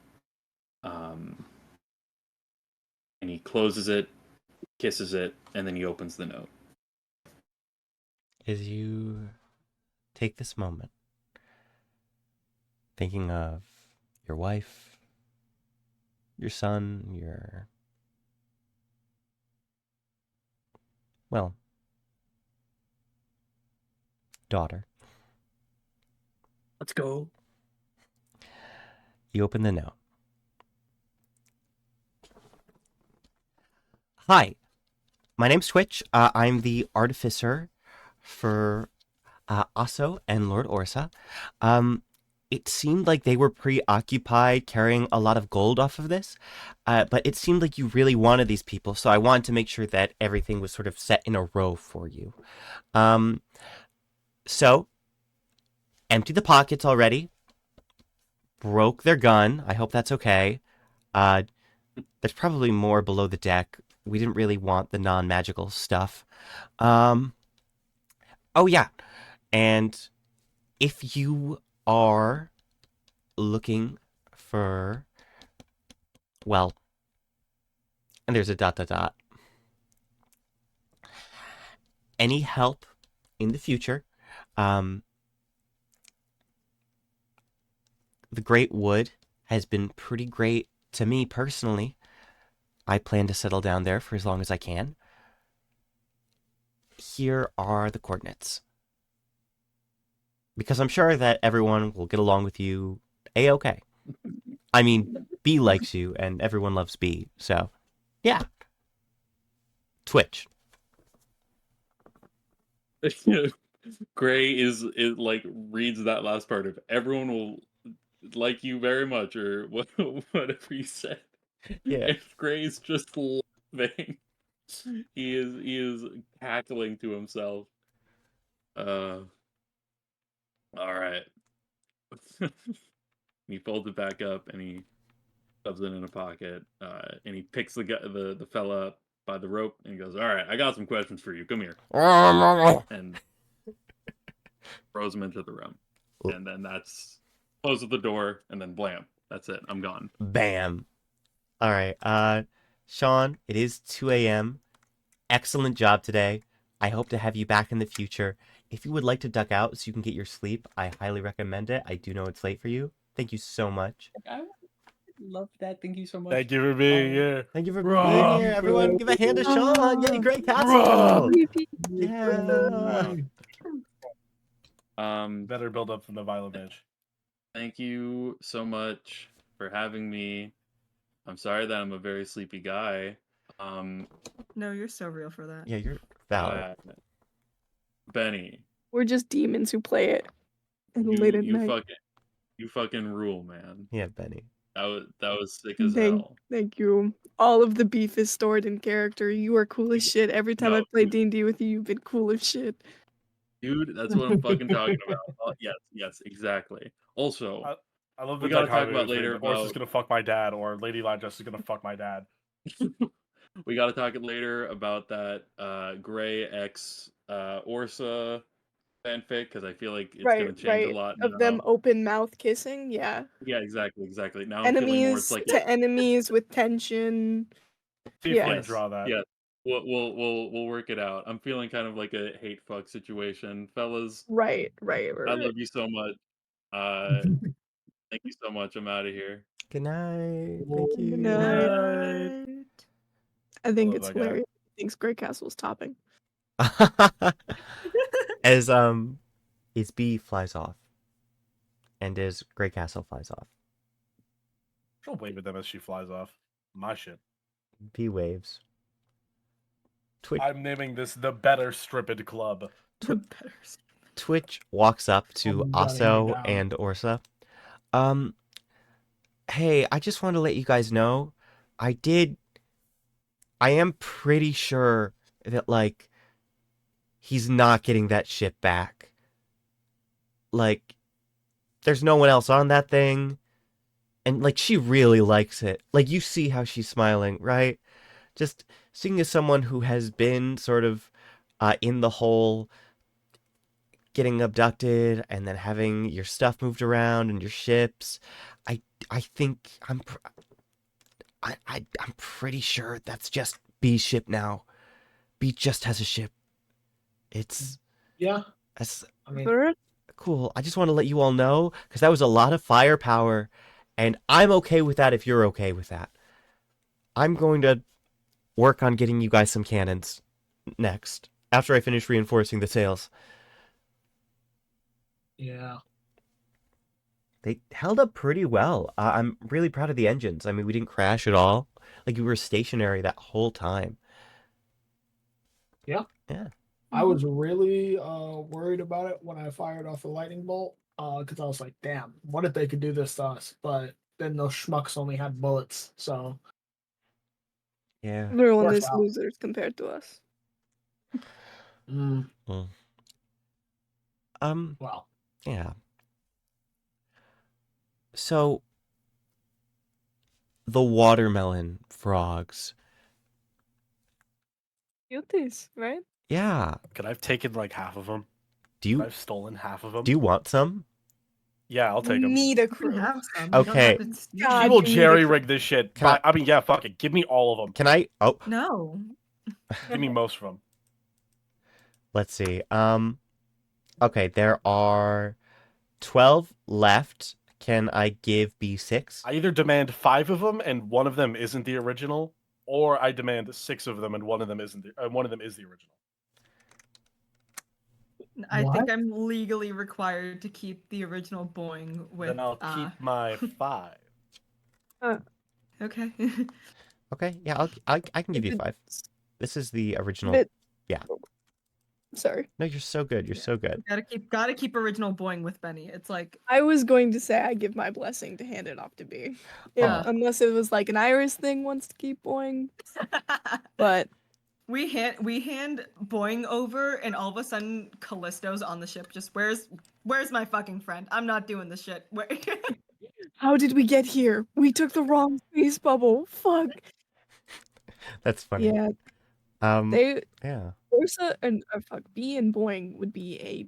And he closes it, kisses it, and then he opens the note. As you take this moment, thinking of your wife, your son, your, well, daughter, Let's go. you open the note. Hi, my name's Twitch. I'm the artificer for Asso and Lord Orsa. it seemed like they were preoccupied carrying a lot of gold off of this, but it seemed like you really wanted these people, so I wanted to make sure that everything was sort of set in a row for you. So, empty the pockets already. Broke their gun. I hope that's okay. There's probably more below the deck. We didn't really want the non-magical stuff. Oh yeah, and if you are looking for, well, and there's a ... Any help in the future, the Great Wood has been pretty great to me personally. I plan to settle down there for as long as I can. Here are the coordinates. Because I'm sure that everyone will get along with you A-okay. I mean, B likes you, and everyone loves B, so yeah. Twitch. Gray is like reads that last part of everyone will like you very much, or whatever you said. Yeah. And Gray's just laughing. He is cackling to himself. All right. He folds it back up and he shoves it in a pocket. And he picks the fella up by the rope and he goes, "All right, I got some questions for you. Come here." And throws him into the room. And then that's closes the door and then blam. That's it. I'm gone. Bam. All right. Sean, it is 2 a.m. Excellent job today. I hope to have you back in the future. If you would like to duck out so you can get your sleep, I highly recommend it. I do know it's late for you. Thank you so much. I love that. Thank you so much. Thank you for being here. Thank you for being here, everyone. Give a hand to Sean. Yay, great castle. Yeah. Better build up from the violent bench. Thank you so much for having me. I'm sorry that I'm a very sleepy guy. No, you're so real for that. Yeah, you're valid. Benny, We're just demons who play it late at night. you fucking rule, man. Yeah, Benny. That was sick as hell. Thank you. All of the beef is stored in character. You are cool as shit. Every time I play D&D with you, you've been cool as shit. Dude, that's what I'm fucking talking about. Yes, exactly. Also, I love the we gotta talk about later. Orsa's gonna fuck my dad, or Lady Lyjust is gonna fuck my dad. We gotta talk later about that Gray X Orsa fanfic, because I feel like it's gonna change a lot now. Of them open mouth kissing, yeah. Yeah, exactly. Now I'm feeling more it's like enemies with tension. See if you draw that. Yeah. We'll work it out. I'm feeling kind of like a hate fuck situation, fellas. Right. I love you so much. Thank you so much. I'm out of here. Good night. Thank you. Good night. I think it's hilarious. He thinks Grey Castle's topping. As his bee flies off, and as Grey Castle flies off. She'll wave at them as she flies off. My shit. Bee waves. Twitch. I'm naming this the Better Stripped Club. Twitch walks up to Aso and Orsa. Hey, I just want to let you guys know, I am pretty sure that, like, he's not getting that shit back. Like, there's no one else on that thing. And, like, she really likes it. Like, you see how she's smiling, right? Just seeing as someone who has been sort of in the whole getting abducted and then having your stuff moved around and your ships, I think I'm pretty sure that's just B's ship now. B just has a ship. It's cool. I just want to let you all know, because that was a lot of firepower, and I'm okay with that if you're okay with that. I'm going to work on getting you guys some cannons next, after I finish reinforcing the sails. Yeah. They held up pretty well. I'm really proud of the engines. I mean, we didn't crash at all. Like, we were stationary that whole time. Yeah. Yeah. I was really worried about it when I fired off a lightning bolt. Because I was like, damn, what if they could do this to us? But then those schmucks only had bullets, so Yeah. Everyone works is out. losers compared to us. Mm, well, Yeah. So the watermelon frogs. Cuties, right? Yeah. Could I've taken like half of them? Do you I've stolen half of them. do you want some? Yeah, I'll take them. Need a You can crew. have some. Okay. You don't have to steal. God, People you need a jerry crew. rig this shit. Can I- I mean, yeah, fuck it. Give me all of them. Can I? Oh, No. Give me most of them. let's see. Okay, there are 12 left. Can I give B6? I either demand 5 of them and one of them isn't the original, or I demand 6 of them and one of them isn't. One of them is the original. I What? think I'm legally required to keep the original Boing with. Then I'll keep my 5. Okay. Okay, yeah, I can give you It's 5. This is the original. bit- Yeah. Sorry. No, you're so good. You're Yeah. so good. Gotta keep original Boing with Benny. It's like I was going to say I give my blessing to hand it off to B. Yeah. Unless it was like an Iris thing wants to keep going. But we hand Boing over, and all of a sudden Callisto's on the ship. Just where's my fucking friend? I'm not doing this shit. Where? how did we get here? We took the wrong space bubble. Fuck. That's funny. Yeah, Um, they yeah. Ursa and B and Boing would be a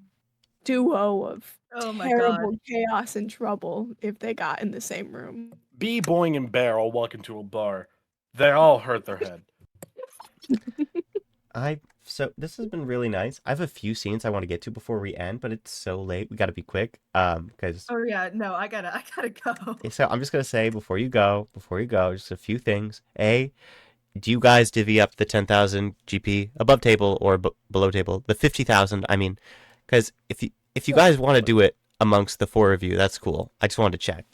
duo of Oh my terrible god. chaos and trouble if they got in the same room. B, Boing, and Bear all walk into a bar. They all hurt their head. So this has been really nice. I have a few scenes I want to get to before we end, but it's so late. We got to be quick. Because Oh yeah, no, I gotta go. so I'm just gonna say before you go, just a few things. A, do you guys divvy up the 10,000 GP above table or below table? The 50,000. I mean, because if you guys want to do it amongst the 4 of you, that's cool. I just wanted to check.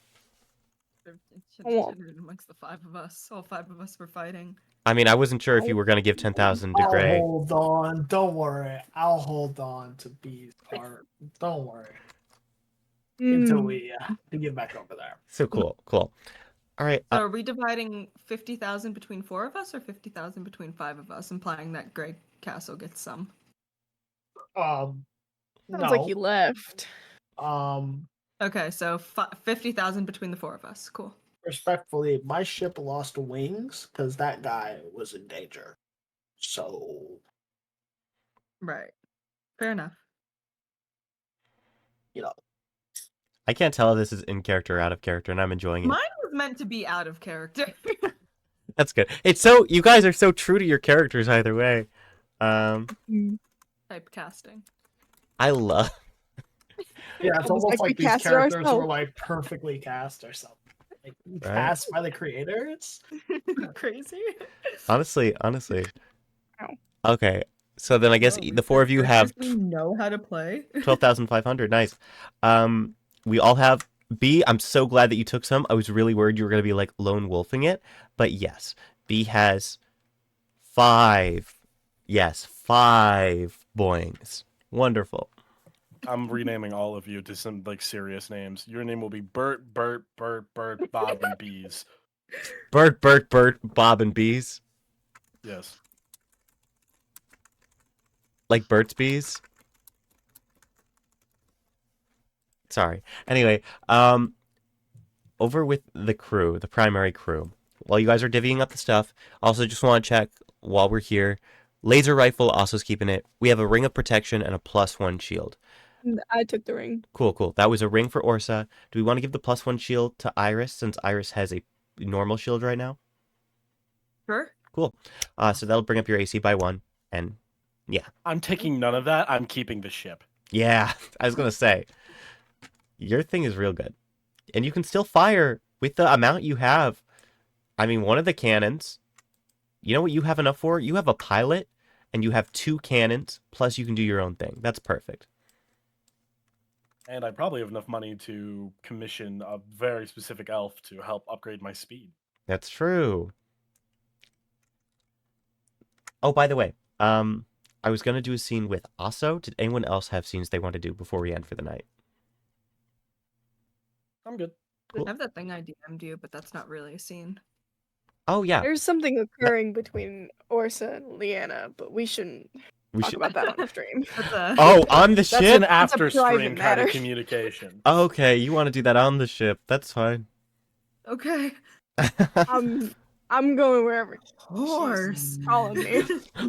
Should Oh. have been amongst the 5 of us. All 5 of us were fighting. I mean, I wasn't sure if you were gonna give 10,000 to I'll Gray. hold on. Don't worry. I'll hold on to B's part. Don't worry until Mm, we get back over there. So cool. All right. So are we dividing 50,000 between 4 of us, or 50,000 between 5 of us, implying that Greg Castle gets some? sounds No. like he left. Okay, so 50,000 between the 4 of us. Cool. Respectfully, my ship lost wings because that guy was in danger. So, Right. Fair enough. you know, I can't tell if this is in character or out of character, and I'm enjoying it. Mine was meant to be out of character. That's good. It's so you guys are so true to your characters either way. Mm. Typecasting. I love. yeah, it's Almost almost like we like these cast it characters were ourselves. like perfectly cast or something. Like Right. cast by the creators. Crazy. Honestly. Ow. Okay, so then I guess Oh, the 4 of you have we know how to play. 12,500. Nice. We all have B. I'm so glad that you took some. I was really worried you were gonna be like lone wolfing it, but yes, B has 5. Yes, 5 boings. Wonderful. I'm renaming all of you to some like serious names. Your name will be Bert, Bob, and Bees. Bert, Bob, and Bees. Yes. Like Burt's Bees. Sorry. Anyway, over with the crew, the primary crew. While you guys are divvying up the stuff, also just want to check while we're here. Laser rifle, Also's keeping it. We have a ring of protection and a +1 shield. I took the ring. Cool. That was a ring for Orsa. Do we want to give the +1 shield to Iris since Iris has a normal shield right now? Sure. Cool. So that'll bring up your AC by 1. And yeah. I'm taking none of that. I'm keeping the ship. Yeah, I was going to say. Your thing is real good. And you can still fire with the amount you have. I mean, one of the cannons, you know what you have enough for? You have a pilot and you have 2 cannons, plus you can do your own thing. That's perfect. And I probably have enough money to commission a very specific elf to help upgrade my speed. That's true. Oh, by the way, I was going to do a scene with Aso. Did anyone else have scenes they want to do before we end for the night? I'm good. Cool. I have that thing I DM'd you, but that's not really a scene. Oh yeah, There's something occurring between Orsa and Leanna, but we shouldn't we talk should. about that on stream. That's a Oh, on the That's an ship. after stream private kind matter. of communication. Okay, you want to do that on the ship? That's fine. okay. I'm going wherever Horse. calling me.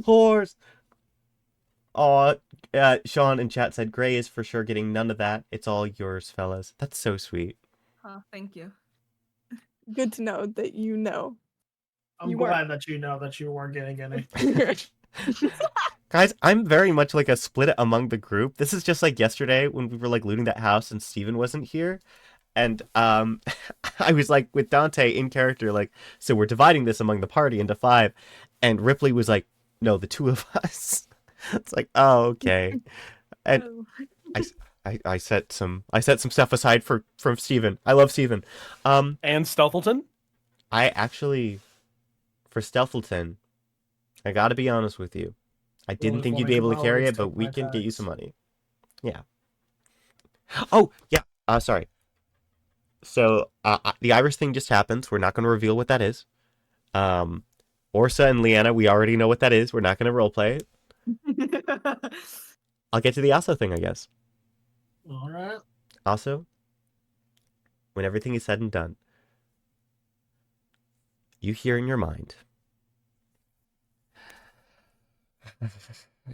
Horse. Aw, Sean in chat said Gray is for sure getting none of that. It's all yours, fellas. That's so sweet. Oh, thank you. Good to know that you know. I'm You glad that you know that you weren't getting any. Guys, I'm very much like a split among the group. This is just like yesterday when we were like looting that house and Steven wasn't here. And I was like with Dante in character, like, so we're dividing this among the party into 5. And Ripley was like, no, the 2 of us. It's like, oh, okay. And I set some stuff aside from Steven. I love Steven. And Stealthleton? I actually, for Stealthleton, I gotta be honest with you. I didn't think you'd be able to carry it, but we can get you some money. Yeah. Oh, yeah. Sorry. So, the Iris thing just happened. We're not going to reveal what that is. Orsa and Leanna, we already know what that is. We're not going to roleplay it. I'll get to the Aso thing, I guess. All right. Also, when everything is said and done, you hear in your mind.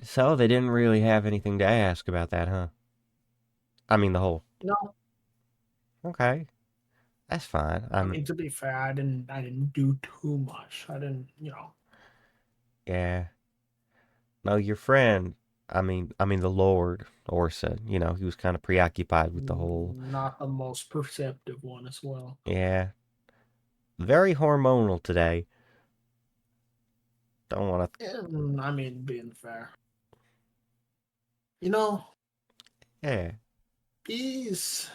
So, they didn't really have anything to ask about that, huh? I mean, the whole. No, Okay. That's fine. I mean, to be fair, I didn't do too much. I didn't, Yeah. No, your friend, I mean the Lord Orsa, he was kind of preoccupied with the whole. Not the most perceptive one as well. Yeah. Very hormonal today. Don't want to. And, I mean, being fair. Yeah. He's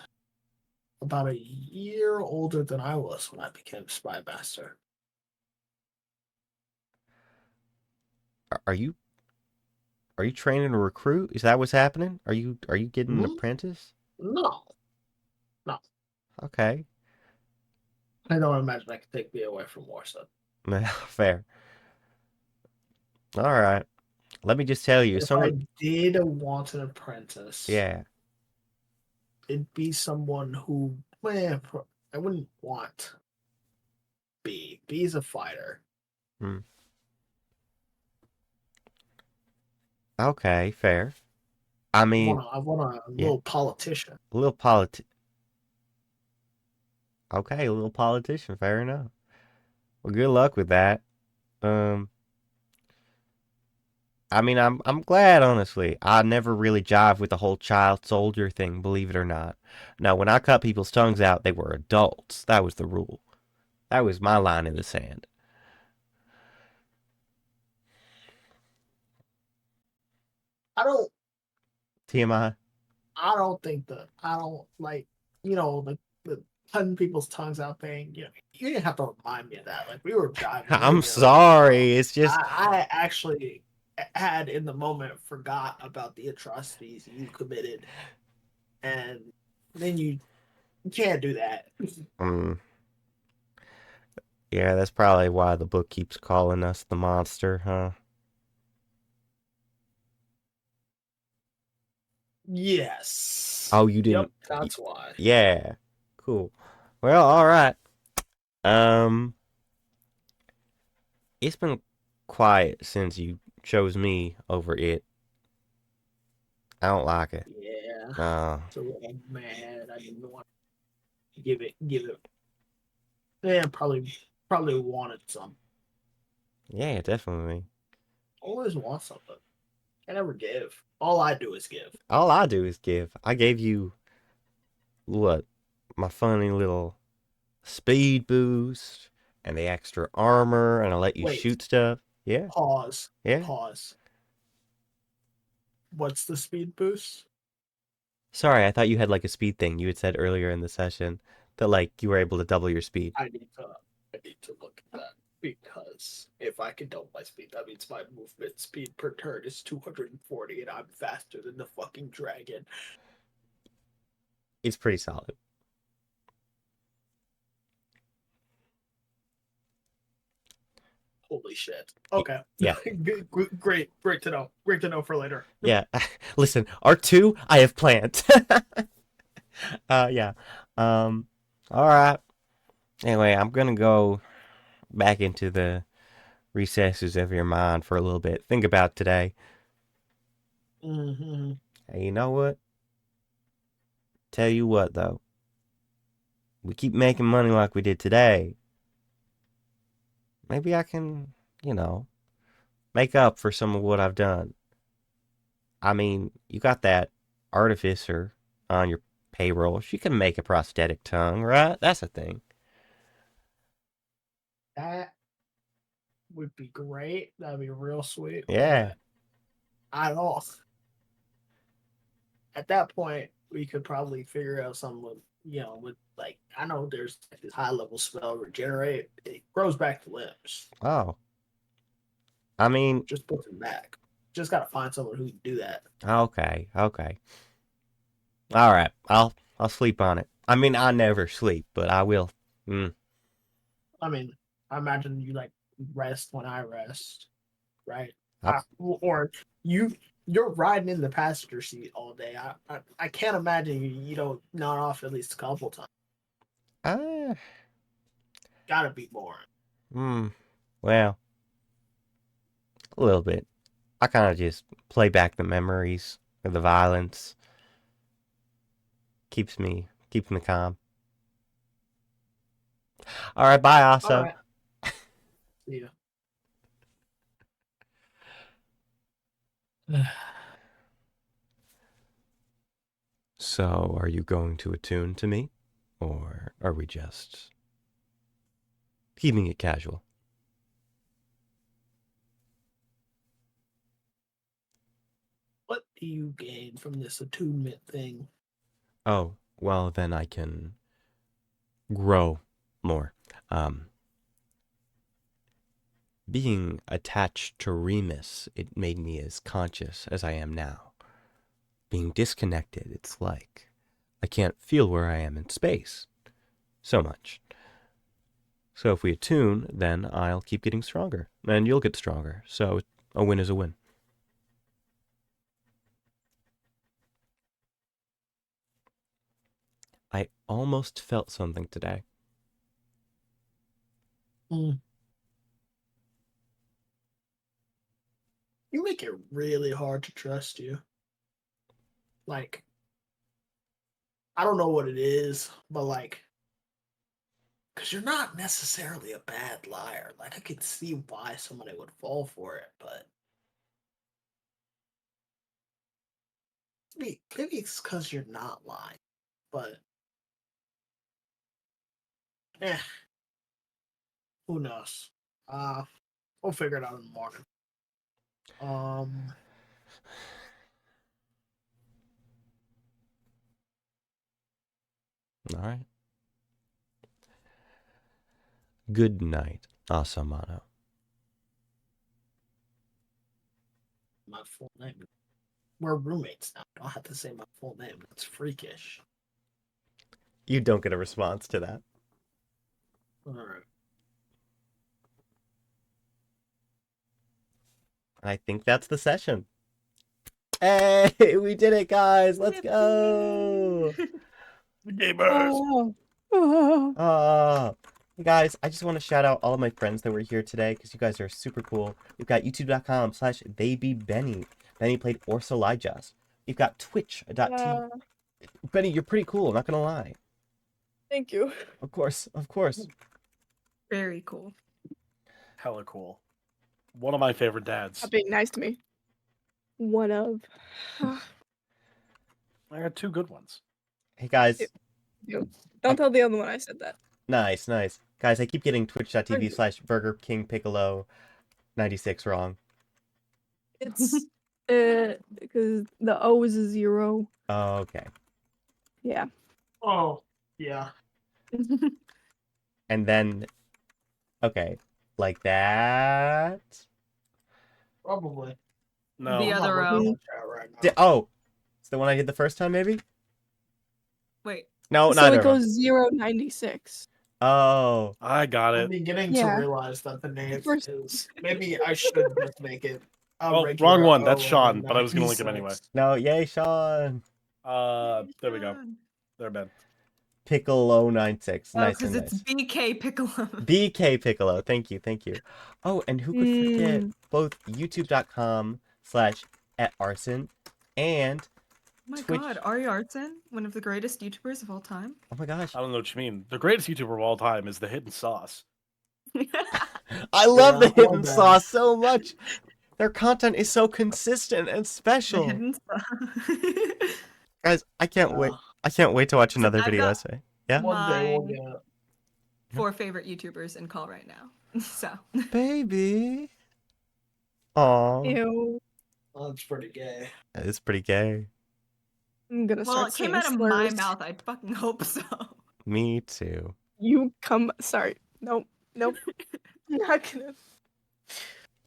about a year older than I was when I became Spy Master. Are you training a recruit? Is that what's happening? Are you getting an apprentice? No. Okay. I don't imagine I could take me away from Warsaw. Fair. All right. Let me just tell you. If I did want an apprentice, Yeah. it'd be someone who, I wouldn't want B. B's a fighter. Okay, fair. I mean, I want a little politician. a little Okay, a little politician. Fair enough. Well, good luck with that. I mean, I'm glad, honestly. I never really jived with the whole child soldier thing, believe it or not. Now, when I cut people's tongues out, they were adults. That was the rule. That was my line in the sand. I don't TMI. I don't like, the cutting people's tongues out thing. You didn't have to remind me of that. Like, we were diving. I'm sorry. It's just I actually had in the moment forgot about the atrocities you committed, and then you can't do that. Yeah, that's probably why the book keeps calling us the monster, huh? Yes. Oh, you didn't. Yep, that's why. Yeah. Cool. Well, all right. It's been quiet since you chose me over it. I don't like it. Yeah. So I'm mad. I didn't want to give it. Yeah, probably wanted some. Yeah, definitely. Always want something. I never give. All I do is give. All I do is give. I gave you what? My funny little speed boost and the extra armor, and I let you shoot stuff. Yeah. Pause. Yeah. Pause. What's the speed boost? Sorry, I thought you had like a speed thing. You had said earlier in the session that like you were able to double your speed. I need to look at that, because if I can double my speed, that means my movement speed per turn is 240, and I'm faster than the fucking dragon. It's pretty solid. Holy shit. Okay. Yeah. Great to know. Great to know for later. Yeah. Listen, R2, I have planned. Yeah. All right. Anyway, I'm gonna go back into the recesses of your mind for a little bit. Think about today. Mm-hmm. Hey, you know what? Tell you what, though. We keep making money like we did today. Maybe I can, make up for some of what I've done. I mean, you got that artificer on your payroll. She can make a prosthetic tongue, right? That's a thing. That would be great. That'd be real sweet. Yeah. But I don't know. At that point, we could probably figure out something with like, I know there's this high level spell regenerate. It grows back to limbs. Oh. I mean, Just puts them back. Just gotta find someone who can do that. okay. All right. I'll sleep on it. I mean, I never sleep, but I will. I mean, I imagine you like rest when I rest, right? I'll- Or you're riding in the passenger seat all day. I can't imagine you don't nod off at least a couple times. Ah. Gotta be boring. Well, a little bit. I kind of just play back the memories of the violence. Keeps me calm. All right, bye, All Aso. right. Yeah. So, are you going to attune to me? Or are we just keeping it casual? What do you gain from this attunement thing? Oh, well, then I can grow more. Being attached to Remus, it made me as conscious as I am now. Being disconnected, it's like I can't feel where I am in space so much. So if we attune, then I'll keep getting stronger, and you'll get stronger. So a win is a win. I almost felt something today. You make it really hard to trust you. Like, I don't know what it is, but like, because you're not necessarily a bad liar. Like, I could see why somebody would fall for it, but maybe it's because you're not lying. But, who knows? We'll figure it out in the morning. All right. Good night, Asamano. My full name. We're roommates now. I don't have to say my full name. That's freakish. You don't get a response to that. All right. I think that's the session. Hey, we did it, guys. Let's go. Gamers. Hey guys, I just want to shout out all of my friends that were here today because you guys are super cool. We've got youtube.com/babybenni. Benny played Orsa Lyjust. You've got twitch.tv. Benny, you're pretty cool, not gonna lie. Thank you. Of course. Very cool. Hella cool. One of my favorite dads. Stop being nice to me. One of. I got two good ones. Hey guys. Don't tell the other one I said that. Nice. Guys, I keep getting twitch.tv/Burger King Piccolo 96 wrong. It's because the O is a 0. Oh, okay. Yeah. Oh, yeah. And then, okay, like that. Probably. No. The I'm other not looking row. at that right now. Oh, it's the one I did the first time, maybe? Wait. No, So neither it of them. goes 0, 96. Oh, I got I'm it. beginning to Yeah. realize that the name First- is. Maybe I should just make it a Oh, regular wrong one. That's O Sean, and but I was gonna link him anyway. 96. no, yay, Sean. There we go. There, Ben. Piccolo 96. Oh, Nice because and it's nice. BK Piccolo. BK Piccolo. Thank you. Oh, and who could forget Mm. both youtube.com/@arson and Oh my Twitch. god, Ari Artson, one of the greatest YouTubers of all time. oh my gosh, I don't know what you mean. The greatest YouTuber of all time is the Hidden Sauce. I love the Yeah, I love Hidden that. Sauce so much. Their content is so consistent and The special. hidden stuff. Guys, I can't wait. I can't wait to watch another I've video got- essay. Yeah, One day we'll My get. 4 favorite YouTubers in call right now. So baby. Aw, Ew. Oh, that's pretty gay. it's pretty gay. I'm gonna well, start it came saying out of my slurs. mouth. I fucking hope so. Me too. You come. Sorry. Nope. Nope. Not gonna.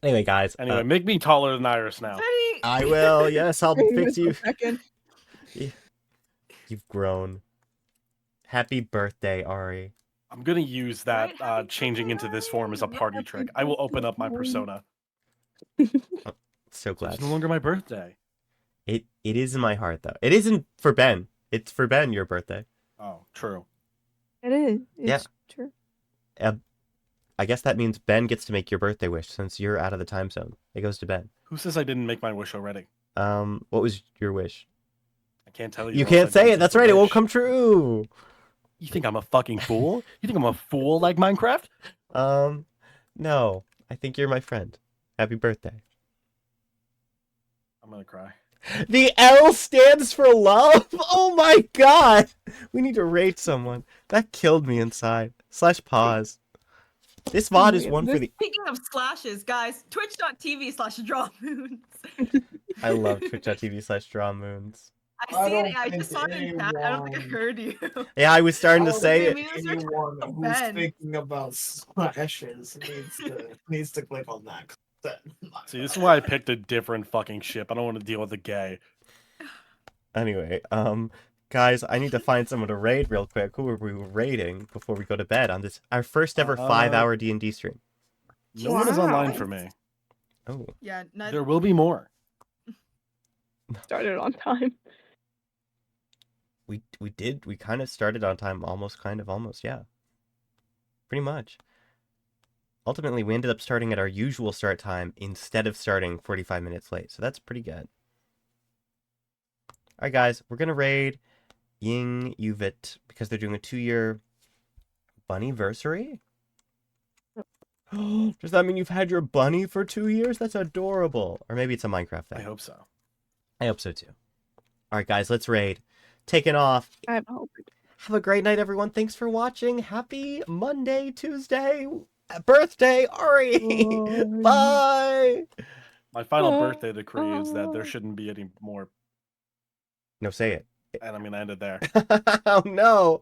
Anyway, guys. Anyway, make me taller than Iris now. Benny! I will. Yes, I'll bring fix you. myself back in. You've grown. Happy birthday, Ari. I'm gonna use that Right, happy changing into this form as a birthday. party Happy trick. I will open up my birthday. persona. So glad. It's no longer my birthday. It is in my heart though. It isn't for Ben. It's for Ben, your birthday. Oh, true. It is. Yeah. It's true. I guess that means Ben gets to make your birthday wish since you're out of the time zone. It goes to Ben. Who says I didn't make my wish already? What was your wish? I can't tell you. You or else can't I'd say know it. it's That's just a right. It won't wish. come true. You think I'm a fucking fool? You think I'm a fool like Minecraft? No. I think you're my friend. Happy birthday. I'm gonna cry. The L stands for love. Oh my god. We need to rate someone. That killed me inside. /pause. This VOD is one for the. Speaking of slashes, guys, twitch.tv/drawmoons. I love twitch.tv/drawmoons. I see it. don't I just saw it in chat. I don't think I anyone- heard you. Yeah, I was starting to I don't say think it. Maybe those are Anyone Oh, who's Ben. thinking about slashes needs to click on that. See, this is why I picked a different fucking ship. I don't want to deal with a gay. Anyway, guys, I need to find someone to raid real quick. Who are we raiding before we go to bed on this our first ever 5-hour D&D stream? No one is Wow. online for me. Oh, Yeah, not, There will be more. Started on time. we kind of started on time, almost, yeah. Pretty much. Ultimately, we ended up starting at our usual start time instead of starting 45 minutes late, so that's pretty good. Alright guys, we're gonna raid Ying Yuvit because they're doing a 2-year bunnyversary. Does that mean you've had your bunny for 2 years? That's adorable. Or maybe it's a Minecraft I thing. hope so. I hope so too. Alright guys, let's raid. Taking off. I have hope. Have a great night, everyone. Thanks for watching. Happy Monday, Tuesday, birthday, Ari. Bye. Bye. My final birthday decree is that there shouldn't be any more, No, say it. and I'm gonna end it there. Oh no.